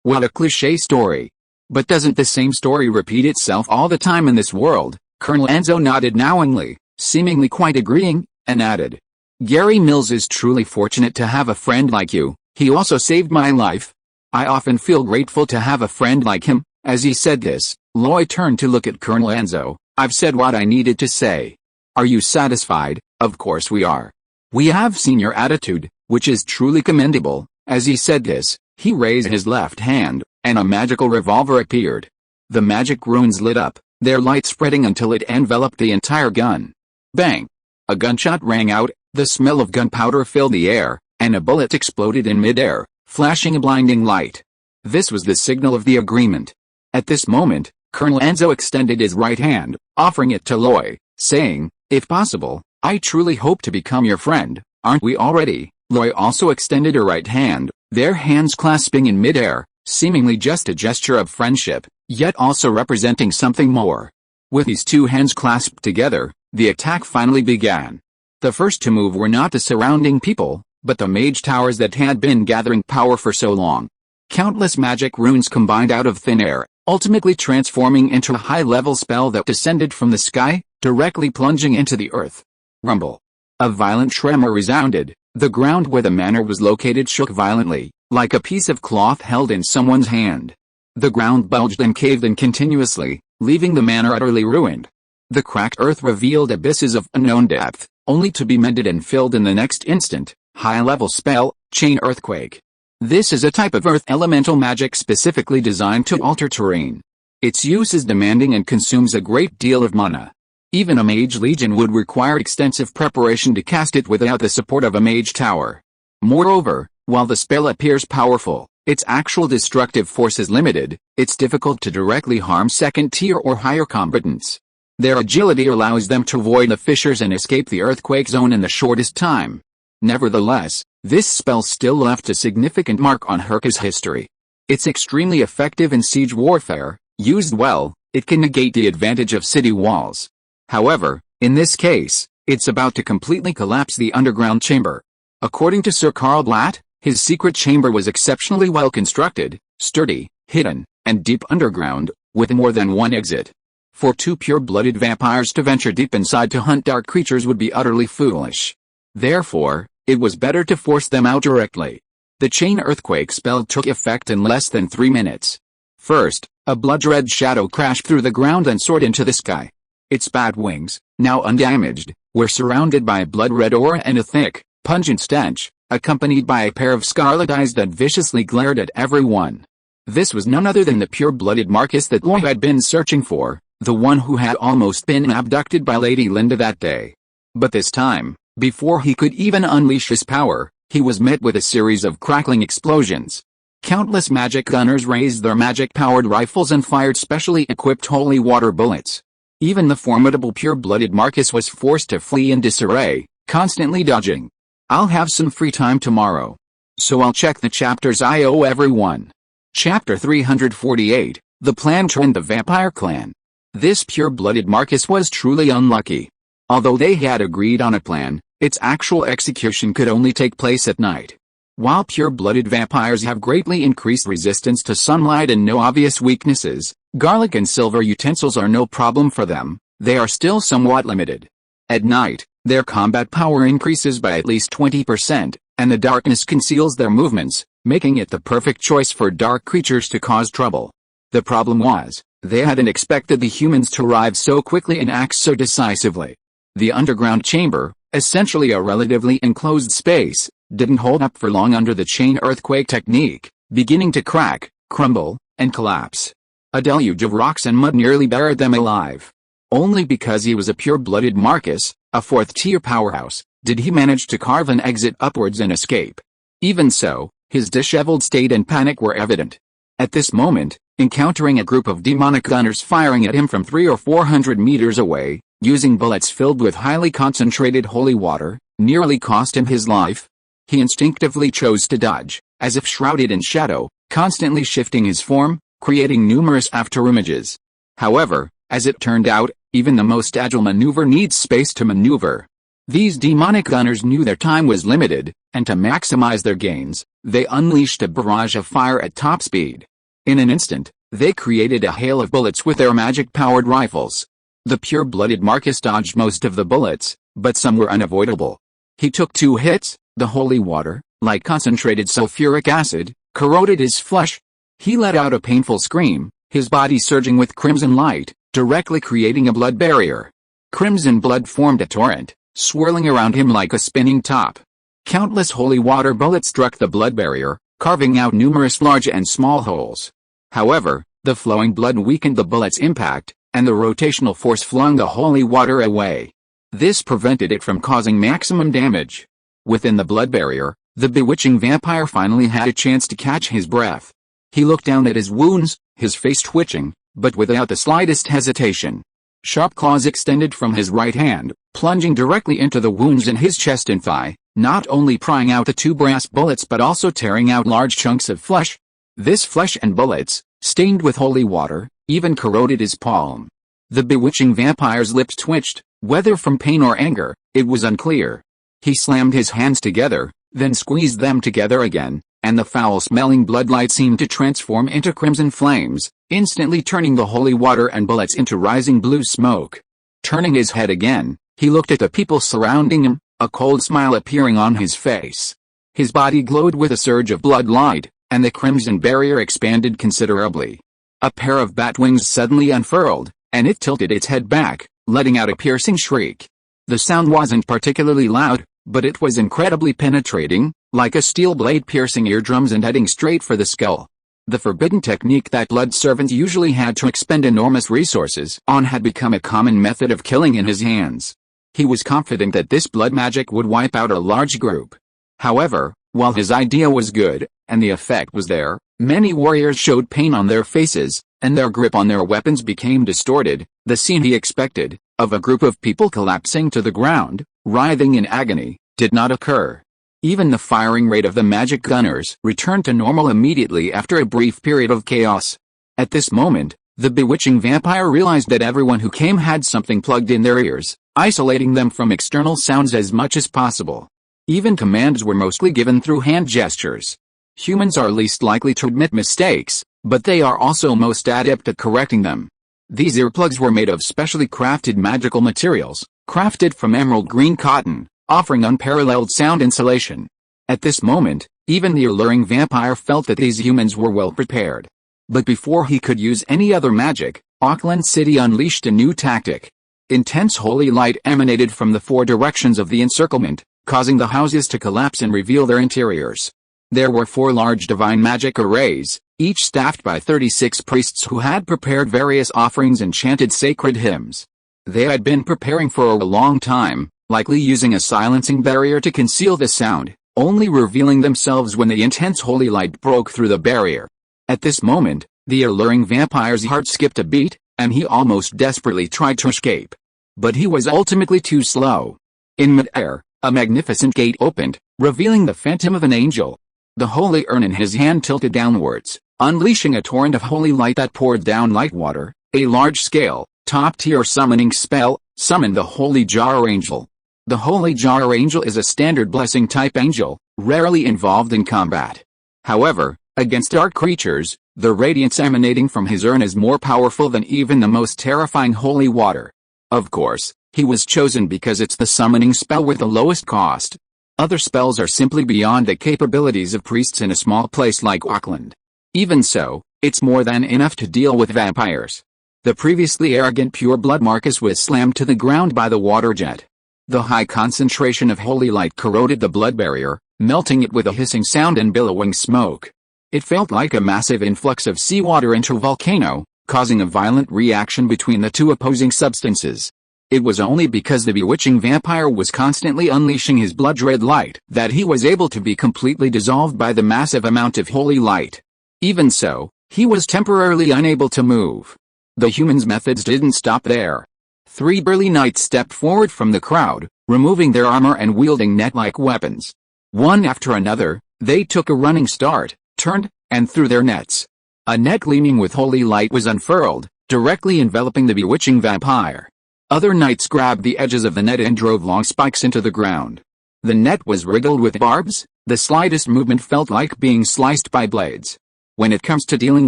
What a cliché story. But doesn't the same story repeat itself all the time in this world? Colonel Enzo nodded knowingly, seemingly quite agreeing, and added, "Gary Mills is truly fortunate to have a friend like you. He also saved my life. I often feel grateful to have a friend like him." As he said this, Loy turned to look at Colonel Enzo. "I've said what I needed to say. Are you satisfied?" "Of course we are. We have seen your attitude, which is truly commendable." As he said this, he raised his left hand, and a magical revolver appeared. The magic runes lit up, their light spreading until it enveloped the entire gun. Bang! A gunshot rang out, the smell of gunpowder filled the air, and a bullet exploded in midair, flashing a blinding light. This was the signal of the agreement. At this moment, Colonel Enzo extended his right hand, offering it to Loy, saying, "If possible, I truly hope to become your friend. Aren't we already?" Loy also extended her right hand, their hands clasping in midair, seemingly just a gesture of friendship, yet also representing something more. With his two hands clasped together, the attack finally began. The first to move were not the surrounding people, but the mage towers that had been gathering power for so long. Countless magic runes combined out of thin air, ultimately transforming into a high-level spell that descended from the sky, directly plunging into the earth. Rumble. A violent tremor resounded. The ground where the manor was located shook violently, like a piece of cloth held in someone's hand. The ground bulged and caved in continuously, leaving the manor utterly ruined. The cracked earth revealed abysses of unknown depth, only to be mended and filled in the next instant. High-level spell, chain earthquake. This is a type of earth elemental magic specifically designed to alter terrain. Its use is demanding and consumes a great deal of mana. Even a mage legion would require extensive preparation to cast it without the support of a mage tower. Moreover, while the spell appears powerful, its actual destructive force is limited. It's difficult to directly harm second-tier or higher combatants. Their agility allows them to avoid the fissures and escape the earthquake zone in the shortest time. Nevertheless, this spell still left a significant mark on Herka's history. It's extremely effective in siege warfare. Used well, it can negate the advantage of city walls. However, in this case, it's about to completely collapse the underground chamber. According to Sir Karl Blatt, his secret chamber was exceptionally well constructed, sturdy, hidden, and deep underground, with more than one exit. For two pure-blooded vampires to venture deep inside to hunt dark creatures would be utterly foolish. Therefore, it was better to force them out directly. The chain earthquake spell took effect in less than 3 minutes. First, a blood-red shadow crashed through the ground and soared into the sky. Its bat wings, now undamaged, were surrounded by a blood-red aura and a thick, pungent stench, accompanied by a pair of scarlet eyes that viciously glared at everyone. This was none other than the pure-blooded Marcus that Roy had been searching for, the one who had almost been abducted by Lady Linda that day. But this time, before he could even unleash his power, he was met with a series of crackling explosions. Countless magic gunners raised their magic-powered rifles and fired specially equipped holy water bullets. Even the formidable pure-blooded Marcus was forced to flee in disarray, constantly dodging. I'll have some free time tomorrow, so I'll check the chapters I owe everyone. Chapter 348, The Plan Turned the Vampire Clan. This pure-blooded Marcus was truly unlucky. Although they had agreed on a plan, its actual execution could only take place at night. While pure-blooded vampires have greatly increased resistance to sunlight and no obvious weaknesses, garlic and silver utensils are no problem for them. They are still somewhat limited. At night, their combat power increases by at least 20%, and the darkness conceals their movements, making it the perfect choice for dark creatures to cause trouble. The problem was, they hadn't expected the humans to arrive so quickly and act so decisively. The underground chamber, essentially a relatively enclosed space, didn't hold up for long under the chain earthquake technique, beginning to crack, crumble, and collapse. A deluge of rocks and mud nearly buried them alive. Only because he was a pure-blooded Marcus, a fourth-tier powerhouse, did he manage to carve an exit upwards and escape. Even so, his disheveled state and panic were evident. At this moment, encountering a group of demonic gunners firing at him from 300 or 400 meters away, using bullets filled with highly concentrated holy water, nearly cost him his life. He instinctively chose to dodge, as if shrouded in shadow, constantly shifting his form, creating numerous afterimages. However, as it turned out, even the most agile maneuver needs space to maneuver. These demonic gunners knew their time was limited, and to maximize their gains, they unleashed a barrage of fire at top speed. In an instant, they created a hail of bullets with their magic-powered rifles. The pure-blooded Marcus dodged most of the bullets, but some were unavoidable. He took 2 hits. The holy water, like concentrated sulfuric acid, corroded his flesh. He let out a painful scream, his body surging with crimson light, directly creating a blood barrier. Crimson blood formed a torrent, swirling around him like a spinning top. Countless holy water bullets struck the blood barrier, carving out numerous large and small holes. However, the flowing blood weakened the bullet's impact, and the rotational force flung the holy water away. This prevented it from causing maximum damage. Within the blood barrier, the bewitching vampire finally had a chance to catch his breath. He looked down at his wounds, his face twitching, but without the slightest hesitation. Sharp claws extended from his right hand, plunging directly into the wounds in his chest and thigh, not only prying out the 2 brass bullets but also tearing out large chunks of flesh. This flesh and bullets, stained with holy water, even corroded his palm. The bewitching vampire's lips twitched, whether from pain or anger, it was unclear. He slammed his hands together, then squeezed them together again, and the foul-smelling bloodlight seemed to transform into crimson flames, instantly turning the holy water and bullets into rising blue smoke. Turning his head again, he looked at the people surrounding him, a cold smile appearing on his face. His body glowed with a surge of blood light, and the crimson barrier expanded considerably. A pair of bat wings suddenly unfurled, and it tilted its head back, letting out a piercing shriek. The sound wasn't particularly loud, but it was incredibly penetrating, like a steel blade piercing eardrums and heading straight for the skull. The forbidden technique that blood servants usually had to expend enormous resources on had become a common method of killing in his hands. He was confident that this blood magic would wipe out a large group. However, while his idea was good, and the effect was there, many warriors showed pain on their faces, and their grip on their weapons became distorted. The scene he expected, of a group of people collapsing to the ground, writhing in agony, did not occur. Even the firing rate of the magic gunners returned to normal immediately after a brief period of chaos. At this moment, the bewitching vampire realized that everyone who came had something plugged in their ears, isolating them from external sounds as much as possible. Even commands were mostly given through hand gestures. Humans are least likely to admit mistakes, but they are also most adept at correcting them. These earplugs were made of specially crafted magical materials, crafted from emerald green cotton, offering unparalleled sound insulation. At this moment, even the alluring vampire felt that these humans were well prepared. But before he could use any other magic, Auckland City unleashed a new tactic. Intense holy light emanated from the four directions of the encirclement, causing the houses to collapse and reveal their interiors. There were 4 large divine magic arrays, each staffed by 36 priests who had prepared various offerings and chanted sacred hymns. They had been preparing for a long time, likely using a silencing barrier to conceal the sound, only revealing themselves when the intense holy light broke through the barrier. At this moment, the alluring vampire's heart skipped a beat, and he almost desperately tried to escape. But he was ultimately too slow. In mid-air, a magnificent gate opened, revealing the phantom of an angel. The holy urn in his hand tilted downwards, unleashing a torrent of holy light that poured down like water. A large-scale, top-tier summoning spell summoned the Holy Jar Angel. The Holy Jar Angel is a standard blessing-type angel, rarely involved in combat. However, against dark creatures, the radiance emanating from his urn is more powerful than even the most terrifying holy water. Of course, he was chosen because it's the summoning spell with the lowest cost. Other spells are simply beyond the capabilities of priests in a small place like Auckland. Even so, it's more than enough to deal with vampires. The previously arrogant pure-blood Marcus was slammed to the ground by the water jet. The high concentration of holy light corroded the blood barrier, melting it with a hissing sound and billowing smoke. It felt like a massive influx of seawater into a volcano, causing a violent reaction between the two opposing substances. It was only because the bewitching vampire was constantly unleashing his blood-red light that he was able to be completely dissolved by the massive amount of holy light. Even so, he was temporarily unable to move. The humans' methods didn't stop there. 3 burly knights stepped forward from the crowd, removing their armor and wielding net-like weapons. One after another, they took a running start, turned, and threw their nets. A net gleaming with holy light was unfurled, directly enveloping the bewitching vampire. Other knights grabbed the edges of the net and drove long spikes into the ground. The net was riddled with barbs, the slightest movement felt like being sliced by blades. When it comes to dealing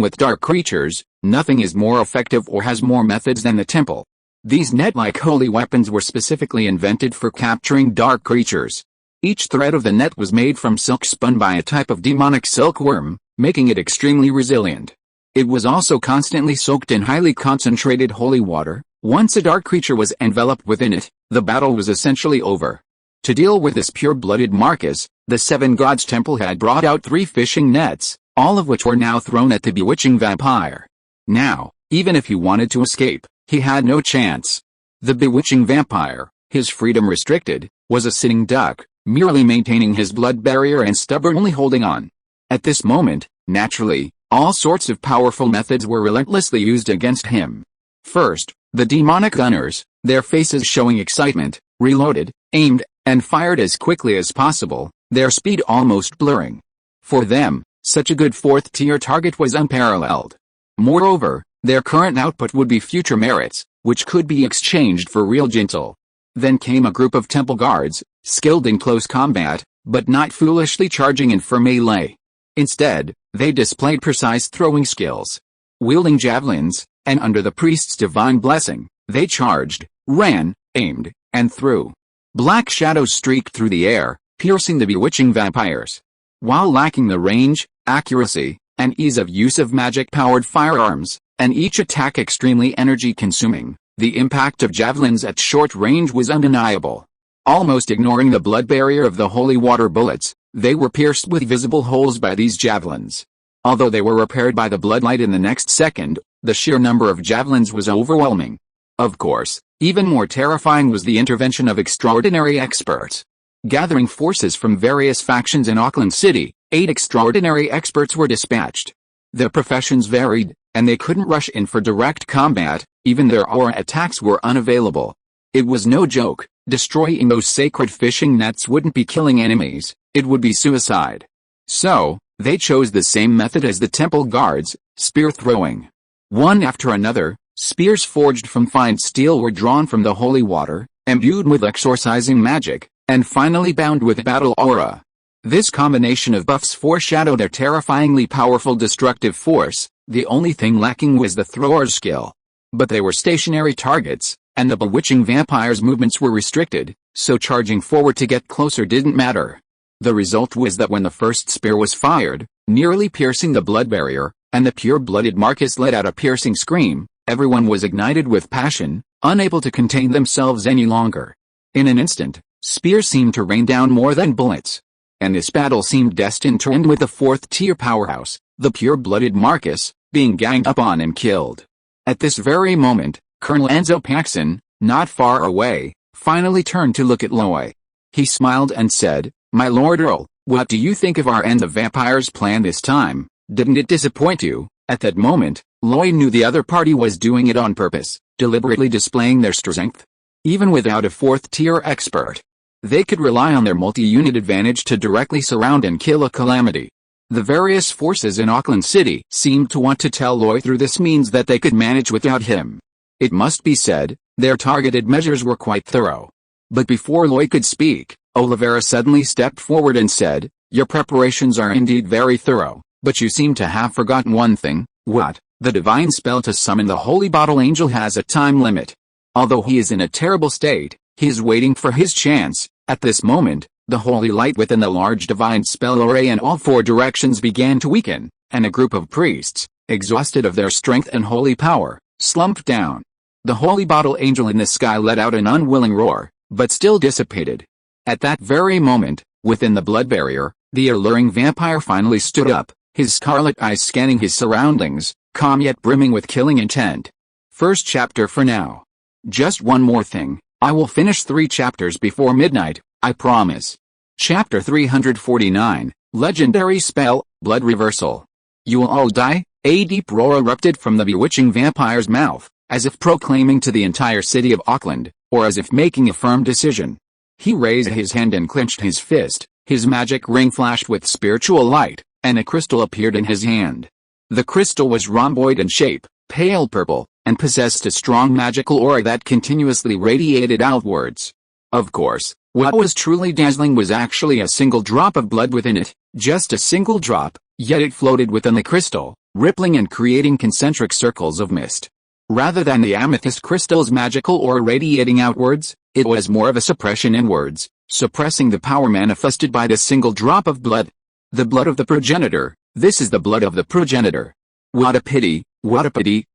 with dark creatures, nothing is more effective or has more methods than the temple. These net-like holy weapons were specifically invented for capturing dark creatures. Each thread of the net was made from silk spun by a type of demonic silkworm, making it extremely resilient. It was also constantly soaked in highly concentrated holy water. Once a dark creature was enveloped within it, the battle was essentially over. To deal with this pure-blooded Marcus, the Seven Gods Temple had brought out 3 fishing nets, all of which were now thrown at the bewitching vampire. Now, even if he wanted to escape, he had no chance. The bewitching vampire, his freedom restricted, was a sitting duck, merely maintaining his blood barrier and stubbornly holding on. At this moment, naturally, all sorts of powerful methods were relentlessly used against him. First, the demonic gunners, their faces showing excitement, reloaded, aimed, and fired as quickly as possible, their speed almost blurring. For them, such a good 4th-tier target was unparalleled. Moreover, their current output would be future merits, which could be exchanged for real gentle. Then came a group of temple guards, skilled in close combat, but not foolishly charging in for melee. Instead, they displayed precise throwing skills. Wielding javelins, and under the priest's divine blessing, they charged, ran, aimed, and threw. Black shadows streaked through the air, piercing the bewitching vampires. While lacking the range, accuracy, and ease of use of magic-powered firearms, and each attack extremely energy-consuming, the impact of javelins at short range was undeniable. Almost ignoring the blood barrier of the holy water bullets, they were pierced with visible holes by these javelins. Although they were repaired by the bloodlight in the next second, the sheer number of javelins was overwhelming. Of course, even more terrifying was the intervention of extraordinary experts. Gathering forces from various factions in Auckland City, 8 extraordinary experts were dispatched. Their professions varied, and they couldn't rush in for direct combat, even their aura attacks were unavailable. It was no joke, destroying those sacred fishing nets wouldn't be killing enemies, it would be suicide. So, they chose the same method as the temple guards, spear throwing. One after another, spears forged from fine steel were drawn from the holy water, imbued with exorcising magic, and finally bound with battle aura. This combination of buffs foreshadowed their terrifyingly powerful destructive force. The only thing lacking was the thrower's skill. But they were stationary targets, and the bewitching vampires' movements were restricted, so charging forward to get closer didn't matter. The result was that when the first spear was fired, nearly piercing the blood barrier, and the pure-blooded Marcus let out a piercing scream, everyone was ignited with passion, unable to contain themselves any longer. In an instant, spears seemed to rain down more than bullets. And this battle seemed destined to end with the fourth-tier powerhouse, the pure-blooded Marcus, being ganged up on and killed. At this very moment, Colonel Enzo Paxson, not far away, finally turned to look at Loy. He smiled and said, "My Lord Earl, what do you think of our end of vampires plan this time? Didn't it disappoint you?" At that moment, Loy knew the other party was doing it on purpose, deliberately displaying their strength. Even without a fourth-tier expert, they could rely on their multi-unit advantage to directly surround and kill a calamity. The various forces in Auckland City seemed to want to tell Loy through this means that they could manage without him. It must be said, their targeted measures were quite thorough. But before Loy could speak, Oliveira suddenly stepped forward and said, "Your preparations are indeed very thorough, but you seem to have forgotten one thing." "What?" "The divine spell to summon the holy bottle angel has a time limit. Although he is in a terrible state, he is waiting for his chance." At this moment, the holy light within the large divine spell array in all 4 directions began to weaken, and a group of priests, exhausted of their strength and holy power, slumped down. The holy bottle angel in the sky let out an unwilling roar, but still dissipated. At that very moment, within the blood barrier, the alluring vampire finally stood up, his scarlet eyes scanning his surroundings, calm yet brimming with killing intent. First chapter for now. Just one more thing. I will finish 3 chapters before midnight, I promise. Chapter 349, Legendary Spell, Blood Reversal. "You will all die." A deep roar erupted from the bewitching vampire's mouth, as if proclaiming to the entire city of Auckland, or as if making a firm decision. He raised his hand and clenched his fist, his magic ring flashed with spiritual light, and a crystal appeared in his hand. The crystal was rhomboid in shape, pale purple, and possessed a strong magical aura that continuously radiated outwards. Of course, what was truly dazzling was actually a single drop of blood within it, just a single drop, yet it floated within the crystal, rippling and creating concentric circles of mist. Rather than the amethyst crystal's magical aura radiating outwards, it was more of a suppression inwards, suppressing the power manifested by the single drop of blood. The blood of the progenitor, this is the blood of the progenitor. What a pity,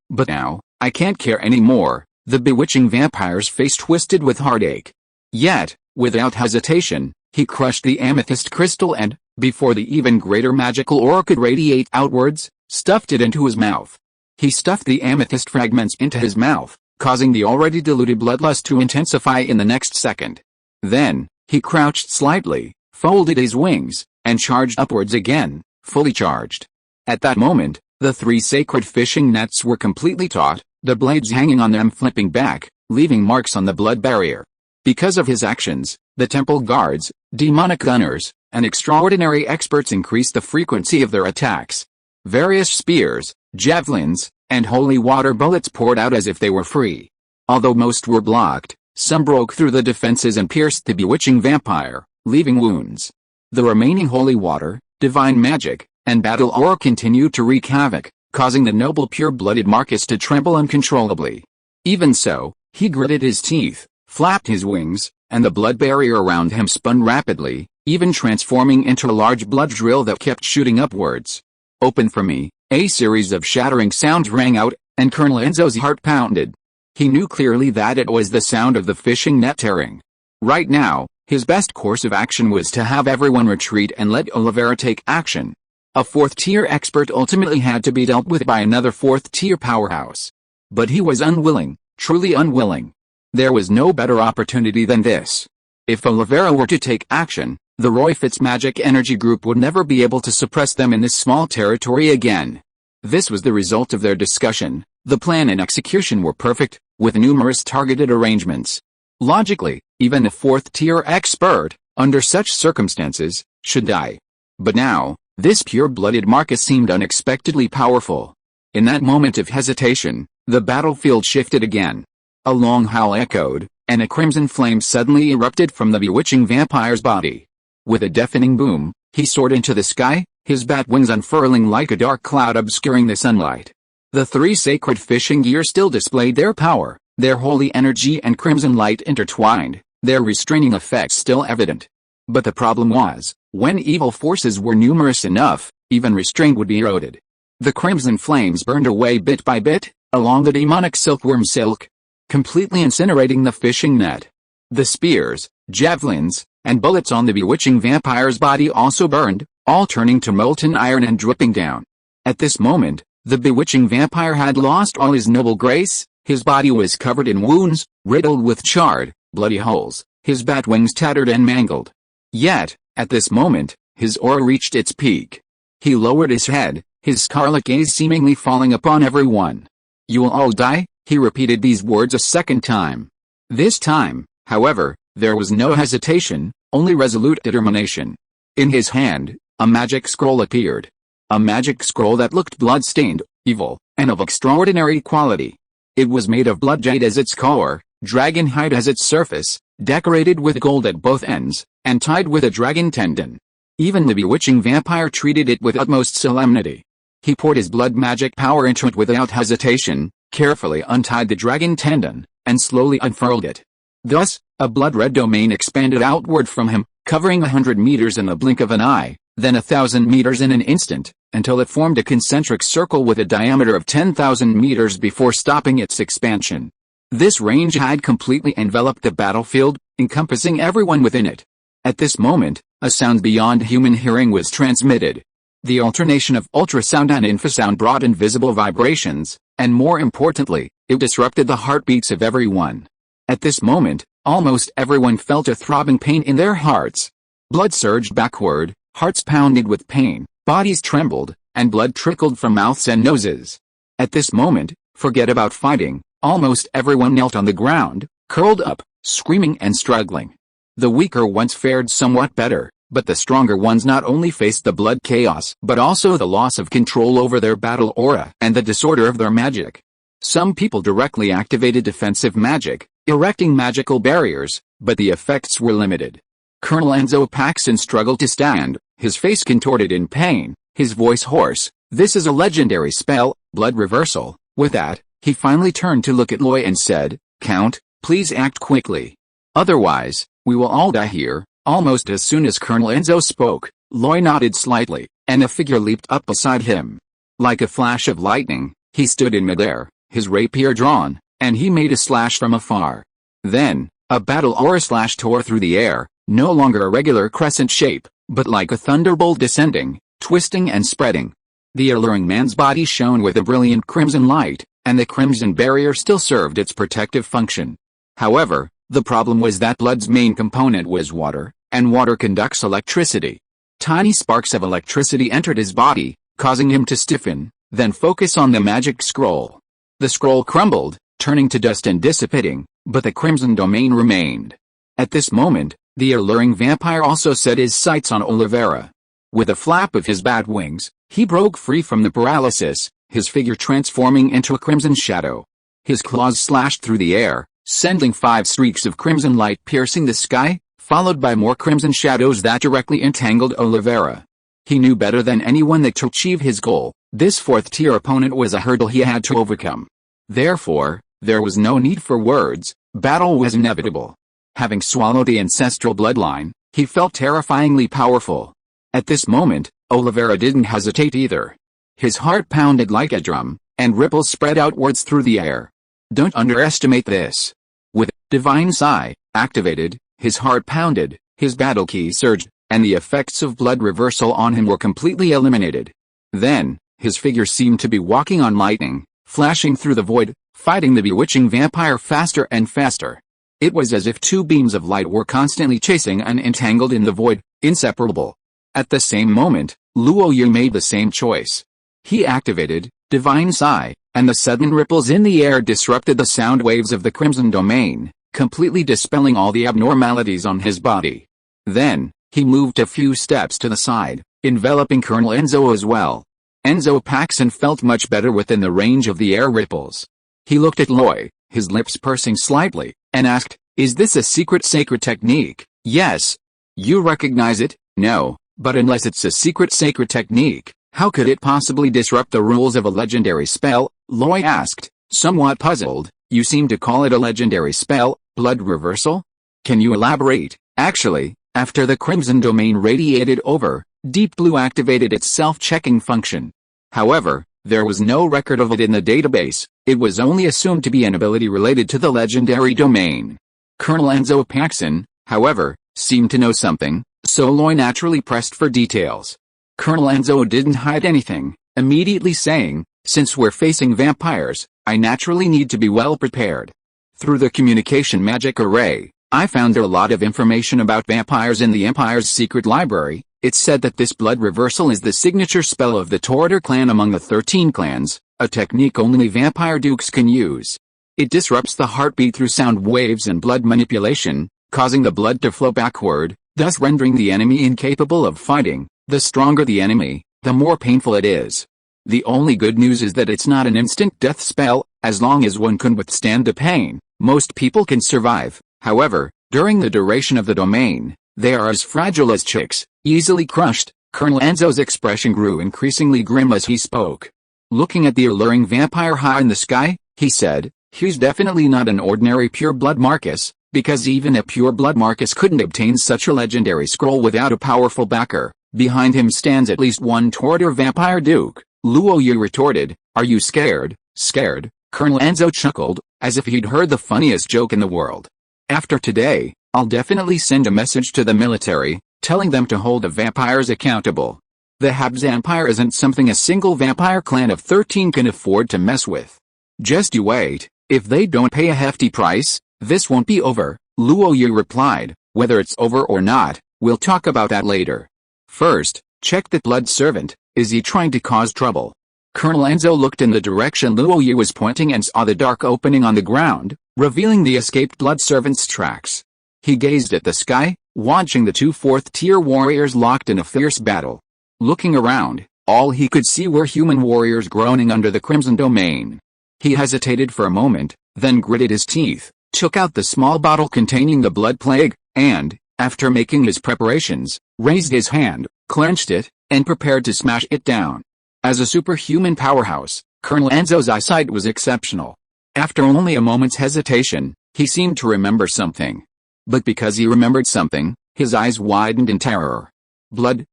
but now, I can't care anymore. The bewitching vampire's face twisted with heartache. Yet, without hesitation, he crushed the amethyst crystal and, before the even greater magical aura could radiate outwards, stuffed it into his mouth. He stuffed the amethyst fragments into his mouth, causing the already diluted bloodlust to intensify in the next second. Then, he crouched slightly, folded his wings, and charged upwards again, fully charged. At that moment, the 3 sacred fishing nets were completely taut, the blades hanging on them flipping back, leaving marks on the blood barrier. Because of his actions, the temple guards, demonic gunners, and extraordinary experts increased the frequency of their attacks. Various spears, javelins, and holy water bullets poured out as if they were free. Although most were blocked, some broke through the defenses and pierced the bewitching vampire, leaving wounds. The remaining holy water, divine magic, and battle aura continued to wreak havoc, causing the noble pure-blooded Marcus to tremble uncontrollably. Even so, he gritted his teeth, flapped his wings, and the blood barrier around him spun rapidly, even transforming into a large blood drill that kept shooting upwards. "Open for me," a series of shattering sounds rang out, and Colonel Enzo's heart pounded. He knew clearly that it was the sound of the fishing net tearing. Right now, his best course of action was to have everyone retreat and let Oliveira take action. A fourth-tier expert ultimately had to be dealt with by another fourth-tier powerhouse. But he was unwilling, truly unwilling. There was no better opportunity than this. If Oliveira were to take action, the Roy Fitz magic energy group would never be able to suppress them in this small territory again. This was the result of their discussion. The plan and execution were perfect, with numerous targeted arrangements. Logically, even a fourth-tier expert, under such circumstances, should die. But now, this pure-blooded Marcus seemed unexpectedly powerful. In that moment of hesitation, the battlefield shifted again. A long howl echoed, and a crimson flame suddenly erupted from the bewitching vampire's body. With a deafening boom, he soared into the sky, his bat wings unfurling like a dark cloud obscuring the sunlight. The three sacred fishing gear still displayed their power, their holy energy and crimson light intertwined, their restraining effects still evident. But the problem was, when evil forces were numerous enough, even restraint would be eroded. The crimson flames burned away bit by bit, along the demonic silkworm silk, completely incinerating the fishing net. The spears, javelins, and bullets on the bewitching vampire's body also burned, all turning to molten iron and dripping down. At this moment, the bewitching vampire had lost all his noble grace, his body was covered in wounds, riddled with charred, bloody holes, his bat wings tattered and mangled. Yet, at this moment, his aura reached its peak. He lowered his head, his scarlet gaze seemingly falling upon everyone. "You will all die," he repeated these words a second time. This time, however, there was no hesitation, only resolute determination. In his hand, a magic scroll appeared. A magic scroll that looked blood-stained, evil, and of extraordinary quality. It was made of blood jade as its core, dragon hide as its surface, decorated with gold at both ends, and tied with a dragon tendon. Even the bewitching vampire treated it with utmost solemnity. He poured his blood magic power into it without hesitation, carefully untied the dragon tendon, and slowly unfurled it. Thus, a blood-red domain expanded outward from him, covering 100 meters in the blink of an eye, then 1,000 meters in an instant, until it formed a concentric circle with a diameter of 10,000 meters before stopping its expansion. This range had completely enveloped the battlefield, encompassing everyone within it. At this moment, a sound beyond human hearing was transmitted. The alternation of ultrasound and infrasound brought invisible vibrations, and more importantly, it disrupted the heartbeats of everyone. At this moment, almost everyone felt a throbbing pain in their hearts. Blood surged backward, hearts pounded with pain, bodies trembled, and blood trickled from mouths and noses. At this moment, forget about fighting, almost everyone knelt on the ground, curled up, screaming and struggling. The weaker ones fared somewhat better, but the stronger ones not only faced the blood chaos but also the loss of control over their battle aura and the disorder of their magic. Some people directly activated defensive magic, erecting magical barriers, but the effects were limited. Colonel Enzo Paxson struggled to stand, his face contorted in pain, his voice hoarse. "This is a legendary spell, blood reversal." With that, he finally turned to look at Loy and said, "Count, please act quickly. Otherwise, we will all die here." Almost as soon as Colonel Enzo spoke, Loy nodded slightly, and a figure leaped up beside him. Like a flash of lightning, he stood in midair, his rapier drawn, and he made a slash from afar. Then, a battle aura slash tore through the air, no longer a regular crescent shape, but like a thunderbolt descending, twisting and spreading. The alluring man's body shone with a brilliant crimson light, and the crimson barrier still served its protective function. However, the problem was that blood's main component was water, and water conducts electricity. Tiny sparks of electricity entered his body, causing him to stiffen, then focus on the magic scroll. The scroll crumbled, turning to dust and dissipating, but the crimson domain remained. At this moment, the alluring vampire also set his sights on Oliveira. With a flap of his bat wings, he broke free from the paralysis, his figure transforming into a crimson shadow. His claws slashed through the air, sending 5 streaks of crimson light piercing the sky, followed by more crimson shadows that directly entangled Oliveira. He knew better than anyone that to achieve his goal, this fourth-tier opponent was a hurdle he had to overcome. Therefore, there was no need for words, battle was inevitable. Having swallowed the ancestral bloodline, he felt terrifyingly powerful. At this moment, Oliveira didn't hesitate either. His heart pounded like a drum, and ripples spread outwards through the air. Don't underestimate this. With divine sigh activated, his heart pounded, his battle key surged, and the effects of blood reversal on him were completely eliminated. Then, his figure seemed to be walking on lightning, flashing through the void, fighting the bewitching vampire faster and faster. It was as if two beams of light were constantly chasing and entangled in the void, inseparable. At the same moment, Luo Yu made the same choice. He activated divine sigh, and the sudden ripples in the air disrupted the sound waves of the Crimson Domain, completely dispelling all the abnormalities on his body. Then, he moved a few steps to the side, enveloping Colonel Enzo as well. Enzo Paxson felt much better within the range of the air ripples. He looked at Loy, his lips pursing slightly, and asked, "Is this a secret sacred technique?" "Yes." "You recognize it?" "No, but unless it's a secret sacred technique, how could it possibly disrupt the rules of a legendary spell?" Loy asked, somewhat puzzled. "You seem to call it a legendary spell, blood reversal? Can you elaborate?" "Actually, after the Crimson Domain radiated over, Deep Blue activated its self-checking function. However, there was no record of it in the database. It was only assumed to be an ability related to the legendary domain." Colonel Enzo Paxson, however, seemed to know something, so Loy naturally pressed for details. Colonel Enzo didn't hide anything, immediately saying, "Since we're facing vampires, I naturally need to be well prepared. Through the communication magic array, I found a lot of information about vampires in the Empire's secret library. It said that this blood reversal is the signature spell of the Tortor clan among the 13 clans, a technique only vampire dukes can use. It disrupts the heartbeat through sound waves and blood manipulation, causing the blood to flow backward, thus rendering the enemy incapable of fighting. The stronger the enemy, the more painful it is. The only good news is that it's not an instant death spell. As long as one can withstand the pain, most people can survive. However, during the duration of the domain, they are as fragile as chicks, easily crushed." Colonel Enzo's expression grew increasingly grim as he spoke. Looking at the alluring vampire high in the sky, he said, "He's definitely not an ordinary pure-blood Marcus, because even a pure-blood Marcus couldn't obtain such a legendary scroll without a powerful backer. Behind him stands at least one Tortor vampire duke." Luo Yu retorted, "Are you scared?" "Scared?" Colonel Enzo chuckled, as if he'd heard the funniest joke in the world. "After today, I'll definitely send a message to the military, telling them to hold the vampires accountable. The Habs Empire isn't something a single vampire clan of 13 can afford to mess with. Just you wait, if they don't pay a hefty price, this won't be over." Luo Yu replied, "Whether it's over or not, we'll talk about that later. First, check that blood servant. Is he trying to cause trouble?" Colonel Enzo looked in the direction Luo Yu was pointing and saw the dark opening on the ground, revealing the escaped blood servant's tracks. He gazed at the sky, watching the two fourth-tier warriors locked in a fierce battle. Looking around, all he could see were human warriors groaning under the Crimson Domain. He hesitated for a moment, then gritted his teeth, took out the small bottle containing the blood plague, and, after making his preparations, raised his hand, clenched it, and prepared to smash it down. As a superhuman powerhouse, Colonel Enzo's eyesight was exceptional. After only a moment's hesitation, he seemed to remember something. But because he remembered something, his eyes widened in terror. Blood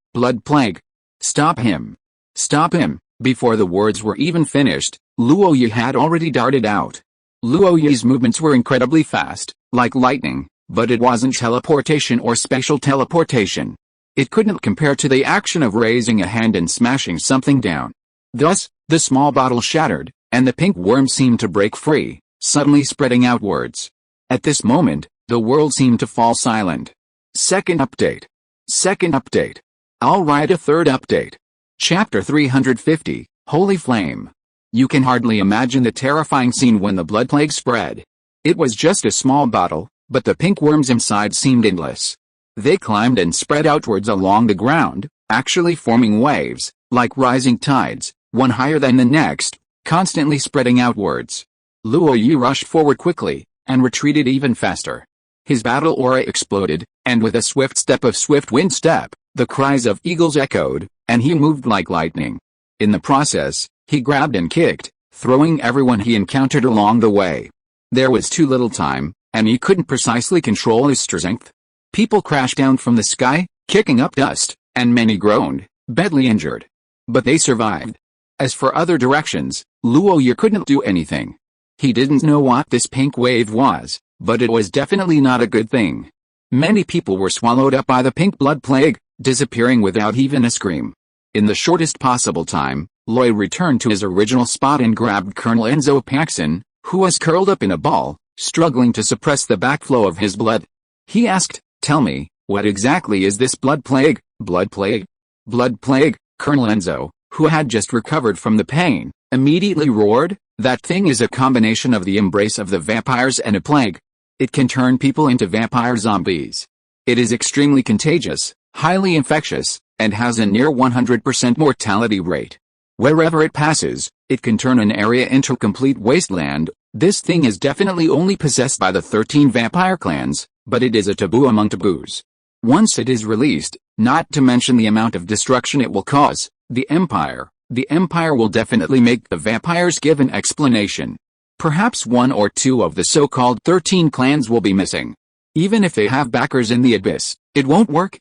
plague. Stop him. Stop him." Before the words were even finished, Luo Yu had already darted out. Luo Yu's movements were incredibly fast, like lightning, but it wasn't teleportation or spatial teleportation. It couldn't compare to the action of raising a hand and smashing something down. Thus, the small bottle shattered, and the pink worm seemed to break free, suddenly spreading outwards. At this moment, the world seemed to fall silent. Second update. I'll write a third update. Chapter 350, Holy Flame. You can hardly imagine the terrifying scene when the blood plague spread. It was just a small bottle, but the pink worms inside seemed endless. They climbed and spread outwards along the ground, actually forming waves, like rising tides, one higher than the next, constantly spreading outwards. Luo Yu rushed forward quickly, and retreated even faster. His battle aura exploded, and with a swift step of swift wind step, the cries of eagles echoed, and he moved like lightning. In the process, he grabbed and kicked, throwing everyone he encountered along the way. There was too little time, and he couldn't precisely control his strength. People crashed down from the sky, kicking up dust, and many groaned, badly injured. But they survived. As for other directions, Luo Yi couldn't do anything. He didn't know what this pink wave was, but it was definitely not a good thing. Many people were swallowed up by the pink blood plague, disappearing without even a scream. In the shortest possible time, Loy returned to his original spot and grabbed Colonel Enzo Paxson, who was curled up in a ball, struggling to suppress the backflow of his blood. He asked, "Tell me, what exactly is this blood plague?" "Blood plague? Blood plague?" Colonel Enzo, who had just recovered from the pain, immediately roared, "That thing is a combination of the embrace of the vampires and a plague. It can turn people into vampire zombies. It is extremely contagious, highly infectious, and has a near 100% mortality rate. Wherever it passes, it can turn an area into a complete wasteland. This thing is definitely only possessed by the 13 vampire clans, but it is a taboo among taboos. Once it is released, not to mention the amount of destruction it will cause, the Empire will definitely make the vampires give an explanation. Perhaps one or two of the so-called 13 clans will be missing. Even if they have backers in the abyss, it won't work.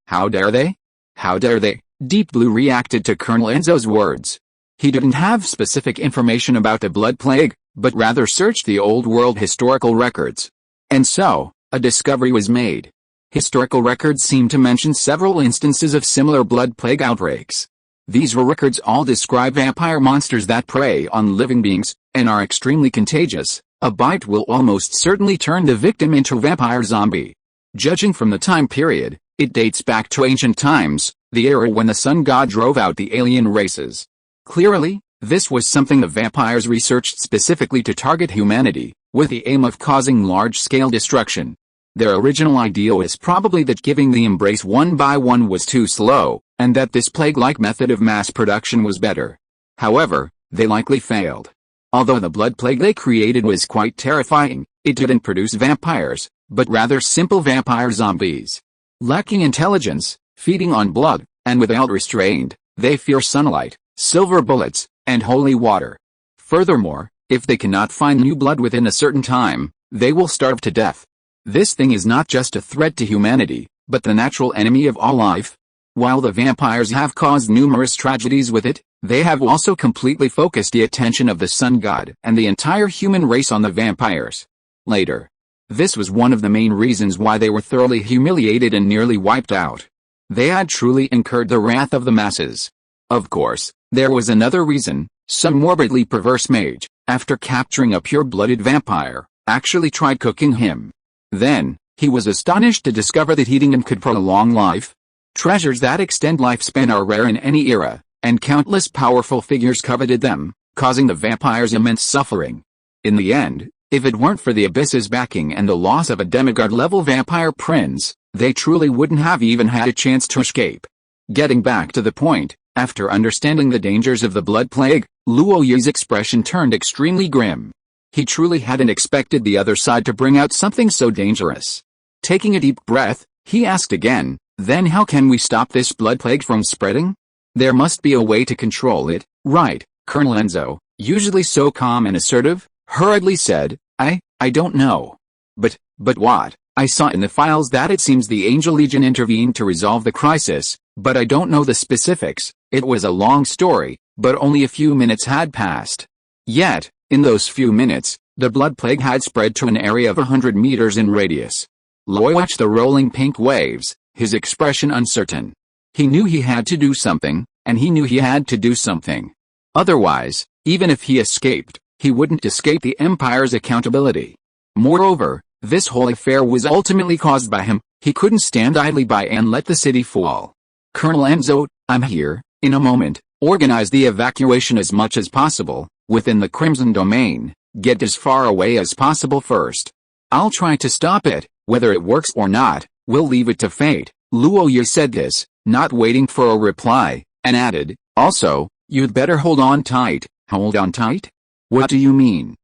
How dare they? How dare they?" Deep Blue reacted to Colonel Enzo's words. He didn't have specific information about the blood plague, but rather searched the old world historical records. And so, a discovery was made. Historical records seem to mention several instances of similar blood plague outbreaks. These records all describe vampire monsters that prey on living beings, and are extremely contagious. A bite will almost certainly turn the victim into a vampire zombie. Judging from the time period, it dates back to ancient times, the era when the sun god drove out the alien races. Clearly, this was something the vampires researched specifically to target humanity, with the aim of causing large-scale destruction. Their original idea was probably that giving the embrace one by one was too slow, and that this plague-like method of mass production was better. However, they likely failed. Although the blood plague they created was quite terrifying, it didn't produce vampires, but rather simple vampire zombies. Lacking intelligence, feeding on blood, and without restraint, they fear sunlight, silver bullets, and holy water. Furthermore, if they cannot find new blood within a certain time, they will starve to death. This thing is not just a threat to humanity, but the natural enemy of all life. While the vampires have caused numerous tragedies with it, they have also completely focused the attention of the sun god and the entire human race on the vampires. Later, this was one of the main reasons why they were thoroughly humiliated and nearly wiped out. They had truly incurred the wrath of the masses. Of course, there was another reason. Some morbidly perverse mage, after capturing a pure-blooded vampire, actually tried cooking him. Then, he was astonished to discover that eating him could prolong life. Treasures that extend lifespan are rare in any era, and countless powerful figures coveted them, causing the vampires immense suffering. In the end, if it weren't for the Abyss's backing and the loss of a demigod-level vampire prince, they truly wouldn't have even had a chance to escape. Getting back to the point, after understanding the dangers of the blood plague, Luo Yi's expression turned extremely grim. He truly hadn't expected the other side to bring out something so dangerous. Taking a deep breath, he asked again, "Then how can we stop this blood plague from spreading? There must be a way to control it, right?" Colonel Enzo, usually so calm and assertive, hurriedly said, I don't know. But what? I saw in the files that it seems the Angel Legion intervened to resolve the crisis, but I don't know the specifics. It was a long story, but only a few minutes had passed. Yet, in those few minutes, the blood plague had spread to an area of 100 meters in radius. Loy watched the rolling pink waves, his expression uncertain. He knew he had to do something, and he knew he had to do something. Otherwise, even if he escaped, he wouldn't escape the Empire's accountability. Moreover, this whole affair was ultimately caused by him. He couldn't stand idly by and let the city fall. "Colonel Enzo, I'm here, in a moment. Organize the evacuation as much as possible, within the Crimson Domain. Get as far away as possible first. I'll try to stop it, whether it works or not, we'll leave it to fate." Luo Yi said this, not waiting for a reply, and added, "Also, you'd better hold on tight." "Hold on tight? What do you mean?"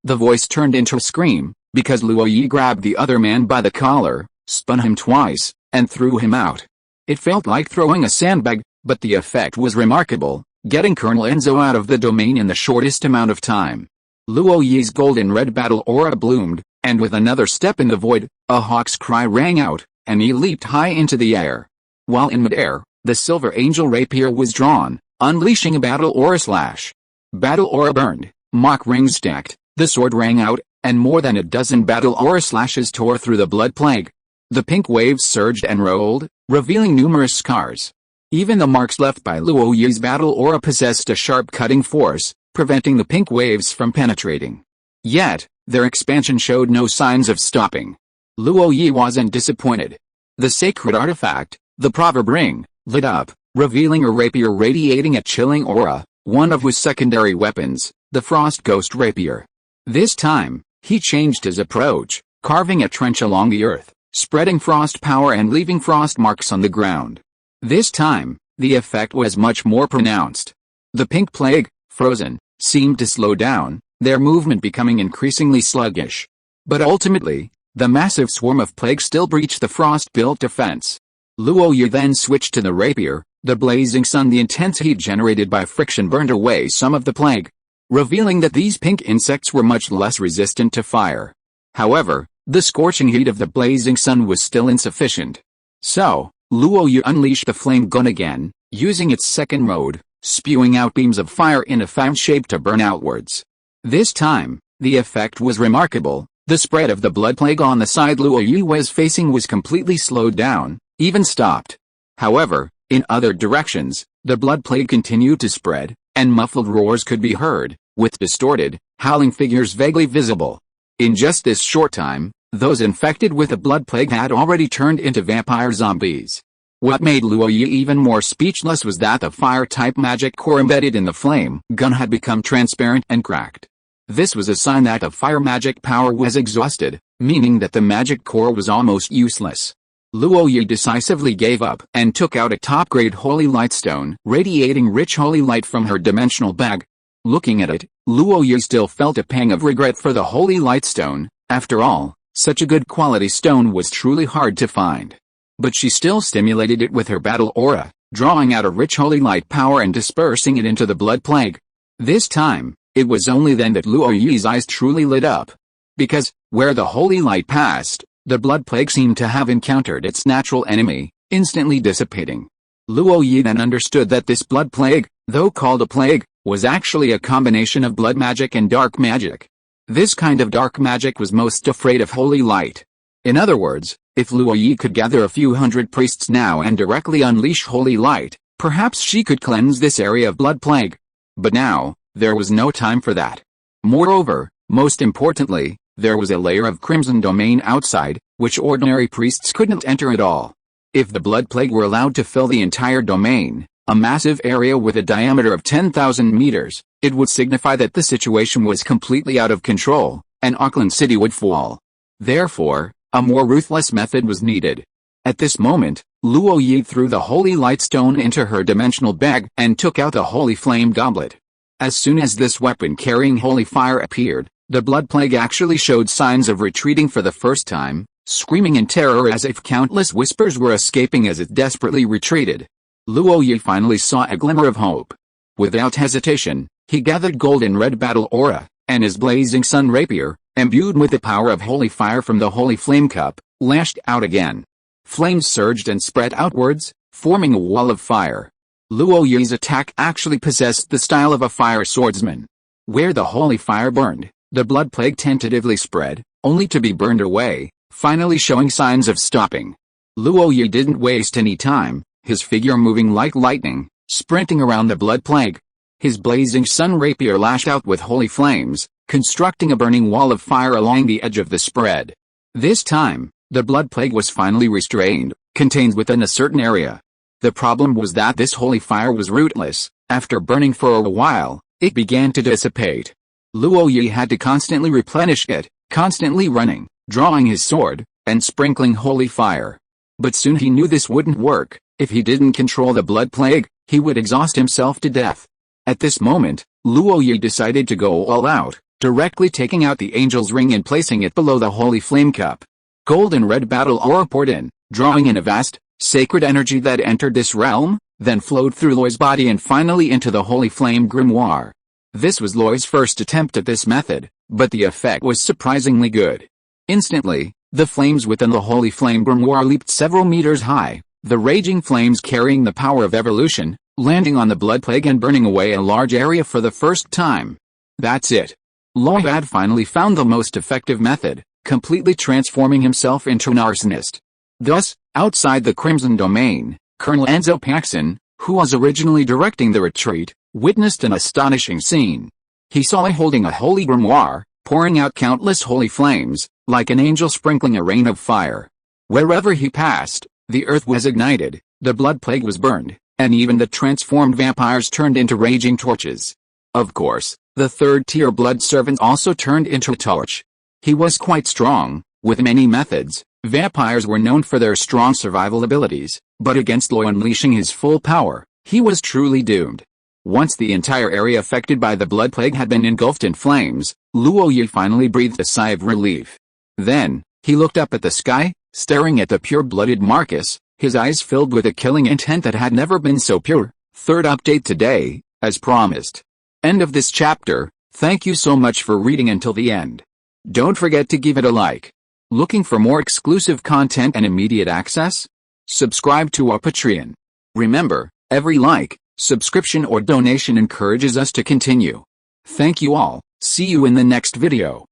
The voice turned into a scream, because Luo Yi grabbed the other man by the collar, spun him twice, and threw him out. It felt like throwing a sandbag, but the effect was remarkable, getting Colonel Enzo out of the domain in the shortest amount of time. Luo Yi's golden red battle aura bloomed, And with another step in the void, a hawk's cry rang out, and he leaped high into the air. While in midair, the silver angel rapier was drawn, unleashing a battle aura slash. Battle aura burned, mock rings stacked, the sword rang out, and more than a dozen battle aura slashes tore through the blood plague. The pink waves surged and rolled, revealing numerous scars. Even the marks left by Luo Yi's battle aura possessed a sharp cutting force, preventing the pink waves from penetrating. Yet, their expansion showed no signs of stopping. Luo Yi wasn't disappointed. The sacred artifact, the proverb ring, lit up, revealing a rapier radiating a chilling aura, one of his secondary weapons, the frost ghost rapier. This time, he changed his approach, carving a trench along the earth, spreading frost power and leaving frost marks on the ground. This time, the effect was much more pronounced. The pink plague, frozen, seemed to slow down, their movement becoming increasingly sluggish. But ultimately, the massive swarm of plague still breached the frost-built defense. Luo Yi then switched to the rapier, the blazing sun. The intense heat generated by friction burned away some of the plague, revealing that these pink insects were much less resistant to fire. However, the scorching heat of the blazing sun was still insufficient. So, Luo Yi unleashed the flame gun again, using its second mode, spewing out beams of fire in a fan shape to burn outwards. This time, the effect was remarkable. The spread of the blood plague on the side Luo Yi was facing was completely slowed down, even stopped. However, in other directions, the blood plague continued to spread, and muffled roars could be heard, with distorted, howling figures vaguely visible. In just this short time, those infected with the blood plague had already turned into vampire zombies. What made Luo Yi even more speechless was that the fire-type magic core embedded in the flame gun had become transparent and cracked. This was a sign that the fire magic power was exhausted, meaning that the magic core was almost useless. Luo Yi decisively gave up and took out a top-grade holy light stone, radiating rich holy light from her dimensional bag. Looking at it, Luo Yi still felt a pang of regret for the holy light stone. After all, such a good quality stone was truly hard to find. But she still stimulated it with her battle aura, drawing out a rich holy light power and dispersing it into the blood plague. This time, it was only then that Luo Yi's eyes truly lit up. Because, where the holy light passed, the blood plague seemed to have encountered its natural enemy, instantly dissipating. Luo Yi then understood that this blood plague, though called a plague, was actually a combination of blood magic and dark magic. This kind of dark magic was most afraid of holy light. In other words, if Luo Yi could gather a few hundred priests now and directly unleash holy light, perhaps she could cleanse this area of blood plague. But now, there was no time for that. Moreover, most importantly, there was a layer of crimson domain outside, which ordinary priests couldn't enter at all. If the blood plague were allowed to fill the entire domain, a massive area with a diameter of 10,000 meters, it would signify that the situation was completely out of control, and Auckland City would fall. Therefore, a more ruthless method was needed. At this moment, Luo Yi threw the holy light stone into her dimensional bag and took out the holy flame goblet. As soon as this weapon carrying holy fire appeared, the blood plague actually showed signs of retreating for the first time, screaming in terror as if countless whispers were escaping as it desperately retreated. Luo Yi finally saw a glimmer of hope. Without hesitation, he gathered gold and red battle aura, and his blazing sun rapier, imbued with the power of holy fire from the holy flame cup, lashed out again. Flames surged and spread outwards, forming a wall of fire. Luo Yi's attack actually possessed the style of a fire swordsman. Where the holy fire burned, the blood plague tentatively spread, only to be burned away, finally showing signs of stopping. Luo Yi didn't waste any time, his figure moving like lightning, sprinting around the blood plague. His blazing sun rapier lashed out with holy flames, constructing a burning wall of fire along the edge of the spread. This time, the blood plague was finally restrained, contained within a certain area. The problem was that this holy fire was rootless. After burning for a while, it began to dissipate. Luo Yi had to constantly replenish it, constantly running, drawing his sword, and sprinkling holy fire. But soon he knew this wouldn't work. If he didn't control the blood plague, he would exhaust himself to death. At this moment, Luo Yi decided to go all out, directly taking out the angel's ring and placing it below the holy flame cup. Gold and red battle aura poured in, drawing in a vast, sacred energy that entered this realm, then flowed through Loi's body and finally into the holy flame grimoire. This was Loi's first attempt at this method, but the effect was surprisingly good. Instantly, the flames within the holy flame grimoire leaped several meters high, the raging flames carrying the power of evolution, landing on the blood plague and burning away a large area for the first time. That's it. Loy had finally found the most effective method, completely transforming himself into an arsonist. Thus, outside the Crimson Domain, Colonel Enzo Paxson, who was originally directing the retreat, witnessed an astonishing scene. He saw Loy holding a holy grimoire, pouring out countless holy flames, like an angel sprinkling a rain of fire. Wherever he passed, the earth was ignited, the blood plague was burned, and even the transformed vampires turned into raging torches. Of course, the third-tier blood servant also turned into a torch. He was quite strong, with many methods. Vampires were known for their strong survival abilities, but against Loy unleashing his full power, he was truly doomed. Once the entire area affected by the blood plague had been engulfed in flames, Luoyi finally breathed a sigh of relief. Then, he looked up at the sky, staring at the pure-blooded Marcus, his eyes filled with a killing intent that had never been so pure. Third update today, as promised. End of this chapter. Thank you so much for reading until the end. Don't forget to give it a like. Looking for more exclusive content and immediate access? Subscribe to our Patreon. Remember, every like, subscription or donation encourages us to continue. Thank you all. See you in the next video.